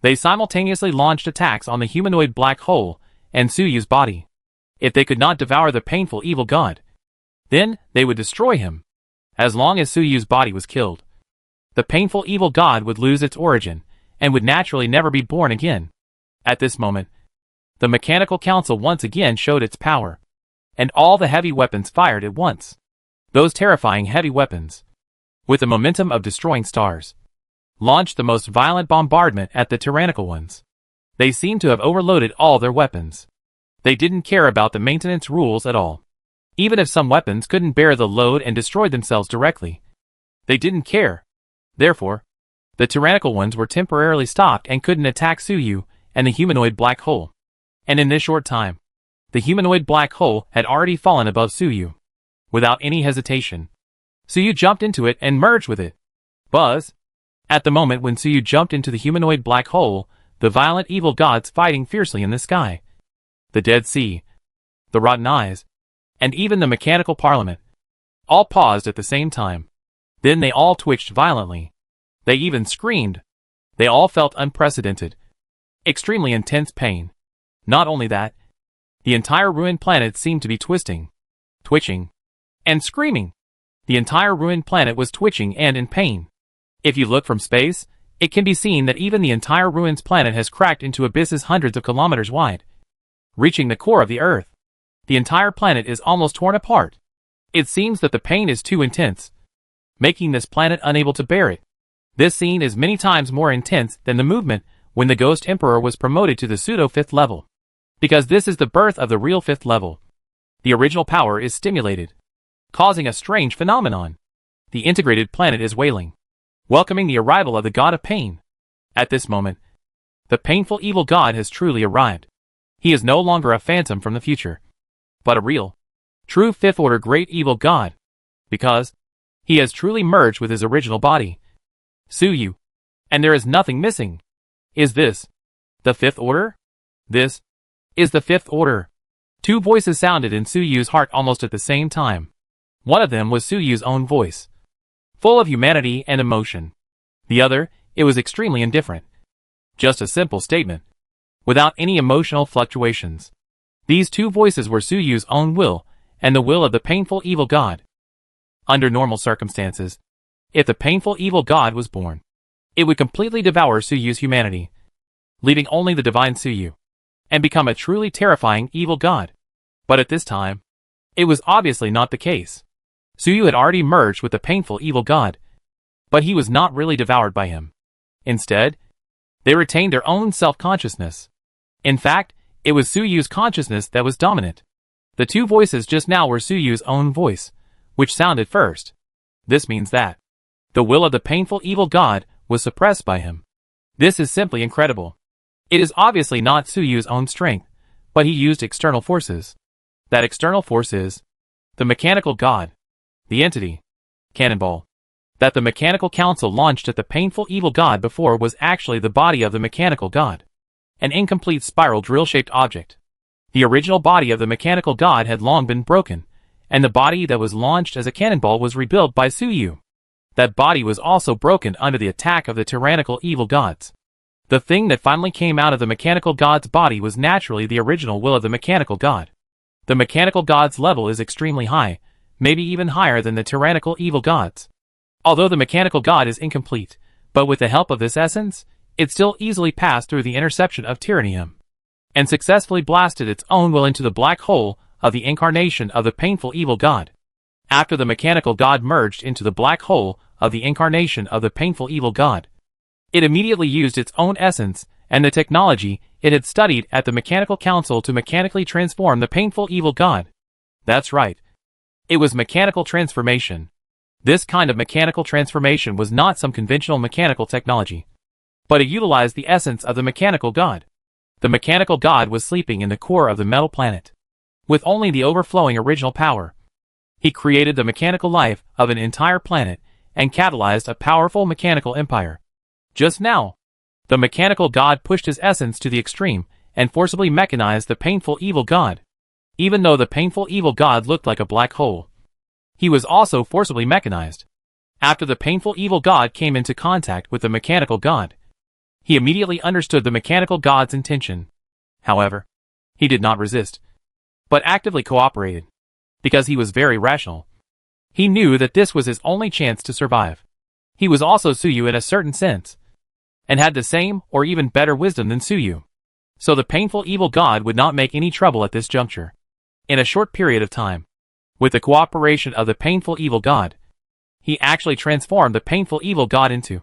They simultaneously launched attacks on the humanoid black hole and Suyu's body. If they could not devour the painful evil god, then they would destroy him. As long as Suyu's body was killed, the painful evil god would lose its origin and would naturally never be born again. At this moment, the Mechanical Council once again showed its power, and all the heavy weapons fired at once. Those terrifying heavy weapons, with the momentum of destroying stars, launched the most violent bombardment at the tyrannical ones. They seemed to have overloaded all their weapons. They didn't care about the maintenance rules at all. Even if some weapons couldn't bear the load and destroyed themselves directly, they didn't care. Therefore, the tyrannical ones were temporarily stopped and couldn't attack Suyu and the humanoid black hole. And in this short time, the humanoid black hole had already fallen above Suyu. Without any hesitation, Suyu jumped into it and merged with it. Buzz! At the moment when Suyu jumped into the humanoid black hole, the violent evil gods fighting fiercely in the sky, the Dead Sea, the Rotten Eyes, and even the Mechanical Parliament, all paused at the same time. Then they all twitched violently. They even screamed. They all felt unprecedented, extremely intense pain. Not only that, the entire ruined planet seemed to be twisting, twitching, and screaming. The entire ruined planet was twitching and in pain. If you look from space, it can be seen that even the entire ruined planet has cracked into abysses hundreds of kilometers wide, reaching the core of the Earth. The entire planet is almost torn apart. It seems that the pain is too intense, making this planet unable to bear it. This scene is many times more intense than the movement when the Ghost Emperor was promoted to the pseudo-fifth level. Because this is the birth of the real fifth level. The original power is stimulated, causing a strange phenomenon. The integrated planet is wailing, welcoming the arrival of the god of pain. At this moment, the painful evil god has truly arrived. He is no longer a phantom from the future, but a real, true fifth-order great evil god, because he has truly merged with his original body, Suyu, and there is nothing missing. Is this the fifth order? This is the fifth order. Two voices sounded in Suyu's heart almost at the same time. One of them was Suyu's own voice, full of humanity and emotion. The other, it was extremely indifferent. Just a simple statement, without any emotional fluctuations. These two voices were Suyu's own will, and the will of the painful evil god. Under normal circumstances, if the painful evil god was born, it would completely devour Suyu's humanity, leaving only the divine Suyu, and become a truly terrifying evil god. But at this time, it was obviously not the case. Suyu had already merged with the painful evil god, but he was not really devoured by him. Instead, they retained their own self-consciousness. In fact, it was Suyu's consciousness that was dominant. The two voices just now were Suyu's own voice, which sounded first. This means that the will of the painful evil god was suppressed by him. This is simply incredible. It is obviously not Suyu's own strength, but he used external forces. That external force is the mechanical god, the entity, cannonball, that the Mechanical Council launched at the painful evil god before was actually the body of the mechanical god, an incomplete spiral drill-shaped object. The original body of the mechanical god had long been broken, and the body that was launched as a cannonball was rebuilt by Suyu. That body was also broken under the attack of the tyrannical evil gods. The thing that finally came out of the mechanical god's body was naturally the original will of the mechanical god. The mechanical god's level is extremely high, maybe even higher than the tyrannical evil gods. Although the mechanical god is incomplete, but with the help of this essence, it still easily passed through the interception of tyrannium, and successfully blasted its own will into the black hole of the incarnation of the painful evil god. After the mechanical god merged into the black hole of the incarnation of the painful evil god, it immediately used its own essence and the technology it had studied at the Mechanical Council to mechanically transform the painful evil god. That's right. It was mechanical transformation. This kind of mechanical transformation was not some conventional mechanical technology, but it utilized the essence of the mechanical god. The mechanical god was sleeping in the core of the metal planet, with only the overflowing original power. He created the mechanical life of an entire planet and catalyzed a powerful mechanical empire. Just now, the mechanical god pushed his essence to the extreme and forcibly mechanized the painful evil god. Even though the painful evil god looked like a black hole, he was also forcibly mechanized. After the painful evil god came into contact with the mechanical god, he immediately understood the mechanical god's intention. However, he did not resist, but actively cooperated, because he was very rational. He knew that this was his only chance to survive. He was also Suyu in a certain sense, and had the same or even better wisdom than Suyu. So the painful evil god would not make any trouble at this juncture. In a short period of time, with the cooperation of the painful evil god, he actually transformed the painful evil god into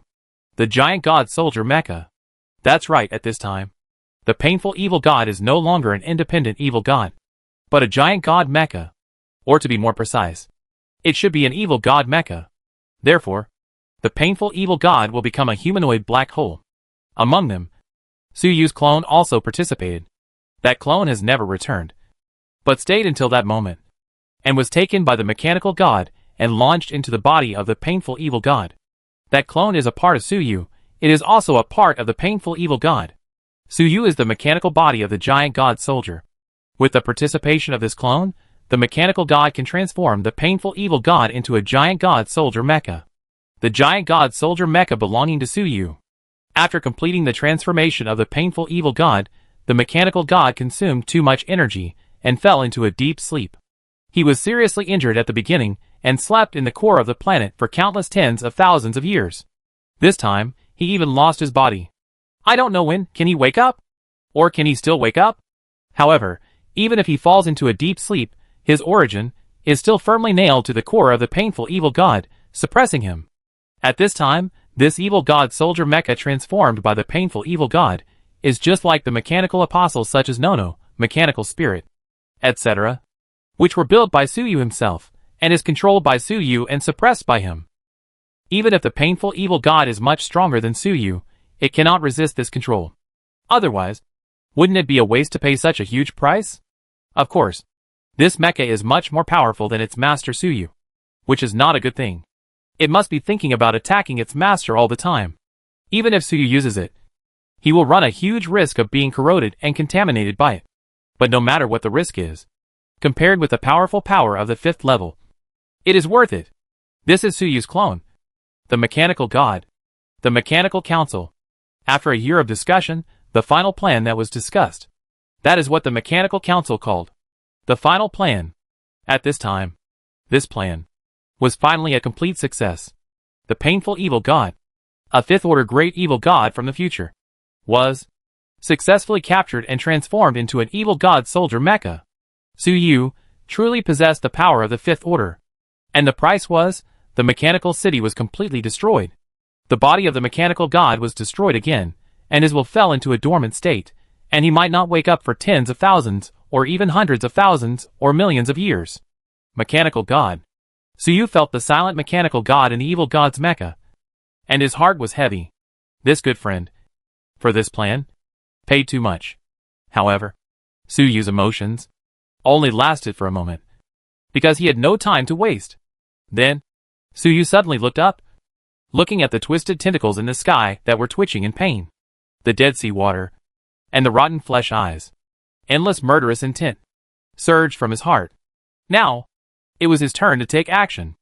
the giant god soldier mecha. That's right, at this time, the painful evil god is no longer an independent evil god, but a giant god mecha. Or to be more precise, it should be an evil god mecha. Therefore, the painful evil god will become a humanoid black hole. Among them, Suyu's clone also participated. That clone has never returned, but stayed until that moment, and was taken by the mechanical god and launched into the body of the painful evil god. That clone is a part of Suyu. It is also a part of the painful evil god. Suyu is the mechanical body of the giant god soldier. With the participation of this clone, the mechanical god can transform the painful evil god into a giant god soldier mecha. The giant god soldier mecha belonging to Suyu. After completing the transformation of the painful evil god, the mechanical god consumed too much energy and fell into a deep sleep. He was seriously injured at the beginning and slept in the core of the planet for countless tens of thousands of years. This time, he even lost his body. I don't know when. Can he wake up? Or can he still wake up? However, even if he falls into a deep sleep, his origin is still firmly nailed to the core of the painful evil god, suppressing him. At this time, this evil god soldier mecha transformed by the painful evil god is just like the mechanical apostles such as Nono, mechanical spirit, etc., which were built by Suyu himself, and is controlled by Suyu and suppressed by him. Even if the painful evil god is much stronger than Suyu, it cannot resist this control. Otherwise, wouldn't it be a waste to pay such a huge price? Of course, this mecha is much more powerful than its master Suyu, which is not a good thing. It must be thinking about attacking its master all the time. Even if Suyu uses it, he will run a huge risk of being corroded and contaminated by it. But no matter what the risk is, compared with the powerful power of the 5th level, it is worth it. This is Suyu's clone, the mechanical god, the mechanical council. After a year of discussion, the final plan that was discussed. That is what the mechanical council called the final plan. At this time, this plan was finally a complete success. The painful evil god, a 5th order great evil god from the future, was successfully captured and transformed into an evil god soldier mecha. Suyu truly possessed the power of the 5th order. And the price was, the mechanical city was completely destroyed. The body of the mechanical god was destroyed again, and his will fell into a dormant state, and he might not wake up for tens of thousands, or even hundreds of thousands, or millions of years. Mechanical god. Suyu felt the silent mechanical god in the evil god's mecha, and his heart was heavy. This good friend, for this plan, paid too much. However, Suyu's emotions only lasted for a moment, because he had no time to waste. Then, Suyu suddenly looked up, looking at the twisted tentacles in the sky that were twitching in pain, the dead sea water, and the rotten flesh eyes. Endless murderous intent surged from his heart. Now, it was his turn to take action.